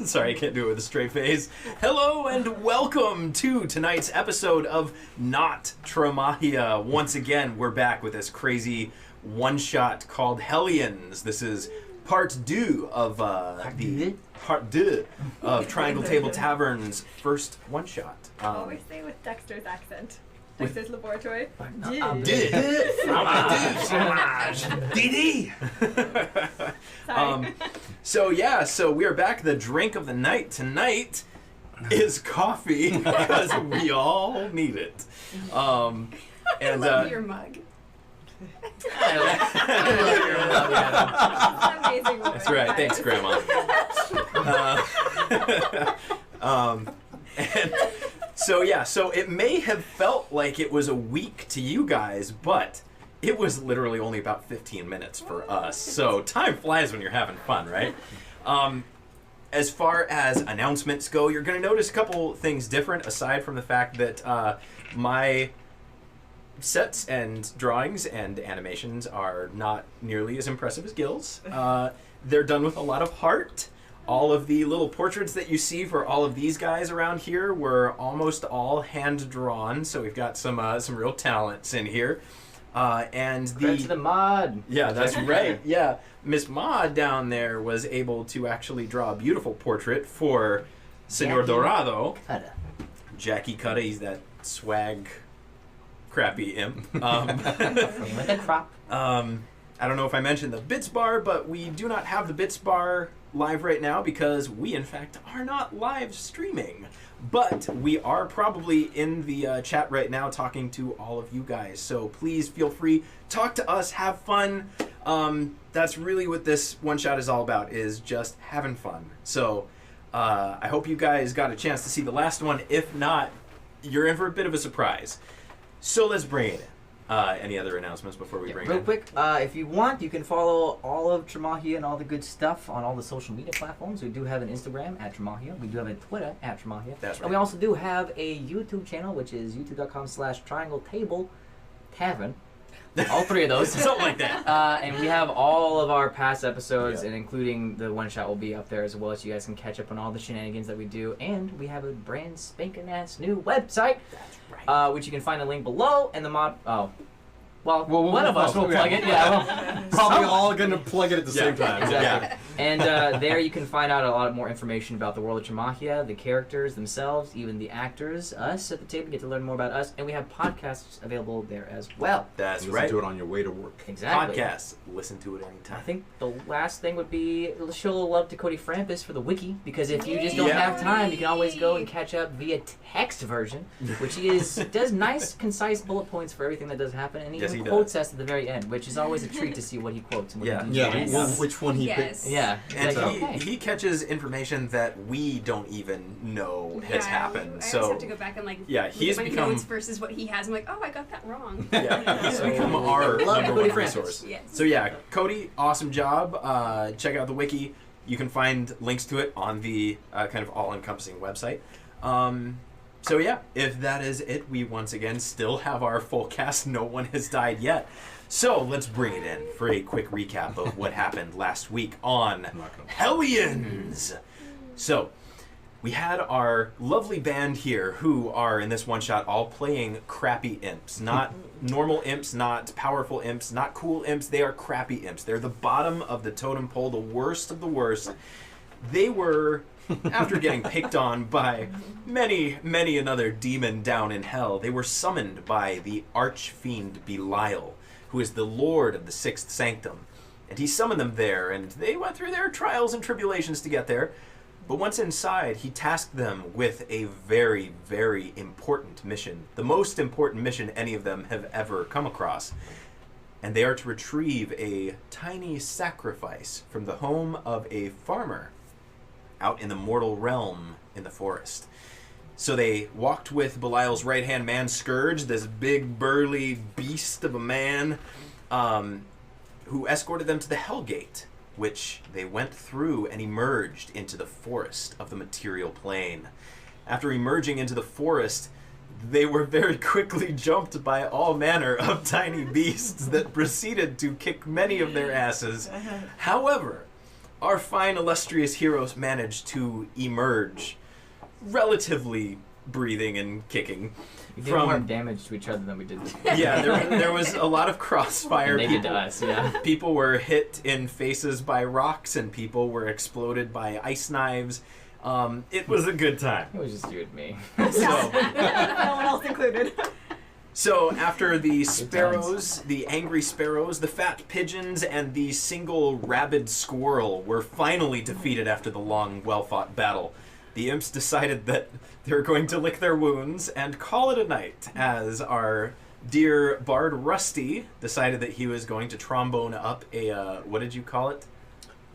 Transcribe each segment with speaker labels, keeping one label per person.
Speaker 1: Sorry, I can't do it with a straight face. Hello and welcome to tonight's episode of Not Tremahia. Once again, we're back with this crazy one-shot called Hellions. This is part deux of Triangle Table Tavern's first one-shot.
Speaker 2: Always say with Dexter's accent. Dexter's laboratory.
Speaker 1: So we are back. The drink of the night tonight is coffee because we all need it.
Speaker 2: I love your mug. Amazing.
Speaker 1: That's right. Thanks, Grandma. So it may have felt like it was a week to you guys, but it was literally only about 15 minutes for us. So time flies when you're having fun, right? As far as announcements go, you're going to notice a couple things different, aside from the fact that my sets and drawings and animations are not nearly as impressive as Gil's. They're done with a lot of heart. All of the little portraits that you see for all of these guys around here were almost all hand-drawn, so we've got some real talents in here. And
Speaker 3: Credit to the mod.
Speaker 1: Yeah, that's right. Yeah, Miss Maud down there was able to actually draw a beautiful portrait for Senor Dorado. Jackie Cutta, he's that swag, crappy imp.
Speaker 3: With a crop.
Speaker 1: I don't know if I mentioned the bits bar, but we do not have the bits bar live right now because we, in fact, are not live streaming. But we are probably in the chat right now talking to all of you guys. So please feel free, talk to us, have fun. That's really what this one shot is all about, is just having fun. So I hope you guys got a chance to see the last one. If not, you're in for a bit of a surprise. So let's bring it in. Any other announcements before we bring it in?
Speaker 3: Real quick, if you want, you can follow all of Tremahia and all the good stuff on all the social media platforms. We do have an Instagram at Tremahia. We do have a Twitter at Tremahia.
Speaker 1: That's right.
Speaker 3: And we also do have a YouTube channel, which is youtube.com/Triangle Table Tavern. All three of those.
Speaker 1: Something like that.
Speaker 3: And we have all of our past episodes, and including the one shot will be up there as well, so you guys can catch up on all the shenanigans that we do. And we have a brand spanking ass new website,
Speaker 1: That's right.
Speaker 3: which you can find a link below. And the mod. Well,
Speaker 4: Well,
Speaker 3: one of us will plug it. Yeah.
Speaker 4: Probably all gonna plug it at the same time.
Speaker 3: Exactly.
Speaker 1: Yeah.
Speaker 3: And there you can find out a lot more information about the world of Tremahia, the characters themselves, even the actors, us at the table, get to learn more about us, and we have podcasts available there as well.
Speaker 1: That's
Speaker 4: Listen
Speaker 1: right.
Speaker 4: to it on your way to work.
Speaker 3: Exactly.
Speaker 1: Podcast. Listen to it anytime.
Speaker 3: I think the last thing would be show a little love to Cody Frampus for the wiki, because if you just don't have time, you can always go and catch up via text version, which he does nice, concise bullet points for everything that does happen, and
Speaker 1: Yes,
Speaker 3: even
Speaker 1: he
Speaker 3: quotes us at the very end, which is always a treat to see what he quotes. And what he
Speaker 4: Yeah, which one he picked.
Speaker 3: Yeah.
Speaker 1: And
Speaker 3: Like, okay.
Speaker 1: he catches information that we don't even know has happened.
Speaker 2: I
Speaker 1: so
Speaker 2: always have to go back and
Speaker 1: yeah,
Speaker 2: look
Speaker 1: he's
Speaker 2: at my
Speaker 1: become
Speaker 2: notes versus what he has. I'm like, oh, I got that wrong.
Speaker 1: yeah, he's become our
Speaker 3: Love
Speaker 1: number
Speaker 3: Cody
Speaker 1: one
Speaker 3: Francis.
Speaker 1: resource.
Speaker 2: Yes.
Speaker 1: So yeah, Cody, awesome job. Check out the wiki. You can find links to it on the kind of all-encompassing website. So yeah, if that is it, we once again still have our full cast. No one has died yet. So let's bring it in for a quick recap of what happened last week on Hellions. So we had our lovely band here who are in this one shot all playing crappy imps. Not normal imps, not powerful imps, not cool imps. They are crappy imps. They're the bottom of the totem pole, the worst of the worst. They were, after getting picked on by many, many another demon down in hell, they were summoned by the archfiend Belial, who is the Lord of the Sixth Sanctum. And he summoned them there, and they went through their trials and tribulations to get there. But once inside, he tasked them with a very, very important mission. The most important mission any of them have ever come across. And they are to retrieve a tiny sacrifice from the home of a farmer out in the mortal realm in the forest. So they walked with Belial's right-hand man, Scourge, this big, burly beast of a man, who escorted them to the Hellgate, which they went through and emerged into the forest of the material plane. After emerging into the forest, they were very quickly jumped by all manner of tiny beasts that proceeded to kick many of their asses. However, our fine illustrious heroes managed to emerge relatively breathing and kicking.
Speaker 3: We did more damage to each other than we did to
Speaker 1: Yeah, there was a lot of crossfire.
Speaker 3: They did to us, yeah.
Speaker 1: People were hit in faces by rocks, and people were exploded by ice knives. It was a good time.
Speaker 3: It was just you and me.
Speaker 1: So,
Speaker 2: No one else included.
Speaker 1: so after the sparrows, the angry sparrows, the fat pigeons, and the single rabid squirrel were finally defeated after the long, well-fought battle, the imps decided that they were going to lick their wounds and call it a night, as our dear bard Rusty decided that he was going to trombone up a, what did you call it?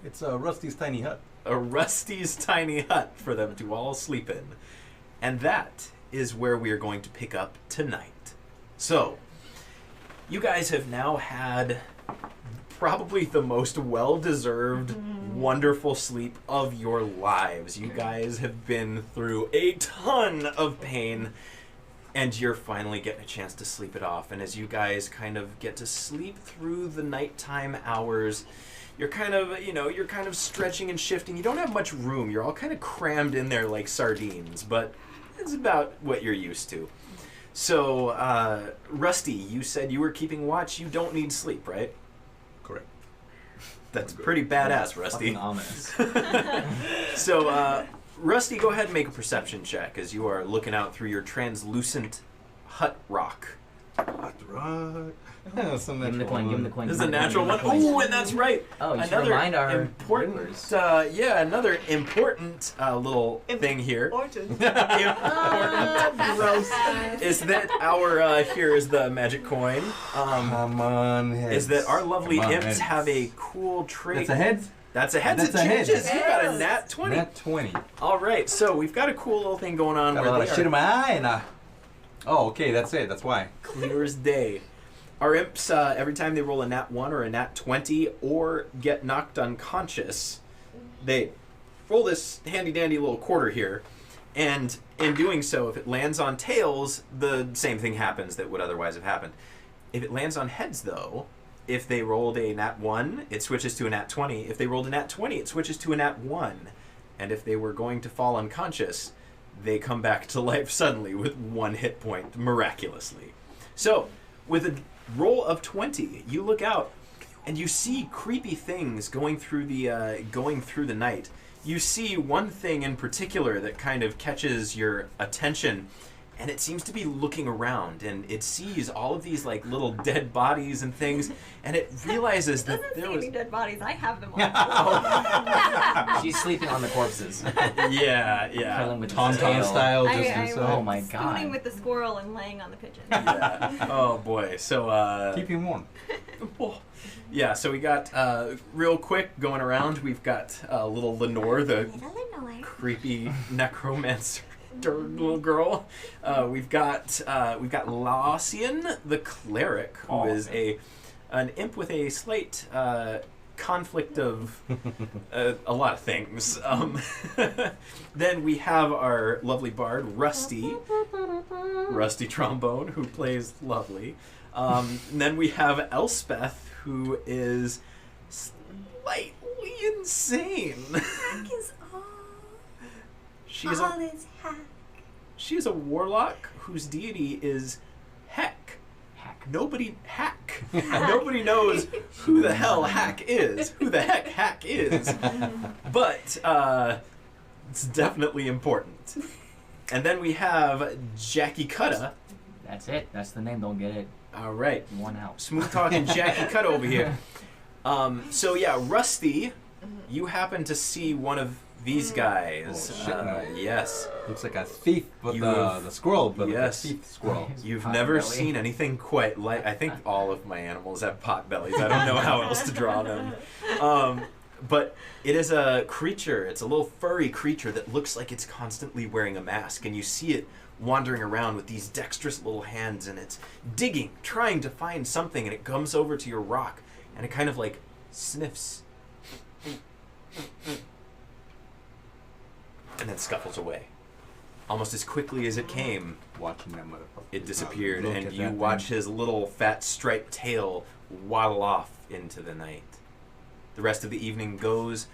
Speaker 4: It's Rusty's tiny hut.
Speaker 1: A Rusty's tiny hut for them to all sleep in. And that is where we are going to pick up tonight. So, you guys have now had probably the most well-deserved, wonderful sleep of your lives. You guys have been through a ton of pain, and you're finally getting a chance to sleep it off. And as you guys kind of get to sleep through the nighttime hours, you're kind of stretching and shifting. You don't have much room. You're all kind of crammed in there like sardines, but it's about what you're used to. So, Rusty, you said you were keeping watch. You don't need sleep, right?
Speaker 4: Correct.
Speaker 1: That's pretty badass, Rusty.
Speaker 3: Fucking ominous.
Speaker 1: So, Rusty, go ahead and make a perception check as you are looking out through your translucent hut rock.
Speaker 4: Right.
Speaker 3: Give him the coin.
Speaker 1: This is a natural one. Oh, and that's right.
Speaker 3: Oh, you should remind our
Speaker 1: important,
Speaker 3: viewers.
Speaker 1: another important little thing here. Important is that our here is the magic coin.
Speaker 4: Come on, heads.
Speaker 1: Is that our lovely imps
Speaker 4: heads.
Speaker 1: have a cool trait?
Speaker 4: That's a head?
Speaker 1: That's a heads.
Speaker 4: That's
Speaker 1: It
Speaker 4: a head.
Speaker 1: changes. You got a nat 20.
Speaker 4: Nat 20.
Speaker 1: All right, so we've got a cool little thing going on
Speaker 4: Got a
Speaker 1: where
Speaker 4: lot
Speaker 1: they
Speaker 4: of shit in
Speaker 1: are
Speaker 4: my eye and Oh, okay, that's it. That's why.
Speaker 1: clear as day. Our imps, every time they roll a nat 1 or a nat 20 or get knocked unconscious, they roll this handy-dandy little quarter here, and in doing so, if it lands on tails, the same thing happens that would otherwise have happened. If it lands on heads, though, if they rolled a nat 1, it switches to a nat 20. If they rolled a nat 20, it switches to a nat 1. And if they were going to fall unconscious, they come back to life suddenly with 1 hit point, miraculously. So, with a roll of 20, you look out and you see creepy things going through the night. You see one thing in particular that kind of catches your attention, and it seems to be looking around, and it sees all of these like little dead bodies and things, and it realizes that there was
Speaker 2: dead bodies. I have them all.
Speaker 3: She's sleeping on the corpses.
Speaker 1: yeah.
Speaker 3: Curling with
Speaker 4: Tom
Speaker 3: the tail.
Speaker 4: style, just
Speaker 2: I
Speaker 4: inside.
Speaker 3: Oh my
Speaker 2: Spooning
Speaker 3: god.
Speaker 2: with the squirrel and laying on the pigeon.
Speaker 1: Yeah. Oh boy. So
Speaker 4: Keep him warm.
Speaker 1: yeah, so we got real quick going around, we've got little Lenore, the creepy necromancer little girl. We've got Laosian, the cleric, who is an imp with a slight conflict of a lot of things. Then we have our lovely bard, Rusty Trombone, who plays lovely. And then we have Elspeth, who is slightly insane.
Speaker 5: Hack is all.
Speaker 1: She's
Speaker 5: All is hack.
Speaker 1: She is a warlock whose deity is Heck. Nobody knows who the hell Hack is. Who the heck Hack is. But it's definitely important. And then we have Jackie Cutta.
Speaker 3: That's it. That's the name. Don't get it.
Speaker 1: All right.
Speaker 3: One out.
Speaker 1: Smooth talking Jackie Cutta over here. So yeah, Rusty, you happen to see one of these guys.
Speaker 4: Oh, shit, no.
Speaker 1: Yes.
Speaker 4: Looks like a thief, but
Speaker 1: You
Speaker 4: the squirrel, but
Speaker 1: yes.
Speaker 4: the thief squirrel.
Speaker 1: You've
Speaker 3: Pot
Speaker 1: never
Speaker 3: belly.
Speaker 1: seen anything quite like. I think all of my animals have pot bellies. I don't know how else to draw them. But it is a creature. It's a little furry creature that looks like it's constantly wearing a mask, and you see it wandering around with these dexterous little hands, and it's digging, trying to find something, and it comes over to your rock, and it kind of like sniffs, and then scuffles away. Almost as quickly as it came,
Speaker 4: Watching that motherfucker.
Speaker 1: it disappeared,
Speaker 4: Look
Speaker 1: and
Speaker 4: at
Speaker 1: you
Speaker 4: that
Speaker 1: watch
Speaker 4: thing.
Speaker 1: his little fat striped tail waddle off into the night. The rest of the evening goes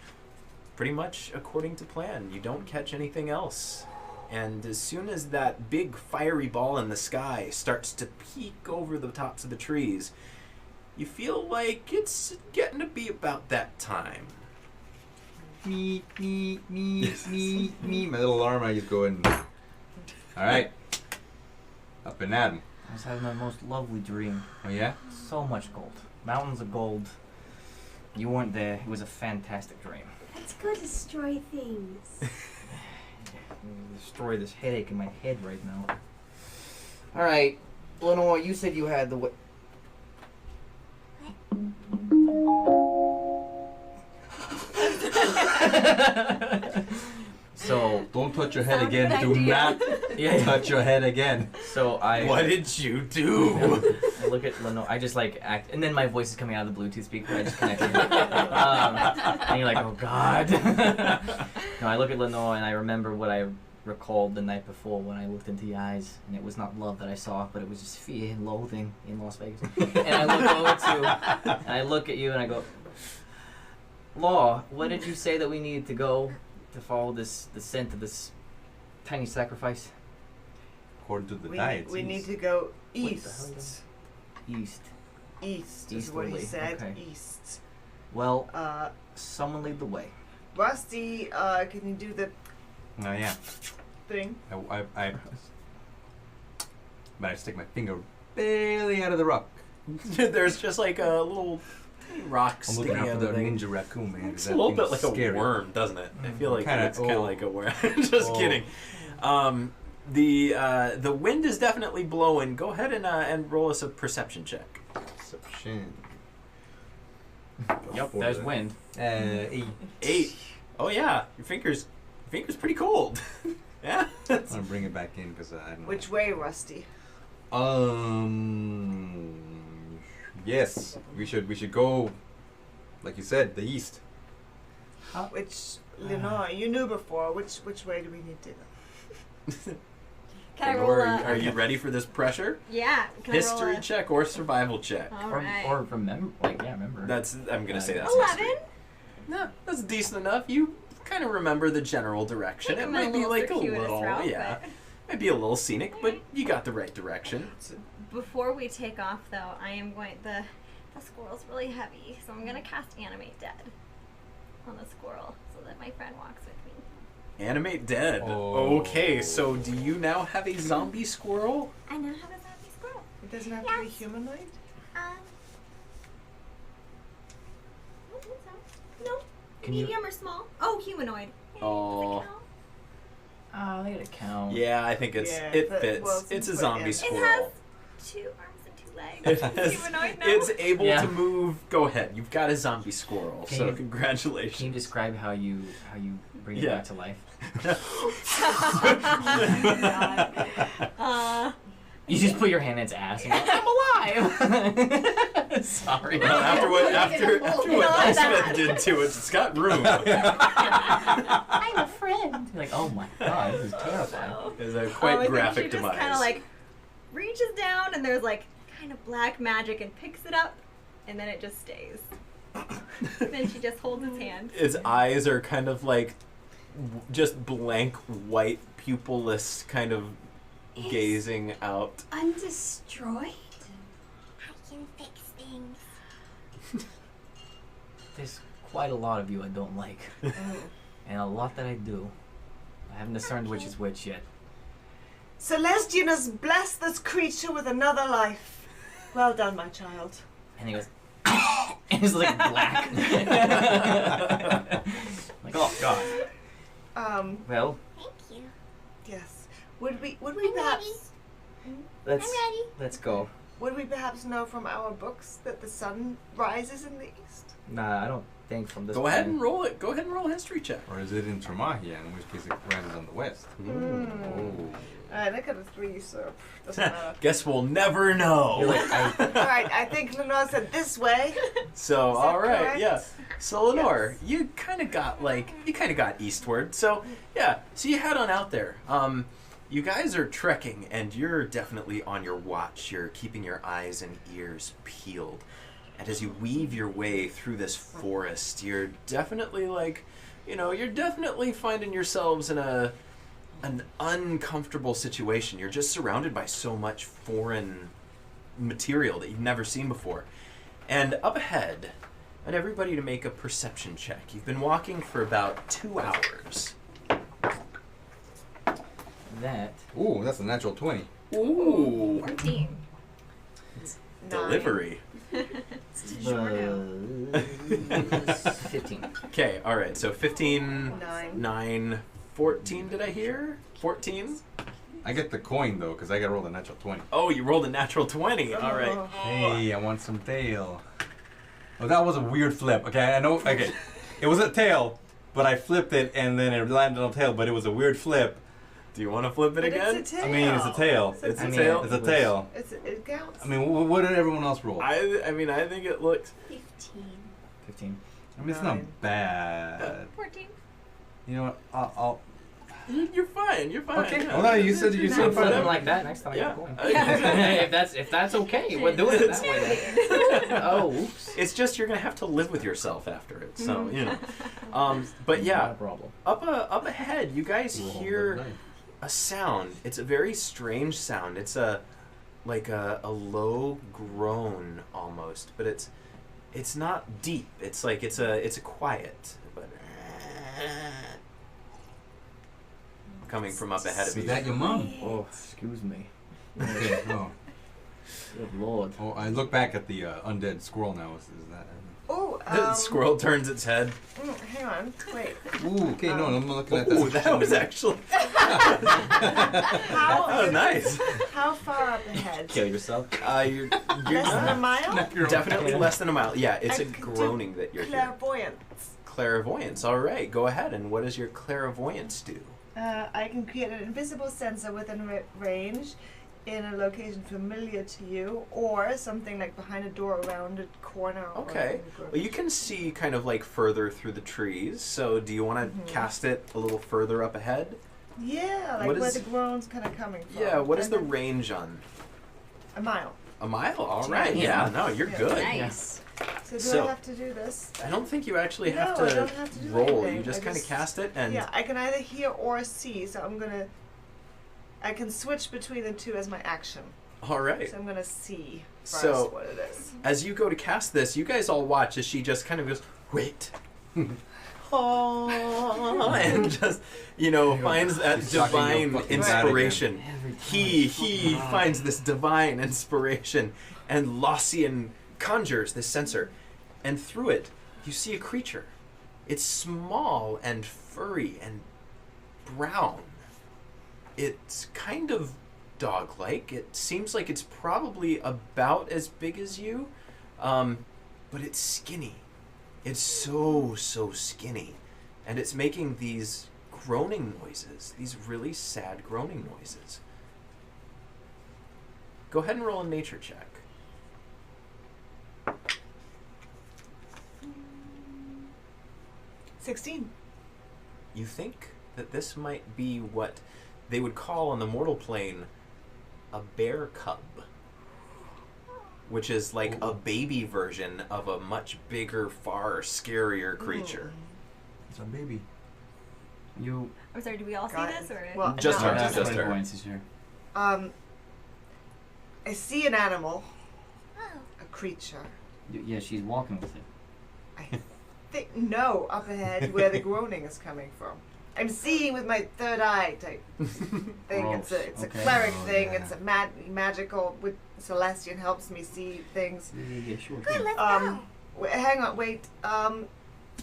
Speaker 1: pretty much according to plan. You don't catch anything else. And as soon as that big fiery ball in the sky starts to peek over the tops of the trees, you feel like it's getting to be about that time.
Speaker 4: Me. My little arm, I just go in. All right. Up and at 'em.
Speaker 3: I was having my most lovely dream.
Speaker 4: Oh, yeah?
Speaker 3: So much gold. Mountains of gold. You weren't there. It was a fantastic dream.
Speaker 5: Let's go destroy things.
Speaker 3: Destroy this headache in my head right now. Alright, Lenore, you said you had the So
Speaker 4: Don't touch your head again.
Speaker 2: Sounds
Speaker 4: Do
Speaker 2: like an
Speaker 4: not touch your head again.
Speaker 3: So I
Speaker 1: What did you do?
Speaker 3: I look at Lenore. I just like act, and then my voice is coming out of the Bluetooth speaker. I just connected it. And you're like, oh God. No, I look at Lenore and I remember what I recalled the night before when I looked into your eyes, and it was not love that I saw, but it was just fear and loathing in Las Vegas. And I look at you and I go, Law, what did you say that we needed to go to follow the scent of this tiny sacrifice?
Speaker 4: According to the
Speaker 6: We
Speaker 4: deities.
Speaker 6: need to go
Speaker 3: What the hell
Speaker 6: east.
Speaker 3: East.
Speaker 6: East is what he
Speaker 3: Easterly,
Speaker 6: said.
Speaker 3: okay.
Speaker 6: East.
Speaker 3: Well, someone lead the way.
Speaker 6: Rusty, can you do the
Speaker 4: Oh, yeah.
Speaker 6: thing?
Speaker 4: But I stick my finger barely out of the rock.
Speaker 1: There's just like a little rock
Speaker 4: I'm looking
Speaker 1: sticking
Speaker 4: out
Speaker 1: out
Speaker 4: for
Speaker 1: of
Speaker 4: the
Speaker 1: the thing.
Speaker 4: ninja raccoon, man.
Speaker 1: It's a
Speaker 4: That
Speaker 1: little
Speaker 4: thing's
Speaker 1: bit like
Speaker 4: scary.
Speaker 1: a worm, doesn't it? I feel like
Speaker 4: Kinda,
Speaker 1: it's kind of
Speaker 4: oh.
Speaker 1: like a worm. Just
Speaker 4: Oh.
Speaker 1: kidding. The wind is definitely blowing. Go ahead and roll us a perception check.
Speaker 4: Perception.
Speaker 3: Yep, there's wind.
Speaker 4: 8.
Speaker 1: 8. Oh yeah, your fingers pretty cold. Yeah.
Speaker 4: I'm gonna bring it back in because I don't know.
Speaker 6: Which way, Rusty?
Speaker 4: Yes, we should go, like you said, the east.
Speaker 6: Which, Lenore, you knew before. Which way do we need to go?
Speaker 2: Can I roll
Speaker 1: Are you ready for this pressure?
Speaker 2: Yeah. Can I
Speaker 1: History
Speaker 2: roll
Speaker 1: check or survival check?
Speaker 2: All
Speaker 3: Or,
Speaker 2: right.
Speaker 3: or remember, remember.
Speaker 1: That's I'm gonna say that's
Speaker 2: 11.
Speaker 1: history. No, that's decent enough. You kind of remember the general direction.
Speaker 2: Think
Speaker 1: It
Speaker 2: I'm
Speaker 1: might
Speaker 2: in
Speaker 1: be
Speaker 2: a
Speaker 1: like a
Speaker 2: circuitous
Speaker 1: little,
Speaker 2: route,
Speaker 1: yeah,
Speaker 2: but-
Speaker 1: might be a little scenic, but you got the right direction.
Speaker 2: Before we take off, though, I am going. The squirrel's really heavy, so I'm gonna cast Animate Dead on the squirrel so that my friend walks with me.
Speaker 1: Animate dead.
Speaker 4: Oh.
Speaker 1: Okay, so do you now have a zombie squirrel?
Speaker 2: I now have a zombie squirrel.
Speaker 6: It doesn't have to be
Speaker 2: Yes.
Speaker 6: humanoid?
Speaker 2: I don't think so. No.
Speaker 3: Can you-
Speaker 2: Medium or small? Oh, humanoid. Hey,
Speaker 1: Oh.
Speaker 2: does it count?
Speaker 3: They gotta count.
Speaker 1: Yeah, I think it
Speaker 6: but-
Speaker 1: fits.
Speaker 6: well,
Speaker 1: It's
Speaker 6: since
Speaker 1: a
Speaker 6: we're
Speaker 1: zombie
Speaker 6: in-
Speaker 2: It
Speaker 1: squirrel.
Speaker 2: has 2 arms and 2 legs.
Speaker 1: It has-
Speaker 2: humanoid now.
Speaker 1: It's able
Speaker 3: Yeah.
Speaker 1: to move. Go ahead. You've got a zombie squirrel.
Speaker 3: Can
Speaker 1: so
Speaker 3: you-
Speaker 1: congratulations.
Speaker 3: Can you describe how you bring it
Speaker 1: Yeah.
Speaker 3: back to life? You just put your hand in its ass and go, I'm alive! Sorry.
Speaker 1: Well, after what
Speaker 2: Not
Speaker 1: Elspeth
Speaker 2: that.
Speaker 1: did to it, it's got room.
Speaker 3: I'm a friend. You're like, oh my god, this is terrifying.
Speaker 1: It's a quite
Speaker 2: I
Speaker 1: graphic
Speaker 2: think she
Speaker 1: demise.
Speaker 2: just kind of like reaches down and there's like kind of black magic and picks it up and then it just stays. Then she just holds its hand.
Speaker 1: Its eyes are kind of like just blank white pupilless kind of gazing out.
Speaker 5: Undestroyed?
Speaker 2: I can fix things.
Speaker 3: There's quite a lot of you I don't like. And a lot that I do. I haven't discerned which is which yet.
Speaker 6: Celestian has blessed this creature with another life. Well done, my child.
Speaker 3: And he goes, and he's like black. Like, oh god. Well,
Speaker 2: Thank you.
Speaker 6: Yes. Would we
Speaker 2: I'm
Speaker 6: perhaps
Speaker 3: let's
Speaker 2: ready.
Speaker 3: let's go.
Speaker 6: would we perhaps know from our books that the sun rises in the east?
Speaker 3: Nah, I don't think from this
Speaker 1: Go ahead
Speaker 3: point.
Speaker 1: and roll it. Go ahead and roll a history check.
Speaker 4: Or is it in Tremahia, in which case it rises on the west?
Speaker 6: Alright, I got a 3, so doesn't matter.
Speaker 1: Guess we'll never know.
Speaker 3: You're like,
Speaker 6: Alright, I think Lenore said this way.
Speaker 1: So,
Speaker 6: Is that
Speaker 1: all right,
Speaker 6: correct?
Speaker 1: yeah. So, Lenore, you kind of got eastward. So, yeah. So you head on out there. You guys are trekking, and you're definitely on your watch. You're keeping your eyes and ears peeled. And as you weave your way through this forest, you're definitely you're definitely finding yourselves in an uncomfortable situation. You're just surrounded by so much foreign material that you've never seen before. And up ahead, I want everybody to make a perception check. You've been walking for about 2 hours.
Speaker 3: That.
Speaker 4: Ooh, that's a natural 20.
Speaker 1: Ooh.
Speaker 2: 14.
Speaker 1: Delivery.
Speaker 3: 15.
Speaker 1: Okay, all right. So 15,
Speaker 6: 9.
Speaker 1: 9, 14 did I hear? 14?
Speaker 4: I get the coin though, because I got to roll a natural 20.
Speaker 1: Oh, you rolled a natural 20. All right.
Speaker 4: Hey, I want some tail. Oh, that was a weird flip. Okay, I know. Okay, it was a tail, but I flipped it and then it landed on tail. But it was a weird flip.
Speaker 1: Do you want to flip it
Speaker 6: But
Speaker 1: again?
Speaker 6: it's a tail.
Speaker 4: I mean, it's a tail.
Speaker 1: It's a
Speaker 3: I mean,
Speaker 1: tail?
Speaker 4: It's a tail.
Speaker 6: It counts.
Speaker 4: I mean, what did everyone else roll?
Speaker 1: I mean, I think it looks...
Speaker 5: 15.
Speaker 3: 15.
Speaker 4: I mean, it's
Speaker 6: 9.
Speaker 4: not bad.
Speaker 2: 14.
Speaker 4: You know what? I'll.
Speaker 1: You're fine. You're fine.
Speaker 4: Okay.
Speaker 1: Yeah.
Speaker 4: Well, no, you said
Speaker 3: I'm
Speaker 4: fine.
Speaker 3: flipping like that next time I
Speaker 1: Yeah.
Speaker 3: get the coin.
Speaker 1: Yeah.
Speaker 3: if that's okay, we're doing it that way then. Oh, oops.
Speaker 1: It's just you're gonna have to live with yourself after it. So but
Speaker 3: Not
Speaker 1: yeah,
Speaker 3: a problem.
Speaker 1: up ahead, you guys
Speaker 4: Roll
Speaker 1: hear
Speaker 4: that knife.
Speaker 1: a sound. It's a very strange sound. It's a low groan almost, but it's not deep. It's like it's a quiet, but coming from up ahead of
Speaker 4: Is
Speaker 1: you.
Speaker 4: that your mom?
Speaker 3: Oh, excuse me.
Speaker 4: Okay. Oh.
Speaker 3: Good lord.
Speaker 4: Oh, I look back at the undead squirrel now. Is that?
Speaker 6: Oh,
Speaker 1: The squirrel turns its head.
Speaker 6: Hang on. Wait.
Speaker 4: Ooh. Okay. No, I'm looking at that.
Speaker 1: Ooh, that was actually
Speaker 6: How
Speaker 1: nice.
Speaker 6: How far up ahead?
Speaker 3: Kill yourself.
Speaker 1: You're
Speaker 6: Less than a mile?
Speaker 1: definitely less than a mile. Yeah, it's
Speaker 6: I
Speaker 1: a
Speaker 6: could do
Speaker 1: groaning that you're hearing.
Speaker 6: Clairvoyance.
Speaker 1: Clairvoyance. All right, go ahead. And what does your clairvoyance do?
Speaker 6: I can create an invisible sensor within range in a location familiar to you, or something like behind a door, around a corner. or
Speaker 1: Okay.
Speaker 6: in a
Speaker 1: Well, you can see kind of like further through the trees. So, do you want to cast it a little further up ahead?
Speaker 6: Yeah, like
Speaker 1: What
Speaker 6: where
Speaker 1: is-
Speaker 6: the groan's kind of coming from.
Speaker 1: Yeah. What is the
Speaker 6: And
Speaker 1: range on?
Speaker 6: A mile.
Speaker 1: A mile. All right. Yeah. No, you're
Speaker 6: Yeah.
Speaker 1: good.
Speaker 2: Nice.
Speaker 6: So do
Speaker 1: So-
Speaker 6: I have to do this?
Speaker 1: I don't think you actually have
Speaker 6: No, I
Speaker 1: to
Speaker 6: don't have to do
Speaker 1: roll.
Speaker 6: anything.
Speaker 1: You just
Speaker 6: I
Speaker 1: kind of
Speaker 6: just-
Speaker 1: cast it, and
Speaker 6: Yeah, I can either hear or see, so I can switch between the two as my action.
Speaker 1: all right.
Speaker 6: So I'm gonna see first
Speaker 1: So-
Speaker 6: what it is.
Speaker 1: As you go to cast this, you guys all watch as she just kind of goes, wait. And just, finds that
Speaker 4: She's talking your
Speaker 1: divine
Speaker 4: fucking
Speaker 1: inspiration.
Speaker 3: Every time.
Speaker 1: He finds this divine inspiration, and Lossian conjures this sensor. And through it, you see a creature. It's small and furry and brown. It's kind of dog-like. It seems like it's probably about as big as you, but it's skinny. It's so skinny. And it's making these groaning noises, these really sad groaning noises. Go ahead and roll a nature check.
Speaker 6: Mm. 16.
Speaker 1: You think that this might be what they would call on the mortal plane a bear cub, which is like a baby version of a much bigger, far scarier creature.
Speaker 4: It's a baby.
Speaker 3: You.
Speaker 2: I'm sorry, do we all see
Speaker 6: Got it.
Speaker 2: this? Or?
Speaker 6: Well,
Speaker 1: Just
Speaker 6: no,
Speaker 1: her,
Speaker 6: just
Speaker 1: just her.
Speaker 3: Points is your.
Speaker 6: I see an animal,
Speaker 2: Oh.
Speaker 6: a creature.
Speaker 3: Yeah, she's walking with it.
Speaker 6: I think no, up ahead where the groaning is coming from. I'm seeing with my third eye type thing.
Speaker 3: Gross.
Speaker 6: It's a
Speaker 3: Okay.
Speaker 6: cleric
Speaker 4: Oh,
Speaker 6: thing.
Speaker 4: yeah.
Speaker 6: It's a magical. With Celestian helps me see things.
Speaker 3: Yeah, sure.
Speaker 2: Good, let's go.
Speaker 6: Hang on, wait.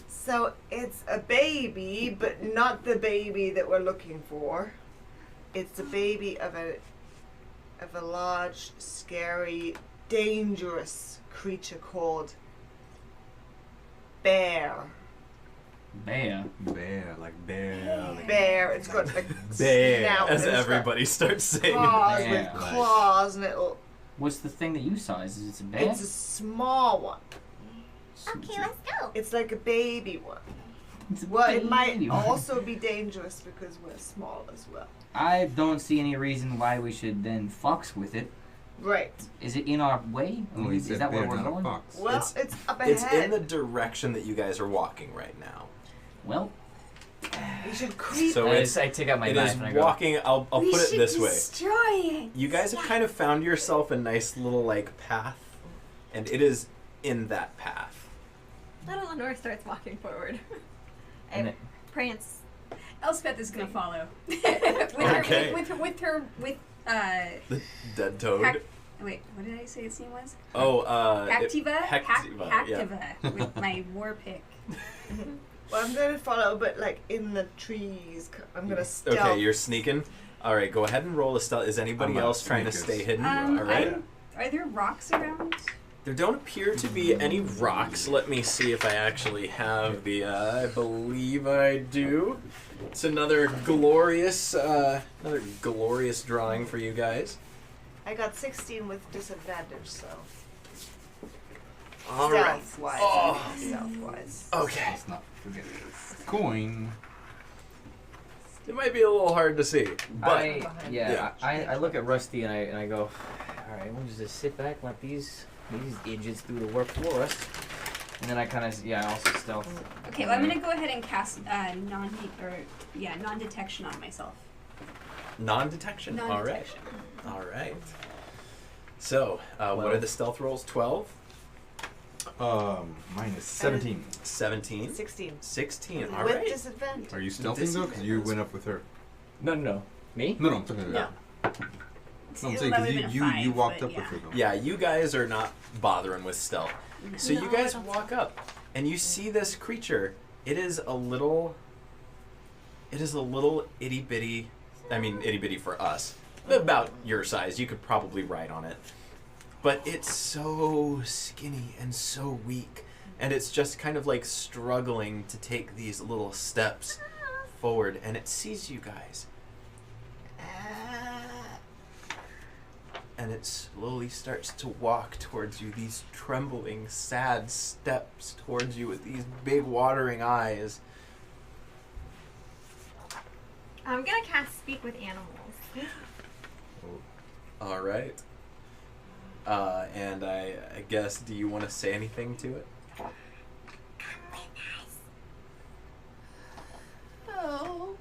Speaker 6: So it's a baby, but not the baby that we're looking for. It's the baby of a large, scary, dangerous creature called bear.
Speaker 3: Bear.
Speaker 4: Bear, like bear. Like
Speaker 6: Bear. It's got like
Speaker 1: Bear,
Speaker 6: snout
Speaker 1: as
Speaker 6: and it's got
Speaker 1: everybody starts saying.
Speaker 6: claws
Speaker 3: Bear.
Speaker 6: with claws, and
Speaker 3: What's the thing that you saw? Is it a bear?
Speaker 6: it's a small one.
Speaker 2: Okay, let's go.
Speaker 6: It's like a baby one.
Speaker 3: It's a
Speaker 6: Well, it might
Speaker 3: baby.
Speaker 6: also be dangerous because we're small as well.
Speaker 3: I don't see any reason why we should then fucks with it.
Speaker 6: Right.
Speaker 3: Is it in our way?
Speaker 4: Oh, he
Speaker 3: Is
Speaker 4: said
Speaker 3: that where
Speaker 4: bear,
Speaker 3: we're
Speaker 4: not a
Speaker 3: going?
Speaker 4: fox.
Speaker 6: Well, it's up ahead.
Speaker 1: It's in the direction that you guys are walking right now.
Speaker 3: Well,
Speaker 6: We should creep.
Speaker 1: So
Speaker 3: I take out my
Speaker 1: it
Speaker 3: knife
Speaker 1: is
Speaker 3: and I go.
Speaker 1: walking. I'll
Speaker 5: we
Speaker 1: put it
Speaker 5: should
Speaker 1: this way.
Speaker 5: destroy it.
Speaker 1: You guys have kind of found yourself a nice little like path, and it is in that path.
Speaker 2: Little Lenore starts walking forward.
Speaker 3: And
Speaker 2: And
Speaker 3: it-
Speaker 2: Prance.
Speaker 7: Elspeth is gonna follow.
Speaker 1: Okay.
Speaker 7: With her
Speaker 1: The dead toad.
Speaker 7: wait, what did I say its name was?
Speaker 1: Hectiva.
Speaker 7: Hactiva.
Speaker 1: Yeah.
Speaker 7: Hactiva with my war pick.
Speaker 6: Well, I'm gonna follow, but like in the trees. I'm gonna stealth.
Speaker 1: Okay, you're sneaking. All right, go ahead and roll a stealth. Is anybody
Speaker 4: I'm not
Speaker 1: else trying to
Speaker 4: sneakers.
Speaker 1: stay hidden? All right.
Speaker 7: Are there rocks around?
Speaker 1: There don't appear to be any rocks. Let me see if I actually have the. I believe I do. It's another glorious drawing for you guys.
Speaker 6: I got 16 with disadvantage, so.
Speaker 1: All right.
Speaker 6: Stealth-wise.
Speaker 1: Oh.
Speaker 6: Stealth-wise.
Speaker 1: Okay.
Speaker 4: Let's not forget this. Coin.
Speaker 1: It might be a little hard to see, but
Speaker 3: I look at Rusty and I go, all right, we'll just sit back, let these idiots do the work for us, and then I kind of also stealth.
Speaker 7: Okay, well I'm gonna go ahead and cast non-detection on myself.
Speaker 1: non-detection.
Speaker 7: Non-detection.
Speaker 1: All right. So, what are the stealth rolls? 12,
Speaker 4: Minus 17.
Speaker 1: 17,
Speaker 6: 16.
Speaker 1: 16. All
Speaker 6: With
Speaker 1: right.
Speaker 6: disadvantage.
Speaker 4: Are you stealthing though? Because you went up with her.
Speaker 3: No, me?
Speaker 4: No, I'm talking about. No, I'm saying because you walked up with her though.
Speaker 1: Yeah, you guys are not bothering with stealth. So you guys walk up, and you see this creature. It is a little itty bitty. I mean, itty bitty for us. About your size. You could probably ride on it. But it's so skinny and so weak. And it's just kind of like struggling to take these little steps forward. And it sees you guys. And it slowly starts to walk towards you, these trembling, sad steps towards you with these big watering eyes.
Speaker 2: I'm gonna cast Speak with Animals.
Speaker 1: All right. And I guess, do you want to say anything to it?
Speaker 2: Oh.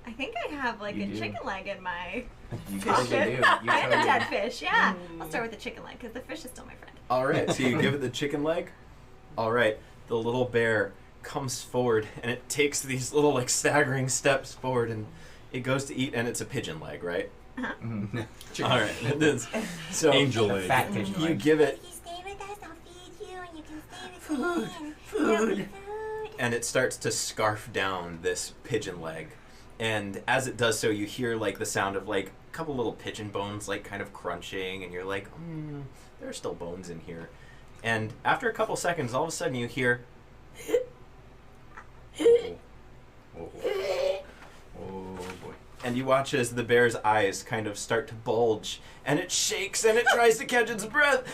Speaker 2: I think I have like
Speaker 3: You
Speaker 2: a
Speaker 3: do.
Speaker 2: chicken leg in my
Speaker 3: You
Speaker 2: pocket.
Speaker 3: totally do. You
Speaker 2: I have a
Speaker 3: totally
Speaker 2: dead
Speaker 3: do.
Speaker 2: fish, yeah. I'll start with the chicken leg because the fish is still my friend.
Speaker 1: All right, so you give it the chicken leg. All right, the little bear comes forward and it takes these little like staggering steps forward and it goes to eat, and it's a pigeon leg, right?
Speaker 3: Mhm.
Speaker 1: All right, it is. So
Speaker 4: Angel
Speaker 3: A
Speaker 4: leg.
Speaker 3: fat pigeon
Speaker 1: you
Speaker 3: leg.
Speaker 1: give it
Speaker 5: If you stay with us, I'll feed you, and you can stay with me. and
Speaker 1: food.
Speaker 5: food.
Speaker 1: And it starts to scarf down this pigeon leg. And as it does so, you hear like the sound of like a couple little pigeon bones like kind of crunching, and you're like, there are still bones in here. And after a couple seconds, all of a sudden you hear,
Speaker 4: Oh boy.
Speaker 1: and you watch as the bear's eyes kind of start to bulge, and it shakes and it tries to catch its breath,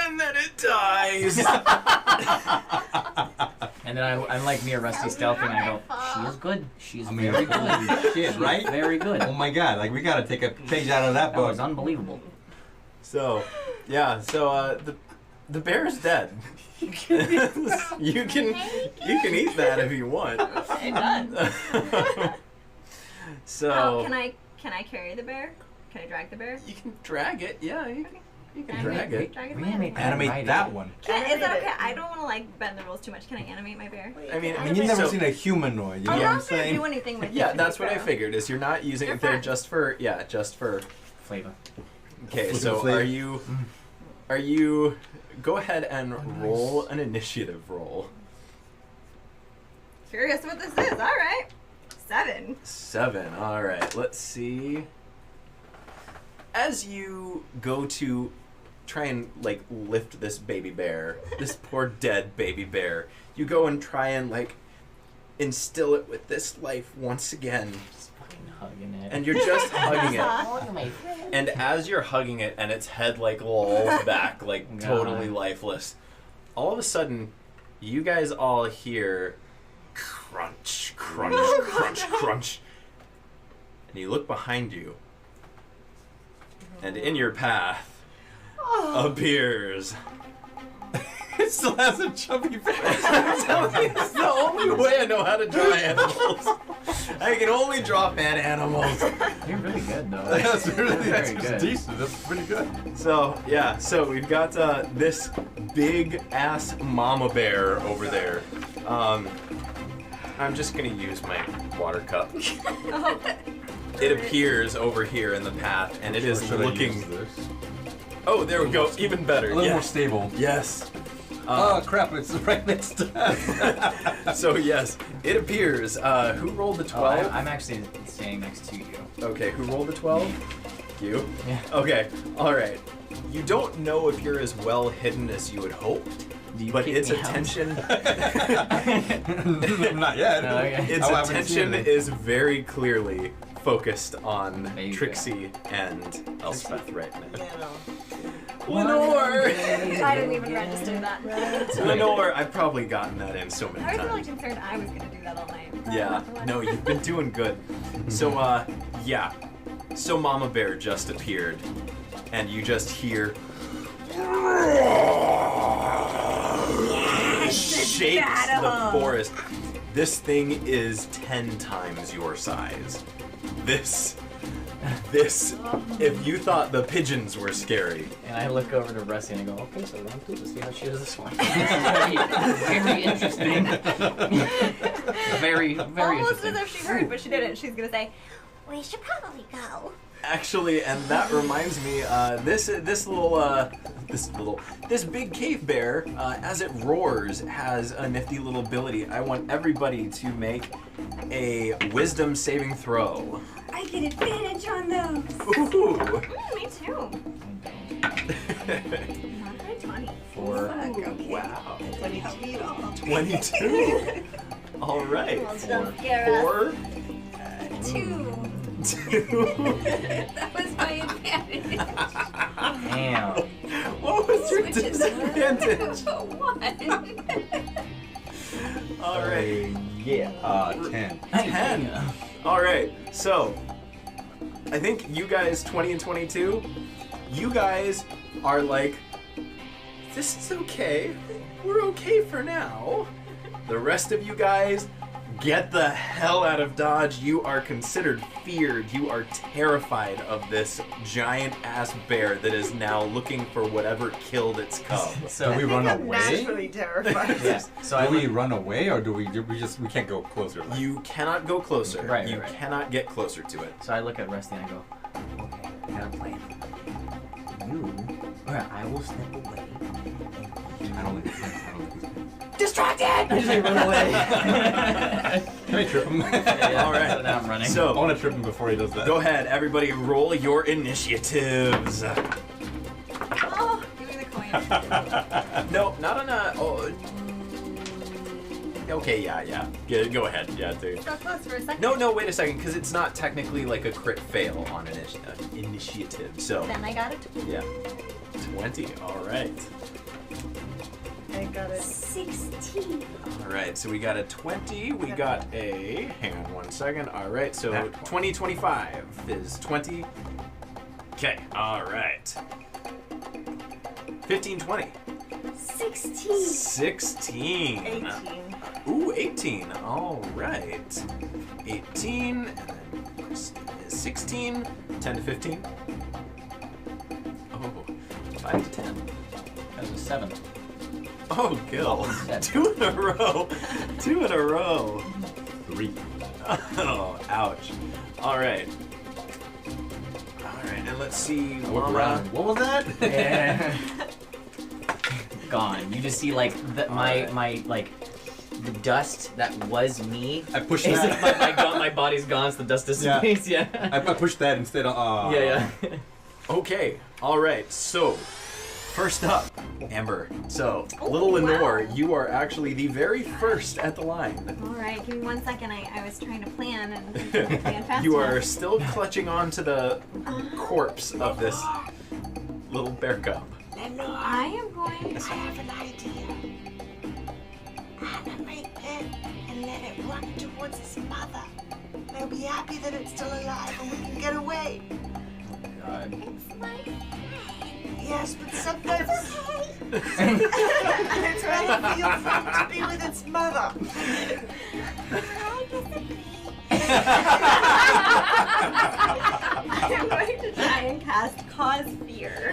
Speaker 1: and then it dies.
Speaker 3: And then I'm like near Rusty stealthing and I go, she is good. She's
Speaker 4: I mean,
Speaker 3: very good.
Speaker 4: holy shit, right?
Speaker 3: Very good.
Speaker 4: Oh my god, like we gotta take a page out of that
Speaker 3: That was
Speaker 4: book.
Speaker 3: unbelievable.
Speaker 1: So, yeah. So the bear is dead. you can eat that if you want. So
Speaker 2: Oh, can I carry the bear? Can I drag the bear?
Speaker 1: you can drag it. Yeah, you can
Speaker 2: Animate-
Speaker 1: drag it.
Speaker 2: Drag it
Speaker 3: Reanimate
Speaker 2: away.
Speaker 4: Animate
Speaker 3: Right.
Speaker 4: that one.
Speaker 2: Is that
Speaker 6: Animate
Speaker 2: okay?
Speaker 6: it.
Speaker 2: I don't want to like bend the rules too much. Can I animate my bear?
Speaker 1: I mean,
Speaker 4: You've never
Speaker 1: so-
Speaker 4: seen a humanoid, you know
Speaker 2: I'm
Speaker 4: what I'm
Speaker 2: not gonna
Speaker 4: saying?
Speaker 2: do anything with
Speaker 1: Yeah,
Speaker 2: it.
Speaker 1: that's what I
Speaker 2: So-
Speaker 1: figured. Is you're not using
Speaker 2: You're
Speaker 1: it there
Speaker 2: fine.
Speaker 1: just for.
Speaker 3: Flavor.
Speaker 1: Okay,
Speaker 4: For
Speaker 1: so
Speaker 4: the flavor.
Speaker 1: are you? Go ahead and roll an initiative roll.
Speaker 2: Curious what this is. All right. 7.
Speaker 1: 7. All right. Let's see. As you go to try and like lift this baby bear, this poor dead baby bear, you go and try and like instill it with this life once again,
Speaker 3: Just fucking hugging it.
Speaker 1: and you're just hugging it.
Speaker 3: Oh, my friend.
Speaker 1: And as you're hugging it, and its head like lolls back, like
Speaker 3: God.
Speaker 1: totally lifeless, all of a sudden, you guys all hear crunch, crunch, crunch, crunch, and you look behind you, and in your path appears.
Speaker 4: It still has a chubby face.
Speaker 1: It's the only way I know how to draw animals. I can only draw fat animals.
Speaker 3: You're really good, though.
Speaker 4: That's really
Speaker 3: Very good.
Speaker 4: decent. That's pretty good.
Speaker 1: So yeah, so we've got this big ass mama bear over there. I'm just gonna use my water cup. It appears over here in the path, and it is
Speaker 4: Should I
Speaker 1: looking.
Speaker 4: use this?
Speaker 1: Oh, there we go. Even better.
Speaker 4: A little more
Speaker 1: Yes.
Speaker 4: stable.
Speaker 1: Yes.
Speaker 4: Oh crap! It's right next to us.
Speaker 1: So yes, it appears. Who rolled the 12?
Speaker 3: I'm actually standing next to you.
Speaker 1: Okay, who rolled the 12? You?
Speaker 3: Yeah.
Speaker 1: Okay, alright. You don't know if you're as well hidden as you had hoped,
Speaker 3: Do you
Speaker 1: but
Speaker 3: kick
Speaker 1: its
Speaker 3: me out?
Speaker 1: attention
Speaker 4: Not yet.
Speaker 3: No, okay.
Speaker 1: its
Speaker 4: I haven't
Speaker 1: attention
Speaker 4: seen it.
Speaker 1: is very clearly focused on
Speaker 3: There you go.
Speaker 1: Trixie and Elspeth right now.
Speaker 6: You know.
Speaker 1: Lenore!
Speaker 2: I didn't even register that.
Speaker 1: Lenore, I've probably gotten that in so many
Speaker 2: I was really
Speaker 1: times.
Speaker 2: concerned I was gonna do that all night.
Speaker 1: Yeah, no, you've been doing good. So, yeah. So Mama Bear just appeared, and you just hear shakes the forest. This thing is 10 times your size. This, if you thought the pigeons were scary,
Speaker 3: And I look over to Rusty and I go, okay, so round 2, let's see how she does this one. Very interesting. very
Speaker 2: Almost
Speaker 3: interesting.
Speaker 2: as if she heard, but she didn't. She's gonna say,
Speaker 5: We should probably go.
Speaker 1: actually, and that reminds me, this big cave bear, as it roars, has a nifty little ability. I want everybody to make a wisdom saving throw.
Speaker 7: I get advantage on those.
Speaker 1: Ooh.
Speaker 2: me too. Not very 20.
Speaker 3: For
Speaker 7: Fuck, okay.
Speaker 1: Wow.
Speaker 7: That didn't help me at all.
Speaker 1: 22. All right.
Speaker 2: Well, don't scare us.
Speaker 1: 4.
Speaker 7: 2.
Speaker 1: 2.
Speaker 7: That was my advantage.
Speaker 3: damn.
Speaker 1: What was your
Speaker 7: Which is
Speaker 1: disadvantage?
Speaker 7: 1.
Speaker 1: All right.
Speaker 4: Yeah. 10.
Speaker 1: 10. All right. So, I think you guys, 20 and 22, you guys are like, this is okay. We're okay for now. The rest of you guys, get the hell out of Dodge. You are considered feared. You are terrified of this giant ass bear that is now looking for whatever killed its cub.
Speaker 3: So
Speaker 4: Do we run
Speaker 6: I'm
Speaker 4: away?
Speaker 6: naturally terrified.
Speaker 3: yeah. So I
Speaker 4: Do we run away, or do we can't go closer?
Speaker 1: You cannot go closer.
Speaker 3: Right,
Speaker 1: you
Speaker 3: right.
Speaker 1: cannot get closer to it.
Speaker 3: So I look at Rusty and I go, okay, I got a plan. I will step away.
Speaker 4: I don't think it's
Speaker 3: Distracted! I just like run away.
Speaker 4: Can I trip him?
Speaker 1: All right.
Speaker 3: So now I'm running.
Speaker 4: I
Speaker 1: So,
Speaker 4: want to trip him before he does that.
Speaker 1: go ahead, everybody, roll your initiatives.
Speaker 2: Oh, give me the coin.
Speaker 1: No, not on a. Oh. Okay, yeah. Go ahead. Yeah, dude.
Speaker 2: Go close for a second.
Speaker 1: No, wait a second, because it's not technically like a crit fail on an initiative. So,
Speaker 2: Then I got it.
Speaker 1: yeah. 20. All right.
Speaker 6: I got it.
Speaker 7: 16.
Speaker 1: All right, so we got a 20. We got a. Hang on one second. All right, so 2025 is 20. Okay, all right. 15, 20.
Speaker 7: 16.
Speaker 1: 16.
Speaker 6: 18.
Speaker 1: Ooh, 18. All right. 18, and then is 16, 10 to 15. Oh, 5 to 10.
Speaker 3: That was a 7.
Speaker 1: Oh, Gil.
Speaker 3: Oh,
Speaker 1: 2 in a row. 2 in a row.
Speaker 4: 3.
Speaker 1: Oh, ouch. All right. All right, and let's see.
Speaker 4: Look
Speaker 1: Mama.
Speaker 4: around. What was that?
Speaker 3: Yeah. Gone. You just see like my like the dust that was me.
Speaker 4: I pushed
Speaker 3: Is
Speaker 4: that.
Speaker 3: my body's gone, so the dust dissipates. Yeah.
Speaker 4: I pushed that instead of.
Speaker 3: Yeah.
Speaker 1: Okay, all right, so first up, Amber. So,
Speaker 2: Oh,
Speaker 1: little Lenore,
Speaker 2: wow.
Speaker 1: you are actually the very first at the line.
Speaker 2: All right, give me 1 second. I was trying to plan and plan fast
Speaker 1: You are
Speaker 2: enough.
Speaker 1: still clutching on to the corpse of this little bear cub.
Speaker 2: I am going.
Speaker 5: I have an idea. Have a make pit and let it run towards its mother. Then
Speaker 6: he'll be happy that it's still alive and we can get away.
Speaker 3: God.
Speaker 7: It's my friend.
Speaker 6: Yes, but sometimes
Speaker 7: Okay.
Speaker 6: it's really feels fun to be with its mother.
Speaker 7: I disagree.
Speaker 2: I'm going to try and cast Cause Fear.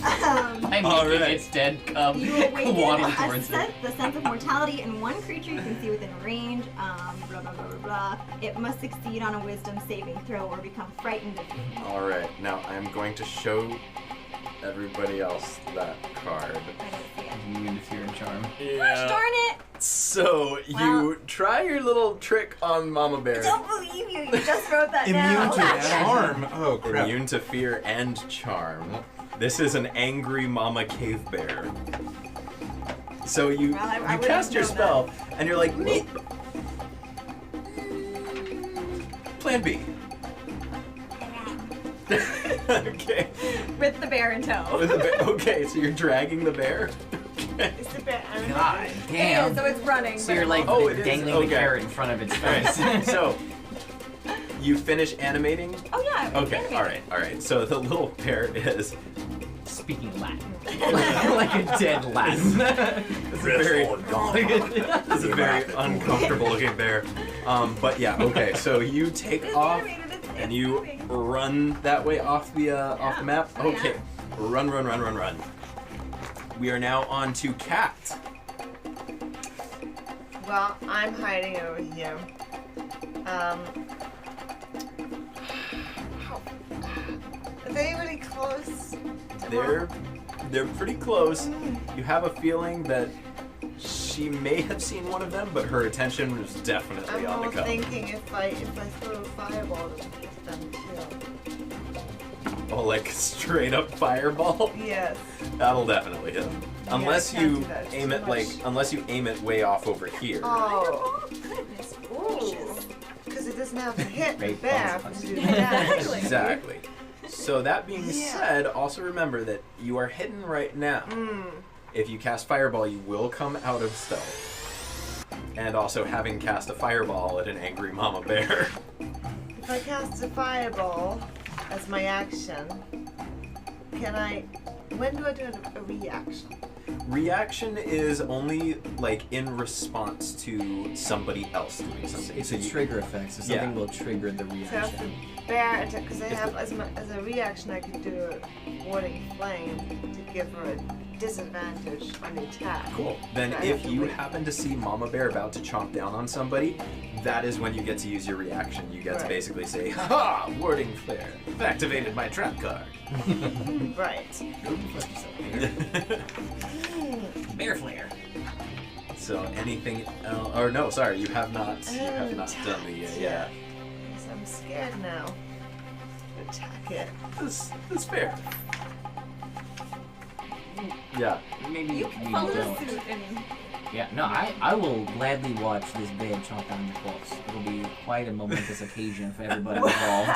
Speaker 3: I'm making
Speaker 1: Alright.
Speaker 3: its dead cub
Speaker 2: You awaken
Speaker 3: waddle towards it.
Speaker 2: the sense of mortality in one creature you can see within range. Blah, blah, blah, blah, blah. It must succeed on a wisdom saving throw or become frightened of you.
Speaker 1: Alright, now I'm going to show everybody else that card.
Speaker 2: I don't see it.
Speaker 3: Immune to fear and charm.
Speaker 2: Gosh darn it!
Speaker 1: So
Speaker 2: Well-
Speaker 1: you try your little trick on Mama
Speaker 2: I
Speaker 1: Bear.
Speaker 2: don't believe you. You just wrote that
Speaker 4: Immune
Speaker 2: down.
Speaker 4: to charm. Oh crap.
Speaker 1: Immune to fear and charm. This is an angry mama cave bear. So you,
Speaker 2: Well, I
Speaker 1: you
Speaker 2: wouldn't
Speaker 1: cast your
Speaker 2: know
Speaker 1: spell and you're like, neat. Plan B. Okay.
Speaker 2: With the bear in tow.
Speaker 1: With the bear. Okay, so you're dragging the bear. Okay.
Speaker 6: Is the bear animated?
Speaker 3: God
Speaker 2: It is,
Speaker 3: damn.
Speaker 2: so it's running.
Speaker 3: So you're
Speaker 2: but-
Speaker 3: like
Speaker 1: Oh, it is?
Speaker 3: dangling
Speaker 1: Okay.
Speaker 3: the carrot in front of its face.
Speaker 1: Alright, so you finish animating.
Speaker 2: Oh yeah.
Speaker 1: Okay, all right. So the little bear is
Speaker 3: Speaking Latin. Like a dead Latin.
Speaker 1: It's a very uncomfortable looking bear. But yeah, okay. So you take
Speaker 2: It's
Speaker 1: off
Speaker 2: animated, it's
Speaker 1: and you
Speaker 2: moving.
Speaker 1: run that way off the map.
Speaker 2: Oh,
Speaker 1: Okay, run. We are now on to Cat.
Speaker 6: Well, I'm hiding over here. Are they really close?
Speaker 1: They're pretty close. You have a feeling that she may have seen one of them, but her attention was definitely
Speaker 6: I'm
Speaker 1: on the
Speaker 6: all
Speaker 1: cub.
Speaker 6: thinking if I throw a fireball, it'll hit them too.
Speaker 1: Oh, like straight up fireball.
Speaker 6: Yes.
Speaker 1: That'll definitely hit him. Unless
Speaker 6: I can't
Speaker 1: you
Speaker 6: do that. It's
Speaker 1: aim
Speaker 6: too
Speaker 1: it like,
Speaker 6: much.
Speaker 1: unless you aim it way off over here.
Speaker 6: Oh.
Speaker 2: Goodness
Speaker 6: Ooh.
Speaker 2: gracious.
Speaker 6: Because it doesn't have to hit the
Speaker 3: Great
Speaker 6: bear
Speaker 3: balls.
Speaker 6: to do that.
Speaker 1: Exactly. So that being
Speaker 6: Yeah.
Speaker 1: said, also remember that you are hidden right now. If you cast fireball, you will come out of stealth. And also having cast a fireball at an angry mama bear.
Speaker 6: If I cast a fireball as my action, can I... When do I do a reaction?
Speaker 1: Reaction is only like in response to somebody else doing something.
Speaker 3: It's
Speaker 1: So
Speaker 3: a
Speaker 1: you-
Speaker 3: trigger effect, so something will trigger the
Speaker 6: So if
Speaker 3: reaction.
Speaker 6: the bear attack, because I have as a reaction, I could do a warding flame to give her a disadvantage on the attack.
Speaker 1: Cool. Then
Speaker 6: I
Speaker 1: if
Speaker 6: have to
Speaker 1: you
Speaker 6: wait.
Speaker 1: happen to see Mama Bear about to chomp down on somebody, that is when you get to use your reaction. You get to
Speaker 6: Right.
Speaker 1: basically say, "Ha! Warding flare. I've activated my trap card."
Speaker 6: Right.
Speaker 3: Bear flare.
Speaker 1: So anything else? Or no, sorry, you have not. You have not done the yeah.
Speaker 6: Yes, I'm scared now to attack it.
Speaker 1: That's fair. Yeah.
Speaker 3: Maybe
Speaker 2: You
Speaker 3: we
Speaker 2: can follow
Speaker 3: don't.
Speaker 2: suit and
Speaker 3: Yeah, no, I will gladly watch this bear chomp down the corpse. It'll be quite a momentous occasion for everybody involved.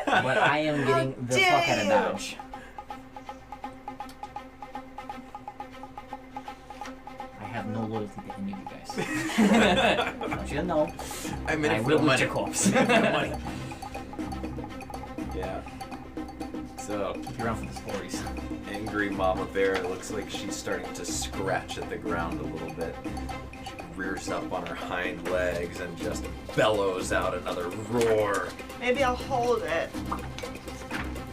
Speaker 3: But I am getting the
Speaker 6: dare
Speaker 3: fuck out of
Speaker 6: you.
Speaker 3: Dodge. I have no loyalty to any of you guys. I want you to know.
Speaker 1: I'm in
Speaker 3: I
Speaker 1: it for
Speaker 3: will
Speaker 1: the
Speaker 3: loot
Speaker 1: money.
Speaker 3: your corpse.
Speaker 1: Money. Yeah. So,
Speaker 3: Keep you around for the stories.
Speaker 1: angry Mama Bear looks like she's starting to scratch at the ground a little bit. She rears up on her hind legs and just bellows out another roar.
Speaker 6: Maybe I'll hold it.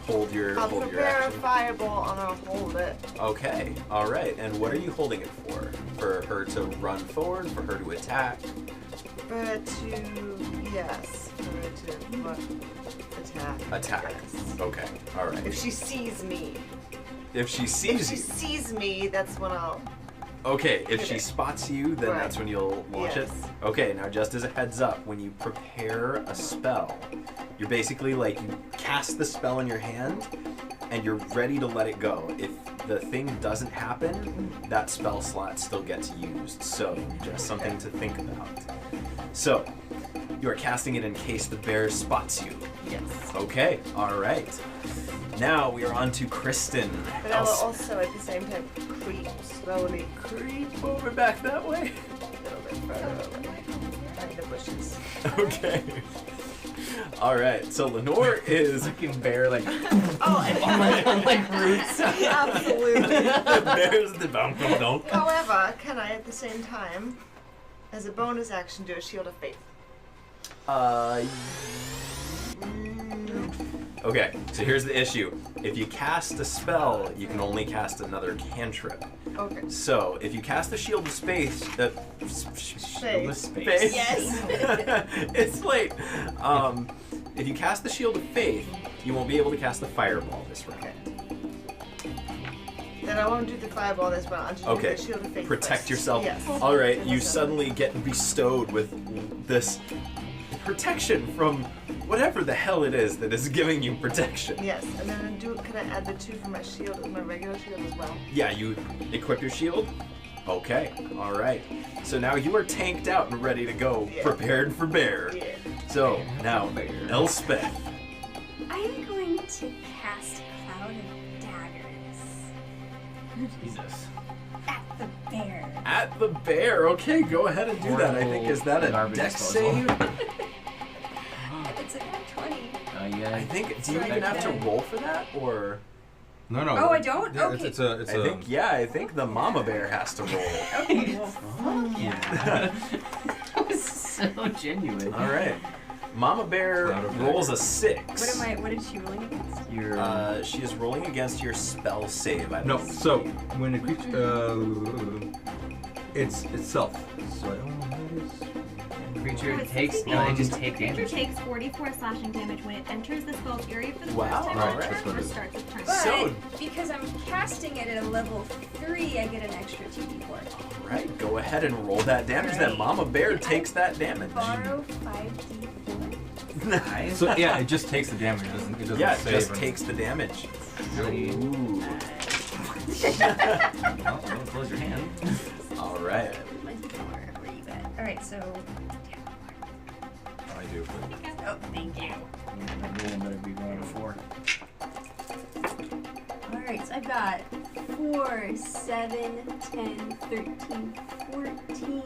Speaker 1: Hold your
Speaker 6: I'll
Speaker 1: hold your
Speaker 6: prepare a
Speaker 1: action.
Speaker 6: fireball and I'll hold it.
Speaker 1: Okay, all right. And what are you holding it for? For her to run forward? For her to attack?
Speaker 6: For her to, yes, for her to attack.
Speaker 1: Attack.
Speaker 6: Yes.
Speaker 1: Okay, all right.
Speaker 6: If she sees me.
Speaker 1: If she
Speaker 6: If
Speaker 1: sees
Speaker 6: she
Speaker 1: you.
Speaker 6: sees me, that's when I'll.
Speaker 1: Okay, if she
Speaker 6: Okay.
Speaker 1: spots you, then
Speaker 6: Right.
Speaker 1: that's when you'll launch it.
Speaker 6: Yes.
Speaker 1: Okay, now just as a heads up, when you prepare a spell, you're basically like you cast the spell in your hand and you're ready to let it go. If the thing doesn't happen, that spell slot still gets used. So just something to think about. So you are casting it in case the bear spots you.
Speaker 6: Yes.
Speaker 1: Okay, all right. Now we are on to Kristen.
Speaker 6: But I will also at the same time slowly
Speaker 1: creep over back that way.
Speaker 6: a little bit further away. Behind the bushes.
Speaker 1: Okay. All right, so Lenore is
Speaker 3: Fucking bear, like,
Speaker 6: Oh, and
Speaker 3: on like roots.
Speaker 6: absolutely.
Speaker 1: there's the bump donk.
Speaker 6: However, can I at the same time, as a bonus action, do a shield of faith?
Speaker 1: Okay, so here's the issue. If you cast a spell, you can only cast another cantrip.
Speaker 6: Okay.
Speaker 1: So, if you cast the Shield of Space,
Speaker 6: Faith.
Speaker 1: Space.
Speaker 2: Yes.
Speaker 1: It's late. If you cast the Shield of Faith, you won't be able to cast the Fireball this round.
Speaker 6: Okay. Then I won't do the fireball this round. I'll just
Speaker 1: Okay.
Speaker 6: do the shield of faith
Speaker 1: Protect
Speaker 6: first.
Speaker 1: yourself.
Speaker 6: Yes.
Speaker 1: All right, you
Speaker 6: Yes.
Speaker 1: suddenly get bestowed with this protection from whatever the hell it is that is giving you protection.
Speaker 6: Yes, and then can I add the 2 for my shield, my regular shield as well?
Speaker 1: Yeah, you equip your shield. Okay, all right. So now you are tanked out and ready to go,
Speaker 6: Yeah.
Speaker 1: prepared for bear.
Speaker 6: Yeah.
Speaker 1: So now, Elspeth.
Speaker 7: I'm going to cast Cloud of Daggers
Speaker 3: Jesus.
Speaker 7: at the bear.
Speaker 1: At the bear. Okay, go ahead and do that. I think, is that a
Speaker 3: Garbage
Speaker 1: dex
Speaker 3: disposal.
Speaker 1: save?
Speaker 7: It's a nat 20.
Speaker 3: Yeah.
Speaker 1: I think, do you
Speaker 7: Right
Speaker 1: even have to
Speaker 7: there.
Speaker 1: roll for that, or?
Speaker 4: No, no.
Speaker 7: Oh, I don't?
Speaker 4: Yeah,
Speaker 7: Okay.
Speaker 4: It's
Speaker 1: I think, yeah, I think the mama bear has to roll.
Speaker 7: Okay, well,
Speaker 3: Yeah. That was so genuine.
Speaker 1: All right. Mama bear
Speaker 4: Cloud of
Speaker 1: rolls a
Speaker 4: daggers.
Speaker 1: 6.
Speaker 7: what is she rolling against?
Speaker 3: You're.
Speaker 1: She is rolling against your spell save. I
Speaker 4: No,
Speaker 1: believe.
Speaker 4: so when a creature, it's itself. So
Speaker 3: creature
Speaker 2: it's
Speaker 3: takes.
Speaker 2: the
Speaker 3: No,
Speaker 2: thing.
Speaker 3: they just take
Speaker 2: Creature
Speaker 3: damage.
Speaker 2: takes 44 slashing damage when it enters the spell's area for the
Speaker 1: Wow,
Speaker 2: first time
Speaker 1: right,
Speaker 2: on
Speaker 4: that's
Speaker 2: turn
Speaker 4: what it
Speaker 2: or
Speaker 4: is.
Speaker 2: starts its turn.
Speaker 7: But
Speaker 1: So-
Speaker 7: because I'm casting it at a level 3, I get an extra 2d4.
Speaker 1: All right, go ahead and roll that damage. Then
Speaker 7: Right.
Speaker 1: Mama bear takes that damage.
Speaker 7: Borrow 5d4.
Speaker 3: Nice.
Speaker 4: So yeah, it just takes the damage. It doesn't
Speaker 1: Yeah, it
Speaker 4: save
Speaker 1: just
Speaker 4: or-
Speaker 1: takes the damage. Ooh.
Speaker 3: Well, don't close your hand.
Speaker 1: All right.
Speaker 7: My d4, where you at? Alright, so.
Speaker 4: I do.
Speaker 7: Oh, thank you.
Speaker 3: That roll better be rolling a 4.
Speaker 7: Alright, so I've got 4, 7, 10, 13, 14,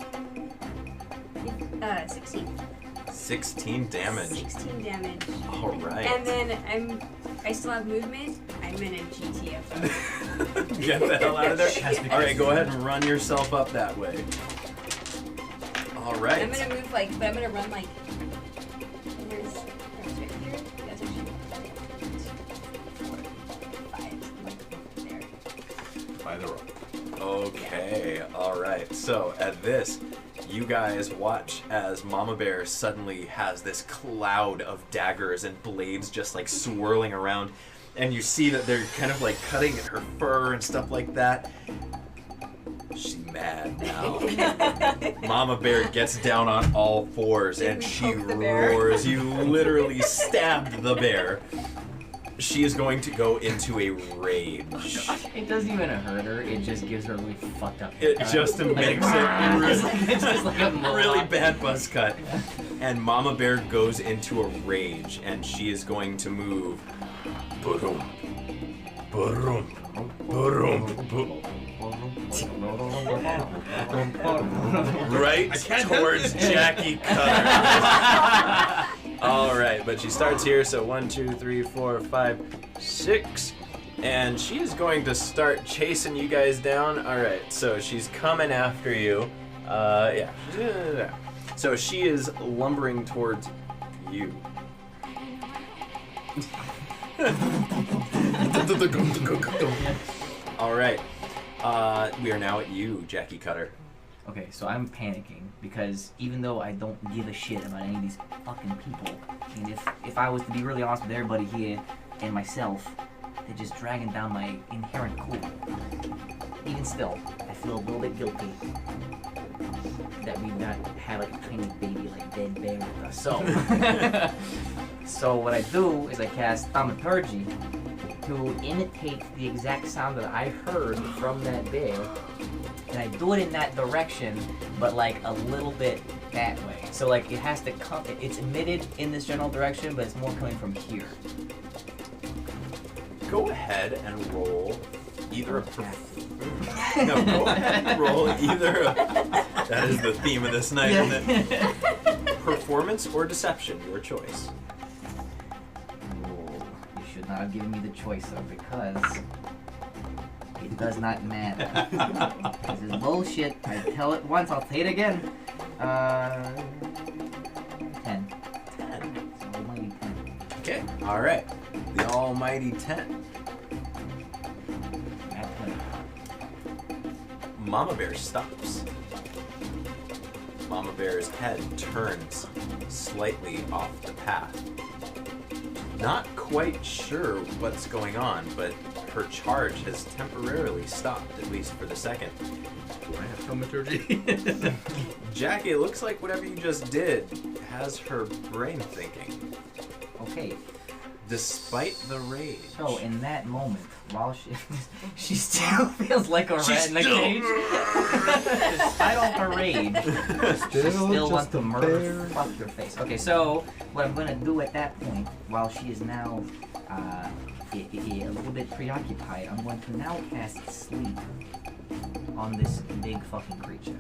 Speaker 7: 16.
Speaker 1: 16 damage.
Speaker 7: 16 damage.
Speaker 1: All right.
Speaker 7: And then I still have movement. I'm in a GTFO.
Speaker 1: Get the hell out of there. All right, go ahead and run yourself up that way. All right.
Speaker 7: I'm gonna move but I'm gonna run there's right here. That's actually 4, 5, there.
Speaker 4: By the rock.
Speaker 1: Okay, alright. So at this, you guys watch as Mama Bear suddenly has this cloud of daggers and blades just like swirling around, and you see that they're kind of like cutting at her fur and stuff like that. She's mad now. Mama Bear gets down on all fours
Speaker 7: Did
Speaker 1: and
Speaker 7: we
Speaker 1: she
Speaker 7: poke the bear?
Speaker 1: roars. You literally stabbed the bear. She is going to go into a rage.
Speaker 3: It doesn't even hurt her. It just gives her a really fucked up.
Speaker 1: It
Speaker 3: haircut.
Speaker 1: just makes it
Speaker 3: It's just like a mohawk.
Speaker 1: really bad buzz cut. And Mama Bear goes into a rage, and she is going to move. Boom. Boom. Boom. Right towards Jackie Cutter. All right, but she starts here. So 1, 2, 3, 4, 5, 6. And she is going to start chasing you guys down. All right, so she's coming after you. Yeah. So she is lumbering towards you. All right. We are now at you, Jackie Cutter.
Speaker 3: Okay, so I'm panicking because even though I don't give a shit about any of these fucking people, and if I was to be really honest with everybody here and myself, they're just dragging down my inherent cool. Even still, I feel a little bit guilty that we've not had like a tiny baby like dead bear with us. So, so what I do is I cast Thaumaturgy to imitate the exact sound that I heard from that bear. And I do it in that direction, but like a little bit that way. So like it has to come, it's emitted in this general direction, but it's more coming from here.
Speaker 1: Go ahead and roll either a no, go ahead and roll either a, that is the theme of this night, isn't it? Performance or deception, your choice.
Speaker 3: not giving me the choice though, because it does not matter. This is bullshit. I tell it once, I'll say it again. 10.
Speaker 1: 10.
Speaker 3: So almighty 10.
Speaker 1: Okay. All right. The almighty 10.
Speaker 3: At 20.
Speaker 1: Mama Bear stops. Mama Bear's head turns slightly off the path. Not quite sure what's going on, but her charge has temporarily stopped, at least for the second.
Speaker 8: Do I have thaumaturgy?
Speaker 1: Jack, it looks like whatever you just did has her brain thinking,
Speaker 3: Okay,
Speaker 1: despite the rage.
Speaker 3: so in that moment, while she still feels like a rat in the cage. Despite all her rage, she still wants to murder fuck your face. Okay, so what I'm gonna do at that point, while she is now a little bit preoccupied, I'm going to now cast sleep on this big fucking creature.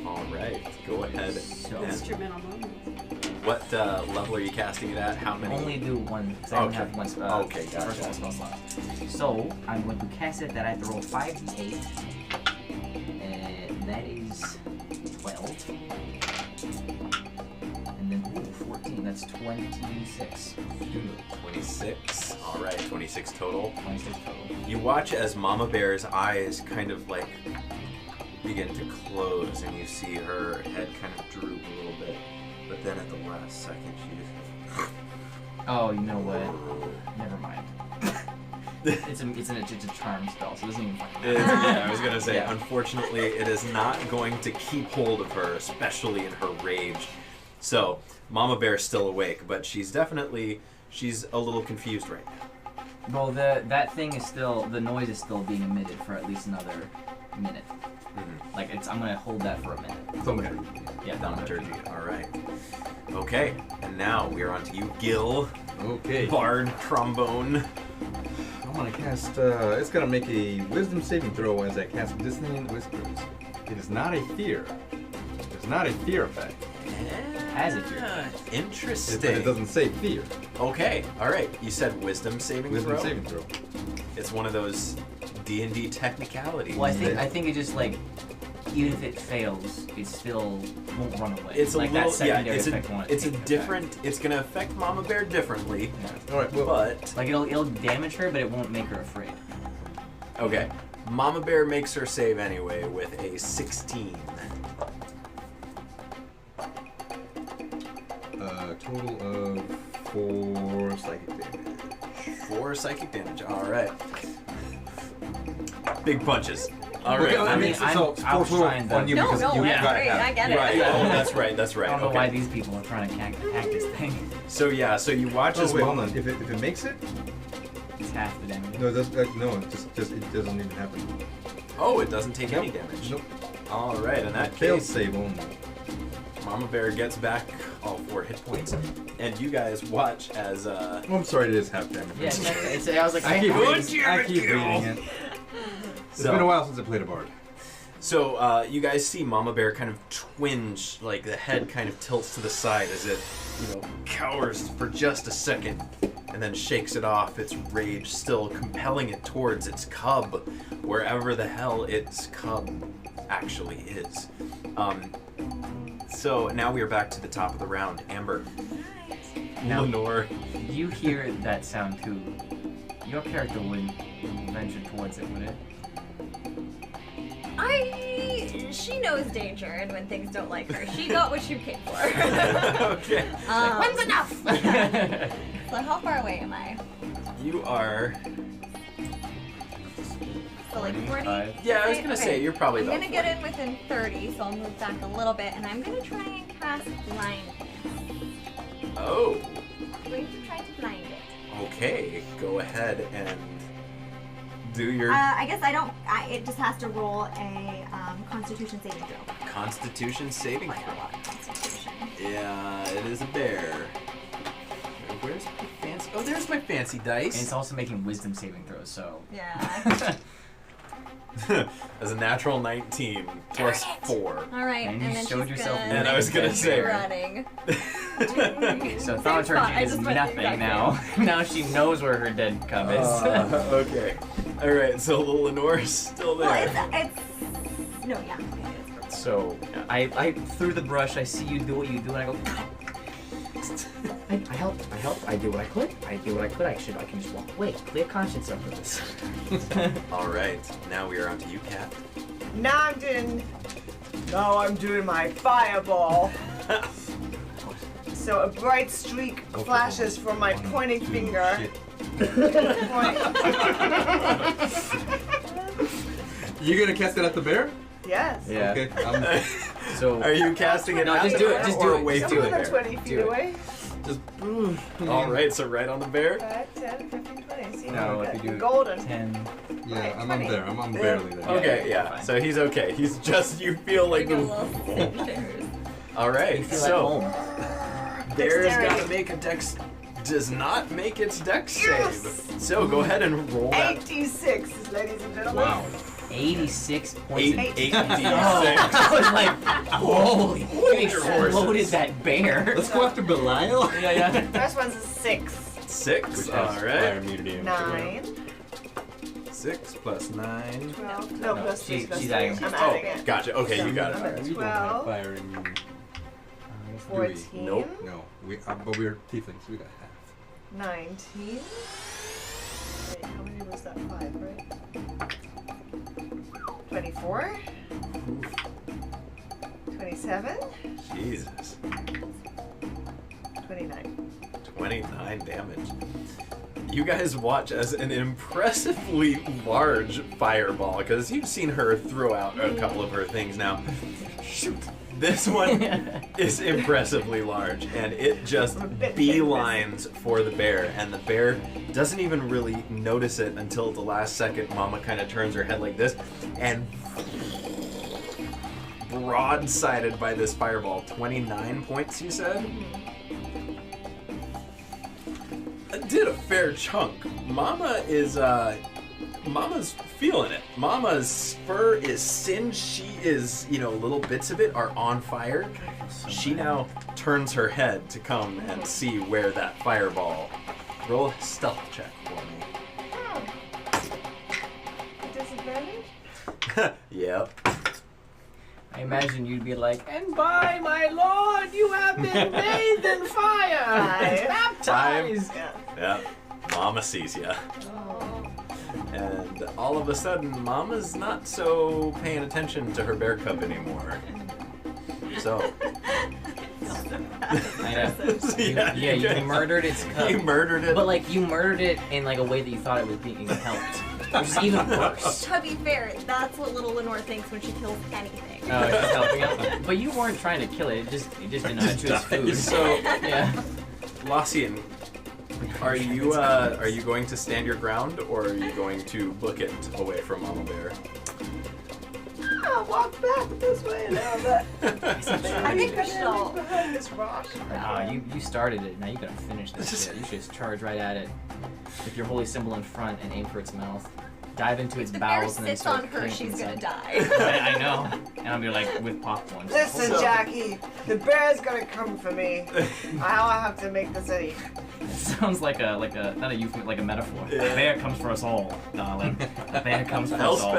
Speaker 1: All right, go ahead.
Speaker 3: So
Speaker 7: Instrumental moment.
Speaker 1: What level are you casting it at? How many?
Speaker 3: only do one, because I only
Speaker 1: Okay.
Speaker 3: have one spell.
Speaker 1: Okay, gotcha.
Speaker 3: First level spell slot. So I'm going to cast it that I have to roll 5d8. That is 12. And then, 14. That's 26.
Speaker 1: 26. All right, 26 total.
Speaker 3: 26 total.
Speaker 1: You watch as Mama Bear's eyes kind of like begin to close, and you see her head kind of droop a little bit. But then at the last second, she just.
Speaker 3: Oh, you know what? Never mind. It's a charm spell, so it doesn't even fucking matter.
Speaker 1: Yeah, I was gonna say,
Speaker 3: Yeah.
Speaker 1: unfortunately, it is not going to keep hold of her, especially in her rage. So, Mama Bear's still awake, but she's a little confused right now.
Speaker 3: Well, that thing is still, the noise is still being emitted for at least another minute.
Speaker 1: Mm-hmm.
Speaker 3: Like, I'm gonna hold that for a minute.
Speaker 8: Thaumaturgy.
Speaker 3: Yeah,
Speaker 1: Thaumaturgy. All right. Okay, and now we are on to you, Gil,
Speaker 8: Okay.
Speaker 1: Bard, Trombone.
Speaker 8: I'm gonna cast, it's gonna make a wisdom saving throw as I cast Dissonant Whispers. It is not a fear. It's not a fear effect.
Speaker 3: Has it fear?
Speaker 8: But
Speaker 1: Interesting.
Speaker 8: it doesn't say fear.
Speaker 1: Okay, all right. You said wisdom saving
Speaker 8: Wisdom
Speaker 1: throw.
Speaker 8: saving throw.
Speaker 1: It's one of those D&D technicalities.
Speaker 3: Well, I think it just like, even if it fails, it still won't run away.
Speaker 1: It's a
Speaker 3: like
Speaker 1: little,
Speaker 3: that secondary
Speaker 1: yeah.
Speaker 3: effect won't
Speaker 1: It's a
Speaker 3: take effect.
Speaker 1: different. It's gonna affect Mama Bear differently,
Speaker 3: Yeah.
Speaker 8: Alright, well,
Speaker 1: but
Speaker 3: Like it'll damage her, but it won't make her afraid.
Speaker 1: okay. Mama Bear makes her save anyway with a 16.
Speaker 8: total of 4 psychic damage.
Speaker 1: 4 psychic damage. All right. Big punches. All right.
Speaker 8: Okay, I mean,
Speaker 3: I
Speaker 8: so
Speaker 3: was
Speaker 8: force roll
Speaker 3: trying to-
Speaker 8: on you
Speaker 2: No,
Speaker 8: because
Speaker 2: no,
Speaker 8: you
Speaker 2: that's
Speaker 8: got
Speaker 2: great.
Speaker 8: it.
Speaker 2: I get it.
Speaker 1: Right. Oh, that's right. That's right.
Speaker 3: I don't know
Speaker 1: Okay.
Speaker 3: why these people are trying to hack this thing.
Speaker 1: So yeah. So you watch as
Speaker 8: Oh wait, hold on. If it makes it,
Speaker 3: It's half the damage.
Speaker 8: no, it does, no, it just it doesn't even happen.
Speaker 1: Oh, it doesn't take any
Speaker 8: Nope.
Speaker 1: damage.
Speaker 8: Nope.
Speaker 1: All right. In that
Speaker 8: Failed
Speaker 1: case,
Speaker 8: save only.
Speaker 1: Mama Bear gets back all 4 hit points, and you guys watch as
Speaker 8: Oh, I'm sorry, it is half damage.
Speaker 3: Yeah, I was like,
Speaker 8: I keep
Speaker 1: Good
Speaker 8: reading, I keep reading it. It's
Speaker 1: So-
Speaker 8: been a while since I played a bard.
Speaker 1: So you guys see Mama Bear kind of twinge, like the head kind of tilts to the side as it, cowers for just a second, and then shakes it off. Its rage still compelling it towards its cub, wherever the hell its cub actually is. So now we are back to the top of the round. Amber,
Speaker 3: Now-
Speaker 1: Lenore.
Speaker 3: you hear that sound too. Your character wouldn't venture towards it, would it?
Speaker 2: She knows danger, and when things don't like her, she got what she paid for.
Speaker 1: Okay.
Speaker 2: When's enough? So how far away am I?
Speaker 1: You are.
Speaker 2: So like 40?
Speaker 3: 45.
Speaker 1: Yeah, I was gonna say you're probably
Speaker 2: I'm
Speaker 1: about.
Speaker 2: gonna get in within 30, so I'll move back a little bit, and I'm gonna try and cast blindness.
Speaker 1: Oh.
Speaker 2: I'm going to try to blind it.
Speaker 1: Okay. Go ahead and do your
Speaker 2: I guess I don't. It just has to roll a Constitution saving throw.
Speaker 1: Constitution saving
Speaker 2: Quite a
Speaker 1: throw.
Speaker 2: lot of Constitution.
Speaker 1: Yeah, it is a bear. Where's my fancy? Oh, there's my fancy
Speaker 3: And it's
Speaker 1: dice.
Speaker 3: also making wisdom saving throws, so.
Speaker 2: Yeah.
Speaker 1: As a natural 19 plus 4.
Speaker 2: All right,
Speaker 3: And
Speaker 2: and
Speaker 3: you
Speaker 2: then
Speaker 3: showed
Speaker 2: she's
Speaker 3: yourself
Speaker 2: gonna
Speaker 1: And I was gonna say-
Speaker 2: running.
Speaker 3: Okay, so
Speaker 2: Same
Speaker 3: thaumaturgy
Speaker 2: spot, I
Speaker 3: is
Speaker 2: just went
Speaker 3: nothing
Speaker 2: exactly.
Speaker 3: now. Now she knows where her dead cub is.
Speaker 1: Okay. All right. So little Lenore's still there.
Speaker 2: Well, it's no, yeah. It's
Speaker 3: So I through the brush, I see you do what you do, and I go. I helped. I did what I could. I can just walk away. Clear conscience over this.
Speaker 1: All right. Now we are on to you, Cat.
Speaker 6: Now I'm doing my fireball. So a bright streak flashes from my pointing finger.
Speaker 8: Shit. You gonna cast it at the bear?
Speaker 6: Yes.
Speaker 3: Yeah.
Speaker 8: Okay.
Speaker 3: So
Speaker 1: Are you casting it?
Speaker 3: No,
Speaker 1: at
Speaker 3: just
Speaker 1: the
Speaker 3: do it,
Speaker 1: bear
Speaker 3: just
Speaker 1: or
Speaker 3: do it,
Speaker 1: away
Speaker 3: just
Speaker 1: from
Speaker 3: do
Speaker 1: the
Speaker 6: More
Speaker 3: it.
Speaker 6: than
Speaker 1: bear?
Speaker 6: 20 feet
Speaker 3: Do it.
Speaker 6: away.
Speaker 8: just.
Speaker 1: All right. So right on the bear.
Speaker 6: 5, 10, 15, 20. See,
Speaker 3: No,
Speaker 6: I
Speaker 3: if
Speaker 6: got
Speaker 3: you do
Speaker 6: golden.
Speaker 3: 10.
Speaker 8: Yeah,
Speaker 6: Right,
Speaker 8: I'm
Speaker 6: 20.
Speaker 8: there. I'm barely there.
Speaker 1: Okay. Yeah.
Speaker 3: fine.
Speaker 1: So he's okay. He's just you feel like.
Speaker 2: a little signatures.
Speaker 1: All right.
Speaker 3: You feel
Speaker 1: So
Speaker 3: at home.
Speaker 1: bear's
Speaker 6: Dexterity.
Speaker 1: got to make a dex. Does not make its dex
Speaker 6: Yes!
Speaker 1: save. So go ahead and roll that.
Speaker 6: 86, ladies and gentlemen.
Speaker 8: Wow.
Speaker 3: 86 points. of
Speaker 1: 8d6.
Speaker 3: Oh, I was like, holy, you exploded
Speaker 1: horses.
Speaker 3: that bear.
Speaker 8: Let's go after Belial.
Speaker 3: Yeah, yeah.
Speaker 6: First one's a 6.
Speaker 1: 6.
Speaker 8: Which
Speaker 1: All
Speaker 8: has fire
Speaker 1: right.
Speaker 8: immunity.
Speaker 6: 9.
Speaker 1: 6 plus 9.
Speaker 6: 12.
Speaker 3: No,
Speaker 6: No, plus
Speaker 3: she-
Speaker 6: 2 plus
Speaker 3: she's
Speaker 6: 3.
Speaker 3: adding.
Speaker 6: I'm
Speaker 1: Oh,
Speaker 6: adding it.
Speaker 1: gotcha. Okay, you got
Speaker 6: I'm
Speaker 1: it.
Speaker 6: at
Speaker 8: We don't have
Speaker 6: 12.
Speaker 8: fire immunity.
Speaker 6: 14.
Speaker 1: Nope.
Speaker 8: No, but we're tieflings. We got half.
Speaker 6: 19. Wait, how many was that? 5, right? 24. 27.
Speaker 1: Jesus.
Speaker 6: 29.
Speaker 1: 29 damage. You guys watch as an impressively large fireball, because you've seen her throw out a couple of her things now. Shoot. This one is impressively large, and it just beelines for the bear, and the bear doesn't even really notice it until the last second. Mama kind of turns her head like this, and broadsided by this fireball. 29 points, you said? Did a fair chunk. Mama's feeling it. Mama's spur is singed. She is, little bits of it are on fire. She now turns her head to come and see where that fireball. Roll a stealth check for me.
Speaker 6: Disadvantage?
Speaker 1: Yep.
Speaker 3: I imagine you'd be like, and by my lord, you have been bathed in fire, baptized.
Speaker 6: Yeah.
Speaker 1: Yep. Mama sees ya. And all of a sudden, Mama's not so paying attention to her bear cub anymore. So.
Speaker 3: I know. You murdered its cub.
Speaker 1: You murdered it.
Speaker 3: But like you murdered it in like a way that you thought it was being helped, which is even worse.
Speaker 2: To be fair, that's what little Lenore thinks when she kills anything.
Speaker 3: Oh, it's just helping out. But you weren't trying to kill it. It just didn't know how to choose food.
Speaker 1: So,
Speaker 3: yeah.
Speaker 1: Lassian, are you going to stand your ground, or are you going to book it away from Mama Bear?
Speaker 6: I'll walk back this way a little bit.
Speaker 2: I think we should all.
Speaker 6: Behind this rock.
Speaker 3: You started it. Now you gotta finish this shit. You should just charge right at it with your holy symbol in front and aim for its mouth. Dive into its
Speaker 2: If the bear
Speaker 3: bowels and then
Speaker 2: sits
Speaker 3: start
Speaker 2: on her,
Speaker 3: killing
Speaker 2: she's gonna
Speaker 3: inside.
Speaker 2: die.
Speaker 3: I know. And I'll be like with popcorn.
Speaker 6: Listen,
Speaker 1: So-
Speaker 6: Jackie, the bear's gonna come for me. I'll have to make this any.
Speaker 3: It sounds like a not a euphemism, like a metaphor.
Speaker 1: Yeah.
Speaker 3: The bear comes for us all, darling. The bear comes for us all.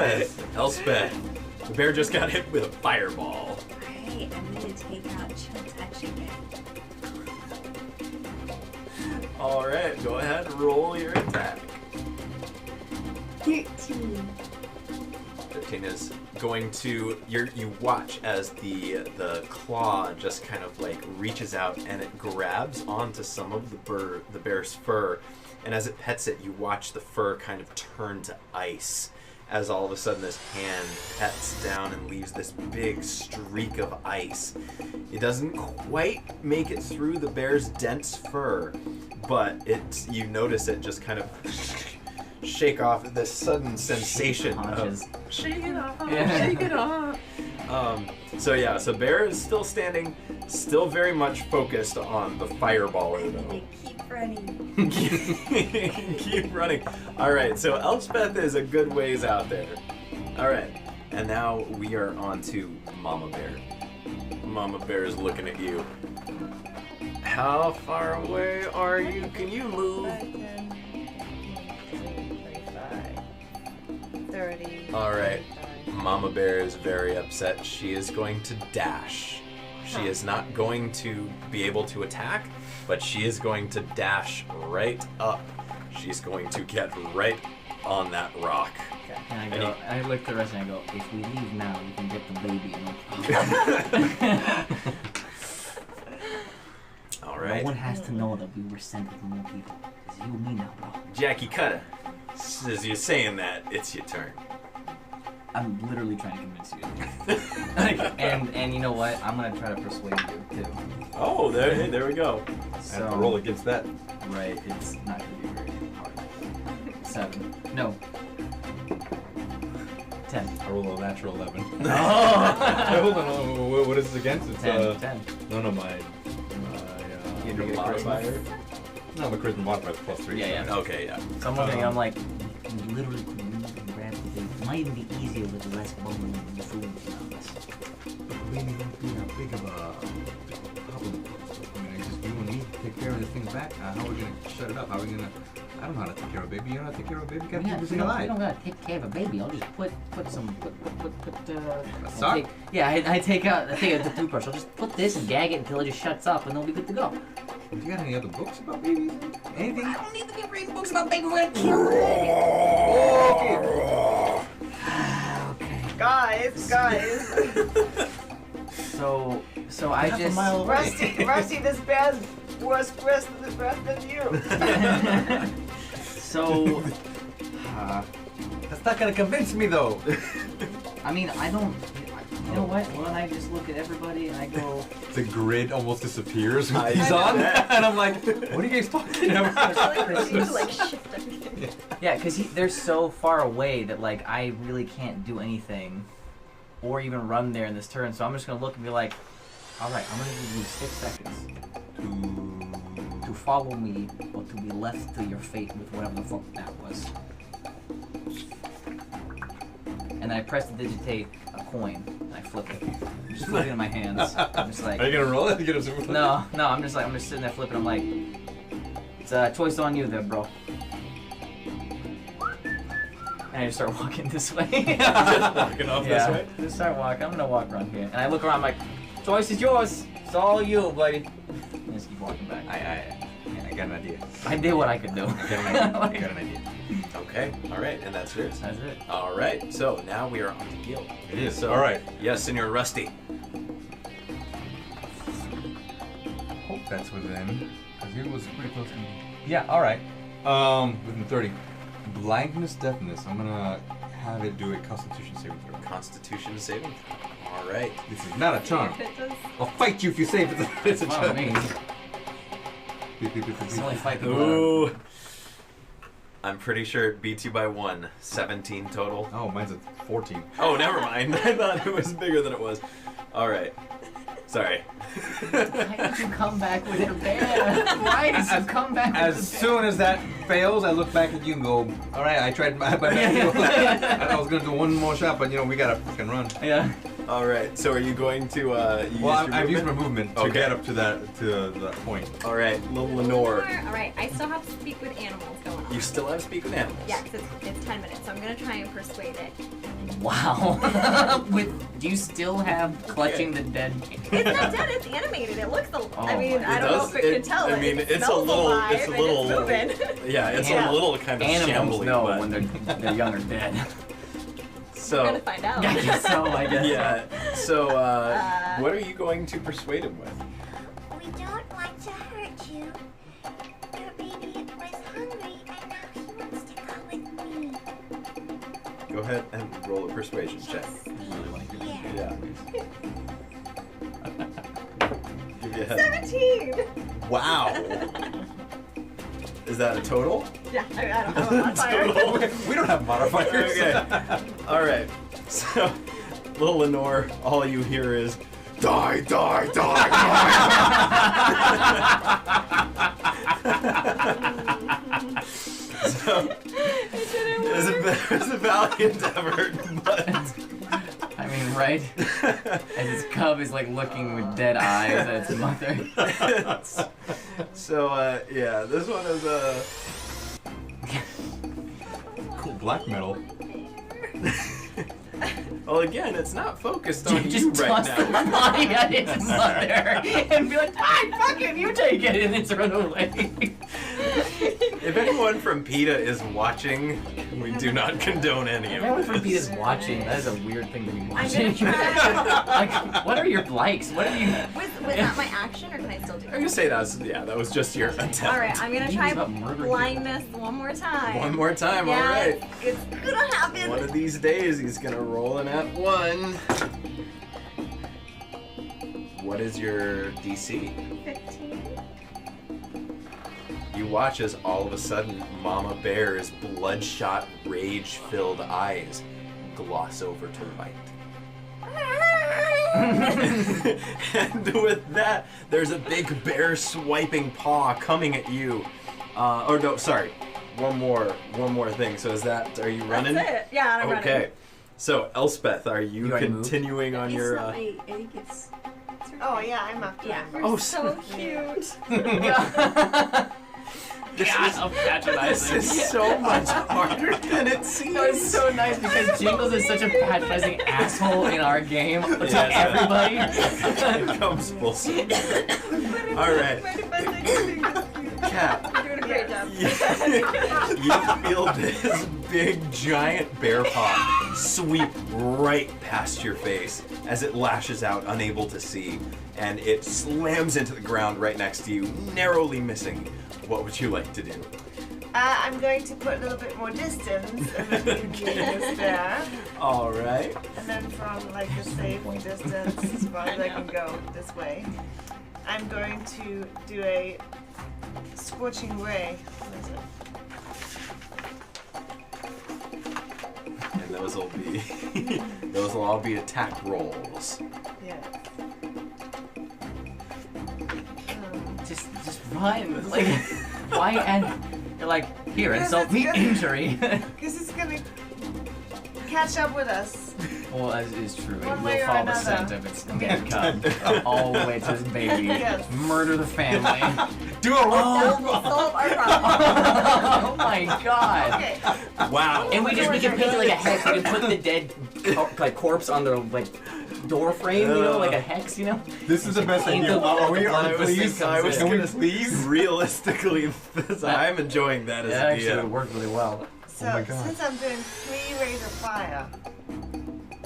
Speaker 1: Elspeth. The bear just got hit with a fireball.
Speaker 7: Alright, I'm gonna take out that chicken.
Speaker 1: All right, go ahead and roll your attack.
Speaker 7: 13.
Speaker 1: 13 is going to you watch as the claw just kind of like reaches out and it grabs onto some of the bear's fur, and as it pets it, you watch the fur kind of turn to ice as all of a sudden this hand pets down and leaves this big streak of ice. It doesn't quite make it through the bear's dense fur, but you notice it just kind of shake off this sudden sensation of
Speaker 3: Haunches.
Speaker 1: shake it off,
Speaker 3: Yeah.
Speaker 1: shake it off. So bear is still standing, still very much focused on the fireballer
Speaker 7: I'm
Speaker 1: though.
Speaker 7: gonna keep running.
Speaker 1: Keep running. All right, so Elspeth is a good ways out there. All right, and now we are on to Mama Bear. Mama Bear is looking at you. How far away are you? Can you move?
Speaker 6: 30.
Speaker 1: All right. Mama Bear is very upset. She is going to dash. She is not going to be able to attack, but she is going to dash right up. She's going to get right on that rock.
Speaker 3: And I go, I look at the rest and I go, if we leave now, you can get the baby.
Speaker 1: All right.
Speaker 3: No one has to know that we were sent with more people. It's you and me now, bro.
Speaker 1: Jackie Cutter, as you're saying that, it's your turn.
Speaker 3: I'm literally trying to convince you. and you know what? I'm gonna try to persuade you too.
Speaker 1: Oh, there we go.
Speaker 8: I have to roll against that.
Speaker 3: Right, it's not gonna be very hard. 7. No. 10.
Speaker 8: I rolled a natural 11.
Speaker 3: Oh!
Speaker 8: Hey, hold on. What is this against? It's
Speaker 3: 10.
Speaker 8: No, my
Speaker 1: Your modifier?
Speaker 8: No, my charisma modifier is +3.
Speaker 3: Yeah.
Speaker 1: Okay, yeah.
Speaker 3: So I'm looking, I'm like, you literally could move and grab the baby. It might even be easier with less bone and the food around us.
Speaker 8: Maybe won't be that big of a problem. I mean, it's just you and me take care of this thing back. How are we gonna shut it up? How are we gonna? I don't know how to take care of a baby. You know how to take care of a baby? You gotta keep this thing
Speaker 3: You
Speaker 8: alive.
Speaker 3: don't gotta take care of a baby. I'll just put some
Speaker 8: A sock?
Speaker 3: I take out the toothbrush. I'll just put this and gag it until it just shuts up, and they'll be good to go.
Speaker 8: Do you got any other books about babies? Anything?
Speaker 3: I don't need to be reading books about baby. We're gonna kill the baby. Okay.
Speaker 6: Guys.
Speaker 3: So I just
Speaker 6: Rusty, this bear's worse breath than you.
Speaker 3: so.
Speaker 8: That's not gonna convince me though.
Speaker 3: I mean, I don't. You know what? When I just look at everybody and I go.
Speaker 8: The grid almost disappears when
Speaker 1: I
Speaker 8: he's
Speaker 1: know
Speaker 8: on,
Speaker 1: that.
Speaker 8: and I'm like, what are you guys talking about?
Speaker 2: I feel like we need to like shift everything.
Speaker 3: Yeah, because they're so far away that like I really can't do anything, or even run there in this turn. So I'm just gonna look and be like, all right, I'm gonna give you 6 seconds to follow me, or to be left to your fate with whatever the fuck that was. And I press to digitate a coin, and I flip it. I'm just flipping it in my hands. I'm just like,
Speaker 8: Are you gonna roll it? You gonna
Speaker 3: no, I'm just sitting there flipping. I'm like, it's a choice on you there, bro. And I just start walking this way.
Speaker 1: Just walking off this way?
Speaker 3: Just start walking. I'm gonna walk around here. And I look around, I'm like, choice is yours. It's all you, buddy. And just keep walking back.
Speaker 8: I got an idea.
Speaker 3: I did what I could do.
Speaker 8: I got an idea.
Speaker 1: Okay, all right, and that's yours.
Speaker 3: That's it.
Speaker 1: All right, so now we are on to Gil.
Speaker 8: It is.
Speaker 1: So,
Speaker 8: All right.
Speaker 1: Yes, Senor Rusty.
Speaker 8: Hope that's within. Because it was pretty close to me. Yeah. All right. Within 30. Blindness, deafness. I'm gonna have it do a Constitution saving throw.
Speaker 1: Constitution saving. All right.
Speaker 8: This is not a charm.
Speaker 2: If it does,
Speaker 8: I'll fight you if you say it's a
Speaker 3: Follow
Speaker 8: charm.
Speaker 3: me. It's only fight people.
Speaker 1: Ooh. I'm pretty sure it beats you by 1. 17 total.
Speaker 8: Oh, mine's a 14.
Speaker 1: Oh, never mind. I thought it was bigger than it was. All right. Sorry.
Speaker 3: Why did you come back with a bear? Why did you come back with
Speaker 8: As
Speaker 3: a bear?
Speaker 8: soon as that fails, I look back at you and go, all right, I tried my best. I was going to do one more shot, but, we got to fucking run.
Speaker 3: Yeah.
Speaker 1: All right. So are you going to
Speaker 8: I've used my movement to
Speaker 1: Okay.
Speaker 8: get up to that point.
Speaker 1: All right, little Lenore.
Speaker 2: All right, I still have to speak with animals going on.
Speaker 1: You still have speak with animals.
Speaker 2: Yeah, because it's 10 minutes, so I'm gonna try and persuade it.
Speaker 3: Wow. Do you still have clutching the dead?
Speaker 2: It's not dead. It's animated. It looks. I mean,
Speaker 3: my-
Speaker 2: I don't know if it can tell.
Speaker 1: I mean,
Speaker 2: it
Speaker 1: it's a
Speaker 2: smells
Speaker 1: little.
Speaker 2: alive
Speaker 1: It's a
Speaker 2: and
Speaker 1: little.
Speaker 2: moving.
Speaker 1: Yeah, it's
Speaker 3: Yeah.
Speaker 1: a little kind of
Speaker 3: Animals
Speaker 1: shambling.
Speaker 3: know
Speaker 1: but,
Speaker 3: when they're young or dead.
Speaker 2: We're gonna
Speaker 1: so
Speaker 2: find out.
Speaker 3: I guess so.
Speaker 1: yeah. So what are you going to persuade him with?
Speaker 5: We don't want to hurt you. Your baby was hungry and now he wants to go with me.
Speaker 1: Go ahead and roll a persuasion check.
Speaker 5: Yeah.
Speaker 1: Yeah. Give you a head.
Speaker 2: 17.
Speaker 1: Wow. Is that a total?
Speaker 2: Yeah, I don't have a modifier.
Speaker 8: We don't have modifiers.
Speaker 1: Okay. All right. So, little Lenore, all you hear is, die, die, die, die. So,
Speaker 2: It didn't work.
Speaker 1: It was a valiant effort, but
Speaker 3: I mean, right? As its cub is like looking with dead eyes at its mother.
Speaker 1: So yeah, this one is
Speaker 8: Cool black metal.
Speaker 1: well, again, it's not focused on
Speaker 3: Just
Speaker 1: you right
Speaker 3: toss the
Speaker 1: now.
Speaker 3: body at its mother and be like, fine, fuck it, you take it, and it's run away.
Speaker 1: If anyone from PETA is watching, we do not condone any of
Speaker 3: Everyone
Speaker 1: this.
Speaker 3: from Pete is watching. That is a weird thing to be
Speaker 2: I'm
Speaker 3: watching.
Speaker 2: gonna try.
Speaker 3: Like, what are your likes? What are you?
Speaker 2: Was that my action, or can I still do
Speaker 1: I'm gonna
Speaker 2: it?
Speaker 1: say that was just your attempt.
Speaker 2: All right, I'm gonna
Speaker 3: Think
Speaker 2: try
Speaker 3: about murdering
Speaker 2: blindness one more time.
Speaker 1: One more time,
Speaker 2: Yes,
Speaker 1: alright.
Speaker 2: it's gonna happen.
Speaker 1: One of these days he's gonna roll an at 1. What is your DC?
Speaker 2: 15.
Speaker 1: You watch as all of a sudden Mama Bear's bloodshot, rage-filled eyes gloss over to light. And with that, there's a big bear swiping paw coming at you. Or no, sorry. One more thing. So are you running?
Speaker 2: That's it. Yeah, I'm running.
Speaker 1: Okay. So Elspeth, are you
Speaker 3: You already moved?
Speaker 1: continuing on
Speaker 7: It's
Speaker 1: your?
Speaker 7: not my, I think it's
Speaker 6: Oh yeah, I'm after
Speaker 7: Yeah.
Speaker 6: him.
Speaker 1: Oh,
Speaker 2: So cute.
Speaker 1: This
Speaker 3: God,
Speaker 1: is-
Speaker 3: I'm
Speaker 1: This
Speaker 3: patronizing.
Speaker 1: is so much harder than it seems.
Speaker 3: No, it's so nice because Jingles is such a patronizing asshole in our game to
Speaker 1: Yes.
Speaker 3: everybody.
Speaker 1: It comes full circle. All right, Cat.
Speaker 2: You're doing a great job.
Speaker 1: You feel this big giant bear paw sweep right past your face as it lashes out, unable to see, and it slams into the ground right next to you, narrowly missing. What would you like to do?
Speaker 6: I'm going to put a little bit more distance between me and this bear.
Speaker 1: All right.
Speaker 6: And then from like a safe distance, as far as I can go this way, I'm going to do a scorching ray. What is it?
Speaker 1: And those will all be attack rolls.
Speaker 6: Yeah.
Speaker 3: Just run. Like, why and you're like, here,
Speaker 6: Because
Speaker 3: insult
Speaker 6: it's
Speaker 3: me,
Speaker 6: good.
Speaker 3: injury.
Speaker 6: Because it's gonna catch up with us.
Speaker 3: Well, as is true, it
Speaker 6: One way
Speaker 3: will
Speaker 6: or
Speaker 3: follow the
Speaker 6: another.
Speaker 3: scent of its dead cub all the way to his baby.
Speaker 6: Yes.
Speaker 3: Murder the family.
Speaker 8: Do a roll.
Speaker 2: That will solve our problem.
Speaker 3: Oh my god.
Speaker 6: Okay.
Speaker 1: Wow.
Speaker 3: And we can paint it like a hex. We can put the dead corpse on the door frame, you know, like a hex, you know.
Speaker 8: This is the best
Speaker 3: Paint
Speaker 8: idea.
Speaker 3: the-
Speaker 8: Are we?
Speaker 3: the blood of a
Speaker 8: Please,
Speaker 3: sick
Speaker 1: I was
Speaker 8: can we
Speaker 1: gonna
Speaker 8: please?
Speaker 1: Realistically, I'm enjoying that as
Speaker 3: Yeah,
Speaker 1: a
Speaker 3: actually, it
Speaker 1: DM.
Speaker 3: worked really well.
Speaker 6: So
Speaker 8: Oh my God.
Speaker 6: since I'm doing 3 rays of fire,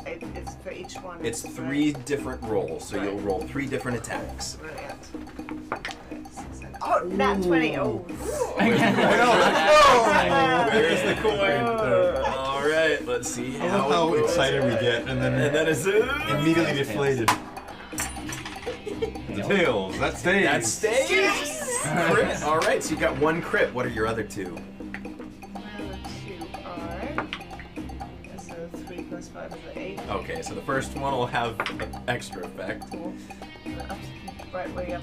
Speaker 6: it's for each one.
Speaker 1: It's
Speaker 6: right?
Speaker 1: 3 different rolls, so
Speaker 6: Right.
Speaker 1: you'll roll 3 different attacks.
Speaker 6: Brilliant. Oh, nat 20. Oh.
Speaker 1: Where's the coin? All right, let's see
Speaker 8: I love how
Speaker 1: it goes.
Speaker 8: excited we get, and then
Speaker 1: And then it's
Speaker 8: immediately deflated. Tails. That stays.
Speaker 1: that stays. Crit. All right, so you got 1 crit. What are your other 2?
Speaker 6: My other 2 are. So 3 plus 5 is 8.
Speaker 1: Okay, so the first one will have extra effect.
Speaker 6: Cool. Right way up.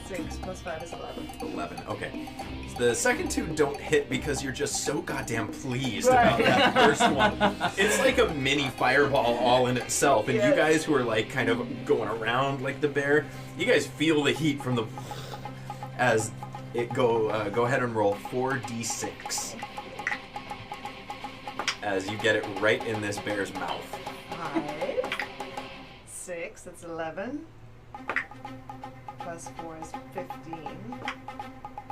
Speaker 6: 6 plus 5 is 11.
Speaker 1: 11. Okay. So the second 2 don't hit because you're just so goddamn pleased
Speaker 6: Right.
Speaker 1: about that first one. It's like a mini fireball all in itself, and you
Speaker 6: Yes.
Speaker 1: guys who are like kind of going around like the bear, you guys feel the heat from the as it go ahead and roll 4d6 as you get it right in this bear's mouth.
Speaker 6: 5. 6. That's 11. Plus 4 is 15.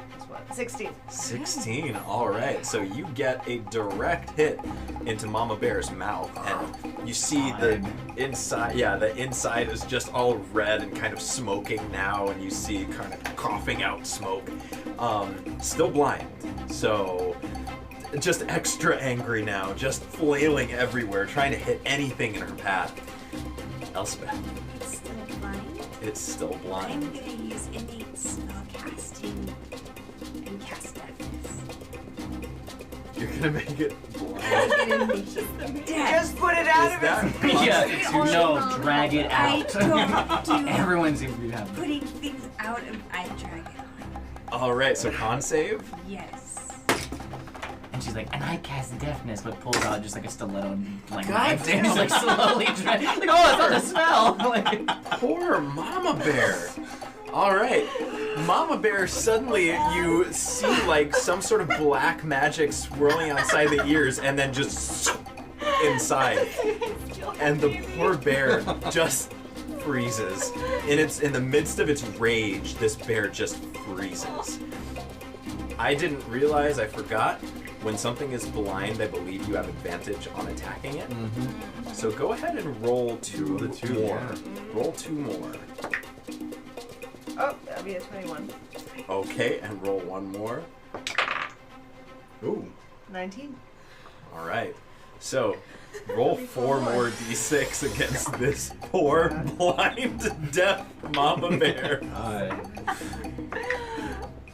Speaker 6: Plus what? 16.
Speaker 1: 16. All right. So you get a direct hit into Mama Bear's mouth, and you see the inside. Yeah, the inside is just all red and kind of smoking now, and you see kind of coughing out smoke. Still blind, so just extra angry now, just flailing everywhere, trying to hit anything in her path. Elspeth,
Speaker 7: It's still blind.
Speaker 1: it's still
Speaker 7: I'm
Speaker 1: blind.
Speaker 7: gonna use innate spell casting and cast deafness.
Speaker 1: You're gonna make it blind.
Speaker 7: I'm gonna make it deaf.
Speaker 6: Just put it out
Speaker 1: Is
Speaker 6: of
Speaker 1: that
Speaker 6: its
Speaker 3: Yeah, no, drag it
Speaker 7: I
Speaker 3: out.
Speaker 7: don't do
Speaker 3: Everyone seems to be having.
Speaker 7: putting things out and I drag it on.
Speaker 1: All right, so con save.
Speaker 7: Yes.
Speaker 3: And she's like, and I cast deafness, but pulls out just like a stiletto and like
Speaker 1: God
Speaker 3: knives and
Speaker 1: damn.
Speaker 3: just like slowly like, oh, it's not the smell. Like,
Speaker 1: Poor Mama Bear. All right, Mama Bear. Suddenly, you see like some sort of black magic swirling outside the ears, and then just inside, and the poor bear just freezes. In the midst of its rage, this bear just freezes. I didn't realize. I forgot. When something is blind, I believe you have advantage on attacking it.
Speaker 4: Mm-hmm.
Speaker 1: So go ahead and roll two more.
Speaker 4: Yeah.
Speaker 1: Roll 2 more.
Speaker 6: Oh, that'll be a 21.
Speaker 1: Okay, and roll 1 more. Ooh.
Speaker 6: 19.
Speaker 1: All right. So roll 4 more d6 against this poor, blind, deaf mama bear.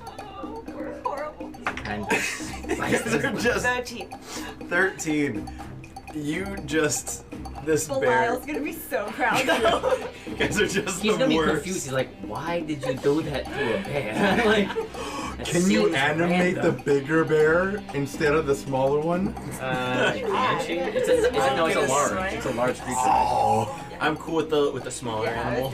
Speaker 2: Oh, we're horrible.
Speaker 3: and
Speaker 1: They're just
Speaker 6: 13.
Speaker 1: 13. You just this
Speaker 2: Belial's
Speaker 1: bear.
Speaker 2: gonna be so proud though.
Speaker 1: You guys are just
Speaker 3: he's
Speaker 1: the
Speaker 3: gonna be
Speaker 1: worst.
Speaker 3: confused. He's like, why did you do that to a bear? Like, that
Speaker 8: Can you
Speaker 3: seems
Speaker 8: animate
Speaker 3: random.
Speaker 8: the bigger bear instead of the smaller one?
Speaker 3: Can she? It's a large. It's a large creature.
Speaker 1: Oh, I'm cool with the smaller animal,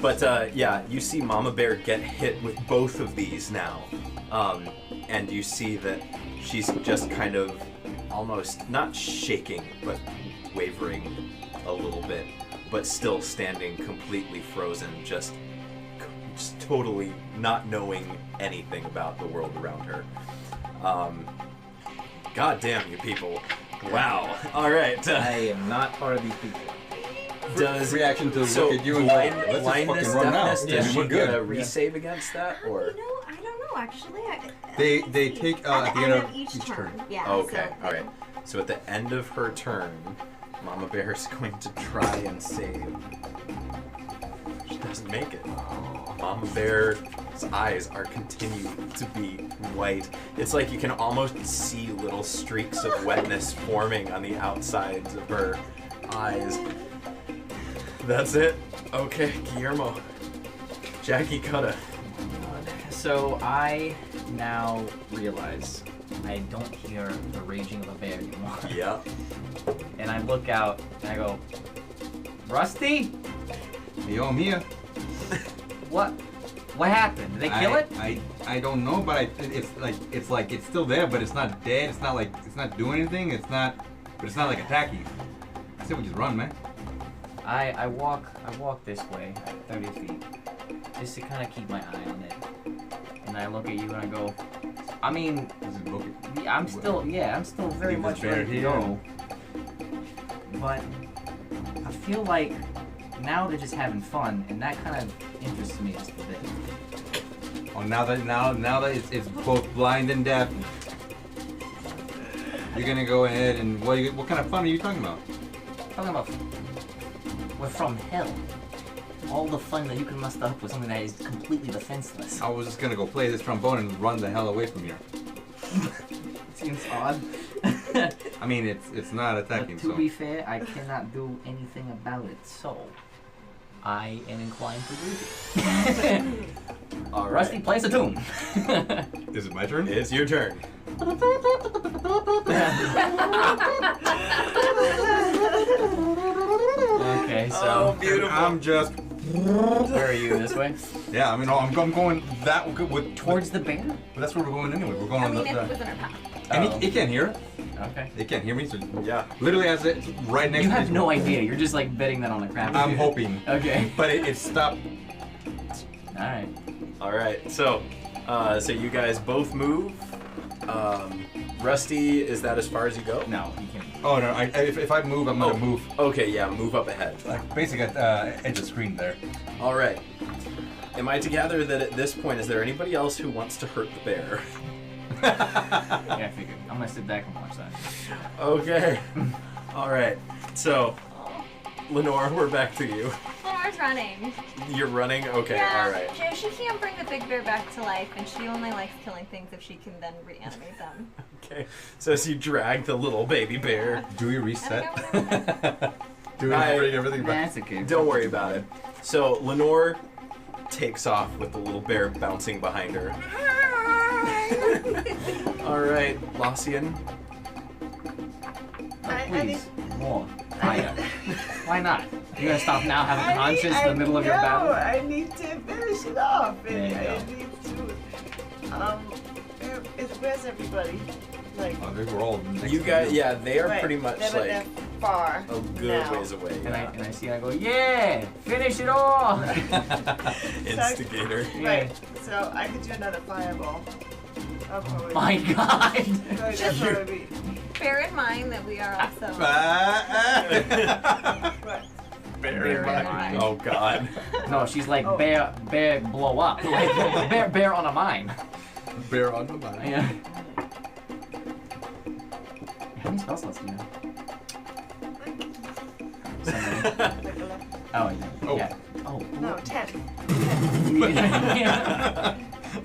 Speaker 1: but yeah, you see Mama Bear get hit with both of these now, and you see that she's just kind of almost not shaking, but wavering a little bit, but still standing completely frozen, just totally not knowing anything about the world around her. God damn you people! Wow. All right.
Speaker 3: I am not part of these people.
Speaker 1: Does
Speaker 8: Reaction to
Speaker 1: so
Speaker 8: look at you and
Speaker 1: blind,
Speaker 8: go, let's just
Speaker 1: blindness,
Speaker 8: fucking run now.
Speaker 1: deafness,
Speaker 8: Yeah,
Speaker 1: does she
Speaker 8: we're
Speaker 1: get a
Speaker 8: good.
Speaker 1: resave against that, or?
Speaker 2: You know, I don't know actually.
Speaker 8: They
Speaker 2: Let me see.
Speaker 8: take,
Speaker 2: at
Speaker 8: at
Speaker 2: the end of each turn. Yeah.
Speaker 1: Okay,
Speaker 2: So,
Speaker 1: alright. So at the end of her turn, Mama Bear is going to try and save. She doesn't make it. Mama Bear's eyes are continuing to be white. It's like you can almost see little streaks of wetness forming on the outsides of her eyes. That's it. Okay, Guillermo. Jackie Cutta.
Speaker 3: So I now realize I don't hear the raging of a bear anymore.
Speaker 1: Yep.
Speaker 3: And I look out and I go, Rusty?
Speaker 8: Yo, Mia.
Speaker 3: What? What happened? Did they kill it?
Speaker 8: I don't know, but it's it's still there, but it's not dead. It's not like it's not doing anything. It's not like attacking. I say we just run, man.
Speaker 3: I walk this way at 30 feet just to kind of keep my eye on it. And I look at you and I go, I mean, I'm still very
Speaker 8: Leave
Speaker 3: much
Speaker 8: this bear
Speaker 3: ready to
Speaker 8: here.
Speaker 3: go. But I feel like now they're just having fun, and that kind of interests me just a bit.
Speaker 8: Oh, now that it's both blind and deaf, you're gonna go ahead and what kind of fun are you talking about?
Speaker 3: Talking about, we're from hell. All the fun that you can muster up with something that is completely defenseless.
Speaker 8: I was just gonna go play this trombone and run the hell away from here.
Speaker 3: Seems odd.
Speaker 8: I mean, it's not attacking.
Speaker 3: But to
Speaker 8: So
Speaker 3: be fair, I cannot do anything about it, so I am inclined to leave it.
Speaker 1: All right.
Speaker 3: Rusty, plays a tune.
Speaker 8: is it my turn?
Speaker 1: It's your turn.
Speaker 3: Okay, so
Speaker 1: Oh, beautiful.
Speaker 8: I'm just
Speaker 3: where are you? This way?
Speaker 8: yeah. I mean, I'm going that with
Speaker 3: Towards the bear?
Speaker 8: But that's where we're going anyway. We're going
Speaker 2: I
Speaker 8: on
Speaker 2: mean,
Speaker 8: the.
Speaker 2: if it was in our path.
Speaker 8: And
Speaker 3: Oh.
Speaker 8: it can't hear it.
Speaker 3: Okay.
Speaker 8: It can't hear me. So
Speaker 1: Yeah.
Speaker 8: literally, as it's right next.
Speaker 3: You
Speaker 8: to
Speaker 3: have
Speaker 8: me.
Speaker 3: no idea. You're just like betting that on the crap.
Speaker 8: I'm hoping.
Speaker 3: Okay.
Speaker 8: But it stopped.
Speaker 3: All right.
Speaker 1: All right. So you guys both move. Rusty, is that as far as you go?
Speaker 3: No, you can't.
Speaker 8: Oh no! If I move, I'm gonna move
Speaker 1: Okay. Yeah. Move up ahead.
Speaker 8: like basically at edge of screen there.
Speaker 1: All right. Am I to gather that at this point, is there anybody else who wants to hurt the bear?
Speaker 3: Yeah, I figured. I'm gonna sit back and watch that.
Speaker 1: Okay. All right. So, Lenore, we're back to you.
Speaker 2: Lenore's running.
Speaker 1: You're running? Okay,
Speaker 2: Yeah,
Speaker 1: all right.
Speaker 2: she can't bring the big bear back to life, and she only likes killing things if she can then reanimate them.
Speaker 1: Okay. So as you drag the little baby bear,
Speaker 8: Do we
Speaker 2: I
Speaker 8: reset?
Speaker 2: don't know what it is.
Speaker 8: Do we
Speaker 1: I-
Speaker 8: bring everything back?
Speaker 3: That's okay.
Speaker 1: don't worry about it. So Lenore takes off with the little bear bouncing behind her. All right, Lossian.
Speaker 3: Please, more fire. Why not? You're gonna stop now having conscience in the middle of your battle?
Speaker 6: I need to finish it off.
Speaker 3: There you
Speaker 6: I
Speaker 3: go.
Speaker 6: need to. Where's everybody? Like,
Speaker 8: Oh, they were all next
Speaker 1: You
Speaker 8: to
Speaker 1: guys, yeah, they are
Speaker 6: right,
Speaker 1: pretty much
Speaker 6: they're
Speaker 1: like
Speaker 6: far.
Speaker 1: a good
Speaker 6: now.
Speaker 1: ways away.
Speaker 3: And I see, I go, yeah, finish it all.
Speaker 1: Instigator.
Speaker 6: Right. So I could do another fireball. I'll probably.
Speaker 3: My God.
Speaker 6: That'd probably be.
Speaker 2: Bear in mind that we are also.
Speaker 6: Right.
Speaker 1: Bear
Speaker 3: in
Speaker 1: in
Speaker 3: mind.
Speaker 1: mind. Oh God.
Speaker 3: No, she's like
Speaker 6: Oh.
Speaker 3: bear blow up, like bear on a mine.
Speaker 1: Bear on the mind.
Speaker 3: Yeah. How many spell slots do you have? Oh, yeah.
Speaker 8: Oh.
Speaker 3: Yeah. Oh.
Speaker 6: No, 10.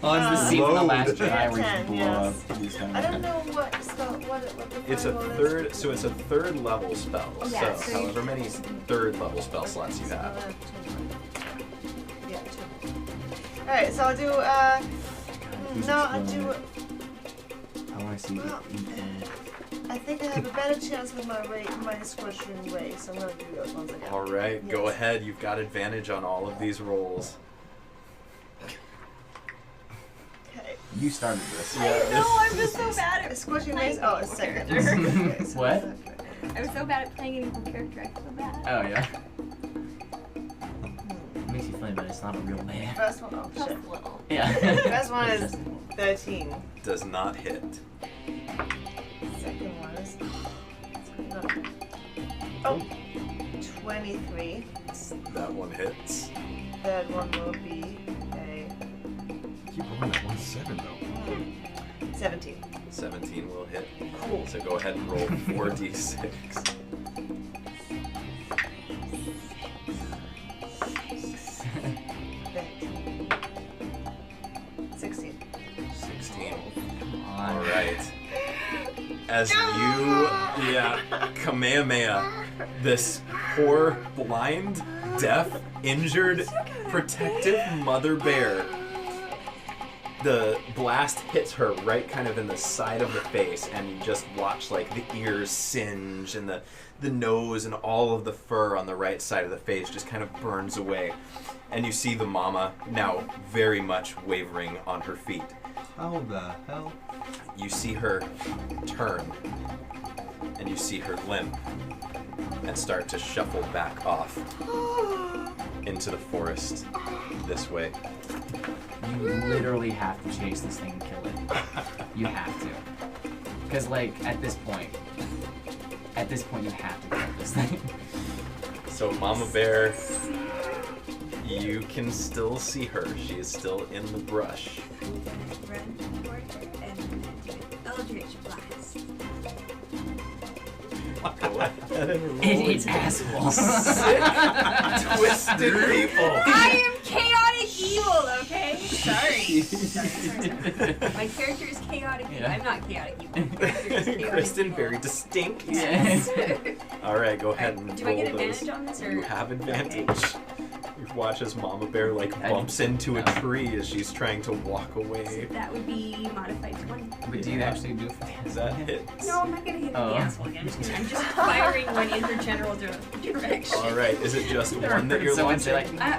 Speaker 3: On the scene from the last
Speaker 1: Load.
Speaker 3: Jedi where you
Speaker 6: 10,
Speaker 3: blow
Speaker 6: yes.
Speaker 3: up these kind
Speaker 6: I
Speaker 3: of
Speaker 6: don't know what spell. What the
Speaker 1: It's a
Speaker 6: fireball
Speaker 1: third,
Speaker 6: is.
Speaker 1: so it's a third level spell.
Speaker 2: Yeah,
Speaker 1: so
Speaker 2: so you-
Speaker 1: however many third level spell slots you have.
Speaker 6: Yeah, 2. Alright, so I'll do. No, I'll do.
Speaker 3: I want to see
Speaker 6: Well, I think I have a better chance with my scorching ray, so I'm gonna do those ones again.
Speaker 1: All right, go
Speaker 6: Yes.
Speaker 1: ahead. You've got advantage on all of these rolls.
Speaker 6: Okay.
Speaker 3: You started this.
Speaker 2: I know, I'm just so bad at
Speaker 6: Scorching
Speaker 2: playing
Speaker 6: rays. Oh,
Speaker 2: an
Speaker 6: it's
Speaker 2: evil
Speaker 6: second.
Speaker 2: character.
Speaker 6: Okay, so
Speaker 3: What?
Speaker 6: second.
Speaker 2: I'm so bad at playing an evil character. I feel bad.
Speaker 3: Oh yeah. It makes you funny, but it's not a real man.
Speaker 6: First one. Oh
Speaker 2: Just
Speaker 6: shit.
Speaker 2: a little.
Speaker 3: Yeah.
Speaker 6: First one is 13.
Speaker 1: Does not hit.
Speaker 6: Second one is. No. Oh. 23.
Speaker 1: That one hits.
Speaker 6: Third one will be a
Speaker 8: Keep rolling that 1-7 though.
Speaker 6: 17.
Speaker 1: 17 will hit.
Speaker 6: Cool.
Speaker 1: So go ahead and roll 4d6.
Speaker 6: 16.
Speaker 1: 16.
Speaker 3: All
Speaker 1: All right. As you, Kamehameha, this poor, blind, deaf, injured, protective mother bear, the blast hits her right kind of in the side of the face, and you just watch like the ears singe and the nose and all of the fur on the right side of the face just kind of burns away. And you see the mama now very much wavering on her feet.
Speaker 8: How the hell?
Speaker 1: You see her turn, and you see her limp, and start to shuffle back off into the forest this way.
Speaker 3: You literally have to chase this thing and kill it. You have to. Because, like, at this point, you have to kill this thing.
Speaker 1: So Mama Bear, you can still see her. She is still in the brush.
Speaker 7: Run toward her and then do an Eldritch Blast.
Speaker 1: Go ahead and roll.
Speaker 3: It's assholes.
Speaker 1: Sick, twisted people.
Speaker 7: I am chaotic evil, okay? Sorry. My character is chaotic evil.
Speaker 3: Yeah.
Speaker 7: I'm not chaotic evil. My character is chaotic
Speaker 1: Kristen,
Speaker 7: evil.
Speaker 1: very distinct.
Speaker 3: Yes.
Speaker 1: All right, go ahead
Speaker 7: Alright,
Speaker 1: and
Speaker 7: do
Speaker 1: roll
Speaker 7: I get
Speaker 1: those.
Speaker 7: advantage on this, or
Speaker 1: You have advantage. You watch as Mama Bear like bumps into a tree as she's trying to walk away.
Speaker 7: that would be modified 20.
Speaker 3: But do you actually do
Speaker 1: Is that hit?
Speaker 7: No, I'm not gonna hit
Speaker 3: Oh.
Speaker 7: the asshole again. I'm just firing one in her general direction.
Speaker 1: All right, is it just one that you're
Speaker 3: Someone
Speaker 1: launching?
Speaker 3: say,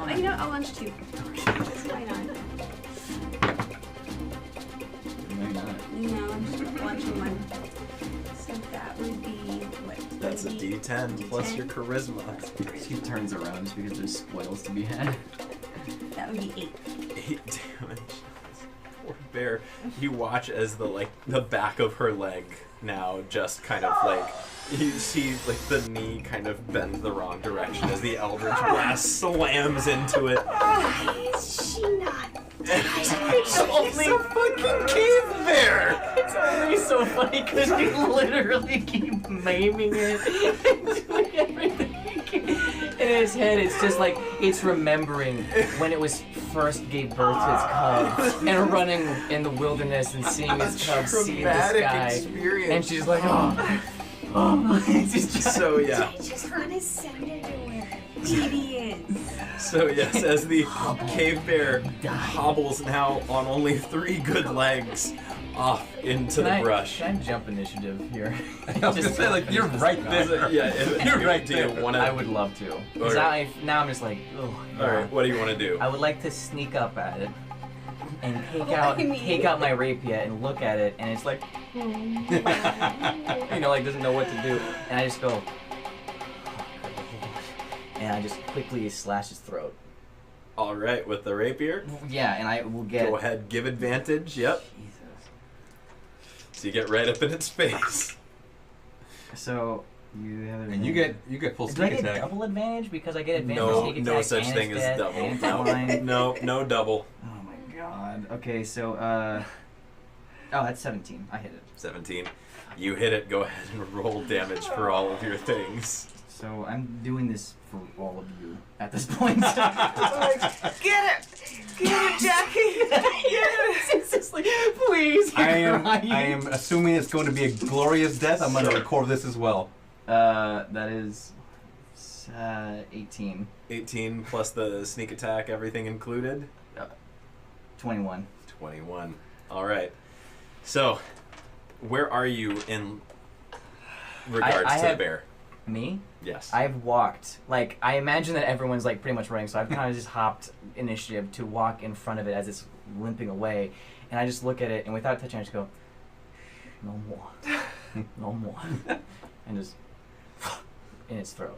Speaker 3: like,
Speaker 7: You know, I'll launch 2. Why not?
Speaker 3: no, you're not.
Speaker 7: No, I'm just launching one. So that would be what?
Speaker 1: That's a D10 plus your charisma.
Speaker 3: She turns around just because there's spoils to be had.
Speaker 7: That would be 8.
Speaker 1: 8 damage. Poor bear. You watch as the back of her leg now just kind of like you see like the knee kind of bend the wrong direction as the Eldritch Blast slams into it.
Speaker 5: Why is she not?
Speaker 1: It's only a fucking cave bear!
Speaker 3: It's only so funny because we literally keep maiming it and doing everything we can. In his head, it's just like, it's remembering when it was first gave birth to its cub and running in the wilderness and seeing its cub see the
Speaker 1: Traumatic
Speaker 3: sky.
Speaker 1: experience.
Speaker 3: And she's like, oh, it's just
Speaker 1: So yeah.
Speaker 7: I just want to send her to where TV is.
Speaker 1: So yes, as the cave bear hobbles now on only 3 good legs, off into the brush.
Speaker 3: Can I jump initiative here?
Speaker 4: I was gonna say, like, you're right there.
Speaker 1: Yeah,
Speaker 4: You're right
Speaker 1: do you
Speaker 4: there.
Speaker 1: wanna,
Speaker 3: I would love to. Because now I'm just like, oh.
Speaker 1: Alright, what do you want to do?
Speaker 3: I would like to sneak up at it and
Speaker 7: I mean-
Speaker 3: take out my rapier and look at it, and it's like, you know, like doesn't know what to do, and I just go, and I just quickly slash his throat.
Speaker 1: Alright, with the rapier.
Speaker 3: Yeah, and I will get.
Speaker 1: Go ahead, give advantage. Yep.
Speaker 3: Jesus.
Speaker 1: So you get right up in its face.
Speaker 3: So you have.
Speaker 4: And you get full
Speaker 3: Do I
Speaker 4: sneak
Speaker 3: get
Speaker 4: attack.
Speaker 3: double advantage because I get advantage
Speaker 1: No,
Speaker 3: sneak attack?
Speaker 1: no such
Speaker 3: and
Speaker 1: thing
Speaker 3: it's
Speaker 1: as
Speaker 3: dead,
Speaker 1: double.
Speaker 3: and it's
Speaker 1: No,
Speaker 3: blind?
Speaker 1: no double.
Speaker 3: Oh my god. Okay, so oh, that's 17. I hit it.
Speaker 1: 17. You hit it. Go ahead and roll damage for all of your things.
Speaker 3: So I'm doing this for all of you at this point.
Speaker 6: Get it! Get it, Jackie! Get it!
Speaker 3: It's just like, please.
Speaker 4: I
Speaker 3: you're crying.
Speaker 4: am assuming it's going to be a glorious death. I'm going to record this as well.
Speaker 3: That is 18.
Speaker 1: 18 plus the sneak attack, everything included.
Speaker 3: 21.
Speaker 1: 21. All right. So, where are you in regards to the bear?
Speaker 3: Me?
Speaker 1: Yes.
Speaker 3: I've walked. Like, I imagine that everyone's like pretty much running, so I've kind of just hopped initiative to walk in front of it as it's limping away, and I just look at it, and without touching, I just go, no more, no more, and just in its throat.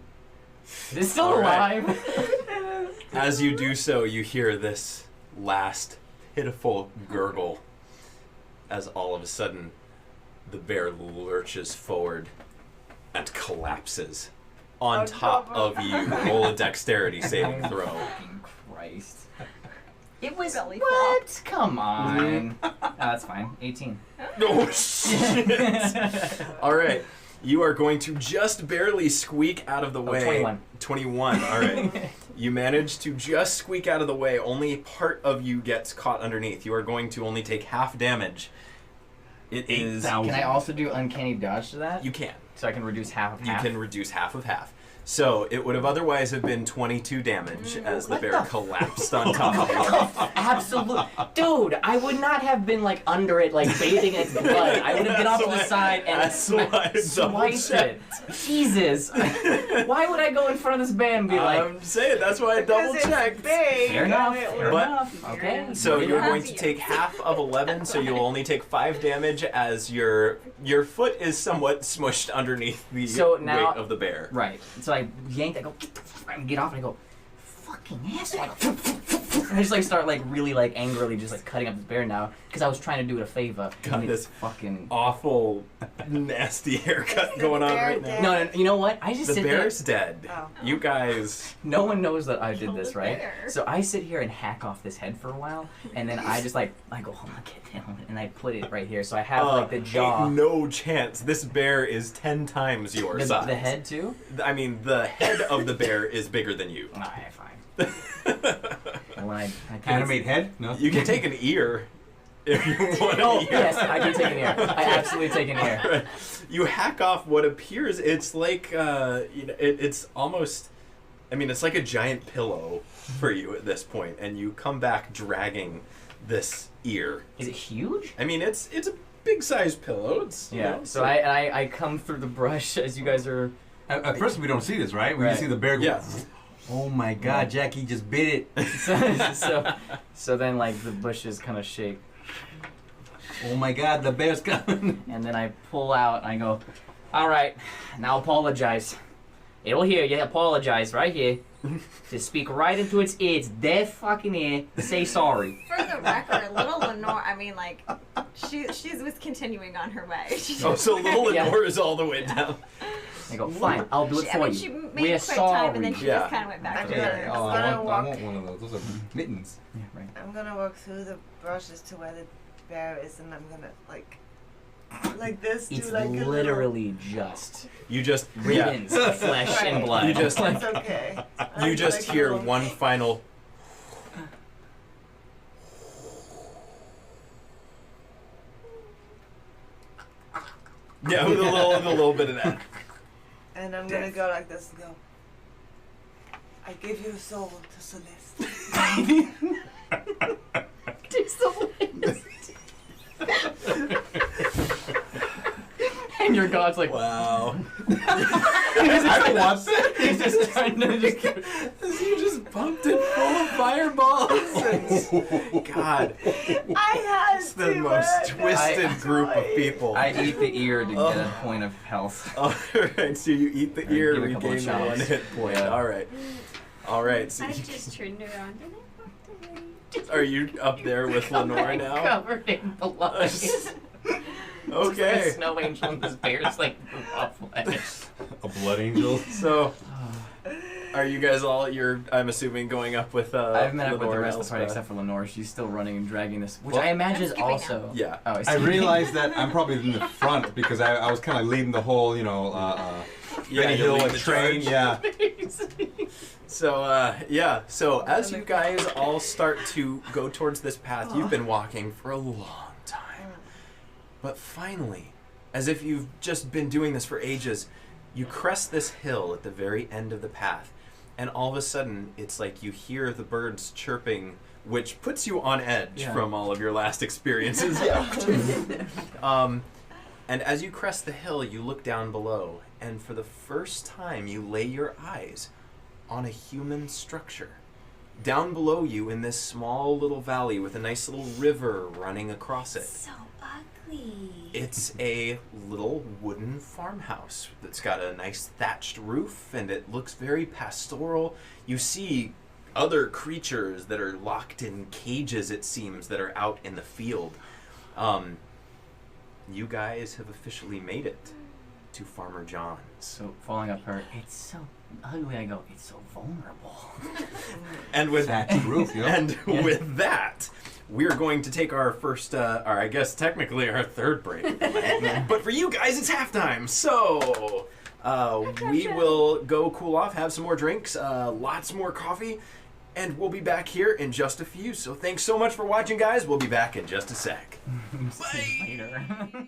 Speaker 3: It's still
Speaker 1: All right.
Speaker 3: alive.
Speaker 1: As you do so, you hear this last pitiful gurgle as all of a sudden the bear lurches forward and collapses on top of you. Roll a dexterity saving throw.
Speaker 3: Fucking Christ. It was
Speaker 2: Belly
Speaker 3: what? Come on. That's fine. 18.
Speaker 1: Oh shit! All right, you are going to just barely squeak out of the way.
Speaker 3: 21.
Speaker 1: 21. All right. You manage to just squeak out of the way. Only part of you gets caught underneath. You are going to only take half damage. It is.
Speaker 3: Can I also do uncanny dodge to that?
Speaker 1: You can.
Speaker 3: So I can reduce half of half?
Speaker 1: You can reduce half of half. So it would have otherwise have been 22 damage as the
Speaker 3: What
Speaker 1: bear
Speaker 3: the
Speaker 1: collapsed on top of you.
Speaker 3: Absolutely. Dude, I would not have been like under it, like bathing in its blood. I would have been off to the side and swiped it. Jesus. Why would I go in front of this bear and be like...
Speaker 1: I'm saying, that's why I double checked.
Speaker 3: Fair enough, fair
Speaker 1: But-
Speaker 3: enough. Okay.
Speaker 1: So you're
Speaker 2: Yeah.
Speaker 1: going to take half of 11, so you'll only take 5 damage as your foot is somewhat smushed underneath the
Speaker 3: So now-
Speaker 1: weight of the bear.
Speaker 3: Right. So I yanked, I go, get off, and I go, fucking asshole. And I just like start like really like angrily just like cutting up this bear now because I was trying to do it a favor.
Speaker 1: Got
Speaker 3: and
Speaker 1: this
Speaker 3: it's fucking...
Speaker 1: awful, nasty haircut going on right now.
Speaker 3: No, you know what? I just
Speaker 1: The
Speaker 3: sit
Speaker 1: bear's dead.
Speaker 6: Oh.
Speaker 1: You guys.
Speaker 3: No one knows that I did
Speaker 2: Kill
Speaker 3: this,
Speaker 2: the
Speaker 3: right?
Speaker 2: bear.
Speaker 3: So I sit here and hack off this head for a while, and then I just like, I go, oh my god, and I put it right here. So I have like the jaw.
Speaker 1: Ain't no chance. This bear is 10 times your size.
Speaker 3: The head too?
Speaker 1: I mean, the head of the bear is bigger than you.
Speaker 3: Alright, fine. And when I put
Speaker 4: Animate head? No.
Speaker 1: You can take an ear if you want an
Speaker 3: Oh,
Speaker 1: ear.
Speaker 3: yes, I do take an ear. I absolutely take an ear.
Speaker 1: Right. You hack off what appears, it's like, it's almost, I mean, it's like a giant pillow for you at this point, and you come back dragging this ear.
Speaker 3: Is it huge?
Speaker 1: I mean, it's a big sized pillow. It's, you
Speaker 3: Yeah.
Speaker 1: know,
Speaker 3: So I come through the brush as you guys are.
Speaker 4: At first, we don't see this, right? We
Speaker 3: Right.
Speaker 4: just see the bear go,
Speaker 1: Yeah.
Speaker 4: oh my god, Jackie just bit it.
Speaker 3: So then like the bushes kind of shake,
Speaker 4: Oh my god, the bear's coming.
Speaker 3: and then I pull out and I go, all right, now apologize. It'll hear you. Apologize right here. Just speak right into its ear. It's dead fucking ear. Say sorry.
Speaker 2: For the record, little Lenore, I mean, like, she was continuing on her way. She
Speaker 1: Oh, so little
Speaker 3: Yeah.
Speaker 1: Lenore is all the way down.
Speaker 3: I go, fine, I'll do it
Speaker 2: I
Speaker 3: for
Speaker 2: mean,
Speaker 3: you.
Speaker 2: she made
Speaker 3: We're
Speaker 2: a quick time, and then
Speaker 3: sorry.
Speaker 2: she
Speaker 1: Yeah.
Speaker 2: just kind of went back to
Speaker 6: Okay.
Speaker 2: her.
Speaker 4: Oh,
Speaker 6: I'm gonna
Speaker 4: I
Speaker 6: walk-
Speaker 4: want one of those. Those are mittens.
Speaker 3: Yeah, right.
Speaker 6: I'm gonna walk through the brushes to where the bear is, and I'm gonna like this.
Speaker 3: It's
Speaker 6: do like a
Speaker 3: literally just
Speaker 1: You just,
Speaker 3: ribbons of flesh and
Speaker 6: Right.
Speaker 3: blood.
Speaker 1: You just-
Speaker 6: Little, it's okay.
Speaker 1: you
Speaker 6: I'm
Speaker 1: just
Speaker 6: like a
Speaker 1: hear
Speaker 6: little-
Speaker 1: one final. Yeah, with a little bit of that.
Speaker 6: And I'm gonna go like this and go. I give your soul to Celeste.
Speaker 3: your god's like,
Speaker 1: Wow.
Speaker 4: I want that.
Speaker 3: he's just trying to just.
Speaker 1: You just pumped it full of fireballs. God,
Speaker 6: I had
Speaker 1: it's the most twisted group of people.
Speaker 3: I eat the ear to get a point of health.
Speaker 1: Alright, so you eat the ear,
Speaker 3: give a couple of
Speaker 1: regain the one
Speaker 3: shots.
Speaker 1: hit point.
Speaker 3: Yeah.
Speaker 1: Alright, so
Speaker 7: I just turned around and I walked away.
Speaker 1: are you up there with Lenore now?
Speaker 3: Covered in blood.
Speaker 1: Okay.
Speaker 3: A snow angel and this bear's like raw flesh.
Speaker 4: A blood angel.
Speaker 1: So, are you guys all? I'm assuming going up with.
Speaker 3: I've met up with the
Speaker 1: Lenore
Speaker 3: rest of the party
Speaker 1: Elspeth?
Speaker 3: except for Lenore. She's still running and dragging this, which
Speaker 1: Well,
Speaker 3: I imagine is
Speaker 2: I'm skipping
Speaker 3: also.
Speaker 1: Yeah.
Speaker 3: Oh,
Speaker 4: I realized that I'm probably in the front because I was kind of leading the whole, Benny
Speaker 1: you're
Speaker 4: Hill
Speaker 1: leading
Speaker 4: like
Speaker 1: the
Speaker 4: train.
Speaker 1: charge.
Speaker 4: Yeah.
Speaker 1: So, so as you guys all start to go towards this path, you've been walking for a long time. But finally, as if you've just been doing this for ages, you crest this hill at the very end of the path. And all of a sudden, it's like you hear the birds chirping, which puts you on edge from all of your last experiences. And as you crest the hill, you look down below, and for the first time, you lay your eyes on a human structure. Down below you in this small little valley with a nice little river running across it.
Speaker 7: So ugly.
Speaker 1: It's a little wooden farmhouse that's got a nice thatched roof, and it looks very pastoral. You see other creatures that are locked in cages, it seems, that are out in the field. You guys have officially made it to Farmer John's.
Speaker 3: So following up her, it's so ugly. I go, it's so vulnerable.
Speaker 1: And with
Speaker 4: Thatched roof, yeah.
Speaker 1: And with that, we're going to take our first, or I guess technically our third break. But for you guys, it's halftime. So we will go cool off, have some more drinks, lots more coffee, and we'll be back here in just a few. So thanks so much for watching, guys. We'll be back in just a sec.
Speaker 3: See you later.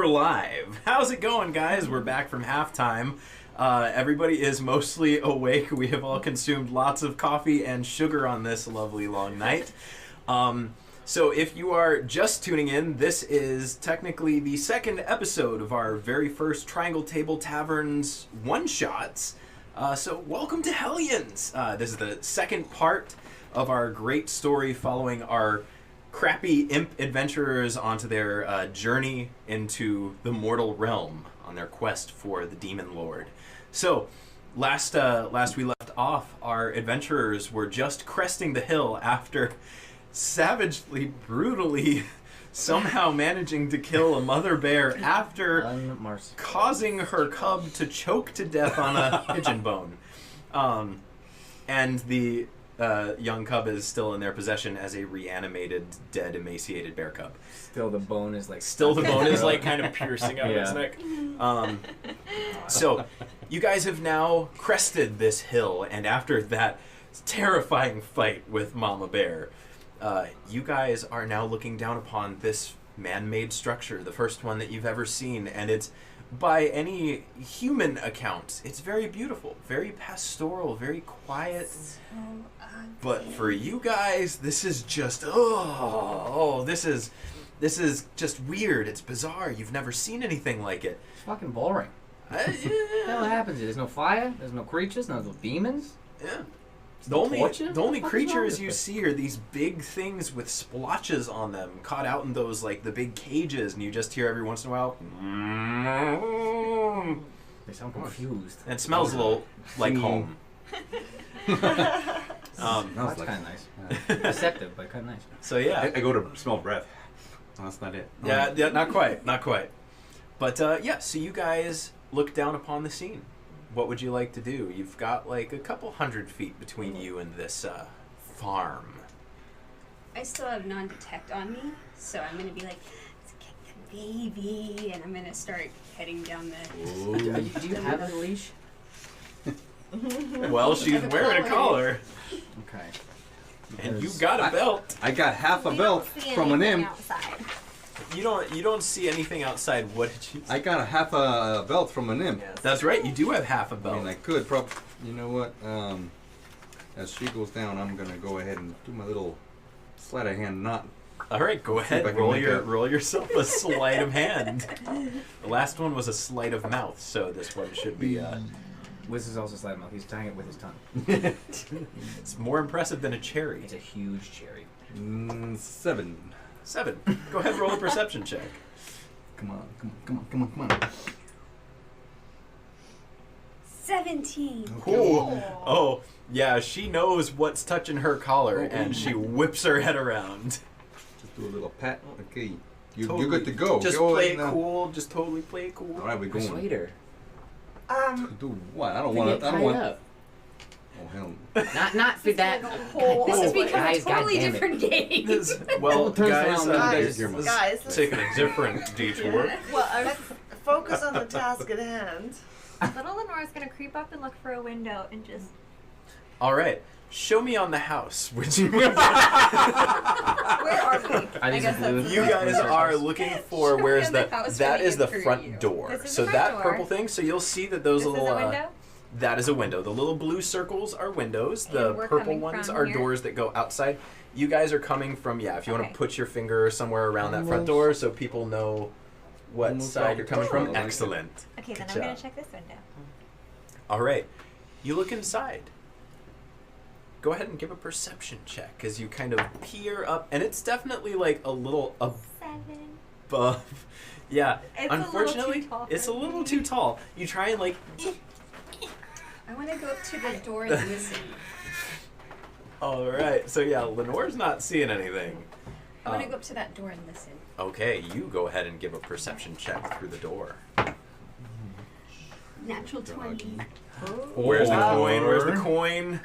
Speaker 1: we're live. How's it going, guys? We're back from halftime. Everybody is mostly awake. We have all consumed lots of coffee and sugar on this lovely long night. So if you are just tuning in, this is technically the second episode of our very first Triangle Table Tavern's one-shots. So welcome to Hellions. This is the second part of our great story following our Crappy Imp adventurers onto their journey into the mortal realm on their quest for the Demon Lord. So, last we left off, our adventurers were just cresting the hill after savagely, brutally, somehow managing to kill a mother bear after causing her cub to choke to death on a pigeon bone. And the young cub is still in their possession as a reanimated, dead, emaciated bear cub.
Speaker 3: Still the bone is
Speaker 1: kind of piercing out its neck. So, you guys have now crested this hill, and after that terrifying fight with Mama Bear, you guys are now looking down upon this man-made structure, the first one that you've ever seen, and it's, by any human account, it's very beautiful, very pastoral, very quiet. But for you guys, this is just this is just weird. It's bizarre. You've never seen anything like it.
Speaker 3: It's fucking boring. What the hell happens here? There's no fire. There's no creatures. No demons.
Speaker 1: Yeah. The only creatures you see are these big things with splotches on them, caught out in those like the big cages, and you just hear every once in a while.
Speaker 3: They sound confused.
Speaker 1: And it smells a little like home.
Speaker 3: That's kind of nice. Deceptive, but kind of nice.
Speaker 1: So yeah,
Speaker 8: I go to smell breath. No, that's not it.
Speaker 1: Yeah, not quite. But yeah, so you guys look down upon the scene. What would you like to do? You've got like a couple 100 feet between you and this farm.
Speaker 7: I still have non-detect on me, so I'm gonna be like, let's get the baby, and I'm gonna start heading down the.
Speaker 3: Do you have a leash?
Speaker 1: Well, she's wearing a collar.
Speaker 3: Okay.
Speaker 1: And you got a belt.
Speaker 8: I got half a belt from an imp.
Speaker 2: Outside.
Speaker 1: You don't see anything outside. What did you see?
Speaker 8: I got a half a belt from an imp.
Speaker 1: That's right. You do have half a
Speaker 8: I
Speaker 1: belt.
Speaker 8: mean, I could probably. You know what? As she goes down, I'm gonna go ahead and do my little sleight of hand knot.
Speaker 1: All right, go ahead. Roll yourself a sleight of hand. The last one was a sleight of mouth, so this one should be.
Speaker 3: Wiz is also sleight of mouth. He's tying it with his tongue.
Speaker 1: It's more impressive than a cherry.
Speaker 3: It's a huge cherry.
Speaker 8: 7.
Speaker 1: 7. Go ahead, roll a perception check.
Speaker 8: Come on.
Speaker 7: 17.
Speaker 1: Cool. Oh, yeah, she knows what's touching her collar, and she whips her head around.
Speaker 8: Just do a little pat. Okay.
Speaker 1: Totally.
Speaker 8: You're good to go.
Speaker 1: Just
Speaker 8: go
Speaker 1: play it cool. Just totally play it cool.
Speaker 8: All right, we're going.
Speaker 3: Persuade her.
Speaker 8: Do what? I don't want.
Speaker 3: Up.
Speaker 8: Oh hell.
Speaker 3: Not for that.
Speaker 7: This has become a
Speaker 3: Guys,
Speaker 7: totally
Speaker 3: goddammit.
Speaker 7: different game.
Speaker 1: Well, guys,
Speaker 6: Guys,
Speaker 1: taking a different detour.
Speaker 6: well, focus on the task at hand.
Speaker 2: Little Lenore's gonna creep up and look for a window and just.
Speaker 1: All right, show me on the house. Which you
Speaker 7: Where are we?
Speaker 3: I guess
Speaker 1: guys are looking for. Where's
Speaker 7: Show me on
Speaker 1: the?
Speaker 7: the house
Speaker 1: That
Speaker 7: for
Speaker 1: is the
Speaker 7: me.
Speaker 1: front door.
Speaker 2: This is
Speaker 1: So
Speaker 2: the front
Speaker 1: that
Speaker 2: door.
Speaker 1: purple thing. So you'll see that those
Speaker 2: This
Speaker 1: little.
Speaker 2: is a window.
Speaker 1: That is a window. The little blue circles are windows. The
Speaker 2: And we're
Speaker 1: purple
Speaker 2: coming
Speaker 1: ones
Speaker 2: from
Speaker 1: are
Speaker 2: here?
Speaker 1: doors that go outside. You guys are coming from, if you want
Speaker 2: Okay.
Speaker 1: to put your finger somewhere around that front door so people know what
Speaker 8: Almost
Speaker 1: side
Speaker 8: off
Speaker 1: you're
Speaker 8: the
Speaker 1: coming
Speaker 8: door. I
Speaker 1: from.
Speaker 8: like it.
Speaker 1: Excellent.
Speaker 2: Okay, then
Speaker 1: Good
Speaker 2: I'm gonna
Speaker 1: job.
Speaker 2: check this window.
Speaker 1: All right. You look inside. Go ahead and give a perception check as you kind of peer up. And it's definitely like a little
Speaker 2: 7.
Speaker 1: above. Yeah.
Speaker 2: It's a little
Speaker 1: Unfortunately,
Speaker 2: too tall
Speaker 1: it's
Speaker 2: for
Speaker 1: a little
Speaker 2: me.
Speaker 1: too tall. You try and like...
Speaker 7: I want to go up to the door and listen.
Speaker 1: All right. So yeah, Lenore's not seeing anything.
Speaker 7: I want to go up to that door and listen.
Speaker 1: Okay, you go ahead and give a perception check through the door.
Speaker 7: Natural 20.
Speaker 1: Where's the coin? Where's the coin?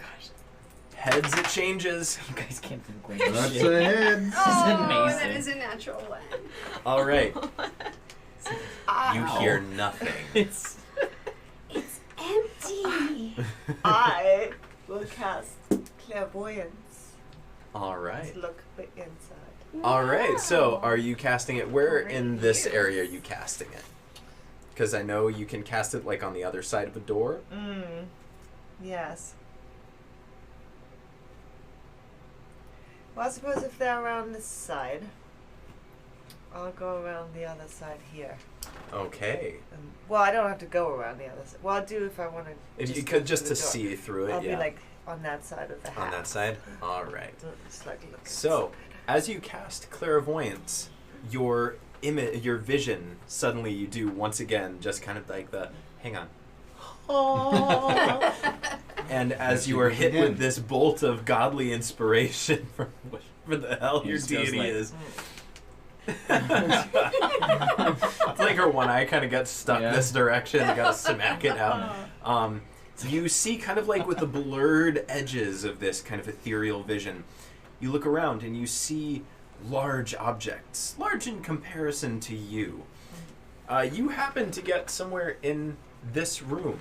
Speaker 1: Heads, it changes.
Speaker 3: You guys can't do great.
Speaker 8: That's
Speaker 3: shit.
Speaker 8: a head.
Speaker 7: Oh,
Speaker 3: amazing.
Speaker 7: that is a natural one.
Speaker 1: All right. You
Speaker 3: Ow.
Speaker 1: hear nothing.
Speaker 3: It's
Speaker 7: It's empty.
Speaker 6: I will cast clairvoyance.
Speaker 1: All right.
Speaker 6: Look inside.
Speaker 1: All right. So,
Speaker 2: Wow.
Speaker 1: are you casting it? Where
Speaker 2: Great
Speaker 1: in this
Speaker 2: news.
Speaker 1: area are you casting it? Because I know you can cast it like on the other side of a door.
Speaker 6: Yes. Well, I suppose if they're around this side, I'll go around the other side here.
Speaker 1: Okay.
Speaker 6: Well, I don't have to go around the other side. Well, I'll do if I want to.
Speaker 1: If you could just to see through it,
Speaker 6: I'll
Speaker 1: yeah.
Speaker 6: be like on that side of the house.
Speaker 1: On that side. All right.
Speaker 6: Just like look
Speaker 1: So,
Speaker 6: inside.
Speaker 1: as you cast clairvoyance, your your vision suddenly you do once again just kind of like the hang on. And as you are hit with this bolt of godly inspiration from whatever the hell your
Speaker 3: It feels
Speaker 1: deity
Speaker 3: like-
Speaker 1: is. It's like her one eye kind of got stuck
Speaker 3: Yeah.
Speaker 1: this direction, got to smack it out. You see kind of like with the blurred edges of this kind of ethereal vision, you look around and you see large objects, large in comparison to you. You happen to get somewhere in this room.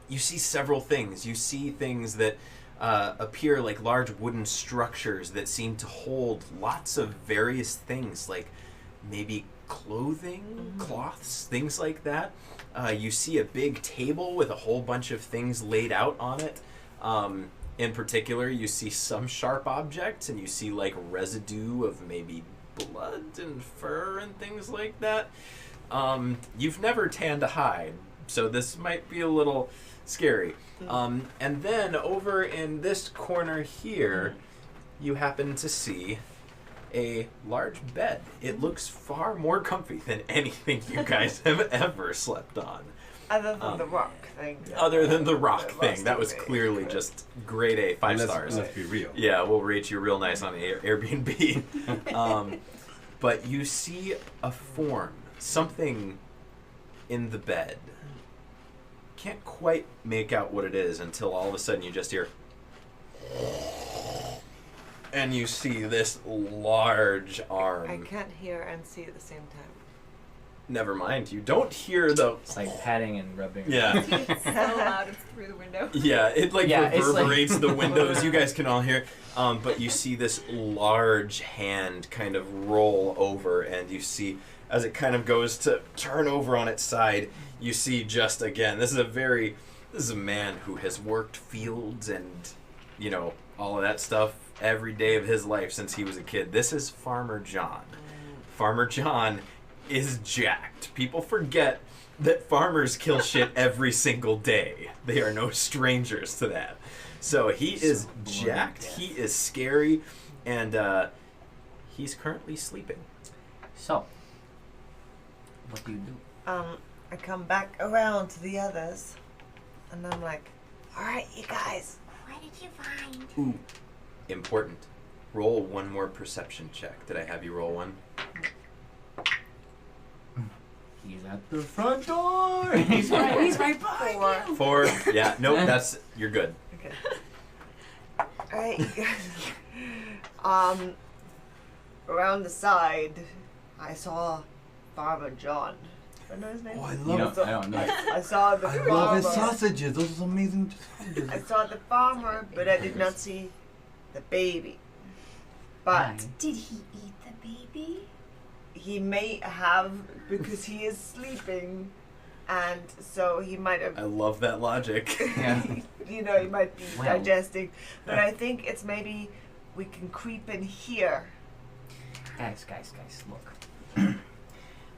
Speaker 1: You see several things. You see things that appear like large wooden structures that seem to hold lots of various things, like maybe clothing, cloths, things like that. You see a big table with a whole bunch of things laid out on it. In particular, you see some sharp objects, and you see like residue of maybe blood and fur and things like that. You've never tanned a hide, so this might be a little scary. And then over in this corner here, you happen to see a large bed. It looks far more comfy than anything you guys have ever slept on.
Speaker 6: Other than the rock thing.
Speaker 1: Other than the rock
Speaker 6: That
Speaker 1: thing, that was
Speaker 6: rusty
Speaker 1: clearly
Speaker 6: thing.
Speaker 1: just grade A, 5
Speaker 4: let's,
Speaker 1: stars.
Speaker 4: Let's be real.
Speaker 1: Yeah, we'll rate you real nice on Airbnb. But you see a form, something in the bed. Can't quite make out what it is until all of a sudden you just hear, and you see this large arm.
Speaker 6: I can't hear and see at the same time.
Speaker 1: Never mind, you don't hear the.
Speaker 3: It's like patting and rubbing.
Speaker 1: Yeah.
Speaker 2: It's so loud, it's through the window.
Speaker 1: Yeah, it like
Speaker 3: Yeah, it's like-
Speaker 1: reverberates the windows. You guys can all hear. But you see this large hand kind of roll over, and you see as it kind of goes to turn over on its side, you see just again, this is a man who has worked fields and, you know, all of that stuff every day of his life since he was a kid. This is Farmer John. Farmer John is jacked. People forget that farmers kill shit every single day. They are no strangers to that. So he is jacked, he is scary, and he's currently sleeping.
Speaker 3: So, what do you do?
Speaker 6: I come back around to the others, and I'm like, all right, you guys.
Speaker 5: What did you find?
Speaker 1: Ooh, important. Roll one more perception check. Did I have you roll one?
Speaker 3: He's at the front door. He's right behind you.
Speaker 1: 4. Yeah, nope, you're good.
Speaker 6: Okay. All right, you guys. Around the side, I saw Farmer John. I know his name.
Speaker 8: Oh, I
Speaker 3: You
Speaker 8: love
Speaker 3: don't, I don't know.
Speaker 6: I saw the
Speaker 8: I
Speaker 6: farmer.
Speaker 8: love his sausages. Those are amazing
Speaker 6: I
Speaker 8: sausages.
Speaker 6: saw the farmer, but I did not see the baby. But
Speaker 5: Did he eat the baby?
Speaker 6: he may have, because he is sleeping, and so he might have.
Speaker 1: I love that logic.
Speaker 3: Yeah.
Speaker 6: You know, he might be
Speaker 3: Well.
Speaker 6: digesting. But I think it's maybe we can creep in here.
Speaker 3: Guys, look.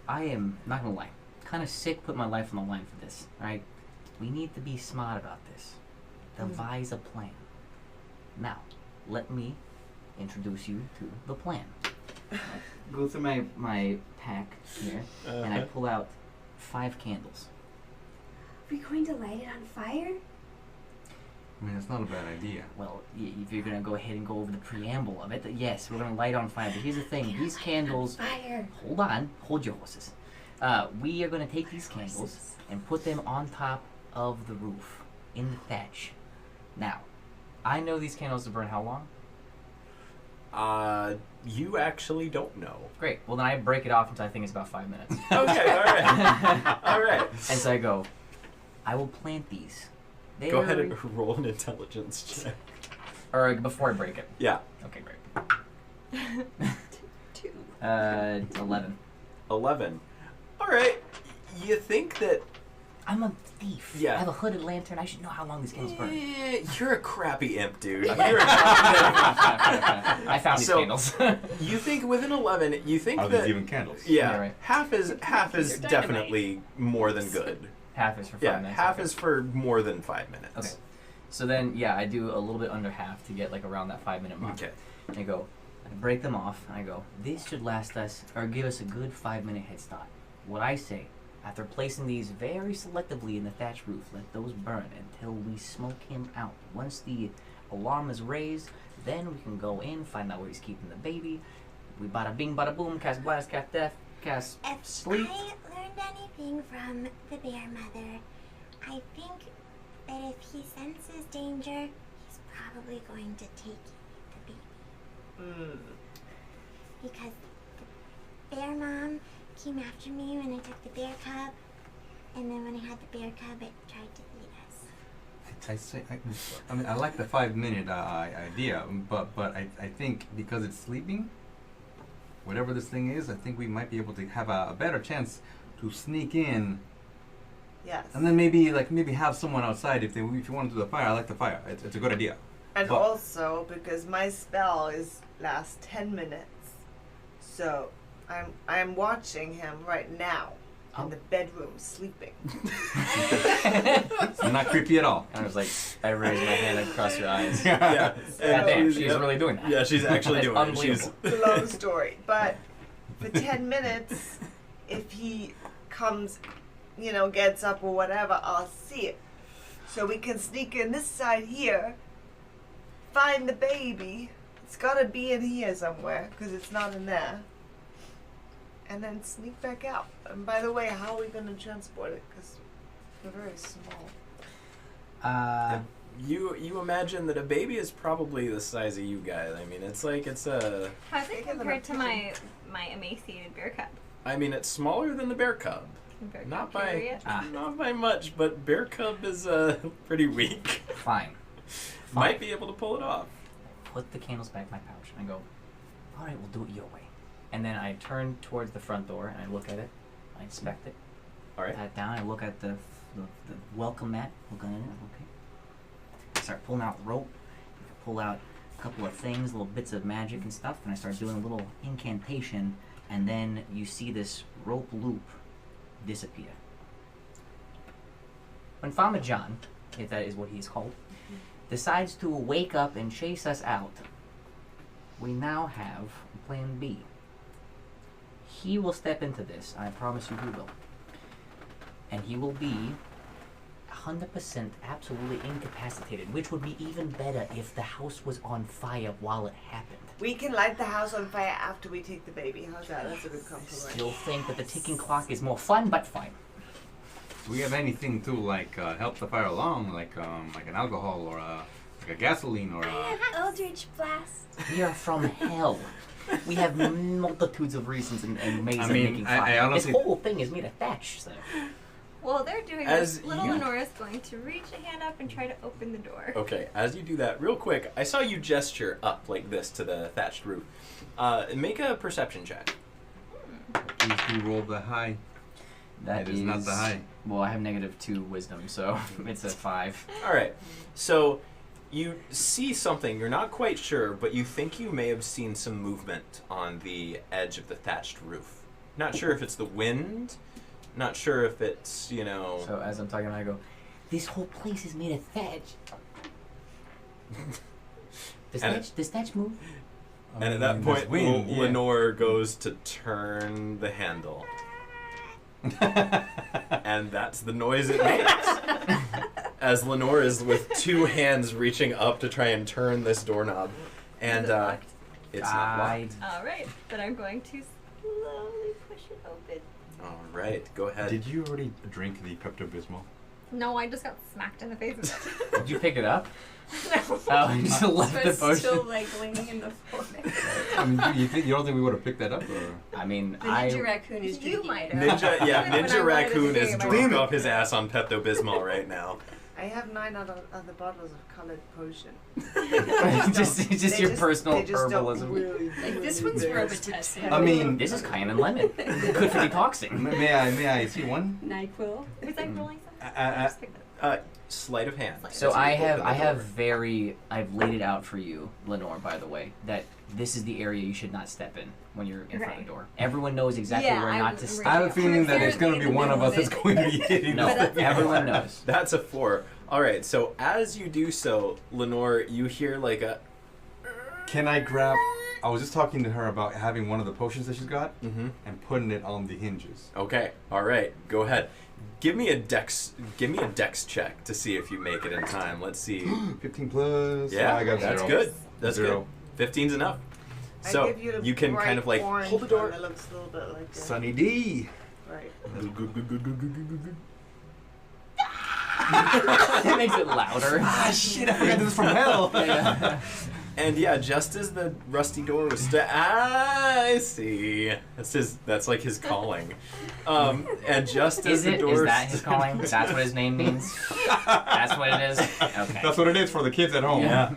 Speaker 3: I am, not gonna lie, kind of sick putting my life on the line for this, alright? We need to be smart about this. Devise a plan. Now, let me introduce you to the plan. Go through my pack here, and I pull out 5 candles.
Speaker 5: Are we going to light it on fire?
Speaker 8: I mean, it's not a bad idea.
Speaker 3: Well, if you're gonna go ahead and go over the preamble of it, yes, we're gonna light on fire. But here's the thing: these candles.
Speaker 5: Fire.
Speaker 3: Hold on, hold your horses. We are gonna take these candles and put them on top of the roof in the thatch. Now, I know these candles to burn how long?
Speaker 1: You actually don't know.
Speaker 3: Great. Well, then I break it off until I think it's about 5 minutes.
Speaker 1: Okay, alright. Alright.
Speaker 3: And so I go, I will plant these. They
Speaker 1: Go
Speaker 3: are-
Speaker 1: ahead and roll an intelligence check.
Speaker 3: Or before I break it.
Speaker 1: Yeah.
Speaker 3: Okay, great.
Speaker 7: 2.
Speaker 3: 11.
Speaker 1: 11. All right. You think that
Speaker 3: I'm a thief.
Speaker 1: Yeah.
Speaker 3: I have a hooded lantern. I should know how long these candles burn.
Speaker 1: you're a crappy imp, dude.
Speaker 3: Okay.
Speaker 1: You're a
Speaker 3: I found these
Speaker 1: So-
Speaker 3: candles.
Speaker 1: You think within 11, you think
Speaker 8: Are
Speaker 1: that
Speaker 8: these even candles?
Speaker 1: yeah,
Speaker 3: Yeah, right.
Speaker 1: half is
Speaker 7: They're dynamite.
Speaker 1: definitely more than good.
Speaker 3: Half is for 5
Speaker 1: Yeah,
Speaker 3: minutes.
Speaker 1: half
Speaker 3: okay.
Speaker 1: is for more than 5 minutes.
Speaker 3: Okay. So then, yeah, I do a little bit under half to get like around that 5-minute mark.
Speaker 1: Okay.
Speaker 3: And I go, I break them off, and I go, this should last us, or give us a good 5-minute head start. What I say, after placing these very selectively in the thatch roof, let those burn until we smoke him out. Once the alarm is raised, then we can go in, find out where he's keeping the baby. We bada bing, bada boom, cast blast, cast death, cast
Speaker 5: If
Speaker 3: sleep.
Speaker 5: I learned anything from the bear mother, I think that if he senses danger, he's probably going to take the baby. Because the bear mom came after me when I took the bear cub, and then when I had the bear cub, it tried to eat us.
Speaker 8: I mean, I like the 5-minute idea, but I think because it's sleeping, whatever this thing is, I think we might be able to have a better chance to sneak in,
Speaker 6: Yes.
Speaker 8: and then maybe have someone outside if you want to do the fire. I like the fire. It's a good idea.
Speaker 6: And
Speaker 8: But-
Speaker 6: also because my spell lasts 10 minutes, so I'm watching him right now in the bedroom sleeping.
Speaker 8: It's not creepy at all.
Speaker 3: And I was like, I raised my hand across your eyes.
Speaker 1: Yeah.
Speaker 3: God damn, she's
Speaker 1: Yep.
Speaker 3: really doing that.
Speaker 1: Yeah, she's actually
Speaker 3: That's
Speaker 1: doing it. She's
Speaker 3: unbelievable.
Speaker 6: It's a long story, but for 10 minutes, if he comes, gets up or whatever, I'll see it. So we can sneak in this side here, find the baby. It's gotta be in here somewhere because it's not in there. And then sneak back out. And by the way, how are we gonna transport it? Because we're very small.
Speaker 1: you imagine that a baby is probably the size of you guys. I mean, it's a.
Speaker 2: How's it
Speaker 6: Bigger than
Speaker 2: compared
Speaker 6: a
Speaker 2: to my emaciated bear cub?
Speaker 1: I mean, it's smaller than the bear cub.
Speaker 2: Can bear
Speaker 1: Not
Speaker 2: cub carry
Speaker 1: by
Speaker 2: it?
Speaker 1: not by much, but bear cub is pretty weak.
Speaker 3: Fine.
Speaker 1: Might be able to pull it off.
Speaker 3: Put the candles back in my pouch. And I go, all right, we'll do it your way. And then I turn towards the front door and I look at it. I inspect it.
Speaker 1: All right.
Speaker 3: Pat it down. I look at the welcome mat. Look at it. Okay. I start pulling out the rope. I pull out a couple of things, little bits of magic and stuff, and I start doing a little incantation. And then you see this rope loop disappear. When Fama John, if that is what he is called, decides to wake up and chase us out, we now have plan B. He will step into this, I promise you he will. And he will be 100% absolutely incapacitated, which would be even better if the house was on fire while it happened.
Speaker 6: We can light the house on fire after we take the baby. How's that? That's a good compromise.
Speaker 3: Still think that the ticking clock is more fun, but fine.
Speaker 8: Do we have anything to help the fire along, like an alcohol or like a gasoline or a?
Speaker 5: Eldritch Blast.
Speaker 3: We are from hell. We have multitudes of reasons and ways of making fire.
Speaker 8: I honestly-
Speaker 3: this whole thing is made of thatch, so.
Speaker 2: While they're doing
Speaker 1: As
Speaker 2: this, little
Speaker 1: you-
Speaker 2: Lenora's going to reach a hand up and try to open the door.
Speaker 1: Okay, as you do that, real quick, I saw you gesture up like this to the thatched roof. Make a perception check.
Speaker 8: Please do roll the high.
Speaker 3: That
Speaker 8: It is not the high.
Speaker 3: Well, I have -2 wisdom, so it's a 5.
Speaker 1: All right. So you see something. You're not quite sure, but you think you may have seen some movement on the edge of the thatched roof. Not sure if it's the wind. Not sure if it's,
Speaker 3: So as I'm talking, I go, this whole place is made of thatch. Does thatch move?
Speaker 1: And at that
Speaker 8: There's
Speaker 1: point,
Speaker 8: wind, yeah.
Speaker 1: Lenore goes to turn the handle. And that's the noise it makes. As Lenore is with 2 hands reaching up to try and turn this doorknob. And
Speaker 2: Is it locked?
Speaker 1: it's not
Speaker 3: I
Speaker 1: locked.
Speaker 2: All right, but I'm going to slowly push it open.
Speaker 1: All right, go ahead.
Speaker 8: Did you already drink the Pepto-Bismol?
Speaker 2: No, I just got smacked in the face with it.
Speaker 3: Did you pick it up?
Speaker 2: No.
Speaker 3: Oh, you just left the
Speaker 7: It's still
Speaker 3: potion.
Speaker 7: like laying in the floor.
Speaker 8: I mean, you don't think we would have picked that up, or?
Speaker 3: I mean,
Speaker 7: The ninja raccoon is
Speaker 2: You
Speaker 7: drinking
Speaker 2: might
Speaker 7: it.
Speaker 2: have.
Speaker 1: Ninja
Speaker 2: When I
Speaker 1: Raccoon
Speaker 2: wanted to
Speaker 1: is
Speaker 2: do my
Speaker 1: drunk
Speaker 8: work.
Speaker 1: off his ass on Pepto-Bismol right now.
Speaker 6: I I have 9 other bottles of colored potion.
Speaker 3: just your personal
Speaker 6: they just
Speaker 3: herbalism.
Speaker 6: Don't really,
Speaker 7: Like, this
Speaker 6: really
Speaker 7: one's
Speaker 6: bear
Speaker 7: Robitussin.
Speaker 4: I mean,
Speaker 3: This is cayenne and lemon. Good for detoxing.
Speaker 4: may I see one?
Speaker 7: NyQuil.
Speaker 2: Was I rolling something?
Speaker 1: Sleight of hand.
Speaker 3: So
Speaker 1: As you
Speaker 3: I've
Speaker 1: open the door.
Speaker 3: laid it out for you, Lenore, by the way, that this is the area you should not step in when you're in front of
Speaker 2: Right.
Speaker 3: the door. Everyone knows exactly
Speaker 2: Yeah,
Speaker 3: where
Speaker 2: I
Speaker 3: not
Speaker 2: was
Speaker 3: to
Speaker 2: right
Speaker 3: step.
Speaker 4: I have a feeling that it's going to be one of us that's going to be hitting
Speaker 3: No,
Speaker 4: this
Speaker 2: But
Speaker 4: thing.
Speaker 3: everyone knows.
Speaker 1: That's a 4. All right. So as you do so, Lenore, you hear like a.
Speaker 4: Can I grab... I was just talking to her about having one of the potions that she's got
Speaker 1: Mm-hmm.
Speaker 4: and putting it on the hinges.
Speaker 1: Okay. All right. Go ahead. Give me a dex check to see if you make it in time. Let's see.
Speaker 4: 15 plus...
Speaker 1: Yeah,
Speaker 4: I got
Speaker 1: that's
Speaker 4: 0.
Speaker 1: good. That's
Speaker 4: 0.
Speaker 1: good. 15's enough.
Speaker 6: I
Speaker 1: So
Speaker 6: give you, the
Speaker 1: you can
Speaker 6: bright
Speaker 1: kind of like
Speaker 6: orange
Speaker 1: hold the door.
Speaker 6: one that looks a little bit like a,
Speaker 4: Sunny D.
Speaker 6: right.
Speaker 3: It makes it louder.
Speaker 4: Ah, shit, I forgot this is from hell.
Speaker 3: Yeah.
Speaker 1: And yeah, just as the rusty door was I see. That's like his calling. And just as
Speaker 3: Is
Speaker 1: the
Speaker 3: it?
Speaker 1: door
Speaker 3: Is that his calling? That's what his name means? That's what it is? Okay.
Speaker 4: That's what it is for the kids at home.
Speaker 1: Yeah.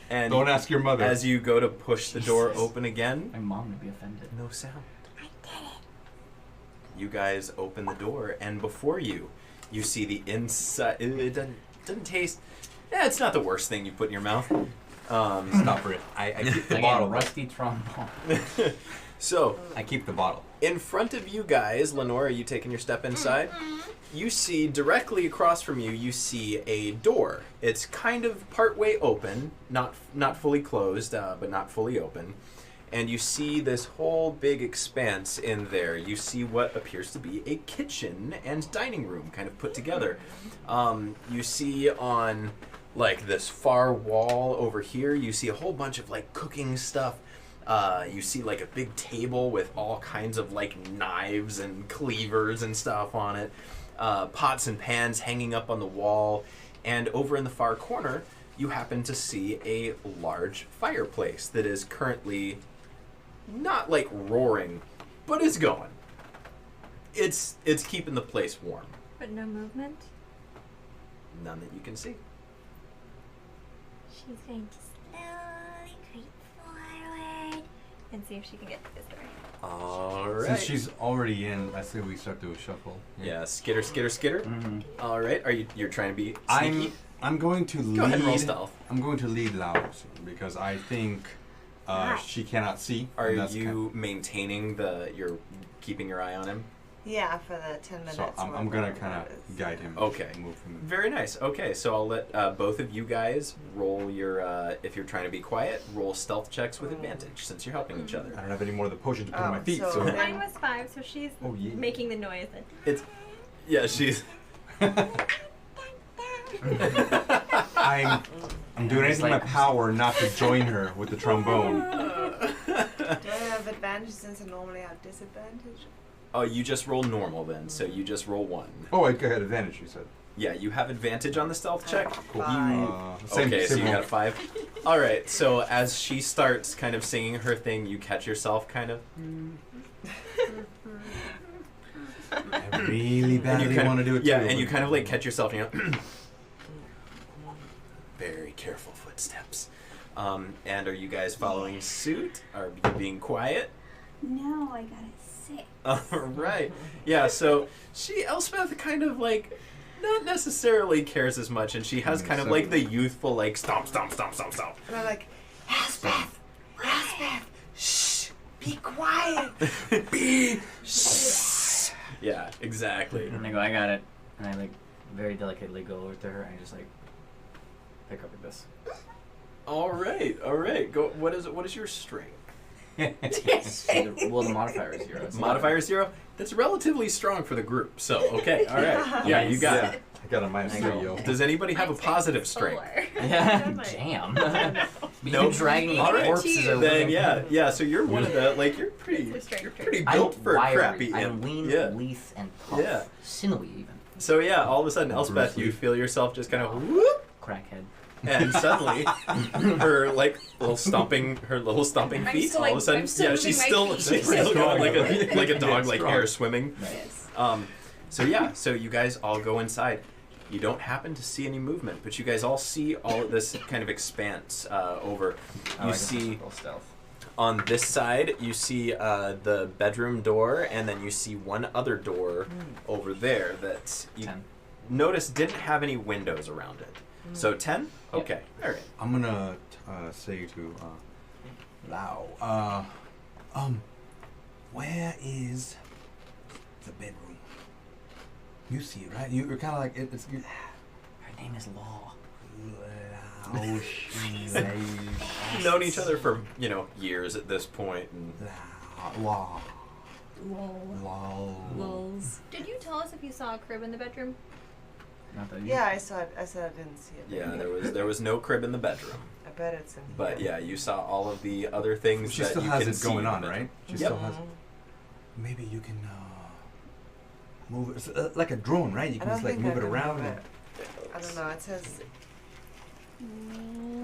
Speaker 1: And
Speaker 4: Don't ask your mother.
Speaker 1: as you go to push the door open again,
Speaker 3: My mom would be offended.
Speaker 1: no sound.
Speaker 5: I did it.
Speaker 1: You guys open the door, and before you, you see the inside. It doesn't taste. Yeah, it's not the worst thing you put in your mouth.
Speaker 4: Stop for it. I keep the
Speaker 3: Again,
Speaker 4: bottle.
Speaker 3: rusty trombone.
Speaker 1: So,
Speaker 4: I keep the bottle.
Speaker 1: in front of you guys, Lenore, are you taking your step inside? You see directly across from you, you see a door. It's kind of partway open, not fully closed, but not fully open. And you see this whole big expanse in there. You see what appears to be a kitchen and dining room kind of put together. You see on like this far wall over here, you see a whole bunch of like cooking stuff. You see like a big table with all kinds of like knives and cleavers and stuff on it. Pots and pans hanging up on the wall. And over in the far corner, you happen to see a large fireplace that is currently not like roaring, but it's going. It's keeping the place warm.
Speaker 2: But no movement.
Speaker 1: None that you can see.
Speaker 5: She's going to slowly creep forward.
Speaker 2: And see if she can get to this door.
Speaker 1: All right.
Speaker 4: Since she's already in, I say we start to shuffle.
Speaker 1: Yeah, skitter, skitter, skitter.
Speaker 3: Mhm.
Speaker 1: All right. You're trying to be sneaky?
Speaker 4: I'm going to lead.
Speaker 1: Go ahead and roll stealth.
Speaker 4: I'm going to lead loud because I think she cannot see.
Speaker 1: Are
Speaker 4: and that's
Speaker 1: you maintaining you're keeping your eye on him?
Speaker 6: Yeah, for the 10 minutes.
Speaker 4: So I'm
Speaker 6: or
Speaker 4: gonna
Speaker 6: whatever
Speaker 4: kind
Speaker 6: that is.
Speaker 4: of guide him.
Speaker 1: Okay.
Speaker 4: Move him.
Speaker 1: Very nice. Okay, so I'll let both of you guys roll your, if you're trying to be quiet, roll stealth checks with advantage since you're helping each other.
Speaker 4: I don't have any more of the potion to put on my feet,
Speaker 6: so
Speaker 4: so.
Speaker 6: then-
Speaker 2: Mine was 5, so she's
Speaker 4: Oh, yeah.
Speaker 2: making the noise. And
Speaker 1: It's, yeah, she's.
Speaker 4: I'm doing anything in my power not to join her with the trombone.
Speaker 6: Do I have advantage since I normally have disadvantage?
Speaker 1: Oh, you just roll normal then, so you just roll 1.
Speaker 4: Oh, I got advantage. You said.
Speaker 1: Yeah, you have advantage on the stealth check.
Speaker 4: Cool.
Speaker 6: Fine.
Speaker 1: Okay, so you
Speaker 4: roll.
Speaker 1: got a 5. All right, so as she starts kind of singing her thing, you catch yourself kind of.
Speaker 4: I really
Speaker 1: And
Speaker 4: badly
Speaker 1: you kind
Speaker 4: want to
Speaker 1: of,
Speaker 4: do it
Speaker 1: yeah,
Speaker 4: too.
Speaker 1: and you kind of like catch yourself, you know. Very careful footsteps. And are you guys following suit? Are you being quiet?
Speaker 7: No, I got a 6.
Speaker 1: All right. Yeah. So Elspeth, kind of like not necessarily cares as much, and she has kind of like the youthful like stomp, stomp, stomp, stomp, stomp.
Speaker 6: And I'm like, Elspeth! Elspeth! Shh! Be quiet!
Speaker 1: Be. Shh. Yeah. Exactly.
Speaker 3: And I go, I got it. And I like very delicately go over to her and I just like pick up like this.
Speaker 1: All right. All right. Go. What is it? What is your strength?
Speaker 3: Well, the modifier is 0. so-
Speaker 1: Modifier 0. That's relatively strong for the group. So okay. All right. Yeah. You got
Speaker 4: Yeah,
Speaker 1: it.
Speaker 4: I got a minus
Speaker 3: I
Speaker 4: 3,
Speaker 3: go.
Speaker 4: yo.
Speaker 1: Does anybody have a
Speaker 2: Mine's
Speaker 1: positive strength?
Speaker 2: 4.
Speaker 3: Yeah, damn. You've
Speaker 1: Nope.
Speaker 3: been dragging
Speaker 1: All right.
Speaker 3: corpses over.
Speaker 1: Then yeah. So you're one of the like you're pretty built for crappy.
Speaker 3: I'm
Speaker 1: imp.
Speaker 3: lean,
Speaker 1: Yeah.
Speaker 3: lithe, and puff.
Speaker 1: Yeah.
Speaker 3: Sinewy even.
Speaker 1: So yeah, all of a sudden, Elspeth,
Speaker 4: Bruce
Speaker 1: you
Speaker 4: Lee.
Speaker 1: feel yourself just kind of whoop,
Speaker 3: Crackhead.
Speaker 1: and suddenly her like little stomping
Speaker 7: I'm
Speaker 1: feet.
Speaker 7: still,
Speaker 1: All of a
Speaker 7: like,
Speaker 1: sudden,
Speaker 7: I'm still
Speaker 1: yeah,
Speaker 7: moving
Speaker 1: she's
Speaker 7: my
Speaker 1: still
Speaker 7: feet.
Speaker 1: she's still going like a dog, like
Speaker 4: Strong.
Speaker 1: air swimming.
Speaker 7: Yes.
Speaker 1: So yeah, so you guys all go inside, You don't happen to see any movement, but you guys all see all of this kind of expanse over. You see
Speaker 3: stealth.
Speaker 1: on this side, you see the bedroom door, and then you see one other door over there that you
Speaker 3: 10.
Speaker 1: notice didn't have any windows around it. So 10? Okay, all right.
Speaker 8: I'm gonna say to Lau, where is the bedroom? You see it, right? You're kind of like it's.
Speaker 3: Her name is Law.
Speaker 8: Lau,
Speaker 1: You've known each other for years at this point, and
Speaker 8: Lau.
Speaker 7: Lol. Lols.
Speaker 2: Did you tell us if you saw a crib in the bedroom?
Speaker 3: Not that you.
Speaker 6: Yeah, I saw it. I said I didn't see it.
Speaker 1: yeah, there was no crib in the bedroom.
Speaker 6: I bet it's in here.
Speaker 1: But yeah, you saw all of the other things
Speaker 8: She
Speaker 1: that
Speaker 8: still
Speaker 1: you
Speaker 8: has
Speaker 1: can
Speaker 8: it
Speaker 1: see
Speaker 8: going
Speaker 1: in
Speaker 8: on,
Speaker 1: the
Speaker 8: right? She
Speaker 1: Yep.
Speaker 8: still has it. Maybe you can move it. It's like a drone, right? You
Speaker 6: I
Speaker 8: can
Speaker 6: don't
Speaker 8: just like
Speaker 6: think
Speaker 8: move
Speaker 6: I
Speaker 8: it
Speaker 6: can
Speaker 8: around.
Speaker 6: move it. I don't know. It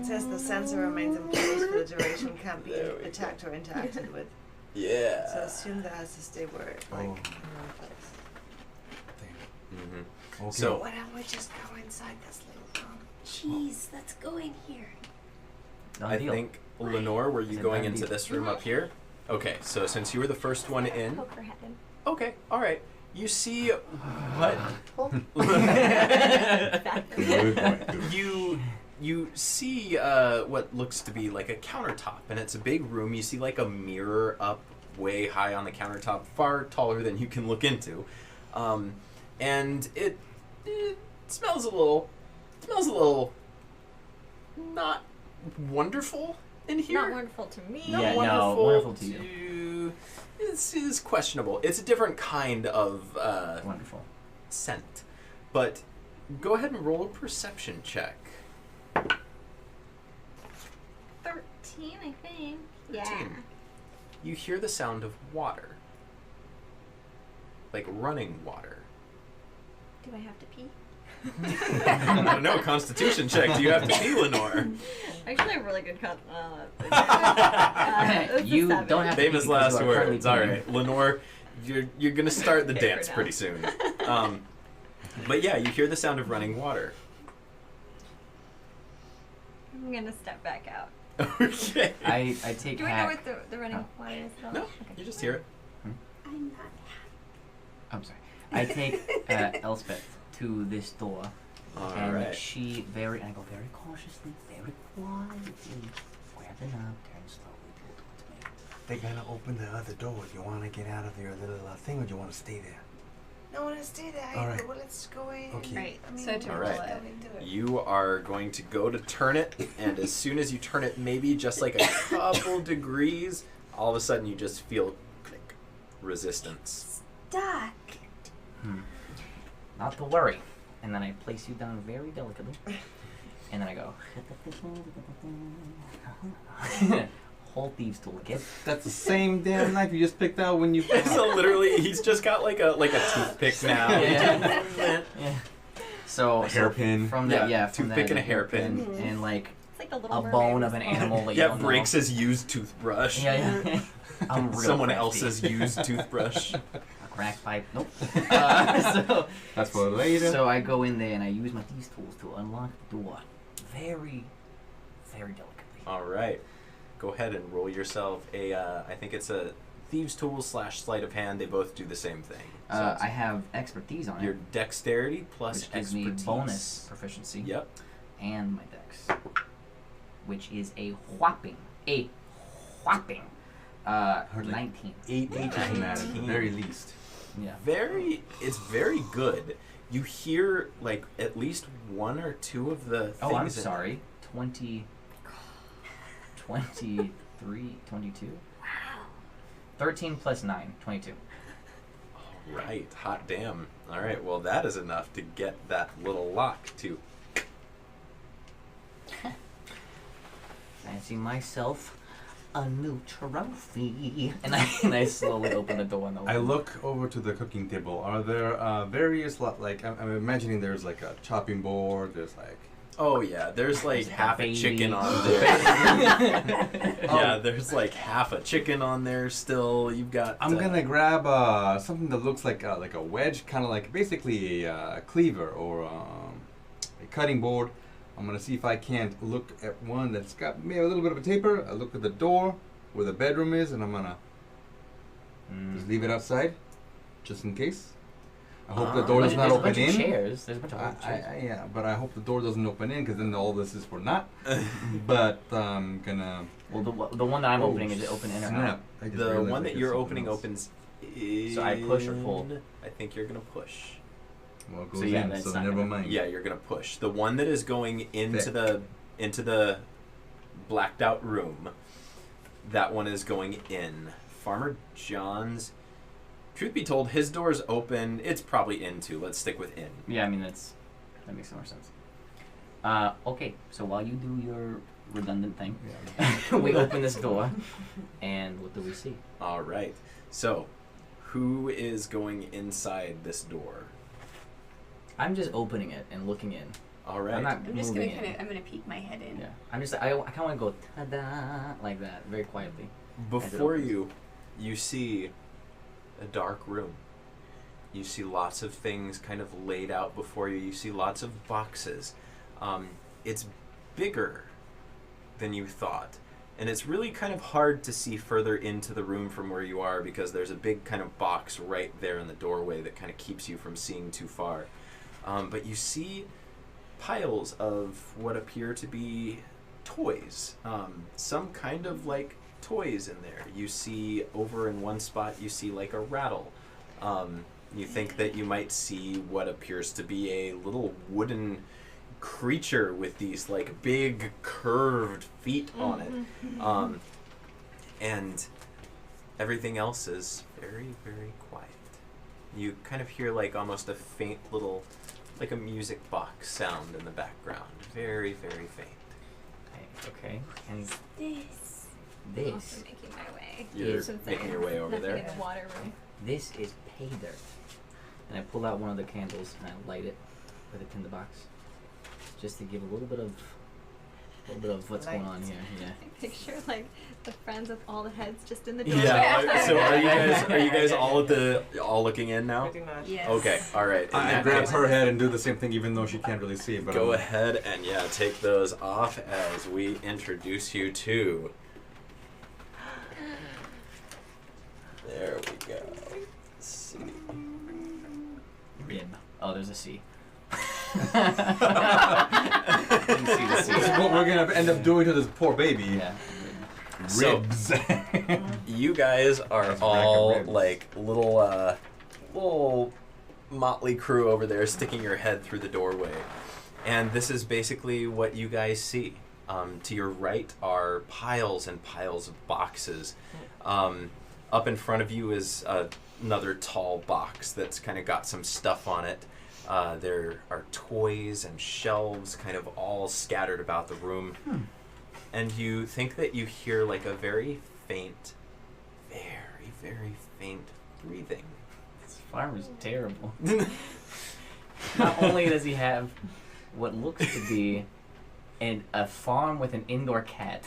Speaker 6: says the sensor remains in place for the duration, can't be
Speaker 1: There we
Speaker 6: attacked or interacted with.
Speaker 1: Yeah.
Speaker 6: So assume that has to stay where it like
Speaker 8: Oh.
Speaker 6: in one place.
Speaker 1: Mhm.
Speaker 8: Okay.
Speaker 1: So-
Speaker 6: Why don't we just go inside this little room?
Speaker 5: Jeez, let's go in here.
Speaker 3: Done
Speaker 1: I
Speaker 3: deal.
Speaker 1: think, Lenore, were you
Speaker 3: Is it
Speaker 1: going
Speaker 3: done
Speaker 1: into
Speaker 3: deal?
Speaker 1: this room up here? Okay, so since you were the first one in,
Speaker 2: Poke her head in.
Speaker 1: okay, all right. You see what
Speaker 8: Good point.
Speaker 1: you see what looks to be like a countertop, and it's a big room. You see like a mirror up way high on the countertop, far taller than you can look into, and it smells a little not wonderful in here.
Speaker 2: Not wonderful to me.
Speaker 1: Not
Speaker 3: Yeah, no,
Speaker 1: wonderful,
Speaker 3: wonderful to you.
Speaker 1: This is questionable. It's a different kind of
Speaker 3: Wonderful.
Speaker 1: scent. But go ahead and roll a perception check.
Speaker 2: 13, I think. Yeah.
Speaker 1: 13. You hear the sound of water. Like running water.
Speaker 2: Do I have to pee?
Speaker 1: I don't know, constitution check. Do you have to pee, Lenore?
Speaker 2: Actually, I have really good
Speaker 3: You don't have to
Speaker 1: Famous
Speaker 3: pee because
Speaker 1: last
Speaker 3: you are currently
Speaker 1: words. All
Speaker 3: peeing.
Speaker 1: right, Lenore, you're gonna start the
Speaker 2: Okay,
Speaker 1: dance
Speaker 2: for now.
Speaker 1: pretty soon. But yeah, you hear the sound of running water.
Speaker 2: I'm gonna step back out.
Speaker 1: Okay.
Speaker 3: I take
Speaker 2: Do we know
Speaker 3: hack.
Speaker 2: what the running water is? Though?
Speaker 1: No,
Speaker 2: Okay.
Speaker 1: you just hear it.
Speaker 5: I'm not
Speaker 3: I'm sorry. I take Elspeth to this door,
Speaker 1: All
Speaker 3: and
Speaker 1: right.
Speaker 3: she and I go very cautiously, very quietly, grab the knob, turn slowly, pull towards me.
Speaker 8: They're gonna open the other door. Do you want to get out of your little thing, or do you want to stay there?
Speaker 6: No, let's stay there.
Speaker 8: All right.
Speaker 6: Well, let's go in.
Speaker 8: Okay.
Speaker 7: Right.
Speaker 6: I mean,
Speaker 7: So to
Speaker 1: All
Speaker 7: roll
Speaker 1: right.
Speaker 7: it.
Speaker 6: do it.
Speaker 1: You are going to go to turn it, and as soon as you turn it, maybe just like a couple degrees, all of a sudden you just feel click, resistance.
Speaker 5: stuck.
Speaker 3: Not to worry. And then I place you down very delicately, and then I go. Whole thieves toolkit.
Speaker 8: That's the same damn knife you just picked out when you.
Speaker 1: So literally, he's just got like a toothpick now.
Speaker 3: Yeah. Yeah. So
Speaker 8: hairpin.
Speaker 3: from that,
Speaker 1: Yeah,
Speaker 3: from
Speaker 1: toothpick
Speaker 3: that,
Speaker 1: and a hairpin.
Speaker 3: and like
Speaker 2: It's like the little
Speaker 3: a
Speaker 2: mermaid
Speaker 3: bone
Speaker 2: was
Speaker 3: of an
Speaker 2: called.
Speaker 3: animal that you
Speaker 1: Yeah,
Speaker 3: don't
Speaker 1: breaks
Speaker 3: know.
Speaker 1: his used toothbrush.
Speaker 3: Yeah. I'm real
Speaker 1: Someone
Speaker 3: crafty.
Speaker 1: else's used toothbrush.
Speaker 3: A crack pipe. Nope. So
Speaker 8: That's for later.
Speaker 3: So I go in there and I use my thieves tools to unlock the door, very, very delicately.
Speaker 1: All right, go ahead and roll yourself a. I think it's a thieves' tools / sleight of hand. They both do the same thing. So it's
Speaker 3: I have expertise on
Speaker 1: your
Speaker 3: it,
Speaker 1: dexterity plus
Speaker 3: which gives
Speaker 1: expertise.
Speaker 3: me bonus proficiency.
Speaker 1: Yep.
Speaker 3: And my dex, which is a whopping 19.
Speaker 8: 8 H's at the very least.
Speaker 3: Yeah.
Speaker 1: It's very good. You hear like at least one or two of the things.
Speaker 3: Oh, I'm
Speaker 1: in-
Speaker 3: sorry. 20, 23, 22.
Speaker 5: Wow.
Speaker 3: 13 plus 9, 22.
Speaker 1: Right, hot damn. All right, well that is enough to get that little lock to.
Speaker 3: Fancy myself a new trophy. And I slowly open the door and
Speaker 8: I look over to the cooking table. Are there various like I'm imagining there's like a chopping board. There's like
Speaker 1: Oh yeah, there's like
Speaker 3: There's
Speaker 1: half a
Speaker 3: baby.
Speaker 1: chicken on there. Yeah, there's like half a chicken on there still. You've got.
Speaker 8: I'm gonna grab something that looks like a wedge, kind of like basically a cleaver or a cutting board. I'm gonna see if I can't look at one that's got maybe a little bit of a taper. I look at the door where the bedroom is, and I'm gonna just leave it outside, just in case. I hope the door does not open in.
Speaker 3: Chairs. There's a bunch of chairs.
Speaker 8: Yeah, but I hope the door doesn't open in, because then all this is for naught. But I'm gonna.
Speaker 3: Well, the one that I'm opening is it open in or out?
Speaker 1: The one that you're opening opens in...
Speaker 3: So I push or pull?
Speaker 1: I think you're going to push.
Speaker 8: Well, it goes
Speaker 3: So yeah,
Speaker 8: in,
Speaker 3: that's
Speaker 8: so
Speaker 3: not
Speaker 8: never
Speaker 3: gonna-
Speaker 8: mind.
Speaker 1: Yeah, you're going to push. The one that is going into
Speaker 8: Thick.
Speaker 1: the blacked out room, that one is going in. Farmer John's, truth be told, his door's open. It's probably in too. Let's stick with in.
Speaker 3: Yeah, I mean that makes more sense. Okay, so while you do your redundant thing, we open this door, and what do we see?
Speaker 1: All right. So, who is going inside this door?
Speaker 3: I'm just opening it and looking in.
Speaker 1: All right.
Speaker 3: I'm not
Speaker 7: I'm just gonna
Speaker 3: moving in.
Speaker 7: I'm gonna peek my head in.
Speaker 3: Yeah, I'm just I kind of want to go ta-da like that, very quietly.
Speaker 1: Before you see a dark room. You see lots of things kind of laid out before you. You see lots of boxes. It's bigger than you thought. And it's really kind of hard to see further into the room from where you are, because there's a big kind of box right there in the doorway that kind of keeps you from seeing too far. But you see piles of what appear to be toys. Some kind of like toys in there. You see over in one spot, you see like a rattle. You think that you might see what appears to be a little wooden creature with these like big curved feet on it. And everything else is very, very quiet. You kind of hear like almost a faint little, like a music box sound in the background. Very, very faint.
Speaker 3: Okay. And
Speaker 7: This.
Speaker 2: I'm also
Speaker 3: this
Speaker 2: making my way.
Speaker 1: You're
Speaker 2: Since
Speaker 1: making your
Speaker 2: there's
Speaker 1: way over
Speaker 2: nothing
Speaker 1: there.
Speaker 2: in the water room.
Speaker 3: this is pay dirt. And I pull out one of the candles and I light it with a tinderbox, just to give a little bit of what's going on here. Yeah.
Speaker 2: I picture like the friends with all the heads just in the doorway.
Speaker 1: Yeah. So are you guys all looking in now?
Speaker 6: Pretty much.
Speaker 7: Yes.
Speaker 1: Okay. All right. In
Speaker 8: I
Speaker 1: that
Speaker 8: grab
Speaker 1: case,
Speaker 8: her head and do the same thing, even though she can't really see it. But
Speaker 1: Go ahead and take those off as we introduce you to. There we go. Let's see.
Speaker 3: Rib. Oh, there's a C. Didn't see the C.
Speaker 8: This is what we're gonna end up doing to this poor baby.
Speaker 3: Yeah.
Speaker 1: So-
Speaker 8: Ribs.
Speaker 1: You guys are
Speaker 8: Nice rack of
Speaker 1: all
Speaker 8: ribs.
Speaker 1: like little motley crew over there, sticking your head through the doorway, and this is basically what you guys see. To your right are piles and piles of boxes. Up in front of you is another tall box that's kind of got some stuff on it. There are toys and shelves kind of all scattered about the room. And you think that you hear like a very faint, very, very faint breathing.
Speaker 3: This farmer's terrible. Not only does he have what looks to be a farm with an indoor cat,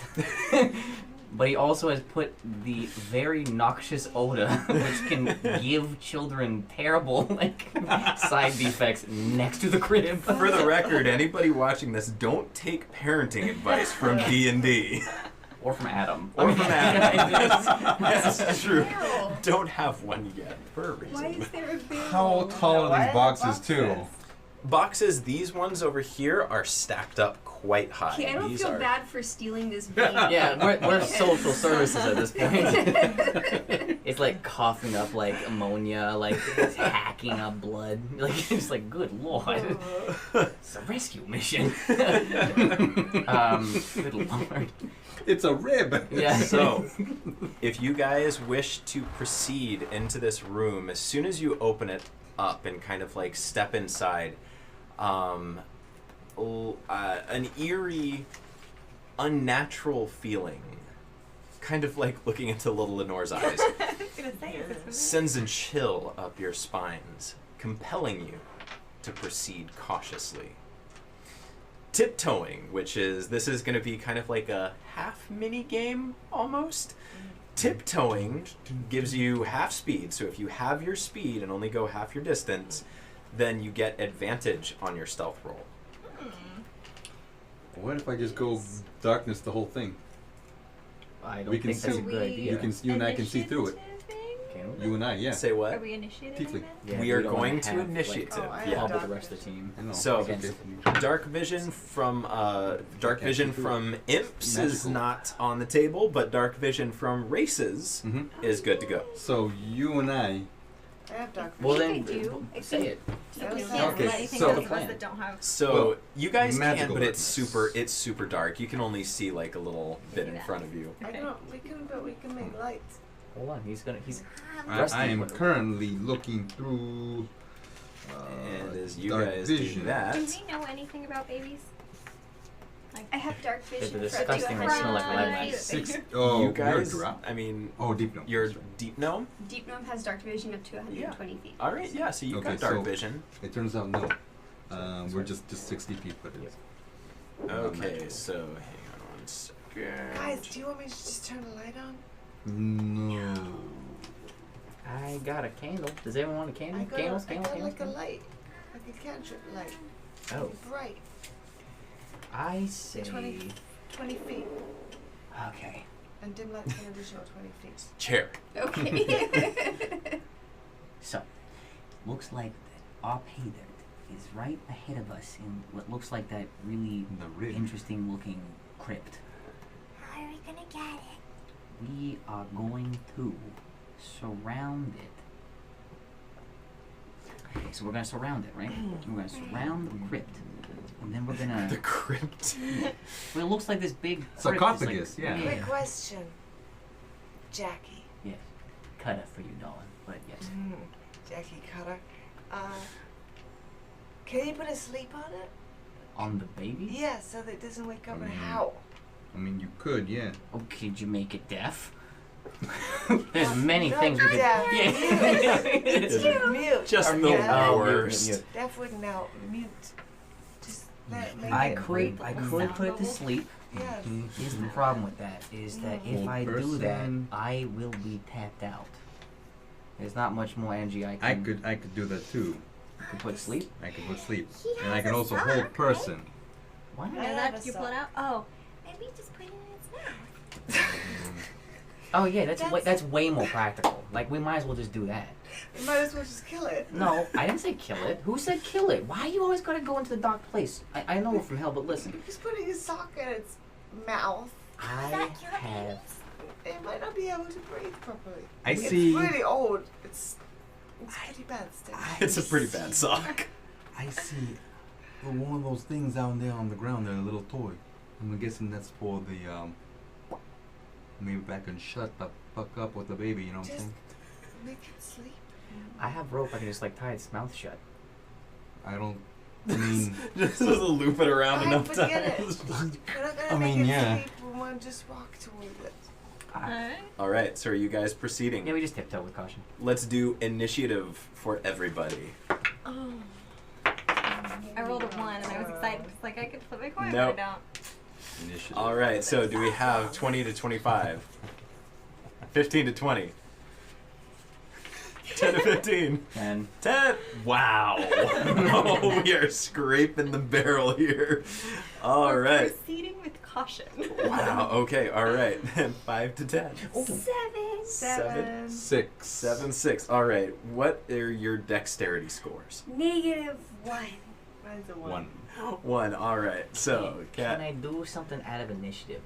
Speaker 3: but he also has put the very noxious odor, which can give children terrible like side defects, next to the crib.
Speaker 1: For the record, anybody watching this, don't take parenting advice from D&D.
Speaker 3: Or from Adam.
Speaker 1: Or from Adam.
Speaker 3: Yes.
Speaker 1: That's true.
Speaker 7: Feral.
Speaker 1: Don't have one yet, for a reason.
Speaker 7: Why is there a big
Speaker 8: How tall are these boxes too?
Speaker 1: Boxes, these ones over here are stacked up quite high.
Speaker 7: Okay, I don't
Speaker 1: These
Speaker 7: feel
Speaker 1: are...
Speaker 7: bad for stealing this baby.
Speaker 3: Yeah, we're social services at this point. It's like coughing up like ammonia, like it's hacking up blood. Like it's like, good lord, it's a rescue mission. Good lord.
Speaker 8: It's a rib.
Speaker 3: Yeah.
Speaker 1: So, if you guys wish to proceed into this room, as soon as you open it up and kind of like step inside, an eerie, unnatural feeling, kind of like looking into little Lenore's eyes,
Speaker 2: I was gonna say, is this familiar?
Speaker 1: sends a chill up your spines, compelling you to proceed cautiously. Tiptoeing, this is going to be kind of like a half mini game almost. Tiptoeing gives you half speed, so if you have your speed and only go half your distance, then you get advantage on your stealth roll.
Speaker 8: What if I just go darkness the whole thing?
Speaker 3: I don't
Speaker 8: We can
Speaker 3: think that's
Speaker 8: see-
Speaker 3: a good idea.
Speaker 8: You and I can see through it.
Speaker 3: Can we?
Speaker 8: You and I, yeah.
Speaker 1: Say
Speaker 2: Are
Speaker 1: what?
Speaker 2: we initiative?
Speaker 8: Tiefling.
Speaker 3: Yeah,
Speaker 1: We are
Speaker 3: don't wanna
Speaker 1: going to
Speaker 3: have,
Speaker 1: initiative.
Speaker 6: Oh, I
Speaker 1: yeah.
Speaker 6: have
Speaker 3: Help with the rest of the team.
Speaker 8: I know.
Speaker 1: So-
Speaker 8: Okay.
Speaker 1: Dark vision from imps is
Speaker 8: Magical.
Speaker 1: not on the table, but dark vision from races is good to go.
Speaker 8: So you and I.
Speaker 6: I have dark
Speaker 3: Well
Speaker 2: I
Speaker 3: then,
Speaker 2: do.
Speaker 3: say it.
Speaker 2: You
Speaker 6: Okay,
Speaker 2: can't
Speaker 8: okay,
Speaker 2: do anything
Speaker 8: so-
Speaker 2: those of us that don't have.
Speaker 1: So
Speaker 8: Well,
Speaker 1: you guys can,
Speaker 8: magical
Speaker 1: but it's
Speaker 8: darkness.
Speaker 1: super dark. You can only see like a little bit in
Speaker 2: that.
Speaker 1: front of you.
Speaker 6: I don't. We can make lights.
Speaker 3: Hold on, he's
Speaker 8: I
Speaker 3: Rusty
Speaker 8: am
Speaker 3: would-
Speaker 8: currently looking through.
Speaker 1: And as you
Speaker 8: dark
Speaker 1: guys
Speaker 8: vision.
Speaker 1: do that,
Speaker 2: Do we know anything about babies? Like,
Speaker 7: I have dark vision.
Speaker 3: they're
Speaker 7: for up to
Speaker 3: disgusting, they
Speaker 7: 100
Speaker 3: smell like
Speaker 7: feet.
Speaker 3: lilac.
Speaker 8: Six. Oh,
Speaker 1: you guys.
Speaker 8: you're drop.
Speaker 1: I mean,
Speaker 8: Oh, deep gnome.
Speaker 1: you're deep gnome.
Speaker 7: Deep Gnome has dark vision up to 120 feet.
Speaker 1: All right, yeah. So you've
Speaker 8: Okay,
Speaker 1: got dark
Speaker 8: so-
Speaker 1: vision.
Speaker 8: It turns out no. We're just 60 feet, but it's.
Speaker 1: Okay, so hang on one second.
Speaker 6: Guys, do you want me to just turn the light on?
Speaker 8: No.
Speaker 3: I got a candle. Does anyone want a candle?
Speaker 6: I got,
Speaker 3: Candles,
Speaker 6: I
Speaker 3: candles,
Speaker 6: got like a
Speaker 3: candles.
Speaker 6: light, like a cantrip light.
Speaker 3: Oh,
Speaker 6: Bright.
Speaker 3: I say.
Speaker 6: 20 feet.
Speaker 3: Okay.
Speaker 6: And dim light for an additional 20 feet.
Speaker 1: Chair.
Speaker 7: Okay.
Speaker 9: So, looks like that our pay dirt is right ahead of us in what looks like that really
Speaker 8: The ridge.
Speaker 9: interesting looking crypt.
Speaker 5: How are we gonna get it?
Speaker 9: We are going to surround it. Okay, so we're gonna surround it, right? We're gonna surround the crypt. And then we're gonna.
Speaker 1: The crypt.
Speaker 9: Well, it looks like this big crypt.
Speaker 8: Sarcophagus,
Speaker 9: is like,
Speaker 8: yeah.
Speaker 6: Quick question. Jackie.
Speaker 9: Yes. Cut it for you, darling. But yes.
Speaker 6: Jackie Cutter. Can you put a sleep on it?
Speaker 9: On the baby?
Speaker 6: Yeah, so that it doesn't wake up and
Speaker 8: Mm.
Speaker 6: howl.
Speaker 8: I mean, you could, yeah.
Speaker 9: Oh, could you make it deaf? There's many
Speaker 6: Not
Speaker 9: things we could.
Speaker 6: deaf.
Speaker 9: Yeah.
Speaker 6: Mute.
Speaker 1: Just
Speaker 6: Or
Speaker 1: the
Speaker 6: mute.
Speaker 1: worst.
Speaker 6: Deaf wouldn't out. Mute. Just let make
Speaker 9: I
Speaker 6: it
Speaker 9: could
Speaker 6: breathe.
Speaker 9: put it to sleep.
Speaker 6: Yes.
Speaker 9: Here's the problem with that is that if
Speaker 8: Old
Speaker 9: I do that,
Speaker 8: person.
Speaker 9: I will be tapped out. There's not much more energy I can.
Speaker 8: I could do that too.
Speaker 9: You can put sleep.
Speaker 8: I could put sleep,
Speaker 5: He
Speaker 8: and I
Speaker 5: has
Speaker 8: can
Speaker 5: a
Speaker 8: also
Speaker 5: sock,
Speaker 8: hold
Speaker 5: right?
Speaker 8: person.
Speaker 9: What?
Speaker 6: I
Speaker 2: And
Speaker 6: have
Speaker 2: that
Speaker 6: a
Speaker 2: you pull it
Speaker 6: sock.
Speaker 2: out. Oh,
Speaker 5: Maybe just put it in its mouth.
Speaker 9: Oh yeah, that's way more practical. Like we might as well just do that.
Speaker 6: You might as well just kill it.
Speaker 9: No, I didn't say kill it. Who said kill it? Why you always gotta go into the dark place? I know we're from hell, but listen,
Speaker 6: Just putting a sock in its mouth.
Speaker 9: I
Speaker 5: that cure
Speaker 9: have.
Speaker 5: babies?
Speaker 6: It might not be able to breathe properly.
Speaker 8: I
Speaker 6: it's
Speaker 8: see.
Speaker 6: really old. It's pretty bad still.
Speaker 1: It's a pretty bad sock.
Speaker 8: I see one of those things down there on the ground there, a little toy. I'm guessing that's for the maybe I can shut the fuck up with the baby, you know what I'm
Speaker 6: Just
Speaker 8: saying?
Speaker 6: make it sleep.
Speaker 3: I have rope. I can just like tie its mouth shut.
Speaker 8: I don't I mean
Speaker 1: Just loop it around
Speaker 6: Fine,
Speaker 1: enough
Speaker 6: forget it.
Speaker 1: times.
Speaker 6: We're not gonna
Speaker 8: I
Speaker 6: make
Speaker 8: mean,
Speaker 6: it
Speaker 8: yeah.
Speaker 6: sleep. We want to just walk towards it.
Speaker 2: alright.
Speaker 1: All right, so are you guys proceeding?
Speaker 3: Yeah, we just tiptoe with caution.
Speaker 1: Let's do initiative for everybody.
Speaker 2: Oh. I rolled a 1 and I was excited because like I could flip my coin,
Speaker 1: Nope.
Speaker 2: but I don't.
Speaker 8: initiative.
Speaker 1: All right, so do we have 20 to 25? 15 to 20? 10 to 15?
Speaker 3: And
Speaker 1: 10. Wow. Oh, we are scraping the barrel here. All
Speaker 2: We're
Speaker 1: right.
Speaker 2: Proceeding with caution.
Speaker 1: Wow. Okay. All right. 5 to 10.
Speaker 2: 7.
Speaker 8: 6.
Speaker 1: 7, 6. All right. What are your dexterity scores?
Speaker 5: -1.
Speaker 6: Mine's a
Speaker 8: 1.
Speaker 1: 1. All right. So,
Speaker 9: Can
Speaker 1: Cat.
Speaker 9: I do something out of initiative?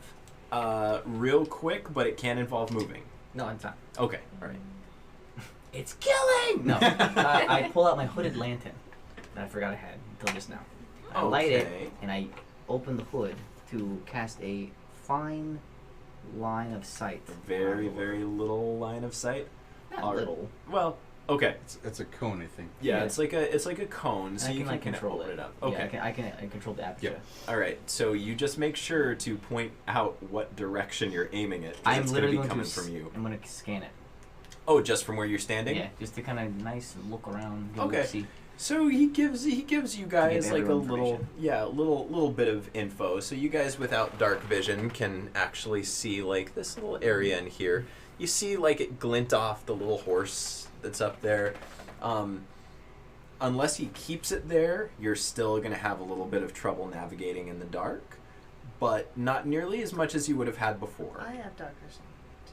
Speaker 1: Real quick, but it can involve moving.
Speaker 3: no, it's not.
Speaker 1: Okay. All right.
Speaker 9: It's killing. No, I pull out my hooded lantern that I forgot I had until just now. I light it
Speaker 1: Okay.
Speaker 9: and I open the hood to cast a fine line of sight.
Speaker 1: Very, very little line of sight.
Speaker 9: Not
Speaker 1: All right.
Speaker 9: little.
Speaker 1: Well, okay.
Speaker 8: It's a cone, I think.
Speaker 1: Yeah,
Speaker 9: Yeah.
Speaker 1: it's like a cone, so
Speaker 9: I
Speaker 1: you
Speaker 9: can like
Speaker 1: can
Speaker 9: control
Speaker 1: open
Speaker 9: it.
Speaker 1: it up.
Speaker 9: Yeah,
Speaker 1: Okay.
Speaker 9: I can control the aperture.
Speaker 8: Yep.
Speaker 1: All right. So you just make sure to point out what direction you're aiming it. 'Cause
Speaker 9: I'm
Speaker 1: it's
Speaker 9: literally
Speaker 1: gonna be
Speaker 9: going
Speaker 1: coming
Speaker 9: to.
Speaker 1: from you.
Speaker 9: I'm going to scan it.
Speaker 1: Oh, just from where you're standing?
Speaker 9: Yeah, just to kind of nice look around. Go
Speaker 1: Okay.
Speaker 9: See.
Speaker 1: So he gives you guys
Speaker 9: Give
Speaker 1: like a
Speaker 9: everyone
Speaker 1: little
Speaker 9: information.
Speaker 1: little bit of info. So you guys without dark vision can actually see like this little area in here. You see like it glint off the little horse that's up there. Unless he keeps it there, you're still gonna have a little bit of trouble navigating in the dark. but not nearly as much as you would have had before.
Speaker 6: I have dark vision.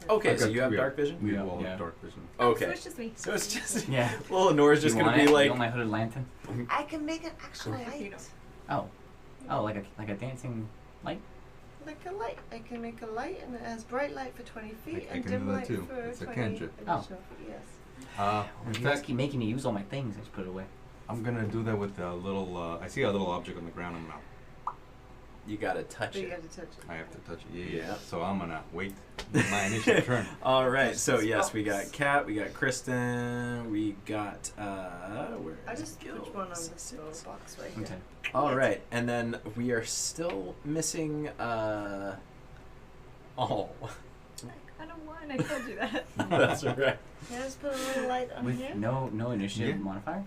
Speaker 6: Too.
Speaker 1: Okay,
Speaker 8: I've
Speaker 1: so
Speaker 8: got
Speaker 1: you have
Speaker 8: two,
Speaker 1: dark vision?
Speaker 8: We
Speaker 3: Yeah,
Speaker 8: all
Speaker 3: yeah.
Speaker 8: have dark vision.
Speaker 1: Okay.
Speaker 2: So it's just me.
Speaker 1: So it's just...
Speaker 3: Yeah.
Speaker 1: Well, Nora's just
Speaker 3: You
Speaker 1: going to
Speaker 3: want
Speaker 1: be
Speaker 3: it?
Speaker 1: like...
Speaker 3: You want my hooded lantern?
Speaker 6: I can make an actual
Speaker 2: Oh, you
Speaker 6: light.
Speaker 2: don't.
Speaker 3: Oh, like a dancing light?
Speaker 6: Like a light. I can make a light, and it has bright light for 20 feet
Speaker 8: I
Speaker 6: and
Speaker 8: can
Speaker 6: dim
Speaker 8: do that
Speaker 6: light
Speaker 8: too.
Speaker 6: for
Speaker 8: It's a
Speaker 6: 20
Speaker 8: cantrip.
Speaker 6: additional
Speaker 3: Oh.
Speaker 6: feet. Yes.
Speaker 8: In
Speaker 3: You guys
Speaker 8: fact,
Speaker 3: keep making me use all my things. I just put it away.
Speaker 8: I'm gonna do that with a little. I see a little object on the ground. I'm gonna.
Speaker 1: You got to touch
Speaker 6: But you
Speaker 1: it.
Speaker 6: got to touch it.
Speaker 8: I have to touch it. Yeah.
Speaker 1: Yeah.
Speaker 8: So I'm gonna wait. My initial turn.
Speaker 1: All right,
Speaker 6: Touch
Speaker 1: so
Speaker 6: the
Speaker 1: yes, we
Speaker 6: spots.
Speaker 1: got Kat, we got Kristen, we got where
Speaker 6: I
Speaker 1: is
Speaker 6: just
Speaker 1: Gil?
Speaker 6: put one on this
Speaker 1: Six.
Speaker 6: little box right here.
Speaker 3: Okay.
Speaker 1: All right, and then we are still missing all.
Speaker 2: I don't want. I told you that.
Speaker 1: That's right.
Speaker 6: Can I just put a little light on
Speaker 3: With
Speaker 6: here?
Speaker 3: no initiative
Speaker 8: Yeah.
Speaker 3: modifier?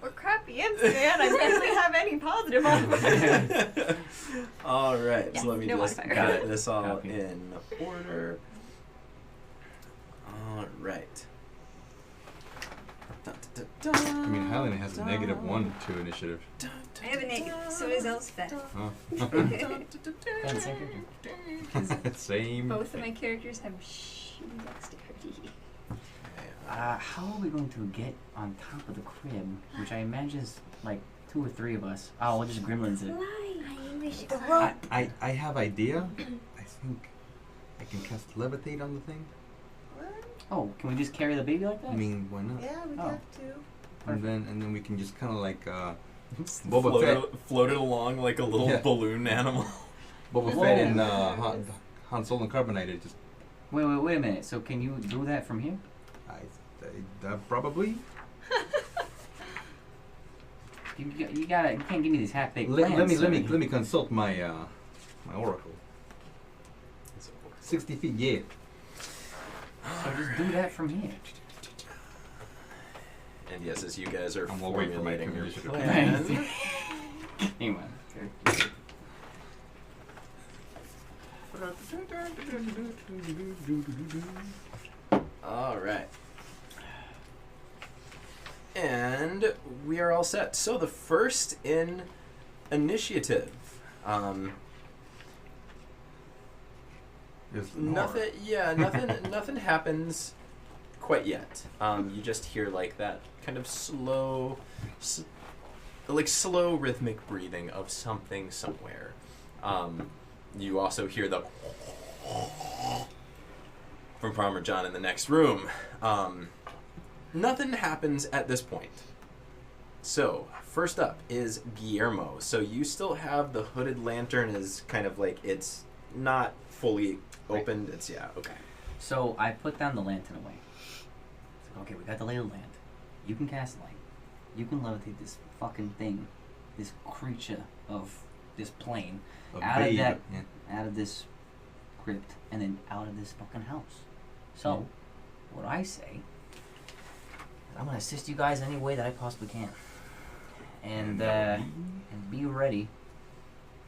Speaker 2: We're crappy imps, man. I barely have any positive modifiers.
Speaker 1: All right,
Speaker 2: Yes,
Speaker 1: so let me
Speaker 2: no
Speaker 1: just
Speaker 2: modifier.
Speaker 1: get this all
Speaker 3: Copy.
Speaker 1: in order. All right.
Speaker 8: I mean, Helen has a -1 to initiative.
Speaker 7: I have a negative. So does Elspeth.
Speaker 8: Oh.
Speaker 3: Yeah, same character.
Speaker 8: Same.
Speaker 7: Both of my characters have shitty dexterity.
Speaker 3: How are we going to get on top of the crib, which I imagine is like 2 or 3 of us? Oh, we'll just gremlins it.
Speaker 5: I wish
Speaker 7: The rope.
Speaker 8: I have idea. I think I can cast levitate on the thing.
Speaker 6: What?
Speaker 3: Oh, can we just carry the baby like that?
Speaker 8: I mean, why not?
Speaker 6: Yeah, we
Speaker 3: Oh.
Speaker 6: have to.
Speaker 8: And then we can just kind of like
Speaker 1: Just
Speaker 8: Boba
Speaker 1: float it along like a little
Speaker 8: Yeah.
Speaker 1: balloon animal.
Speaker 8: Boba
Speaker 3: Whoa.
Speaker 8: Fett and Han Solo and Carbonite. Just
Speaker 3: Wait a minute. So can you do that from here?
Speaker 8: probably.
Speaker 3: You can't give me these half-baked
Speaker 8: Let
Speaker 3: plans.
Speaker 8: me consult my my oracle. 60 feet, yeah.
Speaker 3: So just do that from here.
Speaker 1: And yes, as you guys are
Speaker 8: I'm all waiting for my
Speaker 1: formulating your
Speaker 8: initiative.
Speaker 1: plan.
Speaker 3: Hang on.
Speaker 1: All right. And we are all set. So the first in initiative. Nothing. Yeah, nothing happens quite yet. You just hear like that kind of slow rhythmic breathing of something somewhere. You also hear the from Farmer John in the next room. Nothing happens at this point. So, first up is Guillermo. So you still have the hooded lantern as kind of like it's not fully opened. It's, yeah, okay.
Speaker 3: So I put down the lantern away. So, okay, we got the lay of the land. You can cast light. You can levitate this fucking thing, this creature of this plane, out of that, out of this crypt, and then out of this fucking house. So, what I say, I'm gonna assist you guys any way that I possibly can, and be ready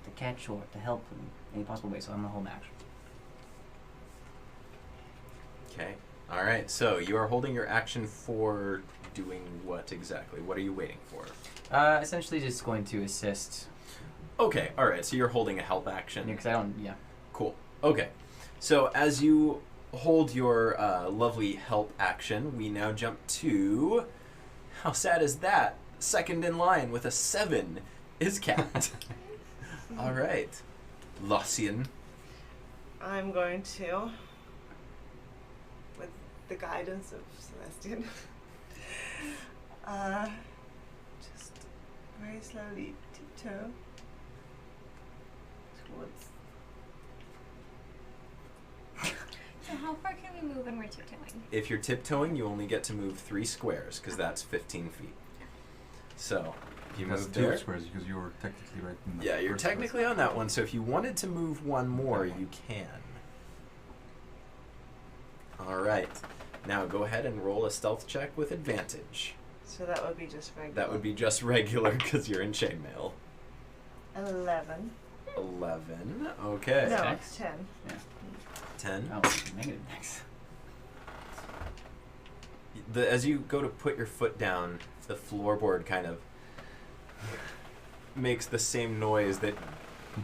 Speaker 3: to catch or to help in any possible way. So I'm gonna hold action.
Speaker 1: Okay. All right. So you are holding your action for doing what exactly? What are you waiting for?
Speaker 3: Essentially, just going to assist.
Speaker 1: Okay. All right. So you're holding a help action.
Speaker 3: Because I don't. Yeah.
Speaker 1: Cool. Okay. So as you hold your lovely help action, we now jump to, how sad is that? Second in line with a 7 is Cat. All right. Lucian.
Speaker 6: I'm going to, with the guidance of Celestian, just very slowly tiptoe towards.
Speaker 2: So how far can we move when we're tiptoeing?
Speaker 1: If you're tiptoeing, you only get to move 3 squares because that's 15 feet. So if you
Speaker 8: That's
Speaker 1: move
Speaker 8: 2
Speaker 1: there.
Speaker 8: squares because you were technically right. In the
Speaker 1: Yeah, you're
Speaker 8: first place.
Speaker 1: technically on that one. So if you wanted to move one more, you can. All right. Now go ahead and roll a stealth check with advantage.
Speaker 6: So that would be just regular.
Speaker 1: That would be just regular because you're in chainmail.
Speaker 6: 11.
Speaker 1: 11. Okay.
Speaker 6: No,
Speaker 3: Dex?
Speaker 6: it's 10.
Speaker 1: 10.
Speaker 3: Oh, negative next.
Speaker 1: As you go to put your foot down, the floorboard kind of makes the same noise that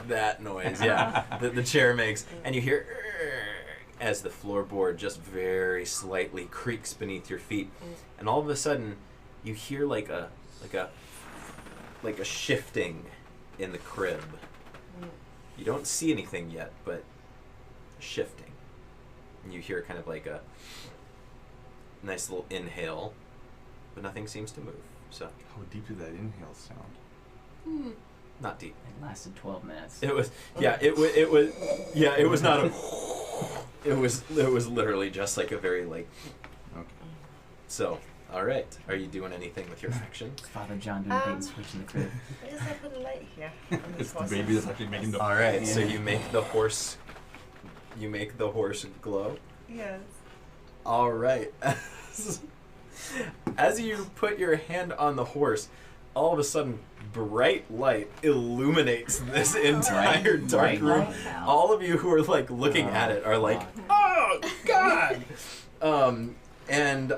Speaker 1: That noise, yeah. The chair makes, and you hear as the floorboard just very slightly creaks beneath your feet, and all of a sudden, you hear like a shifting in the crib. You don't see anything yet, but shifting. And you hear kind of like a nice little inhale, but nothing seems to move. So
Speaker 8: How deep did that inhale sound?
Speaker 1: not deep.
Speaker 3: It lasted 12 minutes.
Speaker 1: It was it was not a it was literally just like a very like
Speaker 8: Okay.
Speaker 1: so. All right. Are you doing anything with your action?
Speaker 3: Father John doing bait and switch in the crib.
Speaker 6: Why does that put a light here?
Speaker 8: It's the baby that's actually making the.
Speaker 1: All right. So
Speaker 3: Yeah.
Speaker 1: you make the horse glow.
Speaker 6: Yes.
Speaker 1: All right. As you put your hand on the horse, all of a sudden, bright light illuminates this entire dark
Speaker 3: Bright
Speaker 1: room.
Speaker 3: light?
Speaker 1: All of you who are like looking at it are like, "Oh God!" And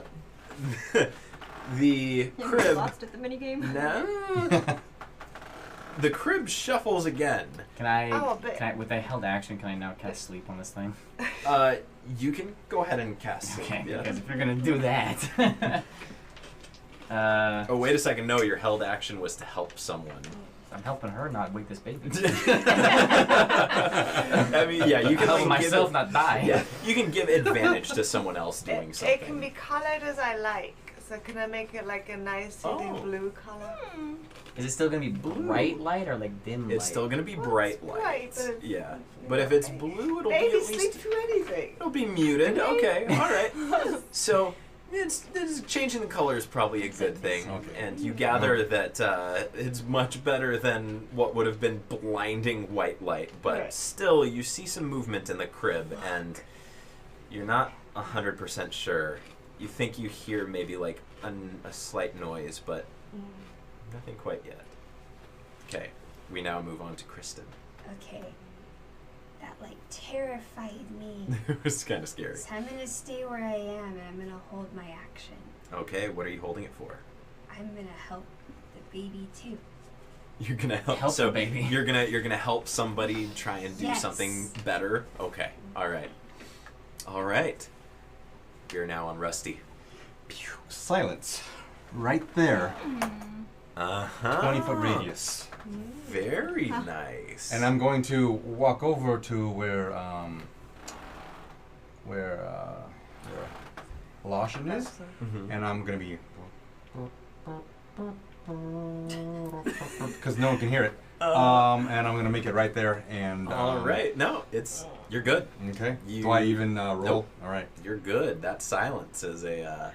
Speaker 1: the crib.
Speaker 2: Lost at the minigame.
Speaker 1: No. The crib shuffles again.
Speaker 3: Can I,
Speaker 6: Oh, but-
Speaker 3: with a held action, can I now cast sleep on this thing?
Speaker 1: You can go ahead and cast.
Speaker 3: Okay,
Speaker 1: Yeah.
Speaker 3: because if you're going to do that.
Speaker 1: Oh, wait a second. No, your held action was to help someone.
Speaker 3: I'm helping her not wake this baby.
Speaker 1: I mean, yeah, you can
Speaker 3: help
Speaker 1: like,
Speaker 3: myself
Speaker 1: give
Speaker 3: not die.
Speaker 1: Yeah, you can give advantage to someone else doing
Speaker 6: It
Speaker 1: something.
Speaker 6: can be colored as I like. So can I make it like a nice soothing
Speaker 1: Oh.
Speaker 6: blue color?
Speaker 3: Is it still going to be bright light or like dim light?
Speaker 1: It's still gonna be
Speaker 6: Well,
Speaker 1: bright
Speaker 6: it's
Speaker 1: light.
Speaker 6: bright, but-
Speaker 1: Yeah, but if it's blue, it'll be
Speaker 6: Baby,
Speaker 1: at
Speaker 6: sleep
Speaker 1: least
Speaker 6: through anything.
Speaker 1: it'll be muted. Okay, all right. So it's changing the color is probably a good thing,
Speaker 8: Okay.
Speaker 1: and you gather that it's much better than what would have been blinding white light. But
Speaker 6: Right.
Speaker 1: still, you see some movement in the crib, and you're not 100% sure. You think you hear maybe like a slight noise, but nothing quite yet. Okay, we now move on to Kristen.
Speaker 5: Okay. That like terrified me.
Speaker 1: It was kind of scary.
Speaker 5: So I'm gonna stay where I am and I'm gonna hold my action.
Speaker 1: Okay, what are you holding it for?
Speaker 5: I'm gonna help the baby too.
Speaker 1: You're gonna help.
Speaker 3: Help
Speaker 1: so
Speaker 3: the baby.
Speaker 1: You're gonna help somebody try and do
Speaker 5: Yes.
Speaker 1: something better. Okay. All right. All right. You're now on Rusty.
Speaker 8: Silence. Right there.
Speaker 1: Uh huh.
Speaker 8: 20-foot radius.
Speaker 1: Very nice.
Speaker 8: And I'm going to walk over to where Lawson is,
Speaker 1: Mhm.
Speaker 8: and I'm gonna be because no one can hear it. And I'm gonna make it right there. And
Speaker 1: All right. No, you're good.
Speaker 8: Okay.
Speaker 1: You-
Speaker 8: Do I even roll?
Speaker 1: Nope.
Speaker 8: All right.
Speaker 1: You're good. That silence is a.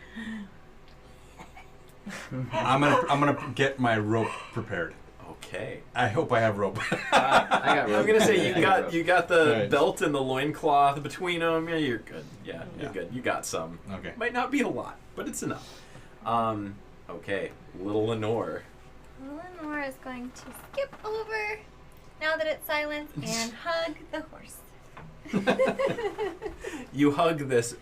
Speaker 8: I'm gonna get my rope prepared.
Speaker 1: Okay.
Speaker 8: I hope I have rope.
Speaker 3: I got
Speaker 1: I'm gonna say you got the
Speaker 8: Right.
Speaker 1: belt and the loincloth between them. Yeah, you're good. Yeah, you're
Speaker 8: Yeah.
Speaker 1: good. You got some.
Speaker 8: Okay.
Speaker 1: Might not be a lot, but it's enough. Okay, little Lenore.
Speaker 2: Lenore is going to skip over now that it's silent and hug the horse.
Speaker 1: You hug this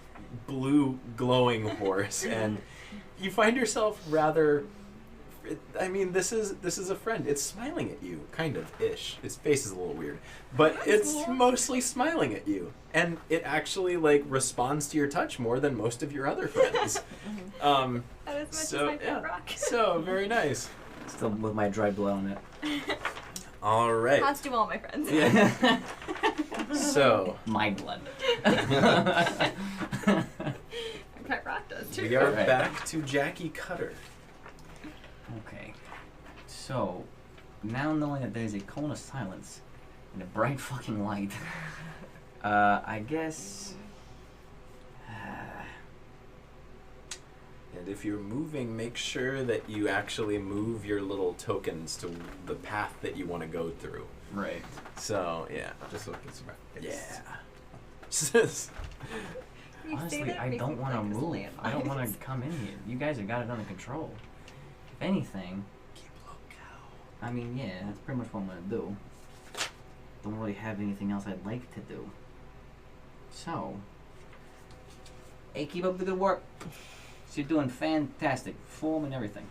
Speaker 1: blue glowing horse, and you find yourself rather. I mean, this is a friend. It's smiling at you, kind of ish. Its face is a little weird, but it's
Speaker 2: Yeah.
Speaker 1: mostly smiling at you, and it actually like responds to your touch more than most of your other friends.
Speaker 2: About as much
Speaker 1: So,
Speaker 2: as my
Speaker 1: yeah.
Speaker 2: pet rock.
Speaker 1: So very nice.
Speaker 3: Still with my dry blow on it.
Speaker 1: All right.
Speaker 2: Has to all my friends.
Speaker 3: Yeah.
Speaker 1: So
Speaker 3: My blood.
Speaker 2: My pet rock does too.
Speaker 1: we are
Speaker 3: Right.
Speaker 1: back to Jackie Cutter.
Speaker 3: Okay. So, now knowing that there's a cone of silence and a bright fucking light, I guess.
Speaker 1: And if you're moving, make sure that you actually move your little tokens to the path that you want to go through.
Speaker 3: Right.
Speaker 1: So, yeah.
Speaker 8: Just so it's right.
Speaker 1: Yeah.
Speaker 2: You say
Speaker 3: Honestly,
Speaker 2: that,
Speaker 3: I
Speaker 2: makes
Speaker 3: don't
Speaker 2: me
Speaker 3: want to
Speaker 2: feel like
Speaker 3: move.
Speaker 2: there's
Speaker 3: I don't want
Speaker 2: landmines.
Speaker 3: to come in here. You guys have got it under control. If anything,
Speaker 1: Keep lookout.
Speaker 3: I mean, yeah, that's pretty much what I'm gonna do. Don't really have anything else I'd like to do. So, hey, keep up the good work. So you're doing fantastic, form and everything.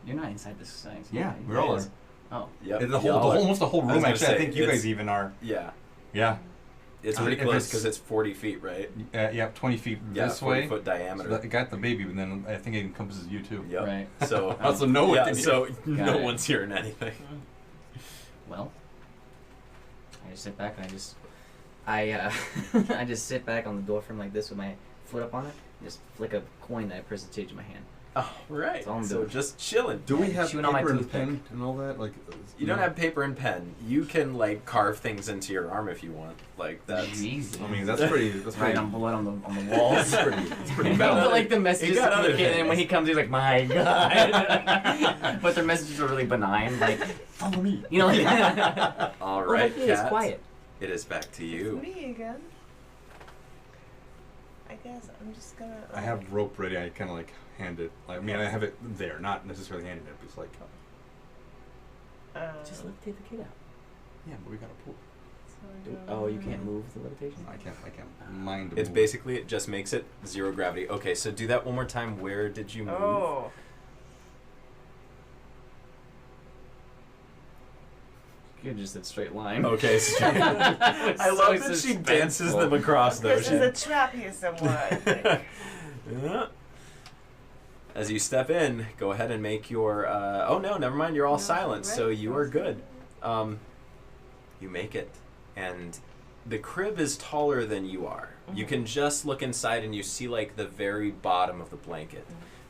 Speaker 3: You're not inside this thing. So
Speaker 8: Yeah,
Speaker 3: you
Speaker 8: we're all
Speaker 3: guys- Oh.
Speaker 1: Yep.
Speaker 4: Almost the whole
Speaker 1: I was
Speaker 4: room.
Speaker 1: gonna
Speaker 4: Actually,
Speaker 1: say,
Speaker 4: I think you
Speaker 1: it's-
Speaker 4: guys even are.
Speaker 1: Yeah.
Speaker 4: Yeah.
Speaker 1: It's
Speaker 4: So
Speaker 1: pretty
Speaker 4: if
Speaker 1: close
Speaker 4: it's-
Speaker 1: because it's 40 feet, right?
Speaker 4: Yeah, 20 feet
Speaker 1: Yeah,
Speaker 4: this
Speaker 1: 40
Speaker 4: way.
Speaker 1: foot
Speaker 4: So
Speaker 1: diameter.
Speaker 4: that got the baby, but then I think it encompasses you too.
Speaker 1: Yep.
Speaker 3: Right.
Speaker 1: So
Speaker 4: Also, no,
Speaker 1: yeah,
Speaker 4: it didn't.
Speaker 1: so no
Speaker 3: it.
Speaker 1: one's hearing anything.
Speaker 3: Well, I just sit back and I just sit back on the door frame like this with my foot up on it. And just flick a coin that I prestige in my hand.
Speaker 1: Oh, right.
Speaker 3: That's all I'm
Speaker 1: So
Speaker 3: doing.
Speaker 1: just chilling.
Speaker 8: Do we have
Speaker 3: Chewing on my
Speaker 8: paper and
Speaker 3: toothpick.
Speaker 8: pen and all that? Like,
Speaker 1: You don't have paper and pen. You can like carve things into your arm if you want. Like that's.
Speaker 3: Easy.
Speaker 8: I mean, that's pretty. That's
Speaker 3: Right
Speaker 8: pretty.
Speaker 3: on blood on the walls.
Speaker 8: That's pretty. It's pretty
Speaker 3: But
Speaker 8: valid.
Speaker 3: like the messages
Speaker 1: got
Speaker 3: to
Speaker 1: other
Speaker 3: the kid, and
Speaker 1: things.
Speaker 3: when he comes, he's like, "My God!" But their messages are really benign, like, "Follow me," you know. Like,
Speaker 1: All
Speaker 3: oh,
Speaker 1: right,
Speaker 3: it's
Speaker 1: Kat.
Speaker 3: quiet.
Speaker 1: It is back to you.
Speaker 6: It's me again. I guess I'm just gonna.
Speaker 8: I have rope ready. I kind of like hand it. Like, I mean, I have it there, not necessarily handing it. But it's like,
Speaker 3: Just levitate the kid out.
Speaker 8: yeah, but we gotta pull.
Speaker 3: Oh, you can't move the levitation.
Speaker 8: I can't mind.
Speaker 1: It's
Speaker 8: move.
Speaker 1: basically it just makes it 0 gravity. Okay, so do that one more time. Where did you move?
Speaker 6: Oh.
Speaker 3: You're just in straight line.
Speaker 1: Okay, so I love that she dances them across the
Speaker 6: This is a
Speaker 1: ocean.
Speaker 6: trap here somewhere, I think.
Speaker 1: Yeah. As you step in, go ahead and make your. Oh no, never mind. You're all
Speaker 6: No,
Speaker 1: silent, so
Speaker 6: right,
Speaker 1: you are good. You make it, and the crib is taller than you are. You can just look inside, and you see like the very bottom of the blanket.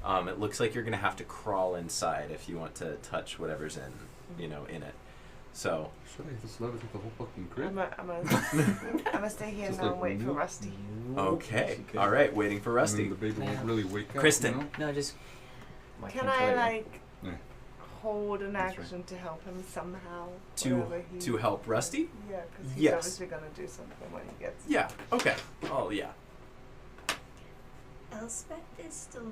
Speaker 1: It looks like you're gonna have to crawl inside if you want to touch whatever's in it. So.
Speaker 8: Should I just levitate the whole fucking
Speaker 6: I'm
Speaker 8: crib?
Speaker 6: gonna stay here
Speaker 8: Just
Speaker 6: now
Speaker 8: like
Speaker 6: and wait for
Speaker 8: whoop.
Speaker 6: Rusty.
Speaker 1: Okay. All right. Waiting for
Speaker 8: I mean,
Speaker 1: Rusty.
Speaker 8: the baby won't really wake up.
Speaker 1: Kristen.
Speaker 8: You know?
Speaker 3: No, just. Why
Speaker 6: Can
Speaker 3: can't
Speaker 6: I
Speaker 3: you?
Speaker 6: like
Speaker 8: Yeah.
Speaker 6: hold an
Speaker 8: That's right.
Speaker 6: action to help him somehow?
Speaker 1: To
Speaker 6: wherever he-
Speaker 1: to help Rusty?
Speaker 6: Yeah, because he's
Speaker 1: Yes.
Speaker 6: obviously gonna do something when he gets.
Speaker 1: Yeah. Okay. Oh yeah.
Speaker 5: Elspeth is still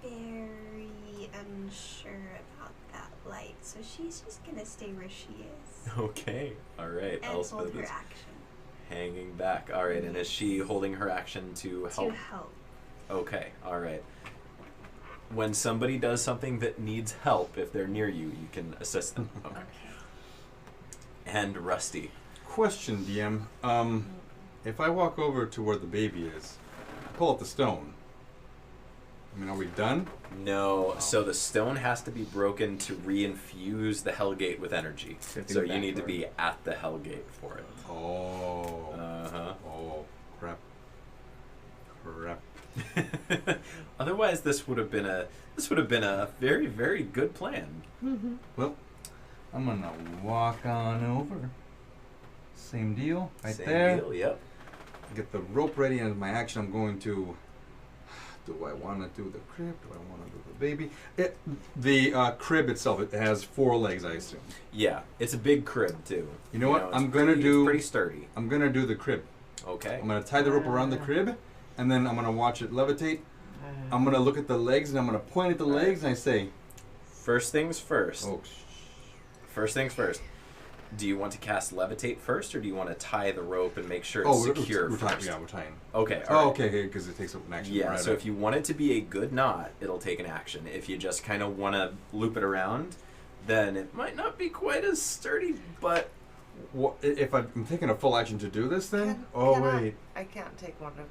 Speaker 5: very unsure about that light, so she's just gonna stay where she is
Speaker 1: Okay. All right.
Speaker 5: and hold
Speaker 1: Elspeth
Speaker 5: her
Speaker 1: is
Speaker 5: action
Speaker 1: hanging back. All right. And is she holding her action to help?
Speaker 5: to help.
Speaker 1: Okay. All right. When somebody does something that needs help, if they're near you, you can assist them. Okay.
Speaker 5: Okay.
Speaker 1: And Rusty.
Speaker 8: Question, DM. If I walk over to where the baby is, pull out the stone. I mean, are we done?
Speaker 1: No. So the stone has to be broken to reinfuse the Hellgate with energy.
Speaker 3: have to
Speaker 1: So
Speaker 3: go
Speaker 1: you
Speaker 3: back
Speaker 1: need to
Speaker 3: for it.
Speaker 1: be at the Hellgate for it.
Speaker 8: Oh.
Speaker 1: Uh
Speaker 8: Oh, crap. Crap.
Speaker 1: huh. Otherwise, this would have been a very, very good plan.
Speaker 8: Well, I'm gonna walk on over. Same deal, right
Speaker 1: Same
Speaker 8: there.
Speaker 1: deal. Yep.
Speaker 8: Get the rope ready, and as my action, I'm going to. Do I want to do the crib? Do I want to do the baby? The crib itself, it has 4 legs, I assume.
Speaker 1: Yeah, it's a big crib too.
Speaker 8: You know what?
Speaker 1: it's
Speaker 8: I'm gonna
Speaker 1: pretty-
Speaker 8: do.
Speaker 1: It's pretty sturdy.
Speaker 8: I'm gonna do the crib.
Speaker 1: Okay.
Speaker 8: I'm gonna tie the rope around the crib, and then I'm gonna watch it levitate. I'm gonna look at the legs, and I'm gonna point at the legs, and I say,
Speaker 1: First things first.
Speaker 8: "Oh,
Speaker 1: First things first. Do you want to cast levitate first, or do you want to tie the rope and make sure it's
Speaker 8: oh,
Speaker 1: secure
Speaker 8: we're tying.
Speaker 1: first?
Speaker 8: Yeah, we're tying.
Speaker 1: Okay.
Speaker 8: Oh,
Speaker 1: all right.
Speaker 8: okay, because it takes up an action.
Speaker 1: Yeah.
Speaker 8: right,
Speaker 1: So
Speaker 8: right.
Speaker 1: if you want it to be a good knot, it'll take an action. If you just kind of want to loop it around, then it might not be quite as sturdy. But
Speaker 8: If I'm taking a full action to do this, then?
Speaker 6: Can-
Speaker 8: Oh
Speaker 6: can
Speaker 8: wait.
Speaker 6: I can't take one of them.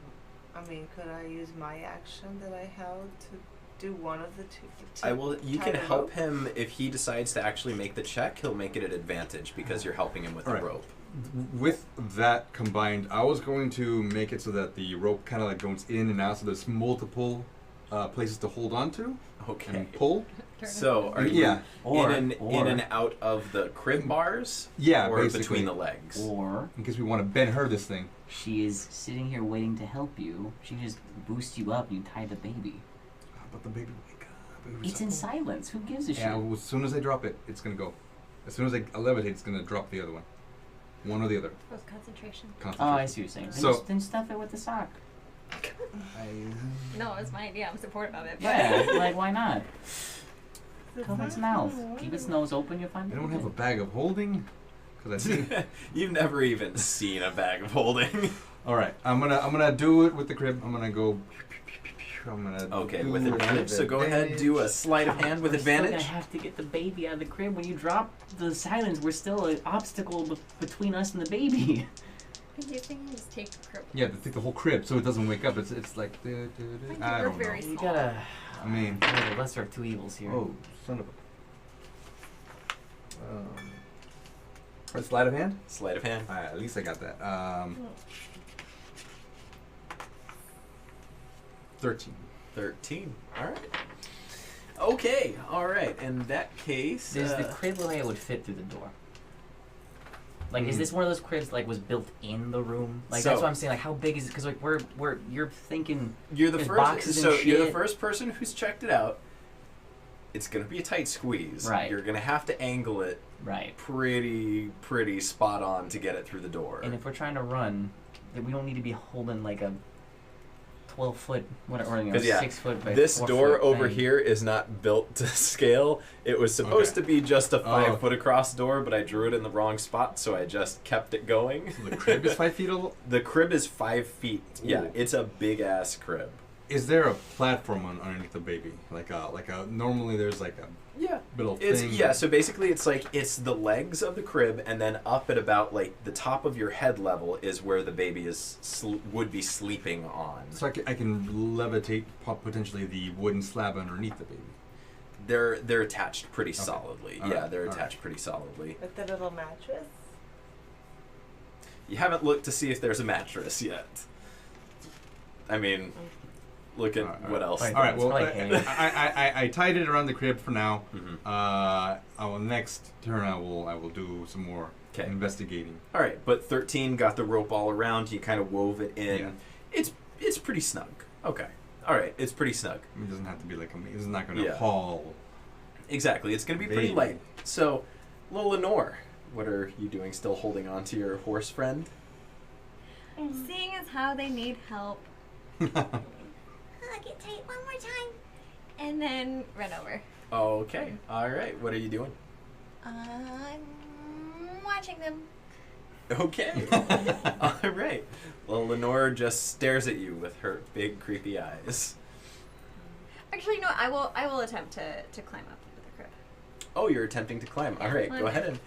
Speaker 6: I mean, could I use my action that I held to do one of the two?
Speaker 1: I will. You
Speaker 6: tie
Speaker 1: can
Speaker 6: the
Speaker 1: help
Speaker 6: rope?
Speaker 1: him if he decides to actually make the check. He'll make it an advantage because you're helping him with the
Speaker 8: Alright.
Speaker 1: rope.
Speaker 8: With that combined, I was going to make it so that the rope kind of like goes in and out, so there's multiple places to hold on to
Speaker 1: Okay.
Speaker 8: and pull.
Speaker 1: So are you
Speaker 8: Yeah.
Speaker 1: in and out of the crib bars?
Speaker 8: Yeah,
Speaker 1: Or
Speaker 8: basically.
Speaker 1: between the legs?
Speaker 3: Or
Speaker 8: In case we want to bend her this thing.
Speaker 3: she is sitting here waiting to help you. She just boosts you up and you tie the baby.
Speaker 8: But the baby wake up.
Speaker 3: It's in silence. Who gives a shit?
Speaker 8: Yeah, well, as soon as I drop it, it's gonna go. As soon as I levitate, it's gonna drop the other one. One or the other.
Speaker 2: That was concentration.
Speaker 3: Oh, I see what you're saying.
Speaker 8: So-
Speaker 3: Then stuff it with the sock.
Speaker 2: No, it was my idea. I'm supportive of it.
Speaker 3: Yeah, like why not? Cover its mouth. Keep its nose open. You'll find
Speaker 8: I
Speaker 3: it.
Speaker 8: don't have a bag of holding, because I think.
Speaker 1: You've never even seen a bag of holding.
Speaker 8: All right, I'm gonna do it with the crib. I'm gonna go I'm gonna.
Speaker 1: Okay,
Speaker 8: do
Speaker 1: with advantage. So go ahead, do a sleight of hand with
Speaker 3: We're still
Speaker 1: advantage.
Speaker 3: gonna have to get the baby out of the crib. When you drop the silence, we're still an obstacle between us and the baby.
Speaker 2: Because you think just take the crib.
Speaker 8: Yeah, to take the whole crib so it doesn't wake up. It's like. I don't know.
Speaker 2: very
Speaker 3: You
Speaker 2: small.
Speaker 3: gotta.
Speaker 8: I mean.
Speaker 3: The lesser of two evils here.
Speaker 8: Oh, son of a. Sleight of hand?
Speaker 1: Sleight of hand.
Speaker 8: Alright, at least I got that. 13.
Speaker 1: 13. All right. Okay. All right. In that case,
Speaker 3: Does the crib look like it would fit through the door? Like, is this one of those cribs like was built in the room? Like
Speaker 1: So-
Speaker 3: that's what I'm saying. Like, how big is it? Because like you're thinking
Speaker 1: you're the
Speaker 3: there's
Speaker 1: first.
Speaker 3: boxes
Speaker 1: So
Speaker 3: and
Speaker 1: you're the
Speaker 3: shit.
Speaker 1: first person who's checked it out. It's gonna be a tight squeeze.
Speaker 3: Right.
Speaker 1: You're gonna have to angle it
Speaker 3: right.
Speaker 1: pretty spot on to get it through the door.
Speaker 3: And if we're trying to run, then we don't need to be holding like a 12-foot, or 6 foot by
Speaker 1: this
Speaker 3: 4
Speaker 1: door
Speaker 3: foot
Speaker 1: over
Speaker 3: thing.
Speaker 1: here is not built to scale. It was supposed to be just a 5 foot across door, but I drew it in the wrong spot, so I just kept it going.
Speaker 8: So the crib is 5 feet old?
Speaker 1: The crib is 5 feet. Yeah,
Speaker 8: Ooh.
Speaker 1: it's a big ass crib.
Speaker 8: Is there a platform underneath the baby? Like a normally there's like a
Speaker 1: Yeah.
Speaker 8: little
Speaker 1: It's
Speaker 8: thing.
Speaker 1: yeah, so basically it's the legs of the crib, and then up at about like the top of your head level is where the baby is would be sleeping on.
Speaker 8: So I can levitate potentially the wooden slab underneath the baby.
Speaker 1: They're attached pretty solidly.
Speaker 8: All
Speaker 1: Yeah,
Speaker 8: right.
Speaker 1: they're
Speaker 8: All
Speaker 1: attached pretty solidly.
Speaker 6: With the little mattress.
Speaker 1: You haven't looked to see if there's a mattress yet. I mean, look at what else.
Speaker 3: Right.
Speaker 8: All right.
Speaker 3: It's
Speaker 8: Well,
Speaker 3: probably hay.
Speaker 8: I tied it around the crib for now.
Speaker 1: Mhm.
Speaker 8: I will next turn. I will do some more
Speaker 1: 'Kay.
Speaker 8: investigating.
Speaker 1: All right, but 13 got the rope all around. You kind of wove it in.
Speaker 8: Yeah.
Speaker 1: It's pretty snug. Okay. All right, it's pretty snug.
Speaker 8: It doesn't have to be like it's not going to
Speaker 1: Yeah.
Speaker 8: haul.
Speaker 1: Exactly. It's going to be pretty
Speaker 8: Baby.
Speaker 1: light. So, little Lenore, what are you doing? Still holding on to your horse friend?
Speaker 2: Seeing as how they need help,
Speaker 5: Hug it tight one more time.
Speaker 2: and then run over.
Speaker 1: Okay. All right. What are you doing?
Speaker 5: I'm watching them.
Speaker 1: Okay. All right. Well, Lenore just stares at you with her big creepy eyes.
Speaker 2: Actually, no. I will attempt to climb up into the crib.
Speaker 1: Oh, you're attempting to climb. All right. Go ahead and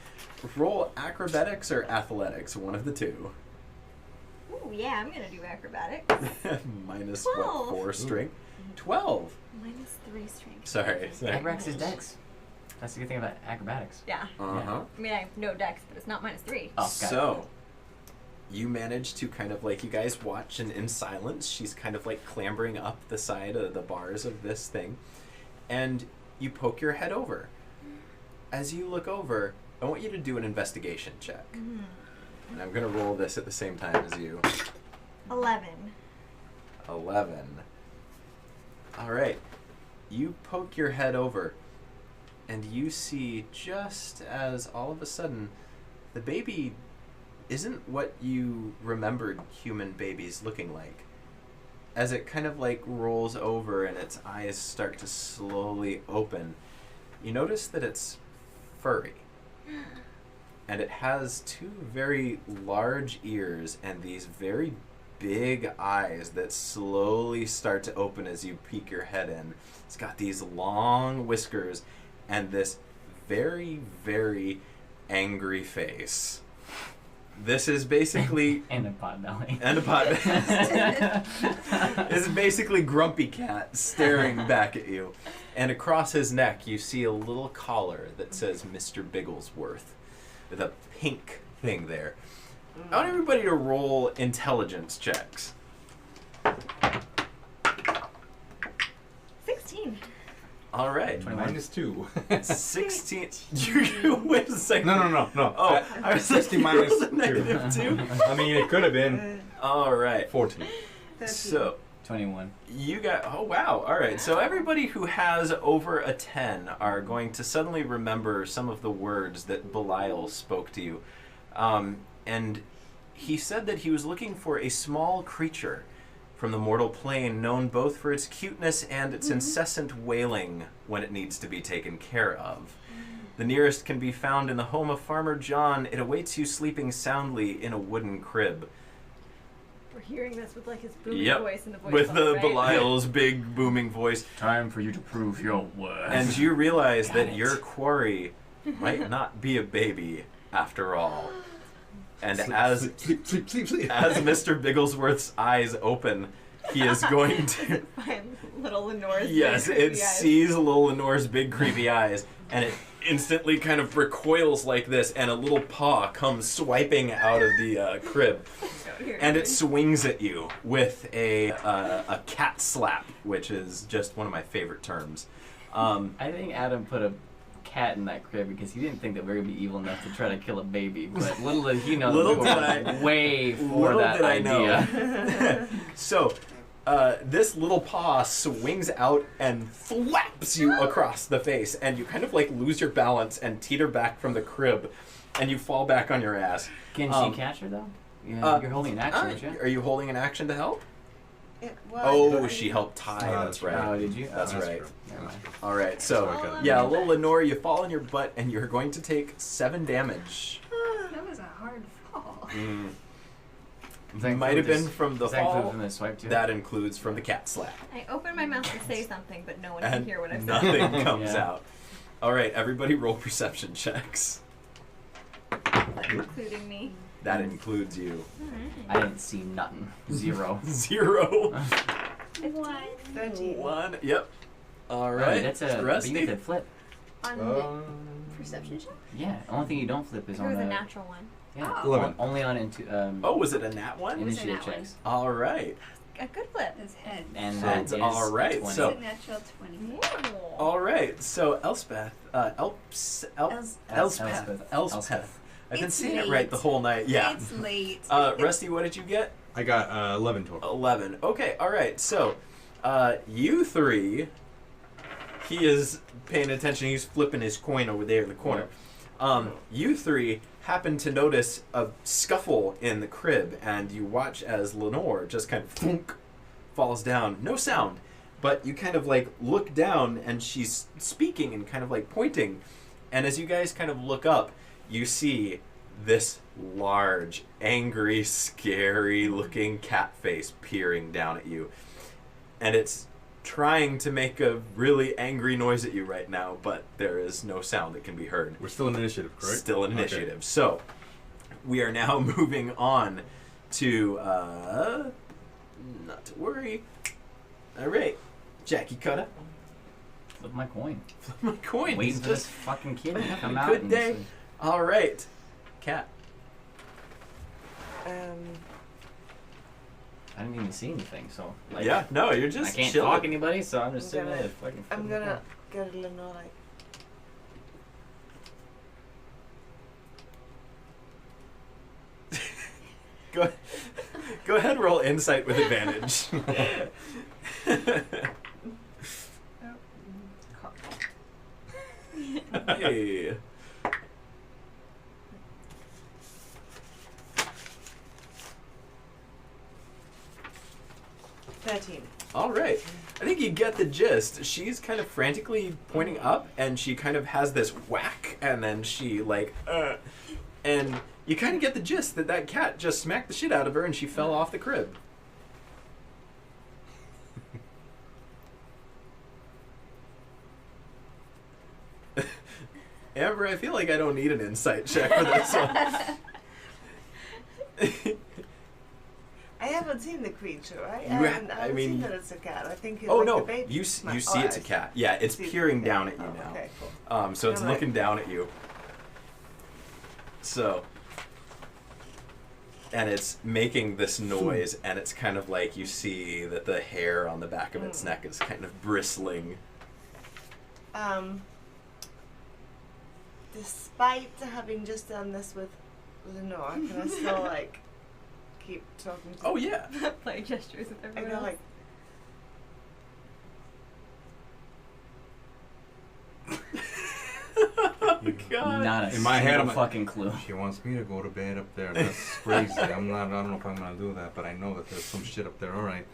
Speaker 1: roll acrobatics or athletics, one of the two.
Speaker 2: Ooh, yeah. I'm gonna do acrobatics.
Speaker 1: Minus
Speaker 2: 12.
Speaker 1: 4 strength? 12.
Speaker 2: Minus 3 strength.
Speaker 1: Sorry.
Speaker 3: Acrobatics is dex. That's the good thing about acrobatics.
Speaker 2: Yeah.
Speaker 1: Uh-huh.
Speaker 2: I mean, I have no dex, but it's not minus 3.
Speaker 3: Oh, got it.
Speaker 1: So, you manage to kind of like, you guys watch, and in silence, she's kind of like clambering up the side of the bars of this thing, and you poke your head over. As you look over, I want you to do an investigation check. And I'm going to roll this at the same time as you.
Speaker 2: 11.
Speaker 1: 11. All right. You poke your head over, and you see just as all of a sudden the baby isn't what you remembered human babies looking like. As it kind of like rolls over and its eyes start to slowly open, you notice that it's furry. And it has 2 very large ears and these very big eyes that slowly start to open as you peek your head in. It's got these long whiskers and this very, very angry face. This is basically...
Speaker 3: And a pot belly.
Speaker 1: And a pot belly. This is basically Grumpy Cat staring back at you. And across his neck, you see a little collar that says Mr. Bigglesworth with a pink thing there. I want everybody to roll intelligence checks.
Speaker 2: 16.
Speaker 1: All right.
Speaker 8: -2.
Speaker 1: 16. Wait a second.
Speaker 8: No.
Speaker 1: Oh, I was
Speaker 8: 60
Speaker 1: like,
Speaker 8: minus
Speaker 1: you rolled a
Speaker 8: 2.
Speaker 1: -2.
Speaker 8: I mean, it could have been
Speaker 1: All right.
Speaker 8: 14.
Speaker 1: So
Speaker 3: 21.
Speaker 1: you got, oh wow, all right. So everybody who has over a 10 are going to suddenly remember some of the words that Belial spoke to you. And he said that he was looking for a small creature from the mortal plane known both for its cuteness and its incessant wailing when it needs to be taken care of. The nearest can be found in the home of Farmer John. It awaits you sleeping soundly in a wooden crib.
Speaker 2: We're hearing this with like his booming
Speaker 1: Yep.
Speaker 2: voice and the voice
Speaker 1: With
Speaker 2: on,
Speaker 1: the
Speaker 2: right?
Speaker 1: Belial's big booming voice.
Speaker 3: Time for you to prove your worth.
Speaker 1: And you realize
Speaker 3: Got
Speaker 1: that
Speaker 3: it.
Speaker 1: your quarry might not be a baby after all. And
Speaker 8: Sleep,
Speaker 1: as
Speaker 8: sleep.
Speaker 1: as Mr. Bigglesworth's eyes open, he is going to...
Speaker 2: Find little Lenore's
Speaker 1: Yes,
Speaker 2: big
Speaker 1: it
Speaker 2: creepy eyes.
Speaker 1: sees little Lenore's big creepy eyes, and it instantly kind of recoils like this, and a little paw comes swiping out of the crib,
Speaker 2: Don't hear
Speaker 1: and it
Speaker 2: anything.
Speaker 1: swings at you with a cat slap, which is just one of my favorite terms.
Speaker 3: I think Adam put a cat in that crib because he didn't think that we were gonna be evil enough to try to kill a baby. But little did he know,
Speaker 1: Little
Speaker 3: that we
Speaker 1: did
Speaker 3: were way for
Speaker 1: little
Speaker 3: that
Speaker 1: did I know.
Speaker 3: idea.
Speaker 1: So, this little paw swings out and thwaps you across the face, and you kind of like lose your balance and teeter back from the crib, and you fall back on your ass.
Speaker 3: Can
Speaker 1: Um,
Speaker 3: she catch her though? Yeah, you're holding an action, aren't you?
Speaker 1: Are you holding an action to help?
Speaker 6: Well,
Speaker 1: Oh, she helped tie.
Speaker 8: Oh,
Speaker 1: That's
Speaker 3: Oh,
Speaker 1: right.
Speaker 3: did you?
Speaker 1: That's
Speaker 3: Oh,
Speaker 1: right.
Speaker 8: true.
Speaker 3: Never mind.
Speaker 1: All right. So,
Speaker 8: Okay.
Speaker 1: yeah, little Lenore, you fall on your butt, and you're going to take 7 damage.
Speaker 7: That was a hard fall.
Speaker 3: Does that
Speaker 1: Might have
Speaker 3: include
Speaker 1: been
Speaker 3: this-
Speaker 1: from the
Speaker 3: does that include
Speaker 1: fall.
Speaker 3: from the swipe too?
Speaker 1: That includes from the cat slap.
Speaker 2: I open my mouth to say something, but no one can
Speaker 1: And
Speaker 2: hear what I've said.
Speaker 1: nothing comes
Speaker 3: Yeah.
Speaker 1: out. All right, everybody roll perception checks.
Speaker 2: Including me.
Speaker 1: That includes you.
Speaker 3: I didn't see nothing. 0.
Speaker 1: 0.
Speaker 6: 13.
Speaker 1: 1. Yep. All
Speaker 3: Oh,
Speaker 1: right.
Speaker 3: that's a. But you
Speaker 1: Rusty.
Speaker 3: get to flip.
Speaker 7: On perception check?
Speaker 3: Yeah. Only thing you don't flip is
Speaker 2: It
Speaker 3: on
Speaker 2: was
Speaker 3: the.
Speaker 2: a natural one.
Speaker 3: Yeah.
Speaker 7: Oh.
Speaker 8: 11.
Speaker 3: Only on into.
Speaker 1: Oh, was it a nat one?
Speaker 7: It was a
Speaker 3: Initiative
Speaker 7: nat
Speaker 3: checks.
Speaker 1: All right.
Speaker 2: A good flip.
Speaker 7: That's head.
Speaker 3: And
Speaker 1: That's
Speaker 3: that is
Speaker 1: all right,
Speaker 3: 20.
Speaker 1: so-
Speaker 7: It's a natural 20.
Speaker 1: All right. So Elspeth, Elspeth. I've been
Speaker 7: It's
Speaker 1: saying it
Speaker 7: late.
Speaker 1: right the whole night. Yeah.
Speaker 7: It's late.
Speaker 1: Rusty, what did you get?
Speaker 8: I got 11 total.
Speaker 1: 11. Okay, all right. So, you 3, he is paying attention. He's flipping his coin over there in the corner. You 3 happen to notice a scuffle in the crib, and you watch as Lenore just kind of thunk, falls down. No sound, but you kind of like look down, and she's speaking and kind of like pointing. And as you guys kind of look up, you see this large, angry, scary-looking cat face peering down at you. And it's trying to make a really angry noise at you right now, but there is no sound that can be heard.
Speaker 8: We're still in initiative, correct?
Speaker 1: Still an
Speaker 8: Okay.
Speaker 1: initiative. So, we are now moving on to, not to worry. All right, Jackie Cutter.
Speaker 3: Flip my coin.
Speaker 1: Flip my coin.
Speaker 3: Waiting
Speaker 1: He's
Speaker 3: for this
Speaker 1: just
Speaker 3: fucking kid to
Speaker 1: having
Speaker 3: come
Speaker 1: a
Speaker 3: out.
Speaker 1: good
Speaker 3: and
Speaker 1: day.
Speaker 3: say-
Speaker 1: all right. Cat.
Speaker 6: Um,
Speaker 3: I didn't even see anything, so like.
Speaker 1: Yeah, no, you're
Speaker 3: I
Speaker 1: just
Speaker 3: can't
Speaker 1: chilling.
Speaker 3: talk anybody, so I'm just
Speaker 6: I'm
Speaker 3: sitting
Speaker 6: gonna-
Speaker 3: there fucking.
Speaker 6: I'm gonna go to Lenore like,
Speaker 1: Go ahead, roll insight with advantage. Hey.
Speaker 6: "13."
Speaker 1: All right. I think you get the gist. She's kind of frantically pointing up, and she kind of has this whack, and then she like, and you kind of get the gist that that cat just smacked the shit out of her, and she fell off the crib. Amber, I feel like I don't need an insight check for this one.
Speaker 6: I haven't seen the creature, right?
Speaker 1: You
Speaker 6: I haven't,
Speaker 1: ha-
Speaker 6: I
Speaker 1: I
Speaker 6: haven't
Speaker 1: mean-
Speaker 6: seen that it's a cat. I think it's
Speaker 1: Oh
Speaker 6: like
Speaker 1: no,
Speaker 6: the baby.
Speaker 1: you see it's a cat. Yeah, it's
Speaker 6: See-
Speaker 1: peering down at you
Speaker 6: oh,
Speaker 1: now.
Speaker 6: Okay, cool.
Speaker 1: So it's
Speaker 6: I'm like-
Speaker 1: looking down at you. So, and it's making this noise, and it's kind of like you see that the hair on the back of its neck is kind of bristling.
Speaker 6: Despite having just done this with Lenore, can I still like keep talking to
Speaker 1: Oh yeah.
Speaker 2: Play gestures with
Speaker 6: I
Speaker 2: everyone
Speaker 6: go
Speaker 2: else.
Speaker 6: like,
Speaker 1: Oh god.
Speaker 3: Not a
Speaker 8: In my head,
Speaker 3: single
Speaker 8: I'm like-
Speaker 3: fucking clue.
Speaker 8: She wants me to go to bed up there. That's crazy. I don't know if I'm gonna do that, but I know that there's some shit up there. All right.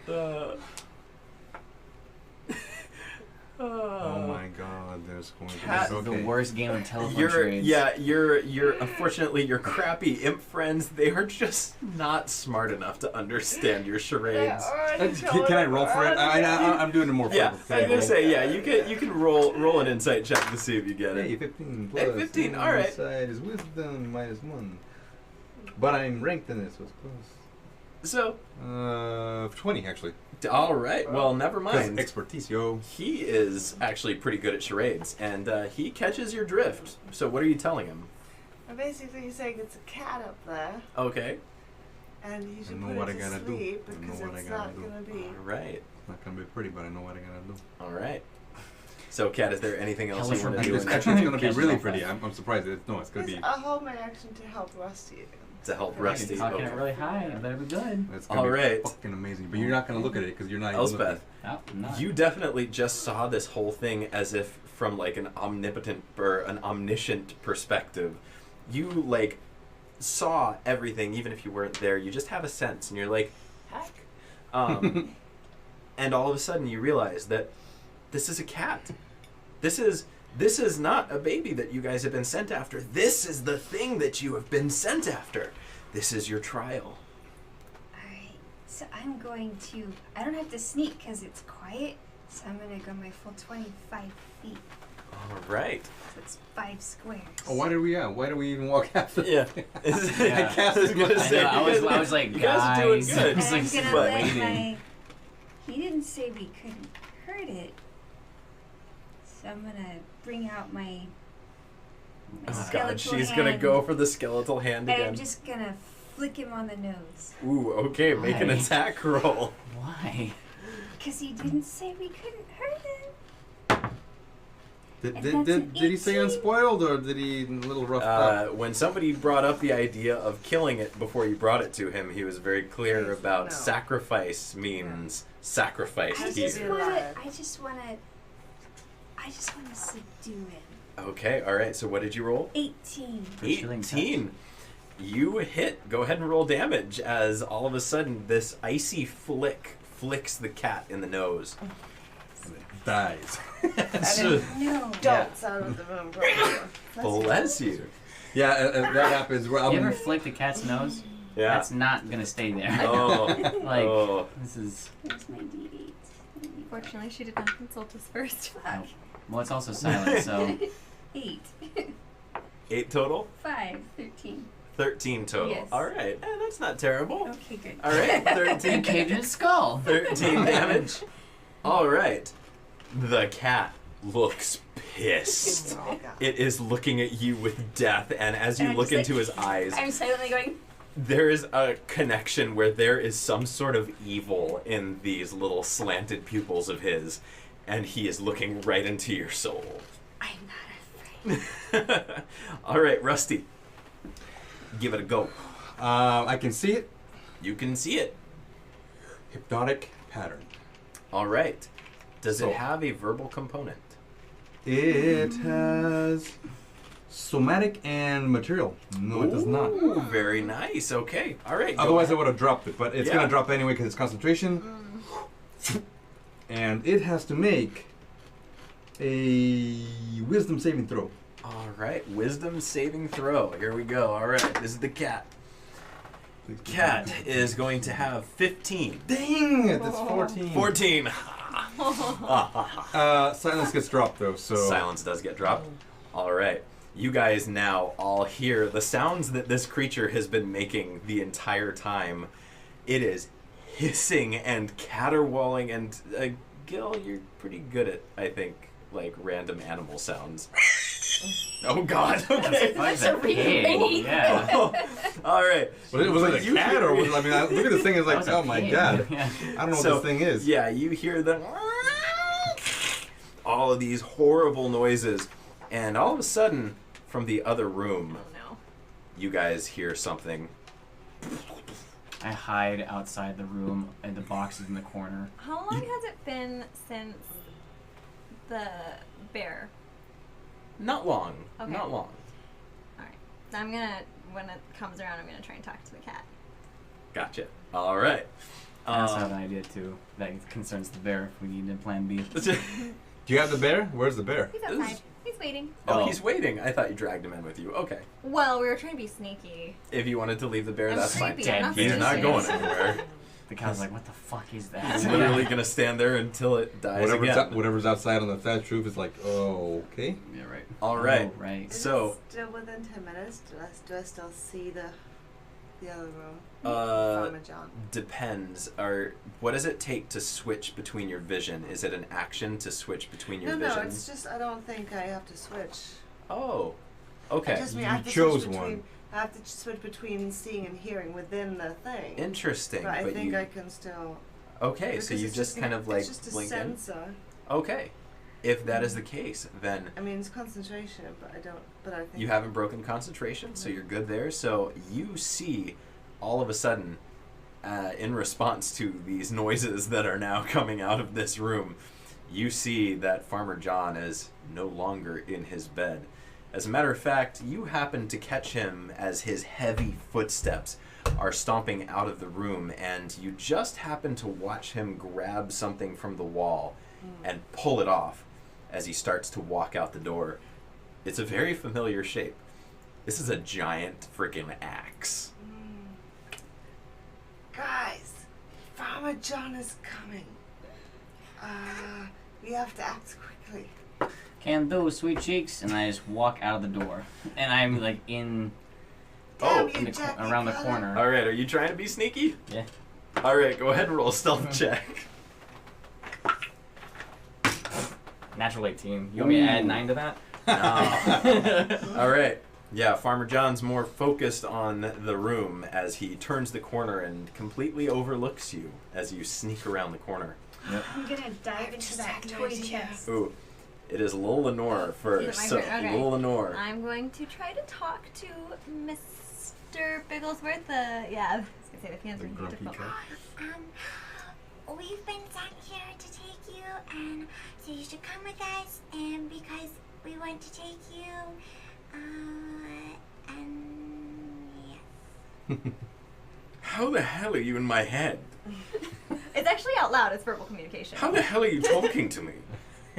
Speaker 8: Oh my God, there's going to
Speaker 1: Cat-
Speaker 8: be
Speaker 3: This is
Speaker 8: okay.
Speaker 3: the worst game of telephone trades.
Speaker 1: You're unfortunately your crappy imp friends, they are just not smart enough to understand your charades.
Speaker 8: Can I roll for it? I'm doing it more.
Speaker 1: Yeah,
Speaker 8: for
Speaker 1: I was gonna say, yeah, you can roll an insight check to see if you get
Speaker 8: Hey,
Speaker 1: it.
Speaker 8: 15
Speaker 1: Hey,
Speaker 8: plus.
Speaker 1: 15, all right.
Speaker 8: Side is wisdom -1. But I'm ranked in this, so it's close.
Speaker 1: So,
Speaker 8: 20 actually.
Speaker 1: all right, well, never
Speaker 8: 'Cause
Speaker 1: mind.
Speaker 8: expertise, yo.
Speaker 1: He is actually pretty good at charades, and he catches your drift. So what are you telling him?
Speaker 6: I'm basically saying it's a cat up there,
Speaker 1: Okay.
Speaker 6: and you should
Speaker 8: know
Speaker 6: put
Speaker 8: what
Speaker 6: it
Speaker 8: I
Speaker 6: to
Speaker 8: gotta do.
Speaker 6: sleep
Speaker 8: I know
Speaker 6: because
Speaker 8: what I
Speaker 6: it's
Speaker 8: gotta
Speaker 6: not
Speaker 8: do.
Speaker 6: gonna be.
Speaker 1: All right.
Speaker 8: It's not gonna be pretty, but I know what I gotta do.
Speaker 1: All right. So, Kat, is there anything else
Speaker 3: Hellish
Speaker 1: you want to
Speaker 3: from
Speaker 1: do?
Speaker 8: It's
Speaker 1: in
Speaker 8: actually it's gonna be
Speaker 3: Catches
Speaker 8: really
Speaker 3: all
Speaker 8: pretty.
Speaker 3: five.
Speaker 8: I'm surprised. It's gonna
Speaker 6: It's
Speaker 8: be.
Speaker 6: a whole my action to help Rusty again.
Speaker 1: to help
Speaker 6: You're
Speaker 1: Rusty?
Speaker 3: You're talking
Speaker 1: Okay.
Speaker 3: it really high. It better be good.
Speaker 8: It's gonna
Speaker 1: All
Speaker 8: be
Speaker 1: right.
Speaker 8: fucking amazing. But you're not gonna look at it because you're not. even
Speaker 1: Elspeth,
Speaker 3: Oh, I'm not.
Speaker 1: you definitely just saw this whole thing as if from like an omnipotent or an omniscient perspective. You like saw everything, even if you weren't there. You just have a sense, and you're like, heck. And all of a sudden, you realize that this is a cat. This is not a baby that you guys have been sent after. This is the thing that you have been sent after. This is your trial.
Speaker 10: Alright, so I'm going to. I don't have to sneak because it's quiet, so I'm gonna go my full 25 feet.
Speaker 1: All right.
Speaker 10: So it's 5 squares.
Speaker 8: Oh, why do we even walk after?
Speaker 1: Yeah.
Speaker 3: Yeah.
Speaker 8: I cast
Speaker 1: I was gonna
Speaker 3: I
Speaker 1: say,
Speaker 3: know,
Speaker 1: you
Speaker 3: I was like,
Speaker 1: you guys are doing
Speaker 3: guys.
Speaker 1: good.
Speaker 3: It's
Speaker 10: I'm
Speaker 3: like
Speaker 10: gonna
Speaker 3: but
Speaker 10: let
Speaker 3: waiting.
Speaker 10: my. He didn't say we couldn't hurt it, so I'm gonna bring out my.
Speaker 1: Oh
Speaker 10: skeletal
Speaker 1: God, she's
Speaker 10: hand,
Speaker 1: gonna go for the skeletal hand
Speaker 10: and
Speaker 1: again.
Speaker 10: I'm just gonna flick him on the nose.
Speaker 1: Ooh, okay, make an
Speaker 3: Why?
Speaker 1: attack roll.
Speaker 3: Why?
Speaker 10: Because he didn't say we couldn't hurt him.
Speaker 8: Did
Speaker 10: And that's an
Speaker 8: he say
Speaker 10: 18.
Speaker 8: unspoiled or did he a little roughed up?
Speaker 1: When somebody brought up the idea of killing it before you brought it to him, he was very clear
Speaker 6: Please,
Speaker 1: about
Speaker 6: no.
Speaker 1: sacrifice means sacrificed
Speaker 10: I
Speaker 1: here.
Speaker 10: just wanna subdue him.
Speaker 1: Okay, all right. So what did you roll?
Speaker 10: 18.
Speaker 3: For chilling touch.
Speaker 1: 18. You hit. Go ahead and roll damage as all of a sudden this icy flicks the cat in the nose.
Speaker 8: Dies.
Speaker 1: So-
Speaker 10: No.
Speaker 6: Darts out of the room.
Speaker 1: Bless you.
Speaker 8: Yeah, that happens. Where
Speaker 3: You
Speaker 8: I'm,
Speaker 3: ever flicked a cat's nose?
Speaker 1: Yeah.
Speaker 3: That's not gonna stay there.
Speaker 1: Oh.
Speaker 3: Like,
Speaker 1: oh.
Speaker 3: this is.
Speaker 10: Where's my D8?
Speaker 2: Fortunately, she did not consult us first.
Speaker 3: Oh. Well, it's also silent, so.
Speaker 10: 8.
Speaker 1: 8 total?
Speaker 10: 5. 13.
Speaker 1: 13 total.
Speaker 10: Yes.
Speaker 1: All right. That's not terrible.
Speaker 10: Okay, good.
Speaker 1: All right.
Speaker 3: You
Speaker 1: 13.
Speaker 3: caved in its skull.
Speaker 1: 13 damage. All right. The cat looks pissed.
Speaker 6: Oh, God.
Speaker 1: It is looking at you with death, and as you
Speaker 10: And I'm
Speaker 1: look
Speaker 10: just
Speaker 1: into
Speaker 10: like-
Speaker 1: his eyes,
Speaker 10: I'm silently going,
Speaker 1: there is a connection where there is some sort of evil in these little slanted pupils of his, and he is looking right into your soul.
Speaker 10: I'm not afraid.
Speaker 1: All right, Rusty. Give it a go.
Speaker 8: I can see it.
Speaker 1: You can see it.
Speaker 8: Hypnotic pattern.
Speaker 1: All right. Does
Speaker 8: So-
Speaker 1: it have a verbal component?
Speaker 8: It has somatic and material. No, it does not.
Speaker 1: Ooh, very nice. Okay. All right. go
Speaker 8: Otherwise, I
Speaker 1: ahead.
Speaker 8: would have dropped it, but it's
Speaker 1: Yeah.
Speaker 8: gonna drop anyway because it's concentration. And it has to make a wisdom saving throw.
Speaker 1: All right. Wisdom saving throw. Here we go. All right. This is the cat. Cat is going to have 15.
Speaker 8: Dang it! That's 14.
Speaker 1: 14.
Speaker 8: Silence gets dropped though, so
Speaker 1: Silence does get dropped. All right. You guys now all hear the sounds that this creature has been making the entire time. It is hissing and caterwauling, and Gil, you're pretty good at, I think, like random animal sounds. Oh God! Okay.
Speaker 3: That's a pig. Yeah.
Speaker 1: All right.
Speaker 8: Was it like a
Speaker 1: You
Speaker 8: cat
Speaker 1: hear-
Speaker 8: or was, I mean, look at this thing. It's
Speaker 3: That
Speaker 8: like,
Speaker 3: was a
Speaker 8: oh my
Speaker 3: pig.
Speaker 8: god,
Speaker 3: Yeah.
Speaker 8: I don't know
Speaker 1: So,
Speaker 8: what this thing is.
Speaker 1: Yeah, you hear the all of these horrible noises, and all of a sudden, from the other room,
Speaker 2: Oh no.
Speaker 1: you guys hear something.
Speaker 3: I hide outside the room and the boxes in the corner.
Speaker 2: How long has it been since the bear?
Speaker 1: Not long.
Speaker 2: Okay.
Speaker 1: Not long.
Speaker 2: Alright. I'm gonna, when it comes around, I'm gonna try and talk to the cat.
Speaker 1: Gotcha. All right.
Speaker 3: I also have an idea too that concerns the bear if we need a plan B.
Speaker 8: Do you have the bear? Where's the bear?
Speaker 2: He's outside. He's waiting.
Speaker 1: Oh,
Speaker 3: Oh.
Speaker 1: he's waiting. I thought you dragged him in with you. Okay.
Speaker 2: Well, we were trying to be sneaky.
Speaker 1: If you wanted to leave the bear,
Speaker 2: I'm
Speaker 1: that's fine.
Speaker 2: creepy. I'm not
Speaker 1: He's not
Speaker 2: sneaky.
Speaker 1: going anywhere.
Speaker 3: The cow's like, what the fuck is
Speaker 1: He's
Speaker 3: that?
Speaker 1: literally gonna stand there until it dies again.
Speaker 8: Whatever's outside on the thatched roof is like, oh, okay.
Speaker 4: Yeah, right.
Speaker 1: All right.
Speaker 3: Oh, right.
Speaker 6: Is
Speaker 1: So-
Speaker 6: it still within 10 minutes? Do I still see the other room? Farmer John.
Speaker 1: Depends. What does it take to switch between your vision? Is it an action to switch between your
Speaker 6: No,
Speaker 1: vision?
Speaker 6: it's just I don't think I have to switch.
Speaker 1: Oh.
Speaker 6: I
Speaker 1: Okay.
Speaker 6: just mean
Speaker 8: You
Speaker 6: I have to
Speaker 8: chose
Speaker 6: switch between,
Speaker 8: one.
Speaker 6: I have to switch between seeing and hearing within the thing.
Speaker 1: Interesting.
Speaker 6: But I think
Speaker 1: you.
Speaker 6: I can still.
Speaker 1: Okay, so
Speaker 6: because
Speaker 1: you
Speaker 6: it's
Speaker 1: just kind of like
Speaker 6: it's just a
Speaker 1: blink in.
Speaker 6: sensor.
Speaker 1: Okay. If that is the case, then
Speaker 6: I mean, it's concentration, but I don't. But I think
Speaker 1: you haven't broken concentration, so you're good there. So you see, all of a sudden, in response to these noises that are now coming out of this room, you see that Farmer John is no longer in his bed. As a matter of fact, you happen to catch him as his heavy footsteps are stomping out of the room, and you just happen to watch him grab something from the wall and pull it off as he starts to walk out the door. It's a very familiar shape. This is a giant freaking axe.
Speaker 6: Guys, Farmer John is coming. We have to act quickly.
Speaker 9: Can do, sweet cheeks, and I just walk out of the door, and I'm like in
Speaker 6: Damn
Speaker 9: in
Speaker 6: you,
Speaker 9: the,
Speaker 6: Jackie
Speaker 9: around the
Speaker 6: Connor.
Speaker 9: corner.
Speaker 1: All right, are you trying to be sneaky?
Speaker 9: Yeah.
Speaker 1: All right, go ahead and roll a stealth check.
Speaker 9: Natural 18. You want me to add 9 to that?
Speaker 1: No. All right. Yeah, Farmer John's more focused on the room as he turns the corner and completely overlooks you as you sneak around the corner.
Speaker 10: I'm gonna dive into
Speaker 6: just
Speaker 10: that
Speaker 6: had no
Speaker 10: toy
Speaker 6: idea.
Speaker 10: chest.
Speaker 1: Ooh, it is Lil Lenore first.
Speaker 2: Is it
Speaker 1: So,
Speaker 2: my turn? Okay.
Speaker 1: Lil Lenore.
Speaker 2: I'm going to try to talk to Mr. Bigglesworth. Yeah, I was gonna say the fans
Speaker 4: The
Speaker 2: are
Speaker 4: grumpy
Speaker 2: difficult.
Speaker 4: cat.
Speaker 5: We've been sent here to take you, and so you should come with us, and because we want to take you, and yes.
Speaker 1: How the hell are you in my head?
Speaker 2: It's actually out loud. It's verbal communication.
Speaker 1: How the hell are you talking to me?
Speaker 5: I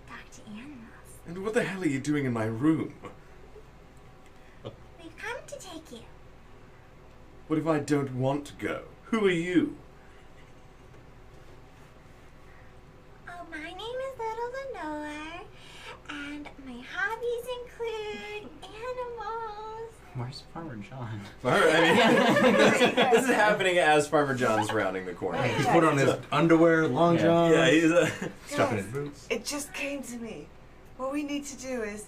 Speaker 5: talk to animals.
Speaker 1: And what the hell are you doing in my room?
Speaker 5: We've come to take you.
Speaker 1: What if I don't want to go? Who are you?
Speaker 5: Oh, my name is Little Lenore, and my hobbies include animals.
Speaker 9: Where's Farmer John?
Speaker 1: This is happening as Farmer John's rounding the corner.
Speaker 8: He's put on his underwear, long
Speaker 9: Yeah.
Speaker 8: johns,
Speaker 1: Yeah, he's
Speaker 8: strapping his boots.
Speaker 6: It just came to me. What we need to do is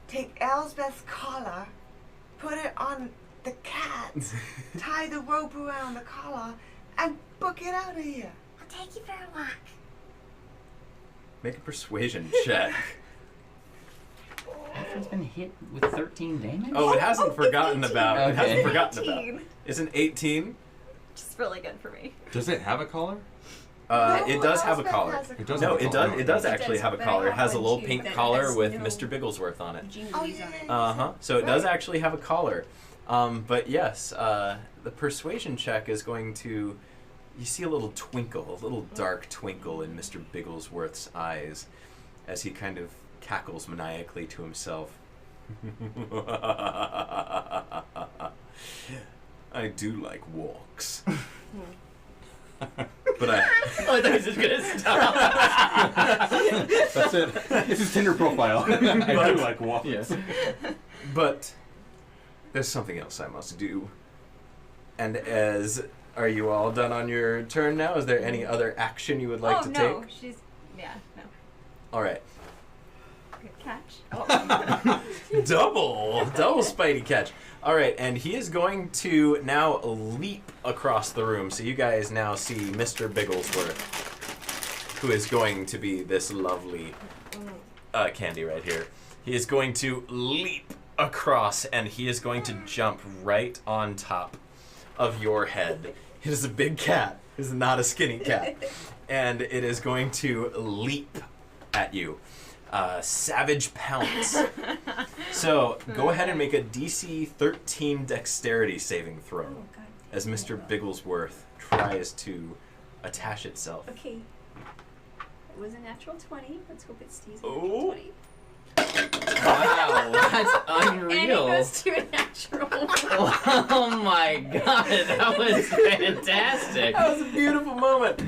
Speaker 6: take Elsbeth's collar, put it on the cat, tie the rope around the collar, and book it out of here.
Speaker 5: I'll take you for a walk.
Speaker 1: Make a persuasion check.
Speaker 9: Alfred's been hit with 13 damage?
Speaker 1: Oh, it hasn't forgotten
Speaker 2: it's
Speaker 1: about. It
Speaker 9: Okay.
Speaker 1: hasn't
Speaker 2: It's
Speaker 1: forgotten
Speaker 2: 18.
Speaker 1: about. It's an 18.
Speaker 2: Just really good for me.
Speaker 8: Does it have a collar?
Speaker 1: It does have a
Speaker 6: Elsbeth
Speaker 1: collar.
Speaker 6: has a
Speaker 8: It does
Speaker 1: No,
Speaker 8: have a
Speaker 1: it
Speaker 8: collar.
Speaker 1: does. It does
Speaker 10: It
Speaker 1: actually
Speaker 10: does,
Speaker 1: have a
Speaker 10: but I
Speaker 1: collar. It
Speaker 10: have
Speaker 1: has a
Speaker 10: one
Speaker 1: little
Speaker 10: too
Speaker 1: pink
Speaker 10: that
Speaker 1: collar
Speaker 10: has
Speaker 1: with
Speaker 10: no
Speaker 1: Mr. Bigglesworth on it.
Speaker 10: jinglies
Speaker 6: Oh,
Speaker 10: on
Speaker 6: yeah.
Speaker 10: it.
Speaker 1: Uh huh. So it does
Speaker 6: Right.
Speaker 1: actually have a collar. But yes, the persuasion check is going to. You see a little twinkle, a little dark twinkle in Mr. Bigglesworth's eyes as he kind of cackles maniacally to himself. I do like walks. But I.
Speaker 9: Oh, I thought he was just gonna stop.
Speaker 8: That's it. It's his Tinder profile. I do like walks.
Speaker 9: Yes.
Speaker 1: But there's something else I must do. And are you all done on your turn now? Is there any other action you would like to
Speaker 2: no,
Speaker 1: take?
Speaker 2: she's no.
Speaker 1: All right.
Speaker 2: Good catch.
Speaker 1: Double Spidey catch. All right, and he is going to now leap across the room. So you guys now see Mr. Bigglesworth, who is going to be this lovely candy right here. He is going to leap across, and he is going to jump right on top of your head. It is a big cat. It is not a skinny cat. And it is going to leap at you. Savage pounce. So go ahead and make a DC 13 dexterity saving throw
Speaker 10: Oh, God.
Speaker 1: as Mr. Bigglesworth tries to attach itself.
Speaker 10: Okay.
Speaker 7: That was a natural 20. Let's hope it stays a
Speaker 1: Oh.
Speaker 7: natural 20.
Speaker 3: Wow, that's unreal.
Speaker 7: And it goes to a natural 1.
Speaker 3: Oh my god, that was fantastic.
Speaker 1: That was a beautiful moment.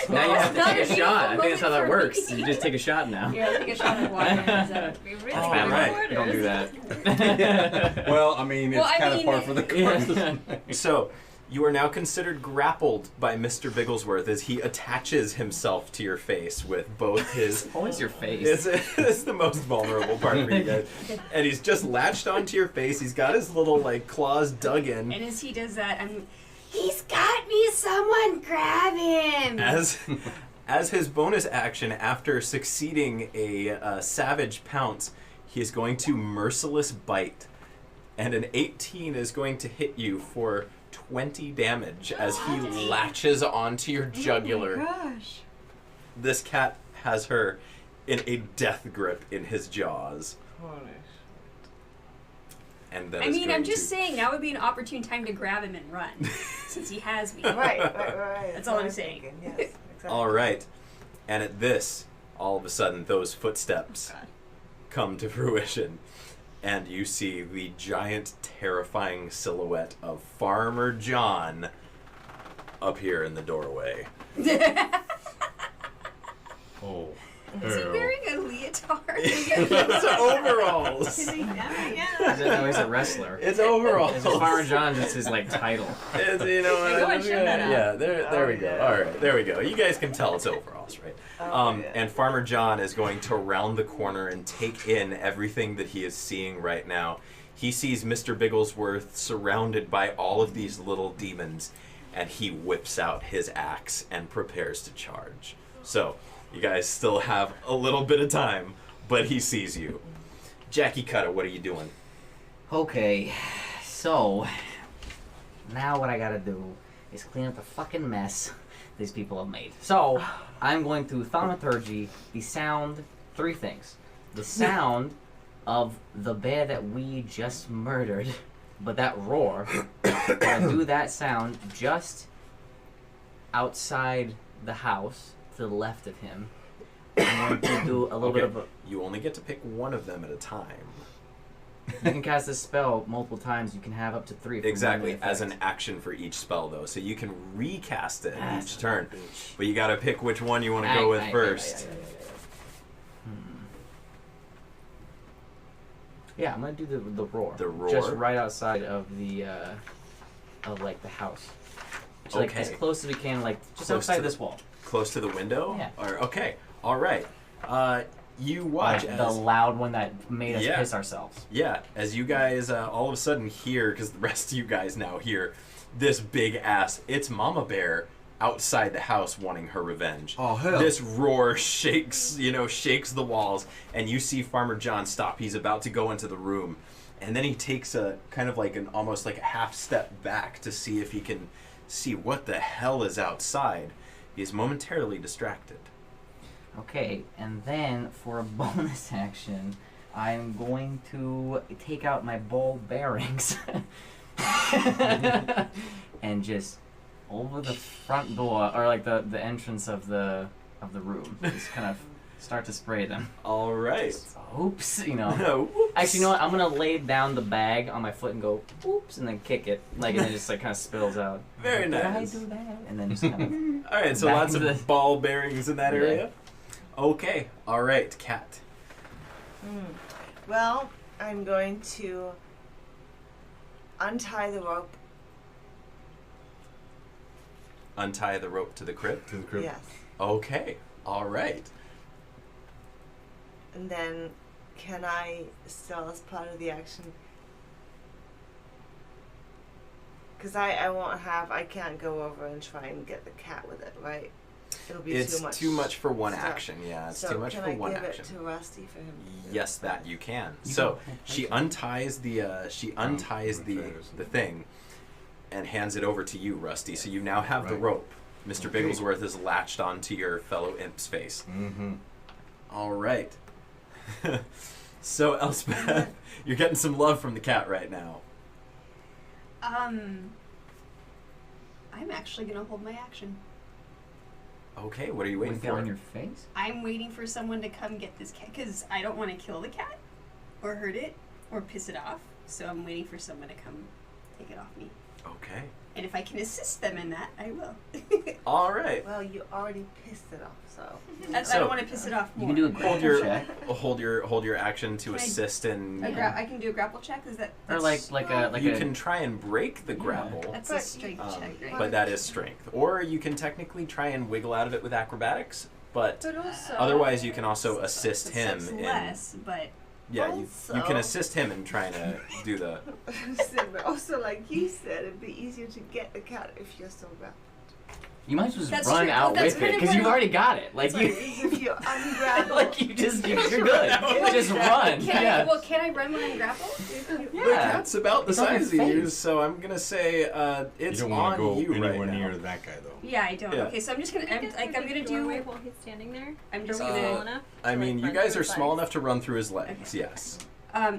Speaker 3: Now you have to
Speaker 7: Not
Speaker 3: take
Speaker 7: a
Speaker 3: a shot. I
Speaker 7: beautiful
Speaker 3: think that's how that
Speaker 7: moment for
Speaker 3: works.
Speaker 7: me.
Speaker 3: You just take a shot now.
Speaker 7: Yeah, take a shot of water. And,
Speaker 2: We really
Speaker 3: That's
Speaker 1: All
Speaker 3: bad.
Speaker 1: right.
Speaker 3: Don't do that.
Speaker 8: Well, I mean, it's
Speaker 7: Well, I
Speaker 8: kind of
Speaker 7: mean-
Speaker 8: par for the course.
Speaker 1: So, you are now considered grappled by Mr. Bigglesworth as he attaches himself to your face with both his...
Speaker 3: Always your face.
Speaker 1: It's the most vulnerable part for you guys. And he's just latched onto your face. He's got his little, like, claws dug in.
Speaker 7: And as he does that, he's got me, someone grab him!
Speaker 1: As his bonus action, after succeeding a savage pounce, he is going to merciless bite. And an 18 is going to hit you for 20 damage as he latches onto your jugular.
Speaker 2: Oh my gosh.
Speaker 1: This cat has her in a death grip in his jaws. And that
Speaker 7: I
Speaker 1: is
Speaker 7: mean,
Speaker 1: going
Speaker 7: I'm just
Speaker 1: to-
Speaker 7: saying, now would be an opportune time to grab him and run, since he has me.
Speaker 6: Right.
Speaker 7: That's all I'm saying.
Speaker 6: thinking, Yes, exactly.
Speaker 1: All right. And at this, all of a sudden, those footsteps come to fruition. And you see the giant, terrifying silhouette of Farmer John appear in the doorway.
Speaker 8: Oh.
Speaker 7: Is he wearing a leotard?
Speaker 1: It's overalls.
Speaker 3: No, he's a wrestler.
Speaker 1: It's overalls.
Speaker 3: It's Farmer John, just his like title.
Speaker 1: It's, you know,
Speaker 2: Hey, go and shut that up.
Speaker 1: yeah, there we go.
Speaker 6: yeah.
Speaker 1: All right, there we go. You guys can tell it's overalls, right?
Speaker 6: Yeah.
Speaker 1: And Farmer John is going to round the corner and take in everything that he is seeing right now. He sees Mr. Bigglesworth surrounded by all of these little demons, and he whips out his axe and prepares to charge. So, you guys still have a little bit of time, but he sees you. Jackie Cutter, what are you doing?
Speaker 3: Okay, so now what I gotta do is clean up the fucking mess these people have made. So I'm going to thaumaturgy the sound, 3 things. The sound of the bear that we just murdered, but that roar, I'm gonna do that sound just outside the house to the left of him. I'm going to do a little bit of a...
Speaker 1: You only get to pick one of them at a time.
Speaker 3: You can cast this spell multiple times. You can have up to 3. For
Speaker 1: Exactly,
Speaker 3: one
Speaker 1: as an
Speaker 3: effect.
Speaker 1: action for each spell, though. So you can recast it
Speaker 3: Ah,
Speaker 1: each
Speaker 3: son
Speaker 1: turn.
Speaker 3: of a bitch.
Speaker 1: But you gotta pick which one you want to go with first.
Speaker 3: Yeah, I'm gonna do the roar.
Speaker 1: The roar?
Speaker 3: Just right outside of the like the house. So, like as
Speaker 1: Okay.
Speaker 3: close as we can, like just
Speaker 1: Close
Speaker 3: outside
Speaker 1: to
Speaker 3: this wall.
Speaker 1: Close to the window?
Speaker 3: Yeah.
Speaker 1: Or, okay, alright. You watch
Speaker 3: Like
Speaker 1: as...
Speaker 3: the loud one that made us
Speaker 1: Yeah.
Speaker 3: piss ourselves.
Speaker 1: Yeah, as you guys all of a sudden hear, because the rest of you guys now hear, this big ass, it's Mama Bear, outside the house wanting her revenge.
Speaker 8: Oh, hell.
Speaker 1: This roar shakes the walls, and you see Farmer John stop. He's about to go into the room, and then he takes a kind of like almost like a half step back to see if he can see what the hell is outside. He's momentarily distracted.
Speaker 3: Okay, and then for a bonus action, I'm going to take out my ball bearings and just over the front door or like the entrance of the room, just kind of start to spray them.
Speaker 1: All right.
Speaker 3: Oops, you know.
Speaker 1: Whoops.
Speaker 3: Actually, you know what? I'm gonna lay down the bag on my foot and go, oops, and then kick it, like, and then just like kind of spills out.
Speaker 1: Very
Speaker 3: Did
Speaker 1: nice.
Speaker 3: I do that? And then just kind
Speaker 1: All right, so
Speaker 3: Back
Speaker 1: lots
Speaker 3: into
Speaker 1: of
Speaker 3: the-
Speaker 1: ball bearings in that
Speaker 3: Yeah.
Speaker 1: area. Okay, all right, Cat.
Speaker 6: Well, I'm going to untie the rope.
Speaker 1: Untie the rope to the crib.
Speaker 8: To the crib.
Speaker 6: Yes.
Speaker 1: Okay, all right.
Speaker 6: And then, can I still, as part of the action, because I can't go over and try and get the cat with it, right? It'll be
Speaker 1: It's
Speaker 6: too much.
Speaker 1: for one
Speaker 6: stuff.
Speaker 1: action. Yeah, it's
Speaker 6: So
Speaker 1: too much
Speaker 6: can
Speaker 1: for
Speaker 6: I
Speaker 1: one
Speaker 6: give
Speaker 1: action.
Speaker 6: it to Rusty for him? to do
Speaker 1: Yes,
Speaker 6: it?
Speaker 1: that you can.
Speaker 3: You
Speaker 1: So
Speaker 3: can-
Speaker 1: she unties the thing and hands it over to you, Rusty. So you now have the
Speaker 8: Right.
Speaker 1: rope. Mr.
Speaker 8: Okay.
Speaker 1: Bigglesworth is latched onto your fellow imp's face.
Speaker 8: Mm-hmm.
Speaker 1: All right. So Elspeth, you're getting some love from the cat right now.
Speaker 7: I'm actually gonna hold my action.
Speaker 1: Okay, what are you waiting
Speaker 3: With that
Speaker 1: for?
Speaker 3: on your face?
Speaker 7: I'm waiting for someone to come get this cat because I don't want to kill the cat or hurt it or piss it off. So I'm waiting for someone to come take it off me.
Speaker 1: Okay.
Speaker 7: And if I can assist them in that, I will.
Speaker 1: All right.
Speaker 6: Well, you already pissed it off, so.
Speaker 7: I
Speaker 1: So-
Speaker 7: don't want to piss it off
Speaker 3: You
Speaker 7: more.
Speaker 3: can do a
Speaker 1: Hold
Speaker 3: grapple
Speaker 1: your
Speaker 3: check.
Speaker 1: hold your action to
Speaker 7: Can I-
Speaker 1: assist in.
Speaker 7: I can do a grapple check. Is that?
Speaker 3: Or
Speaker 7: that's-
Speaker 3: like
Speaker 1: you
Speaker 3: a
Speaker 1: can try and break the grapple,
Speaker 7: That's a strength check, right?
Speaker 1: but that is strength. Or you can technically try and wiggle out of it with acrobatics, but
Speaker 6: But also.
Speaker 1: otherwise you can also assist
Speaker 7: So
Speaker 1: him
Speaker 7: it's
Speaker 1: in.
Speaker 7: less, but
Speaker 1: Yeah, you can
Speaker 6: Also-
Speaker 1: assist him in trying to do the.
Speaker 6: But also, like you said, it'd be easier to get the cat if you're so grappled.
Speaker 3: You might as well just
Speaker 7: That's
Speaker 3: run
Speaker 7: true.
Speaker 3: out
Speaker 7: That's
Speaker 3: with it
Speaker 7: kind of
Speaker 3: because
Speaker 7: what
Speaker 3: you've
Speaker 7: I'm-
Speaker 3: already got it. Like
Speaker 6: Like,
Speaker 3: you,
Speaker 6: if you ungrapple.
Speaker 3: like you're good. Just run.
Speaker 7: can
Speaker 3: Yeah.
Speaker 7: can I run when I'm grappled?
Speaker 1: The
Speaker 3: Yeah.
Speaker 1: cat's about the
Speaker 3: It's on your
Speaker 1: size of you,
Speaker 3: face.
Speaker 1: so I'm gonna say it's
Speaker 8: you don't want
Speaker 1: on
Speaker 8: to go
Speaker 1: you
Speaker 8: anywhere
Speaker 1: right
Speaker 8: near
Speaker 1: now.
Speaker 8: that guy, though.
Speaker 7: Yeah, I don't.
Speaker 1: Yeah.
Speaker 7: Okay, so I'm just gonna. I'm gonna
Speaker 2: doorway
Speaker 7: do.
Speaker 2: while he's standing there.
Speaker 7: I'm just
Speaker 2: Are we
Speaker 7: gonna.
Speaker 2: small enough?
Speaker 1: I
Speaker 2: to,
Speaker 1: mean,
Speaker 2: like,
Speaker 1: you
Speaker 2: run
Speaker 1: guys
Speaker 2: through
Speaker 1: are
Speaker 2: his
Speaker 1: small
Speaker 2: legs?
Speaker 1: enough to run through his legs.
Speaker 7: Okay.
Speaker 1: Yes.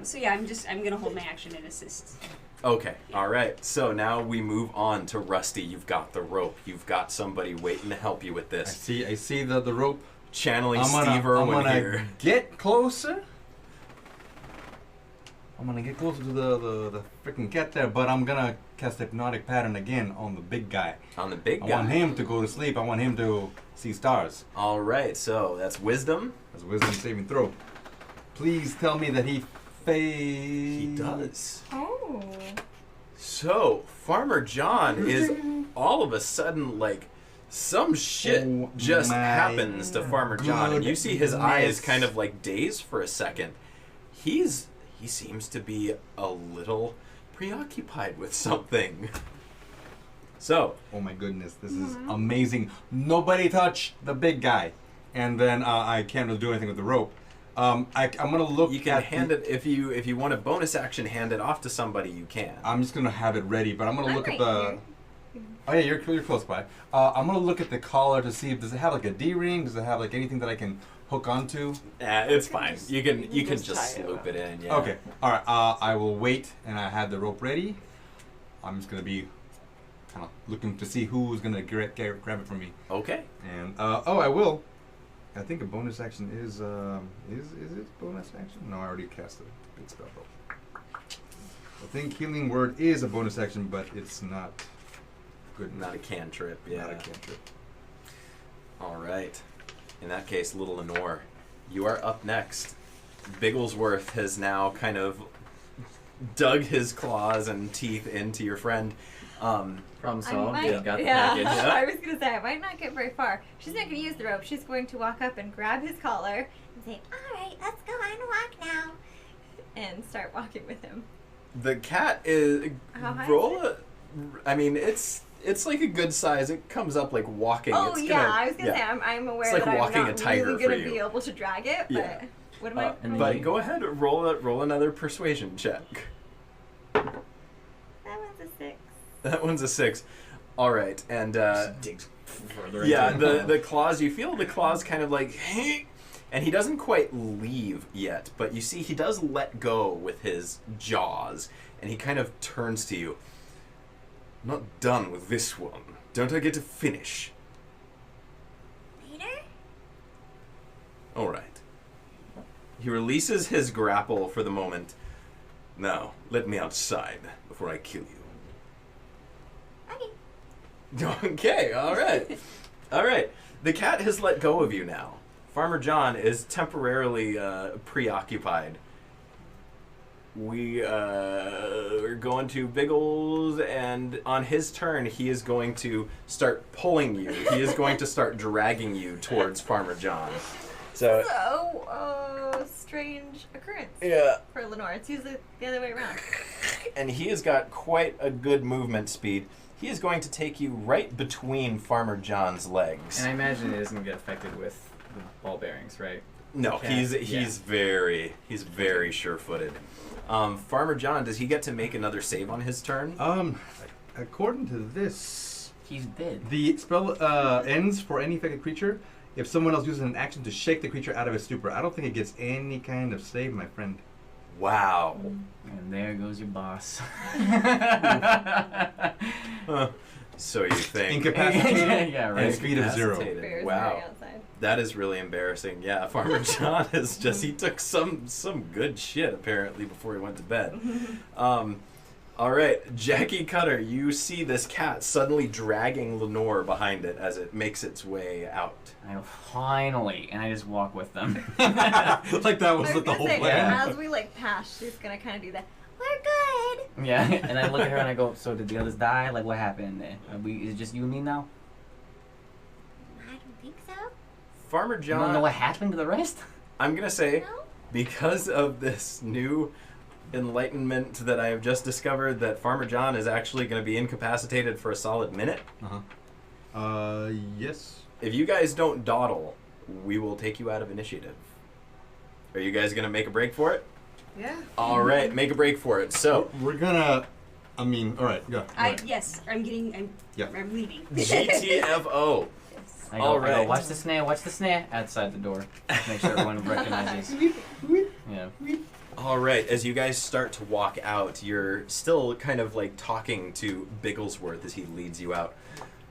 Speaker 7: So yeah, I'm gonna hold my action and assist.
Speaker 1: Okay, all right. So now we move on to Rusty. You've got the rope. You've got somebody waiting to help you with
Speaker 8: I
Speaker 1: this.
Speaker 8: see the rope.
Speaker 1: Channeling
Speaker 8: I'm
Speaker 1: Steve Irwin
Speaker 8: gonna
Speaker 1: here.
Speaker 8: get closer. I'm gonna get closer to the freaking cat there, but I'm gonna cast hypnotic pattern again on the big guy.
Speaker 1: On the big
Speaker 8: I
Speaker 1: guy.
Speaker 8: want him to go to sleep. I want him to see stars.
Speaker 1: All right, so that's wisdom.
Speaker 8: That's a wisdom saving throw. Please tell me that he
Speaker 1: He does.
Speaker 2: Oh.
Speaker 1: So Farmer John is all of a sudden like some shit
Speaker 8: Oh
Speaker 1: just
Speaker 8: my
Speaker 1: happens to Farmer John, and you see his eyes
Speaker 8: goodness.
Speaker 1: kind of like daze for a second. He seems to be a little preoccupied with something. So
Speaker 8: Oh my goodness, this is amazing. Nobody touch the big guy. And then I can't really do anything with the rope. I'm gonna look.
Speaker 1: you can
Speaker 8: at
Speaker 1: hand it if you want a bonus action, hand it off to somebody. You can.
Speaker 8: I'm just gonna have it ready, but I'm gonna
Speaker 2: I'm
Speaker 8: look
Speaker 2: right
Speaker 8: at the. Oh yeah, you're close by. I'm gonna look at the collar to see if does it have like a D-ring? Does it have like anything that I can hook onto?
Speaker 1: It's fine. You can
Speaker 6: just
Speaker 1: just
Speaker 6: tie it
Speaker 1: sloop
Speaker 6: up.
Speaker 1: it in. Yeah.
Speaker 8: Okay. All right. I will wait, and I have the rope ready. I'm just gonna be kind of looking to see who's gonna grab it from me.
Speaker 1: Okay.
Speaker 8: And I will. I think a bonus action is it bonus action? No, I already cast a big spell. I think healing word is a bonus action, but it's not good.
Speaker 1: Not a cantrip. Yeah.
Speaker 8: Not a cantrip.
Speaker 1: All right. In that case, little Lenore, you are up next. Bigglesworth has now kind of dug his claws and teeth into your friend.
Speaker 3: Problem
Speaker 2: I
Speaker 3: solved.
Speaker 2: might,
Speaker 3: You've got the
Speaker 2: yeah,
Speaker 3: package.
Speaker 2: I was gonna say I might not get very far. She's not gonna use the rope. She's going to walk up and grab his collar
Speaker 5: And say, alright, let's go on a walk now.
Speaker 2: and start walking with him.
Speaker 1: The cat is
Speaker 2: How high
Speaker 1: roll
Speaker 2: is
Speaker 1: a. I mean, it's like a good size. It comes up like walking.
Speaker 2: Oh
Speaker 1: it's
Speaker 2: yeah,
Speaker 1: gonna,
Speaker 2: I was gonna
Speaker 1: yeah.
Speaker 2: say I'm aware
Speaker 1: like
Speaker 2: that
Speaker 1: walking
Speaker 2: I'm
Speaker 1: a
Speaker 2: not
Speaker 1: tiger
Speaker 2: really
Speaker 1: for
Speaker 2: gonna
Speaker 1: you.
Speaker 2: be able to drag it. But
Speaker 1: Yeah.
Speaker 2: what am I?
Speaker 3: and
Speaker 1: But
Speaker 3: then-
Speaker 1: go ahead, roll another persuasion check.
Speaker 2: That one's a 6.
Speaker 1: That one's a 6. All right, and
Speaker 3: digs further.
Speaker 1: yeah,
Speaker 3: into
Speaker 1: the claws. You feel the claws kind of like, and he doesn't quite leave yet, but you see he does let go with his jaws, and he kind of turns to you. Not done with this one. Don't I get to finish?
Speaker 5: Later?
Speaker 1: All right. He releases his grapple for the moment. Now, let me outside before I kill you.
Speaker 5: Okay.
Speaker 1: Okay, all right. All right. The cat has let go of you now. Farmer John is temporarily preoccupied. We're going to Biggles, and on his turn, he is going to start pulling you. He is going to start dragging you towards Farmer John. So,
Speaker 2: Strange occurrence
Speaker 1: yeah.
Speaker 2: for Lenore. It's usually the other way around.
Speaker 1: And he has got quite a good movement speed. He is going to take you right between Farmer John's legs.
Speaker 3: And I imagine it doesn't get affected with the ball bearings, right?
Speaker 1: No,
Speaker 3: Okay.
Speaker 1: he's very sure-footed. Farmer John, does he get to make another save on his turn?
Speaker 8: According to this,
Speaker 3: He's dead.
Speaker 8: the spell ends for any affected creature if someone else uses an action to shake the creature out of its stupor. I don't think it gets any kind of save, my friend.
Speaker 1: Wow.
Speaker 3: And there goes your boss.
Speaker 1: So you think.
Speaker 8: Incapacitated.
Speaker 3: Yeah, right.
Speaker 8: And speed of 0.
Speaker 1: Incapacitated.
Speaker 2: Bears
Speaker 1: Wow.
Speaker 2: running outside.
Speaker 1: That is really embarrassing. Yeah, Farmer John is just, he took some good shit apparently before he went to bed. All right, Jackie Cutter, you see this cat suddenly dragging Lenore behind it as it makes its way out.
Speaker 3: I go, finally, and I just walk with them.
Speaker 8: Like that was
Speaker 2: I was
Speaker 8: the whole
Speaker 2: gonna say,
Speaker 8: plan.
Speaker 2: as we like pass, she's gonna kind of do that. We're good.
Speaker 3: Yeah, and I look at her and I go, so did the others die? Like, what happened? Is it just you and me now?
Speaker 5: I don't think so.
Speaker 1: Farmer
Speaker 3: You don't know
Speaker 1: John,
Speaker 3: what happened to the rest?
Speaker 1: I'm going to say,
Speaker 5: No?
Speaker 1: because of this new enlightenment that I have just discovered, that Farmer John is actually going to be incapacitated for a solid minute.
Speaker 8: Yes.
Speaker 1: If you guys don't dawdle, we will take you out of initiative. Are you guys going to make a break for it?
Speaker 6: Yeah.
Speaker 1: All right, make a break for it. So,
Speaker 8: We're gonna. I mean, all right. Yeah.
Speaker 10: Yes, I'm leaving.
Speaker 1: GTFO.
Speaker 10: Yes.
Speaker 3: I go,
Speaker 1: All
Speaker 3: I go,
Speaker 1: right.
Speaker 3: watch the snare, outside the door. Make sure everyone recognizes. Yeah.
Speaker 1: All right, as you guys start to walk out, you're still kind of like talking to Bigglesworth as he leads you out.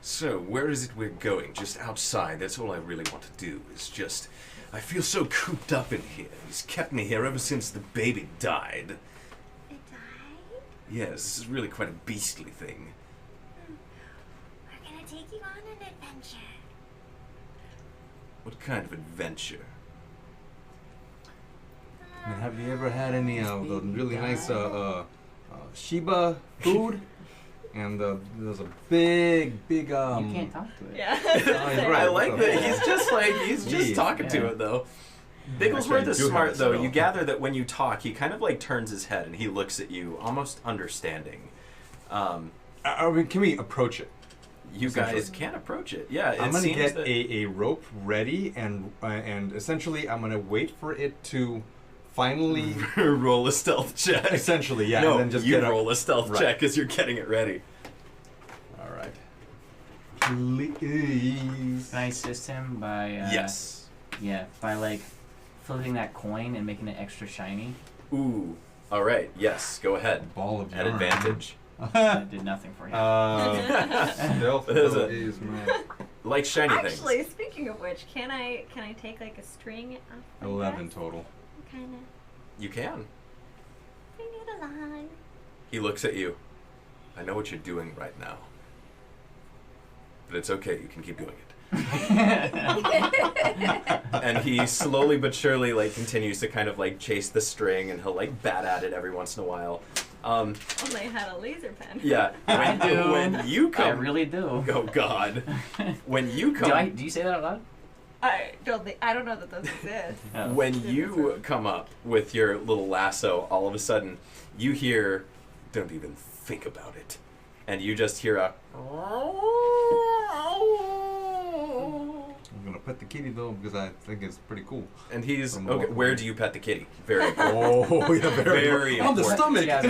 Speaker 1: So, where is it we're going? Just outside. That's all I really want to do. Is just, I feel so cooped up in here. He's kept me here ever since the baby died.
Speaker 5: It died?
Speaker 1: Yes, this is really quite a beastly thing.
Speaker 5: We're gonna take you on an adventure.
Speaker 1: What kind of adventure?
Speaker 8: And have you ever had any of the really nice Shiba food? And there's a big.
Speaker 3: You can't talk to it.
Speaker 2: Yeah.
Speaker 1: I like that. He's just
Speaker 8: Jeez,
Speaker 1: talking to
Speaker 3: yeah.
Speaker 1: it though. Bigglesworth
Speaker 8: Actually, I
Speaker 1: is
Speaker 8: do have
Speaker 1: smart
Speaker 8: a
Speaker 1: though.
Speaker 8: spell.
Speaker 1: You gather that when you talk, he kind of like turns his head and he looks at you, almost understanding.
Speaker 8: I mean, can we approach it?
Speaker 1: You guys
Speaker 8: Essentially.
Speaker 1: can approach it. Yeah,
Speaker 8: I'm
Speaker 1: it
Speaker 8: gonna
Speaker 1: seems
Speaker 8: get
Speaker 1: that
Speaker 8: a rope ready, and essentially I'm gonna wait for it to finally.
Speaker 1: roll a stealth check.
Speaker 8: Essentially, yeah.
Speaker 1: No,
Speaker 8: and then just
Speaker 1: you
Speaker 8: get
Speaker 1: roll a stealth
Speaker 8: Right.
Speaker 1: check as you're getting it ready.
Speaker 8: All right.
Speaker 3: Can
Speaker 8: Please.
Speaker 3: I assist him by?
Speaker 1: Yes.
Speaker 3: Yeah, by like flipping that coin and making it extra shiny.
Speaker 1: Ooh. All right. Yes. Go ahead.
Speaker 8: Ball of
Speaker 1: At
Speaker 8: yarn.
Speaker 1: advantage.
Speaker 3: That did nothing for him.
Speaker 8: Stealth
Speaker 1: Is
Speaker 8: though
Speaker 1: it?
Speaker 8: is my
Speaker 1: Like shiny
Speaker 2: Actually,
Speaker 1: things.
Speaker 2: speaking of which, can I take like a string off my
Speaker 8: 11
Speaker 2: dress?
Speaker 8: total.
Speaker 5: Kinda.
Speaker 1: You can.
Speaker 5: Bring it along.
Speaker 1: He looks at you. I know what you're doing right now. But it's okay. You can keep doing it. And he slowly but surely like continues to kind of like chase the string, and he'll like bat at it every once in a while.
Speaker 2: Only I had a laser pen.
Speaker 1: Yeah.
Speaker 3: I do.
Speaker 1: When you come,
Speaker 3: I really do.
Speaker 1: oh God. When you come,
Speaker 3: Do you say that out loud?
Speaker 2: I don't know that those exist.
Speaker 3: Oh.
Speaker 1: when you come up with your little lasso, all of a sudden you hear, "Don't even think about it," and you just hear a.
Speaker 8: I'm gonna pet the kitty though because I think it's pretty cool.
Speaker 1: And he's
Speaker 8: From
Speaker 1: okay.
Speaker 8: walking
Speaker 1: Where
Speaker 8: away.
Speaker 1: do you pet the kitty? Very important.
Speaker 8: Oh, yeah,
Speaker 1: Very
Speaker 8: on the
Speaker 1: important.
Speaker 8: stomach.
Speaker 3: Yeah, I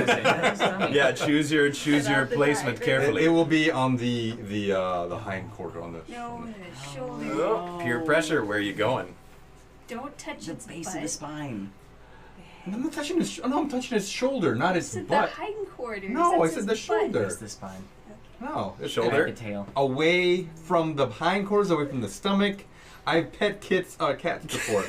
Speaker 3: was gonna say.
Speaker 1: Yeah, choose your
Speaker 2: the
Speaker 1: placement
Speaker 2: diagram.
Speaker 1: carefully.
Speaker 8: It will be on the hind quarter on the.
Speaker 10: No, the shoulder.
Speaker 1: Oh, peer pressure. Where are you going?
Speaker 10: Don't touch
Speaker 3: The
Speaker 10: its
Speaker 3: base
Speaker 10: butt.
Speaker 3: of the spine.
Speaker 8: I'm not touching his. No, I'm touching his shoulder, not his
Speaker 10: It's
Speaker 8: butt.
Speaker 10: the hindquarters.
Speaker 8: No, I
Speaker 10: That's
Speaker 8: said
Speaker 10: his
Speaker 8: the
Speaker 10: butt.
Speaker 8: shoulder.
Speaker 3: Base of the spine.
Speaker 8: No, it's
Speaker 1: Shoulder?
Speaker 3: Back the tail.
Speaker 8: away from the hindquarters, away from the stomach. I've pet cats before. I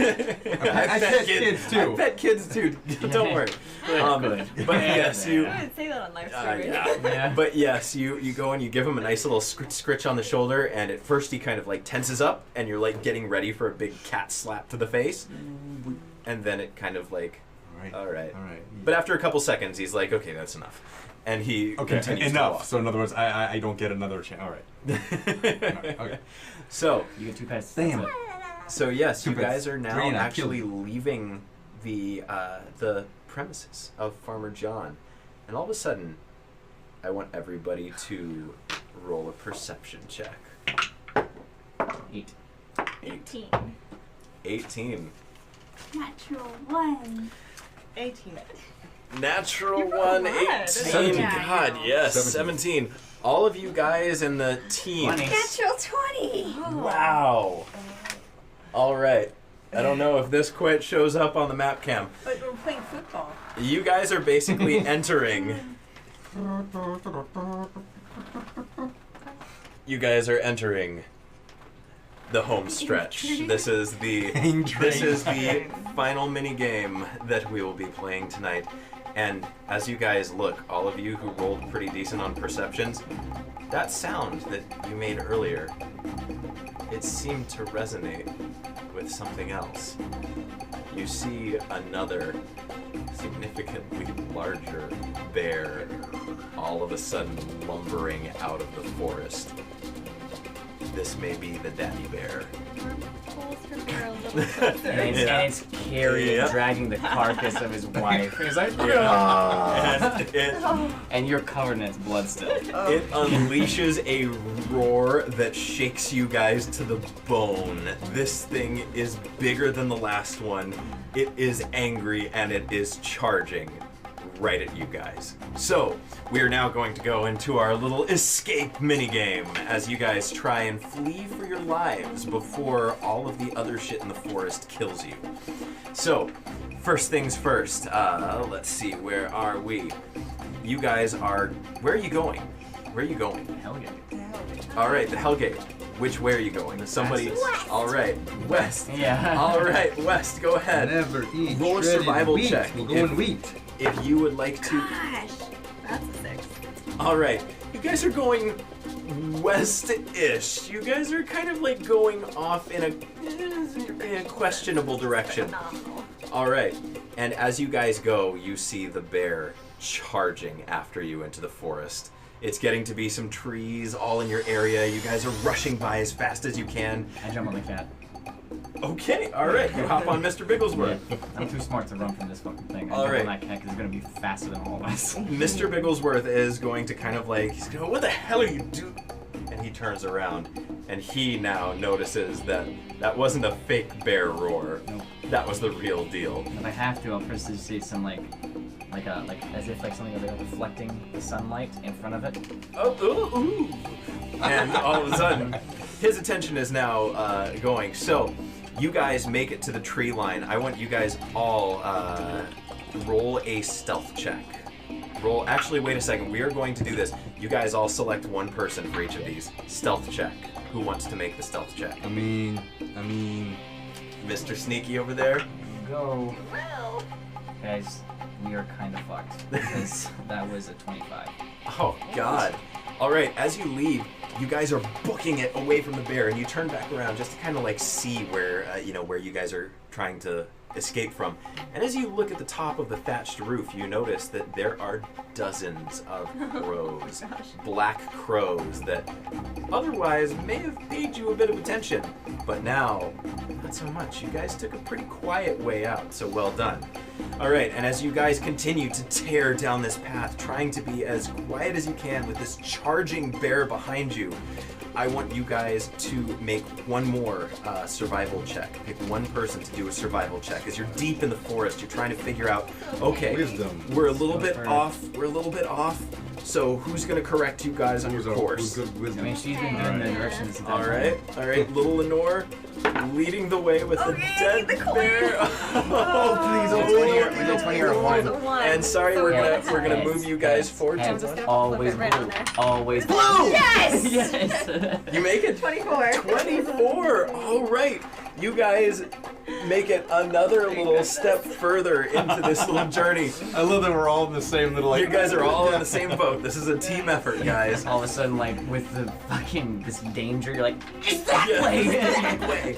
Speaker 8: pet kids too.
Speaker 1: I pet kids too. Don't worry.
Speaker 3: Good.
Speaker 1: But yes, you.
Speaker 2: I would say that on live streaming.
Speaker 1: Yeah.
Speaker 3: Yeah.
Speaker 1: But yes, you go and you give him a nice little scritch on the shoulder, and at first he kind of like tenses up, and you're like getting ready for a big cat slap to the face, and then it kind of like, all right. But after a couple seconds, he's like, okay, that's enough, and he
Speaker 8: Okay,
Speaker 1: continues
Speaker 8: enough.
Speaker 1: to
Speaker 8: So in other words, I don't get another chance. All right.
Speaker 1: walk.
Speaker 8: Okay.
Speaker 1: So
Speaker 3: You get 2 pets.
Speaker 8: Damn.
Speaker 3: That's it.
Speaker 1: So yes, you
Speaker 8: Two pets.
Speaker 1: guys are now
Speaker 8: 3 and I
Speaker 1: actually
Speaker 8: killed
Speaker 1: leaving the premises of Farmer John, and all of a sudden, I want everybody to roll a perception check.
Speaker 3: 8.
Speaker 2: 18.
Speaker 1: 18.
Speaker 5: Natural 1.
Speaker 6: 18.
Speaker 1: Natural
Speaker 2: You rolled
Speaker 1: 1,
Speaker 2: good.
Speaker 1: 18.
Speaker 8: 17.
Speaker 1: God, yes, 17. All of you guys in the team.
Speaker 3: 20.
Speaker 10: Natural 20.
Speaker 1: Wow. All right. I don't know if this quite shows up on the map cam.
Speaker 6: But we're playing football.
Speaker 1: You guys are basically entering you guys are entering the home stretch. This is the final mini game that we will be playing tonight. And as you guys look, all of you who rolled pretty decent on perceptions, that sound that you made earlier, it seemed to resonate with something else. You see another significantly larger bear all of a sudden lumbering out of the forest. This may be the daddy bear.
Speaker 3: And it's carrying, dragging the carcass of his wife. He's like, and you're covered in its blood still.
Speaker 1: It unleashes a roar that shakes you guys to the bone. This thing is bigger than the last one. It is angry and it is charging right at you guys. So, we are now going to go into our little escape minigame as you guys try and flee for your lives before all of the other shit in the forest kills you. So, first things first, let's see, where are we? You guys are, where are you going? Where are you going?
Speaker 3: Hellgate.
Speaker 1: Alright, the Hellgate. Which way are you going? Somebody.
Speaker 5: West.
Speaker 1: Alright, west.
Speaker 3: Yeah.
Speaker 1: Alright, west, go ahead.
Speaker 8: Never eat
Speaker 1: Roll a
Speaker 8: shredded
Speaker 1: survival
Speaker 8: wheat.
Speaker 1: check.
Speaker 8: We'll go in wheat.
Speaker 1: If you would like to.
Speaker 5: Gosh.
Speaker 2: That's a 6.
Speaker 1: Alright, you guys are going west-ish. You guys are kind of like going off in a questionable direction.
Speaker 2: Phenomenal.
Speaker 1: Alright, and as you guys go, you see the bear charging after you into the forest. It's getting to be some trees all in your area. You guys are rushing by as fast as you can.
Speaker 3: I jump on the cat.
Speaker 1: Okay, alright, you hop on Mr. Bigglesworth.
Speaker 3: Yeah. I'm too smart to run from this fucking thing. I
Speaker 1: All
Speaker 3: jump
Speaker 1: right.
Speaker 3: on that cat because it's going to be faster than all of us.
Speaker 1: Mr. Bigglesworth is going to kind of like, he's going, what the hell are you doing? And he turns around, and he now notices that that wasn't a fake bear roar.
Speaker 3: Nope.
Speaker 1: That was the real deal.
Speaker 3: If I have to, I'll prestidigitate some like as if like something like reflecting the sunlight in front of it.
Speaker 1: Oh, ooh, ooh. And all of a sudden, his attention is now going. So, you guys make it to the tree line. I want you guys all roll a stealth check. Roll. Actually, wait a second. We are going to do this. You guys all select one person for each of these. Stealth check. Who wants to make the stealth check?
Speaker 8: I mean,
Speaker 1: Mr. Sneaky over there.
Speaker 3: Go.
Speaker 2: Well.
Speaker 3: Guys, we are kind of fucked because that was a 25.
Speaker 1: Oh, God. All right, as you leave, you guys are booking it away from the bear, and you turn back around just to kind of like see where, where you guys are trying to escape from. And as you look at the top of the thatched roof, you notice that there are dozens of crows, black crows that otherwise may have paid you a bit of attention, but now, not so much. You guys took a pretty quiet way out, so well done. All right, and as you guys continue to tear down this path, trying to be as quiet as you can with this charging bear behind you, I want you guys to make one more survival check. Pick one person to do a survival check. As you're deep in the forest, you're trying to figure out, okay,
Speaker 8: Wisdom.
Speaker 1: we're a little bit off. We're a little bit off. So who's gonna correct you guys on your course?
Speaker 8: Who's good
Speaker 3: I
Speaker 8: wisdom?
Speaker 3: mean, she's been doing the directions.
Speaker 1: All right, little Lenore, leading the way with the dead bear. Oh, please,
Speaker 3: Was it 20 or a 1?
Speaker 2: It's a 1.
Speaker 1: And sorry,
Speaker 2: So
Speaker 1: we're
Speaker 3: heads,
Speaker 1: gonna move you guys forward
Speaker 3: heads.
Speaker 1: to
Speaker 2: Just gonna
Speaker 3: Always
Speaker 2: flip it right on
Speaker 3: blue.
Speaker 2: there.
Speaker 3: Always blue.
Speaker 2: Yes!
Speaker 3: Yes.
Speaker 1: You make it
Speaker 2: 24.
Speaker 1: 24. All right, you guys make it another little step further into this little journey.
Speaker 8: I love that we're all in the same little.
Speaker 1: You guys are all in the same boat. This is a team effort, guys.
Speaker 3: All of a sudden, like with the fucking this danger, you're like, it's that
Speaker 1: Yeah,
Speaker 3: way.
Speaker 1: that way.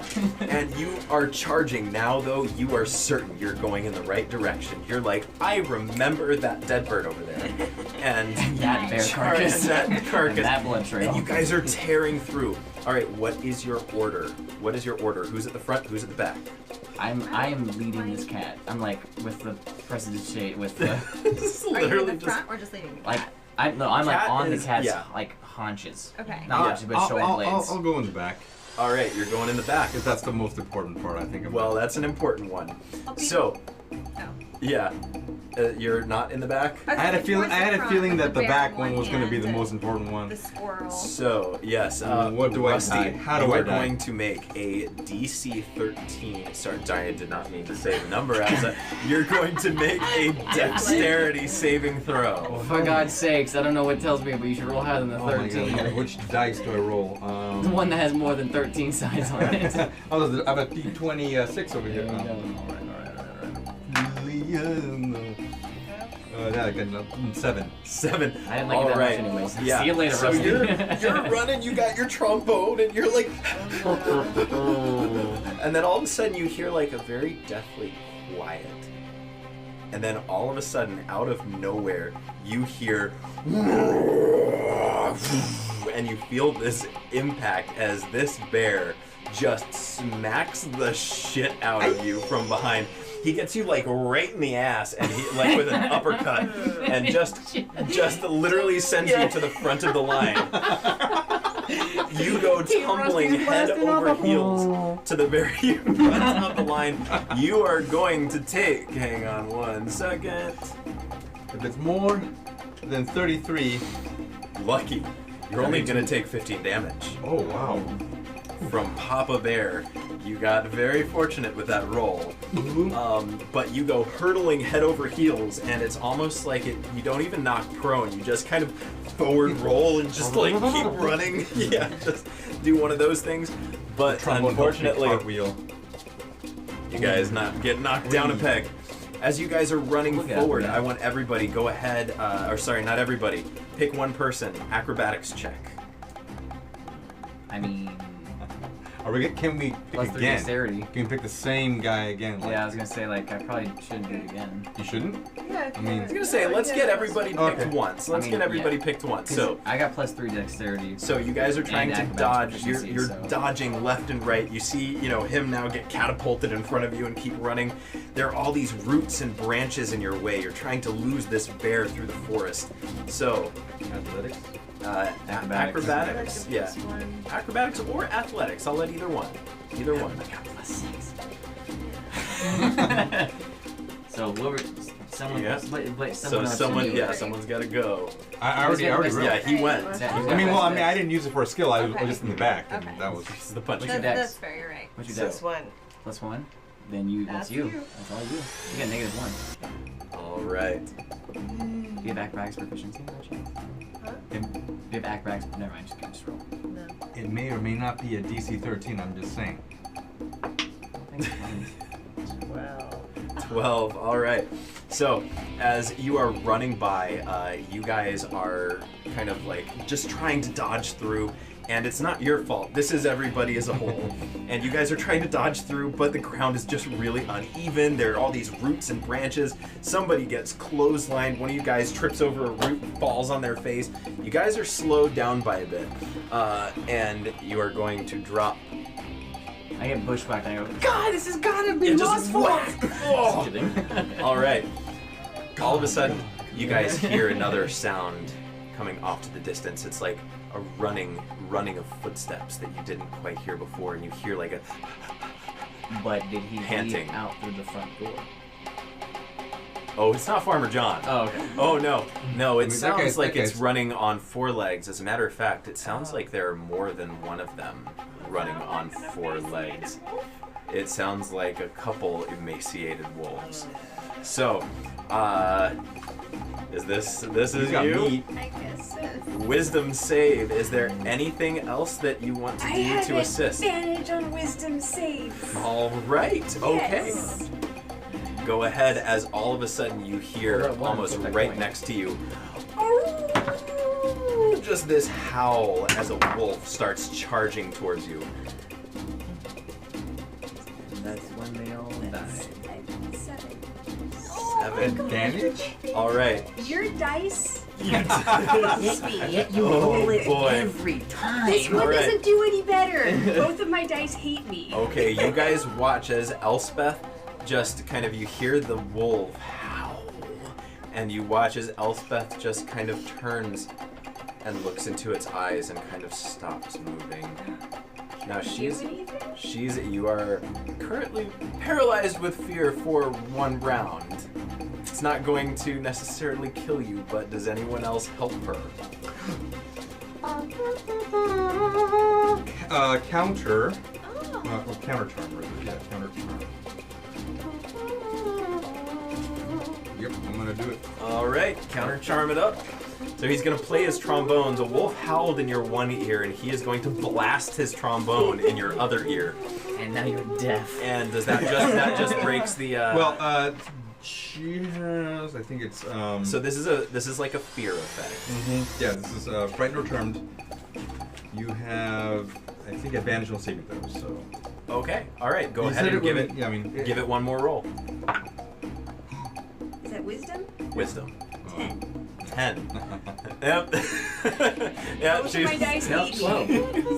Speaker 1: And you are charging now, though. You are certain you're going in the right direction. You're like, I remember that dead bird over there, and
Speaker 3: That bear
Speaker 1: charge
Speaker 3: carcass.
Speaker 1: that carcass.
Speaker 3: And that blood trail.
Speaker 1: And you guys are tearing through. All right, what is your order? What is your order? Who's at the front? Who's at the back?
Speaker 3: I am leading this cat. I'm like with the prestidigitate with the
Speaker 1: This is
Speaker 2: Are you in
Speaker 1: literally
Speaker 2: the front or just leading the
Speaker 3: like
Speaker 2: cat?
Speaker 3: I'm like
Speaker 1: Cat
Speaker 3: on
Speaker 1: is-
Speaker 3: the cat's
Speaker 1: yeah.
Speaker 3: like haunches.
Speaker 2: Okay.
Speaker 3: Not haunches, but shoulder blades.
Speaker 8: I'll go in the back.
Speaker 1: All right, you're going in the back.
Speaker 8: Because that's the most important part, I think.
Speaker 1: Well, that's an important one.
Speaker 2: I'll be-
Speaker 1: So,
Speaker 2: Oh.
Speaker 1: yeah. You're not in the back.
Speaker 8: I had a feeling. I had a feeling that the
Speaker 2: bear
Speaker 8: back
Speaker 2: in
Speaker 8: one was going to be the
Speaker 2: hand
Speaker 8: most important
Speaker 2: The
Speaker 8: one.
Speaker 2: squirrel.
Speaker 1: So yes,
Speaker 8: What do I
Speaker 1: Rusty,
Speaker 8: die? How do
Speaker 1: you
Speaker 8: I
Speaker 1: are
Speaker 8: die?
Speaker 1: going to make a DC 13. Sorry, I did not mean to say the number as a. You're going to make a dexterity saving throw.
Speaker 3: For God's sakes, I don't know what tells me, but you should roll higher than the
Speaker 8: Oh my
Speaker 3: 13.
Speaker 8: god! Which dice do I roll?
Speaker 3: The one that has more than 13 sides on it.
Speaker 8: Oh, I have a D26 over here.
Speaker 3: There we go.
Speaker 8: Yeah, I got 7.
Speaker 1: 7.
Speaker 3: I didn't like it
Speaker 1: All
Speaker 3: that
Speaker 1: right.
Speaker 3: much anyways.
Speaker 1: Yeah.
Speaker 3: See you later,
Speaker 1: So
Speaker 3: Rusty.
Speaker 1: you're running. You got your trombone, and you're like, and then all of a sudden you hear like a very deathly quiet, and then all of a sudden, out of nowhere, you hear, and you feel this impact as this bear just smacks the shit out of you from behind. He gets you like right in the ass, and he like with an uppercut, and just literally sends you to the front of the line. You go tumbling head over heels to the very front of the line. You are going to take. Hang on one second.
Speaker 8: If it's more than 33,
Speaker 1: Lucky. You're only going to take 15 damage
Speaker 8: oh wow.
Speaker 1: from Papa Bear. You got very fortunate with that roll. But you go hurtling head over heels, and it's almost like you don't even knock prone. You just kind of forward roll and just like keep running. Yeah, just do one of those things. But unfortunately,
Speaker 8: cartwheel.
Speaker 1: you guys get knocked down a peg. As you guys are running
Speaker 3: Look at
Speaker 1: forward,
Speaker 3: that.
Speaker 1: I want everybody go ahead, or sorry, not everybody. Pick one person. Acrobatics check.
Speaker 3: I mean,
Speaker 8: Can we pick
Speaker 3: plus 3
Speaker 8: again?
Speaker 3: dexterity.
Speaker 8: Can we pick the same guy again? Like,
Speaker 3: Yeah, I was gonna say, like, I probably shouldn't do it again.
Speaker 8: You shouldn't?
Speaker 6: Yeah,
Speaker 8: I mean-
Speaker 1: I was gonna say, let's get everybody picked
Speaker 8: Okay.
Speaker 1: once. Let's
Speaker 3: I mean,
Speaker 1: get everybody
Speaker 3: yeah.
Speaker 1: picked once.
Speaker 3: 'Cause
Speaker 1: So.
Speaker 3: I got plus 3 dexterity.
Speaker 1: So you guys are trying
Speaker 3: And
Speaker 1: to
Speaker 3: acrobatics
Speaker 1: dodge.
Speaker 3: proficiency,
Speaker 1: You're
Speaker 3: so-
Speaker 1: dodging left and right. You see, him now get catapulted in front of you and keep running. There are all these roots and branches in your way. You're trying to lose this bear through the forest. So,
Speaker 8: Athletics?
Speaker 3: Acrobatics.
Speaker 1: acrobatics, yeah, acrobatics or athletics. I'll let either one. Either one.
Speaker 3: I got plus 6. So whoever, someone,
Speaker 1: Yeah.
Speaker 3: but
Speaker 1: So
Speaker 3: someone else
Speaker 1: someone's
Speaker 3: should
Speaker 1: got to go.
Speaker 8: I already wrote.
Speaker 1: Yeah, he went.
Speaker 8: I mean, well, I didn't use it for a skill. I was just in the back, and
Speaker 2: Okay.
Speaker 8: that was.
Speaker 1: This is the punch.
Speaker 3: What's your
Speaker 2: That's
Speaker 3: dex?
Speaker 2: fair, you're right.
Speaker 3: What's your
Speaker 1: So-
Speaker 3: dex?
Speaker 6: +1.
Speaker 3: Plus 1? Then you, that's
Speaker 6: That's
Speaker 3: you.
Speaker 6: you.
Speaker 3: That's all you. You got -1.
Speaker 1: All right.
Speaker 3: Do you have acrobatics proficiency?
Speaker 6: Huh?
Speaker 3: Do you have acrobatics? Never mind, just roll.
Speaker 6: No.
Speaker 8: It may or may not be a DC 13. I'm just saying.
Speaker 3: I don't think it's fine.
Speaker 6: Well.
Speaker 1: 12. All right. So, as you are running by, you guys are kind of like just trying to dodge through, and it's not your fault. This is everybody as a whole. And you guys are trying to dodge through, but the ground is just really uneven. There are all these roots and branches. Somebody gets clotheslined. One of you guys trips over a root and falls on their face. You guys are slowed down by a bit, and you are going to drop.
Speaker 3: I get bushwhacked and I go, God, this has gotta be
Speaker 1: You
Speaker 3: Moss
Speaker 1: just
Speaker 3: fault!
Speaker 1: whack. Oh.
Speaker 3: Just kidding.
Speaker 1: All right. All of a sudden, you guys hear another sound coming off to the distance. It's like a running of footsteps that you didn't quite hear before, and you hear like a.
Speaker 3: But did he
Speaker 1: Panting.
Speaker 3: leave out through the front door?
Speaker 1: Oh, it's not Farmer John.
Speaker 3: Oh, okay.
Speaker 1: Oh no, no! It
Speaker 8: I mean, that
Speaker 1: sounds
Speaker 8: guy's-
Speaker 1: like
Speaker 8: that
Speaker 1: it's
Speaker 8: guy's-
Speaker 1: running on 4 legs. As a matter of fact, it sounds like there are more than one of them running on 4 legs. It sounds like a couple emaciated wolves. So, this is
Speaker 8: He's got
Speaker 1: you?
Speaker 8: meat.
Speaker 10: I guess so.
Speaker 1: Wisdom save. Is there anything else that you want to
Speaker 7: I
Speaker 1: do
Speaker 7: have
Speaker 1: to assist?
Speaker 7: advantage on wisdom save.
Speaker 1: All right. Okay.
Speaker 7: Yes.
Speaker 1: Go ahead. As all of a sudden you hear
Speaker 3: Hold on, one,
Speaker 1: almost
Speaker 3: flip that
Speaker 1: right
Speaker 3: coin.
Speaker 1: next to you, just this howl as a wolf starts charging towards you.
Speaker 3: And that's when they all die.
Speaker 7: 7.
Speaker 1: 7.
Speaker 8: Advantage?
Speaker 1: All right.
Speaker 7: Your dice.
Speaker 3: Yet you
Speaker 1: Oh,
Speaker 3: roll it
Speaker 1: boy.
Speaker 3: every time.
Speaker 7: This one
Speaker 1: All right.
Speaker 7: doesn't do any better. Both of my dice hate me.
Speaker 1: Okay, you guys watch as Elspeth just kind of, you hear the wolf howl, and you watch as Elspeth just kind of turns and looks into its eyes and kind of stops moving. Now you are currently paralyzed with fear for 1 round. It's not going to necessarily kill you, but does anyone else help her?
Speaker 8: Counter.
Speaker 2: Oh.
Speaker 8: Counter charm, right? Yeah, counter charm. Yep, I'm gonna do it.
Speaker 1: All right, counter charm it up. So he's going to play his trombones. A wolf howled in your one ear, and he is going to blast his trombone in your other ear.
Speaker 3: And now you're deaf.
Speaker 1: And does that just breaks the?
Speaker 8: She has. I think it's.
Speaker 1: So this is like a fear effect.
Speaker 8: Yeah, this is frightened or charmed. You have, I think, advantage on saving throws. So.
Speaker 1: Okay. All right. Go
Speaker 8: You
Speaker 1: ahead
Speaker 8: said
Speaker 1: and give
Speaker 8: would
Speaker 1: it.
Speaker 8: be- Yeah, I mean.
Speaker 1: Give it one more roll.
Speaker 10: Is that wisdom?
Speaker 1: Wisdom.
Speaker 10: 10.
Speaker 1: 10. Yep. Yeah.
Speaker 7: Both of my dice
Speaker 3: Nope,
Speaker 7: hate
Speaker 3: slow.
Speaker 7: me.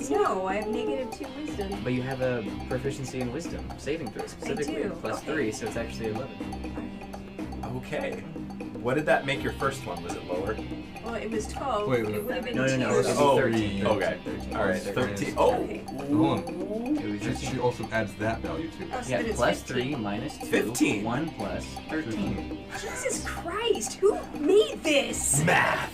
Speaker 7: No, I have -2 wisdom.
Speaker 3: But you have a proficiency in wisdom saving throw specifically,
Speaker 7: do,
Speaker 3: plus
Speaker 7: okay.
Speaker 3: 3, so it's actually 11.
Speaker 1: Okay. What did that make your first one? Was it lower?
Speaker 7: Well, it was 12.
Speaker 8: Wait,
Speaker 7: it would have been
Speaker 3: No,
Speaker 7: 2.
Speaker 3: it's
Speaker 1: Oh,
Speaker 3: 13.
Speaker 1: okay.
Speaker 3: 13.
Speaker 1: All right. 13. Oh.
Speaker 7: Okay.
Speaker 8: Hold on. She also adds that value too.
Speaker 7: Oh, so
Speaker 3: Yeah,
Speaker 7: then it's
Speaker 3: plus
Speaker 7: 15.
Speaker 3: 3 minus 2.
Speaker 1: 15.
Speaker 3: 1 plus 13.
Speaker 7: Jesus Christ, who made this?
Speaker 1: Math.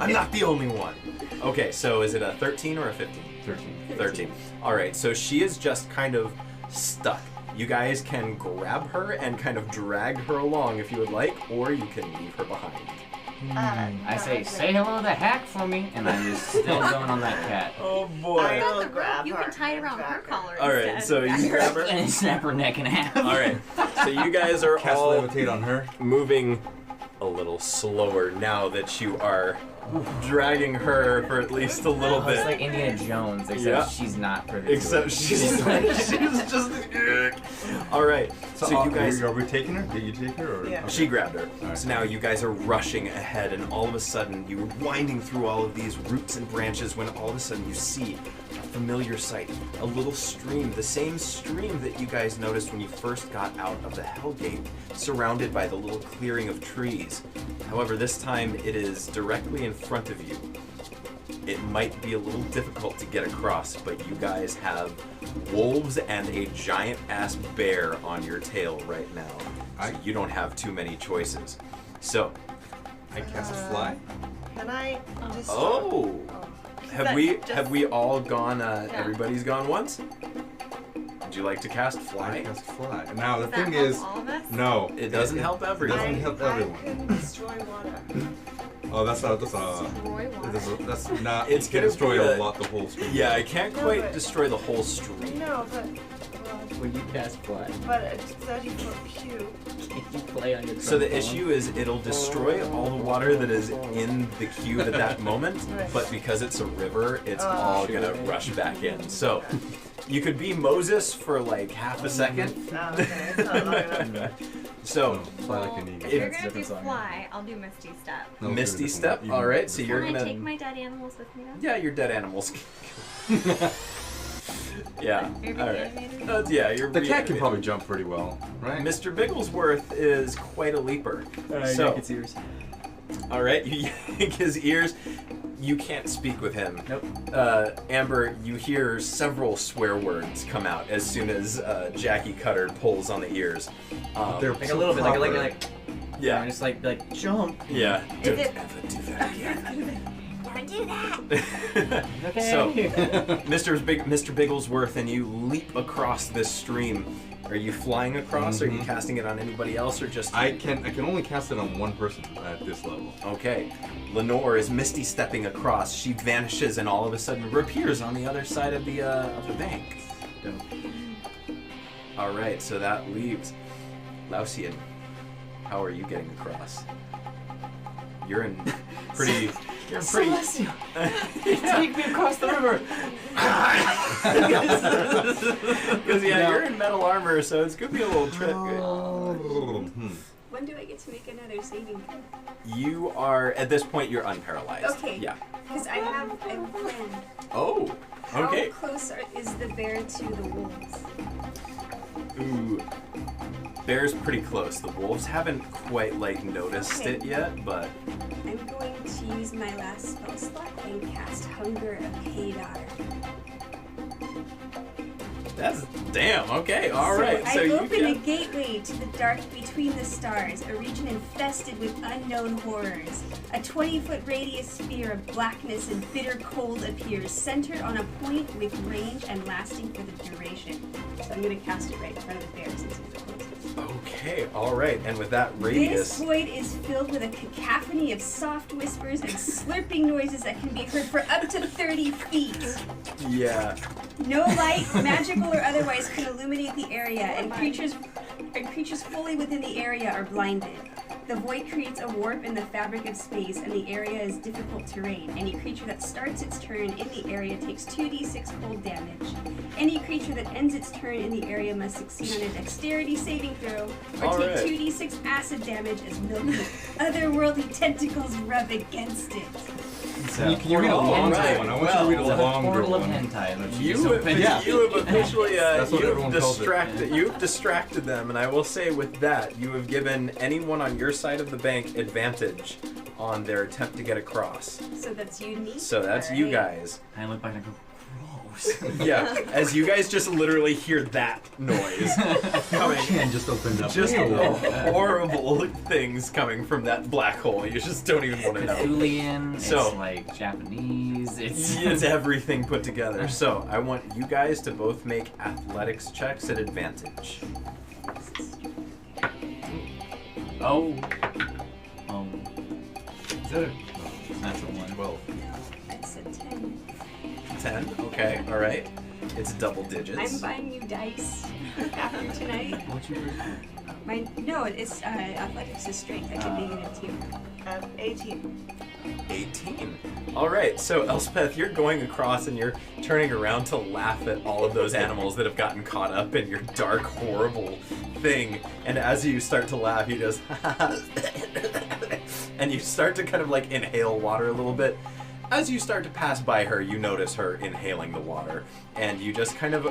Speaker 1: I'm not the only one. Okay, so is it a 13 or a 15?
Speaker 8: 13.
Speaker 1: 13. All right, so she is just kind of stuck. You guys can grab her and kind of drag her along if you would like, or you can leave her behind.
Speaker 3: I say hello to Hack for me, and I'm just still going on that cat.
Speaker 1: Oh
Speaker 6: I
Speaker 1: boy.
Speaker 6: will grab
Speaker 2: You
Speaker 6: her.
Speaker 2: can tie it around her
Speaker 6: Grab
Speaker 2: collar.
Speaker 1: All right,
Speaker 2: instead.
Speaker 1: so you grab her.
Speaker 3: And snap her neck in half.
Speaker 1: All right, so you guys are
Speaker 8: Cast
Speaker 1: all
Speaker 8: levitate on her.
Speaker 1: moving a little slower now that you are dragging her for at least a little
Speaker 3: Oh, it's
Speaker 1: bit.
Speaker 3: like Indiana Jones, except
Speaker 1: Yeah.
Speaker 3: she's not privy to
Speaker 1: Except
Speaker 3: it.
Speaker 1: she's just. All right, so you guys.
Speaker 8: Are we taking her? Did you take her? Or?
Speaker 6: Yeah.
Speaker 1: She grabbed her.
Speaker 8: Alright.
Speaker 1: So now you guys are rushing ahead, and all of a sudden you're winding through all of these roots and branches when all of a sudden you see a familiar sight. A little stream, the same stream that you guys noticed when you first got out of the Hellgate, surrounded by the little clearing of trees. However, this time it is directly in front of you. It might be a little difficult to get across, but you guys have wolves and a giant-ass bear on your tail right now. So you don't have too many choices. So,
Speaker 8: I cast fly.
Speaker 6: Can I just?
Speaker 1: oh, have
Speaker 2: that
Speaker 1: we
Speaker 2: just-
Speaker 1: all gone? Everybody's gone once. Would you like to cast
Speaker 8: I
Speaker 1: fly?
Speaker 8: cast fly. Now the
Speaker 2: Does that
Speaker 8: thing
Speaker 2: help
Speaker 8: is,
Speaker 2: all of us?
Speaker 8: no,
Speaker 1: It doesn't help everyone.
Speaker 8: doesn't help everyone.
Speaker 6: I can destroy water.
Speaker 8: Oh, that's
Speaker 2: Destroy water.
Speaker 8: that's not.
Speaker 1: It's
Speaker 8: you can
Speaker 1: gonna
Speaker 8: destroy
Speaker 1: be
Speaker 8: a
Speaker 1: a-
Speaker 8: lot the whole stream.
Speaker 1: Yeah, I can't
Speaker 6: No,
Speaker 1: quite
Speaker 6: but-
Speaker 1: destroy the whole stream.
Speaker 6: No, but
Speaker 3: When you cast fly,
Speaker 6: but it's 30-foot cube.
Speaker 3: you play on your
Speaker 1: So the
Speaker 3: trombone.
Speaker 1: issue is it'll destroy all the water that is in the cube at that moment,
Speaker 6: Right.
Speaker 1: but because it's a river, it's
Speaker 6: Oh.
Speaker 1: all gonna rush back in. So you could be Moses for like half a second.
Speaker 6: Oh, okay, it's not long enough.
Speaker 1: So
Speaker 8: Fly like an eagle.
Speaker 2: If you're
Speaker 1: It's
Speaker 2: gonna do
Speaker 3: different song.
Speaker 2: fly, I'll do Misty Step.
Speaker 8: No,
Speaker 1: Misty
Speaker 8: it's a
Speaker 1: Step.
Speaker 8: different one.
Speaker 1: All right, so you're
Speaker 2: Can I
Speaker 1: gonna.
Speaker 2: take my dead animals with me then?
Speaker 1: Yeah, your dead animals. Yeah.
Speaker 2: You're
Speaker 1: All right.
Speaker 2: reanimated?
Speaker 1: Yeah, you're.
Speaker 8: The cat can
Speaker 1: reanimated.
Speaker 8: probably jump pretty well, right?
Speaker 1: Mr. Bigglesworth is quite a leaper. So,
Speaker 3: ears.
Speaker 1: all right, you yank his ears. You can't speak with him.
Speaker 3: Nope.
Speaker 1: Amber, you hear several swear words come out as soon as Jackie Cutter pulls on the ears.
Speaker 8: They're
Speaker 3: Like a
Speaker 8: so
Speaker 3: little bit,
Speaker 8: proper.
Speaker 3: like
Speaker 1: Yeah,
Speaker 3: just like jump.
Speaker 1: yeah.
Speaker 2: Is
Speaker 1: Don't
Speaker 2: it-
Speaker 1: ever do that again.
Speaker 5: Don't do that.
Speaker 3: Okay.
Speaker 1: So, Mr. Bigglesworth and you leap across this stream. Are you flying across? Are you casting it on anybody else, or just?
Speaker 8: I can only cast it on one person at this level.
Speaker 1: Okay. Lenore is misty stepping across. She vanishes and all of a sudden reappears on the other side of the bank. All right, so that leaves Lausian. How are you getting across? You're in pretty. You're in pretty.
Speaker 3: Celestial, take me across the river.
Speaker 1: Because you're in metal armor, so it's gonna be a little trick.
Speaker 7: When do I get to make another saving throw?
Speaker 1: You are at this point. You're unparalyzed.
Speaker 7: Okay.
Speaker 1: Yeah.
Speaker 7: Because I have a plan.
Speaker 1: Oh. Okay.
Speaker 7: How close is the bear to the wolves?
Speaker 1: Ooh. Bear's pretty close. The wolves haven't quite noticed
Speaker 7: Okay.
Speaker 1: it yet, but
Speaker 7: I'm going to use my last spell slot and cast Hunger of Hadar.
Speaker 1: That's damn. Okay, all
Speaker 7: So
Speaker 1: right. So
Speaker 7: I
Speaker 1: you
Speaker 7: open a
Speaker 1: get,
Speaker 7: gateway to the dark between the stars, a region infested with unknown horrors. A 20-foot radius sphere of blackness and bitter cold appears, centered on a point with range and lasting for the duration. So I'm going to cast it right in front of the bear since he's the closest.
Speaker 1: okay, all right. And with that radius,
Speaker 7: This void is filled with a cacophony of soft whispers and slurping noises that can be heard for up to 30 feet.
Speaker 1: yeah.
Speaker 7: No light, magical or otherwise, can illuminate the area, and creatures fully within the area are blinded. The void creates a warp in the fabric of space, and the area is difficult terrain. Any creature that starts its turn in the area takes 2d6 cold damage. Any creature that ends its turn in the area must succeed on a dexterity saving throw, or
Speaker 1: All
Speaker 7: take
Speaker 1: right.
Speaker 7: 2d6 acid damage as milky otherworldly tentacles rub against it.
Speaker 8: Can you read a
Speaker 1: All
Speaker 8: longer
Speaker 1: right,
Speaker 8: one? I want you to read a
Speaker 1: well,
Speaker 8: longer
Speaker 3: Portal of
Speaker 8: one.
Speaker 3: hentai. Which
Speaker 1: You
Speaker 3: is open.
Speaker 1: have, you have officially
Speaker 8: That's what everyone calls it.
Speaker 1: you've distracted them, and I will say with that, you have given anyone on your side of the bank advantage on their attempt to get across.
Speaker 7: So that's unique.
Speaker 1: So that's you guys.
Speaker 3: I look back and I go, gross.
Speaker 1: Yeah, as you guys just literally hear that noise coming.
Speaker 8: Can just opened up.
Speaker 1: Just
Speaker 8: Ew.
Speaker 1: horrible things coming from that black hole. You just don't even want to know.
Speaker 3: Cthulian,
Speaker 1: So-
Speaker 3: it's like Japanese,
Speaker 1: It's everything put together. So I want you guys to both make athletics checks at advantage.
Speaker 3: Oh.
Speaker 8: Is that a
Speaker 3: That's a 1.
Speaker 8: 12?
Speaker 7: It's a 10.
Speaker 1: 10. Okay. All right. It's double
Speaker 7: I'm
Speaker 1: digits.
Speaker 7: buying you dice after tonight.
Speaker 3: What's your first
Speaker 7: No, it's athletics is strength. I could be in it too.
Speaker 6: 18.
Speaker 1: 18. All right. So Elspeth, you're going across and you're turning around to laugh at all of those animals that have gotten caught up in your dark, horrible thing. And as you start to laugh, you just and you start to kind of like inhale water a little bit. As you start to pass by her, you notice her inhaling the water, and you just kind of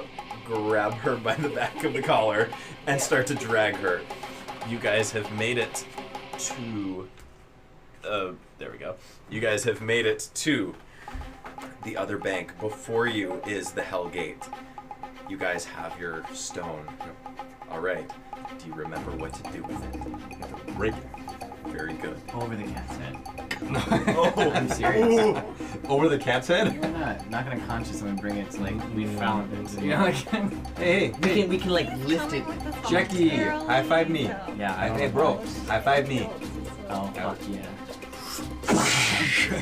Speaker 1: grab her by the back of the collar and start to drag her. You guys have made it to... there we go. You guys have made it to the other bank. Before you is the Hell Gate. You guys have your stone. All right. Do you remember what to do with it?
Speaker 8: Break it.
Speaker 1: Very good.
Speaker 3: Over the cat's head.
Speaker 1: Oh,
Speaker 3: I'm serious.
Speaker 8: Over the cat's head?
Speaker 3: You're not gonna consciously bring it to like we found it. You know, like
Speaker 8: Hey,
Speaker 3: we can like lift it.
Speaker 8: Jackie, high five me.
Speaker 3: Yeah, I
Speaker 8: Hey, bro, high five me.
Speaker 3: Oh fuck yeah.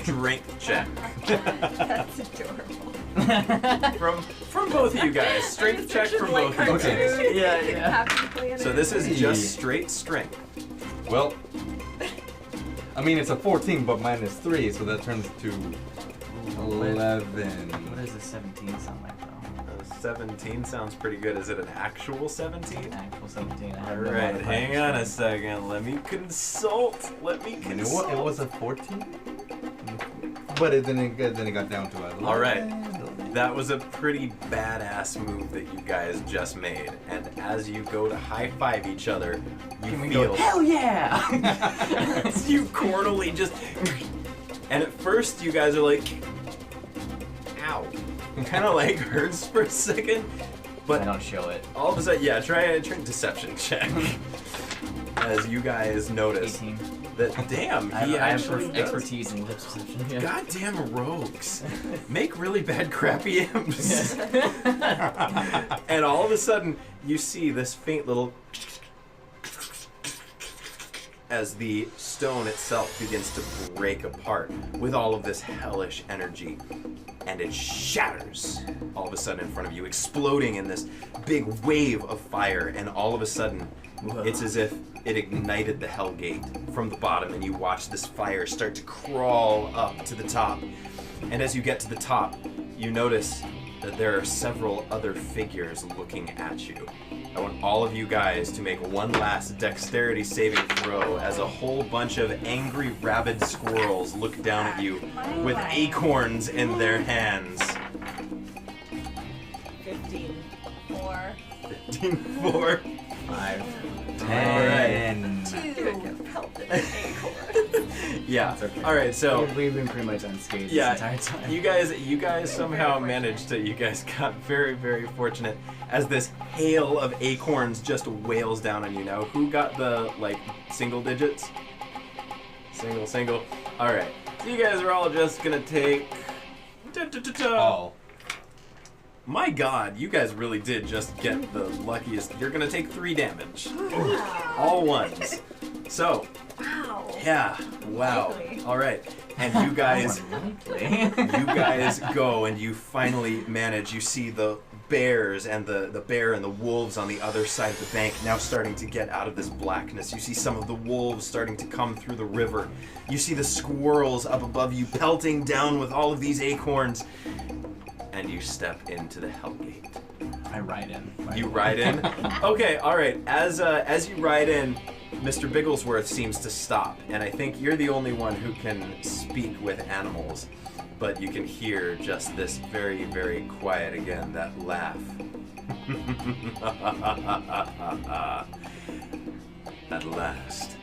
Speaker 1: Strength check.
Speaker 2: That's adorable.
Speaker 1: From both of you guys. Strength check from both of you guys.
Speaker 3: Yeah.
Speaker 1: So this is just straight strength.
Speaker 8: Well, I mean, it's a 14, but minus 3, so that turns to 11.
Speaker 3: What does a 17 sound like though?
Speaker 1: 17 sounds pretty good. Is it an actual 17?
Speaker 3: Actual 17. I
Speaker 1: All
Speaker 3: have no
Speaker 1: right,
Speaker 3: modifier.
Speaker 1: hang on a second. Let me consult.
Speaker 8: You know what? It was a 14? But then it got down to 11.
Speaker 1: All right. That was a pretty badass move that you guys just made. And as you go to high five each other, you
Speaker 3: Can we
Speaker 1: feel
Speaker 3: go, hell yeah!
Speaker 1: you cordially just. And at first, you guys are like, ow. Kind of like hurts for a second. But
Speaker 3: I don't show it.
Speaker 1: all of a sudden, yeah, try a deception check. As you guys notice
Speaker 3: 18.
Speaker 1: that, damn,
Speaker 3: I
Speaker 1: he
Speaker 3: have
Speaker 1: actually does.
Speaker 3: expertise in deception. Yeah.
Speaker 1: Goddamn rogues. Make really bad crappy imps. And all of a sudden, you see this faint little... as the stone itself begins to break apart with all of this hellish energy. And it shatters all of a sudden in front of you, exploding in this big wave of fire. And all of a sudden, it's as if it ignited the Hell Gate from the bottom, and you watch this fire start to crawl up to the top. And as you get to the top, you notice that there are several other figures looking at you. I want all of you guys to make one last dexterity saving throw as a whole bunch of angry, rabid squirrels look down at you with acorns in their hands.
Speaker 2: 15. 4.
Speaker 1: 15, 4.
Speaker 3: 5.
Speaker 8: 10.
Speaker 2: 2.
Speaker 1: Yeah.
Speaker 3: It's okay.
Speaker 1: All right. So
Speaker 3: we've been pretty much unscathed
Speaker 1: yeah,
Speaker 3: this entire time.
Speaker 1: you guys somehow managed to. You guys got very, very fortunate as this hail of acorns just wails down on you. Now, who got the single digits? Single. All right. So you guys are all just gonna take.
Speaker 8: All.
Speaker 1: My God, you guys really did just get the luckiest. You're gonna take 3 damage. All ones. So.
Speaker 2: Wow.
Speaker 1: Yeah. Wow.
Speaker 2: Likely.
Speaker 1: All right. And you guys, go and you finally manage. You see the bears and the bear and the wolves on the other side of the bank now starting to get out of this blackness. You see some of the wolves starting to come through the river. You see the squirrels up above you pelting down with all of these acorns. And you step into the Hellgate.
Speaker 3: I ride in.
Speaker 1: You ride in? Okay, all right. As you ride in, Mr. Bigglesworth seems to stop, and I think you're the only one who can speak with animals, but you can hear just this very, very quiet again, that laugh. At last,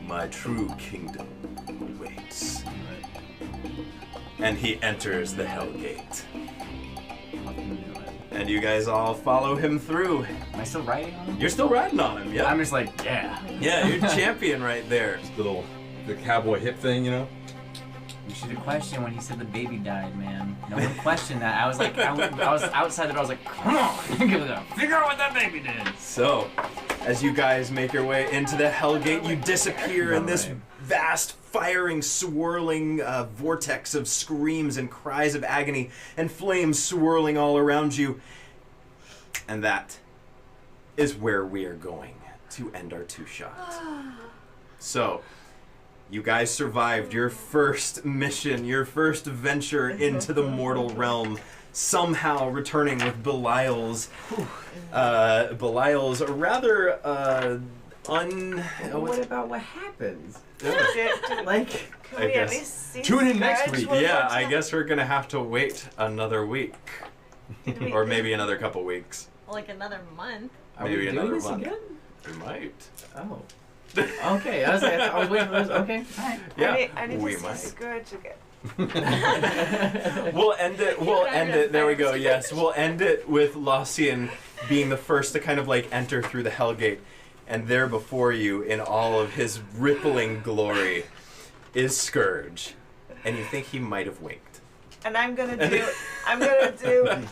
Speaker 1: my true kingdom awaits. And he enters the Hellgate. And you guys all follow him through.
Speaker 3: Am I still riding on him?
Speaker 1: You're still riding on him, yeah.
Speaker 3: I'm just like, yeah.
Speaker 1: Yeah, you're champion right there.
Speaker 8: The cowboy hip thing, you know?
Speaker 3: You should have questioned when he said the baby died, man. No one questioned that. I was like, I was outside the door. I was like, come on, figure out what that baby did.
Speaker 1: So, as you guys make your way into the Hellgate, you disappear in this vast, firing, swirling vortex of screams and cries of agony and flames swirling all around you. And that is where we are going to end our 2-shot. So, you guys survived your first mission, your first venture into the mortal realm, somehow returning with Belial's rather
Speaker 3: What about what happens?
Speaker 6: Like, can we at least see
Speaker 8: Tune in next week.
Speaker 1: Yeah, I guess we're gonna have to wait another week, or maybe another couple weeks.
Speaker 2: Like another month.
Speaker 1: Maybe
Speaker 3: Are we
Speaker 1: another
Speaker 3: doing this
Speaker 1: month.
Speaker 3: again?
Speaker 1: We might.
Speaker 3: Oh. Okay, I was waiting for this. Okay, alright.
Speaker 1: Yeah,
Speaker 6: I need
Speaker 1: we
Speaker 6: to see
Speaker 1: might.
Speaker 6: Scourge again.
Speaker 1: We'll end it. There we go. Yes, we'll end it with Laucian being the first to kind of enter through the Hellgate, and there before you, in all of his rippling glory, is Scourge, and you think he might have winked.
Speaker 6: And I'm gonna do,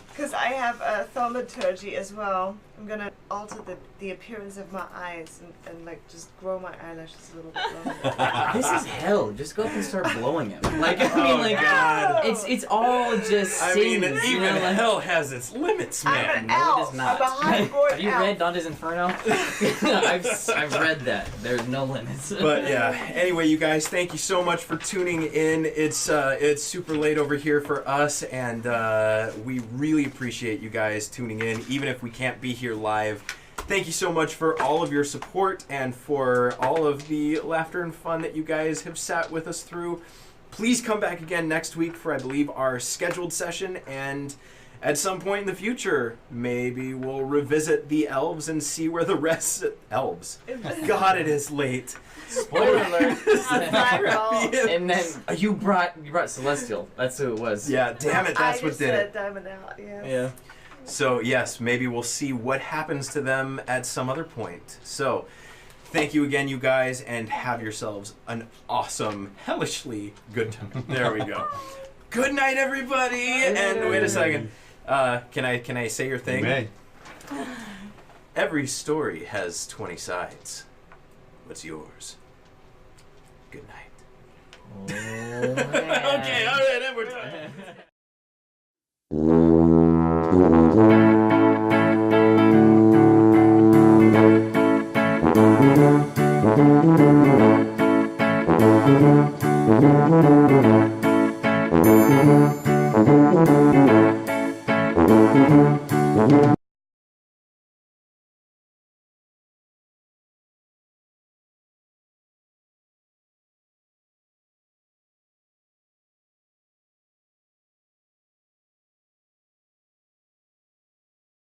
Speaker 6: because I have a thaumaturgy as well. I'm gonna alter the appearance of my eyes and just grow my eyelashes a little bit longer.
Speaker 3: This is hell. Just go up and start blowing him. God. It's all just
Speaker 1: I
Speaker 3: sins,
Speaker 1: mean, even hell has its limits, man.
Speaker 6: I'm an
Speaker 3: No, it
Speaker 6: elf.
Speaker 3: is not.
Speaker 6: I'm a high-born
Speaker 3: Have you
Speaker 6: elf.
Speaker 3: read Dante's Inferno? I've read that. There's no limits.
Speaker 1: But yeah, anyway, you guys, thank you so much for tuning in. It's super late over here for us, and we really appreciate you guys tuning in, even if we can't be here live. Thank you so much for all of your support and for all of the laughter and fun that you guys have sat with us through. Please come back again next week for, I believe, our scheduled session, and at some point in the future, maybe we'll revisit the elves and see where the rest... Elves. God, it is late.
Speaker 3: Spoiler alert.
Speaker 6: Crappy Imps.
Speaker 3: And then you brought Celestial. That's who it was.
Speaker 1: Yeah, damn it, that's what did it.
Speaker 6: Diamond out, yes.
Speaker 1: Yeah. So, yes, maybe we'll see what happens to them at some other point. So, thank you again, you guys, and have yourselves an awesome, hellishly good time. There we go. Good night, everybody! And wait a second. Can I say your thing?
Speaker 8: You may.
Speaker 1: Every story has 20 sides. What's yours? Good night.
Speaker 3: Oh,
Speaker 1: Okay, all right, and we're done.
Speaker 3: man.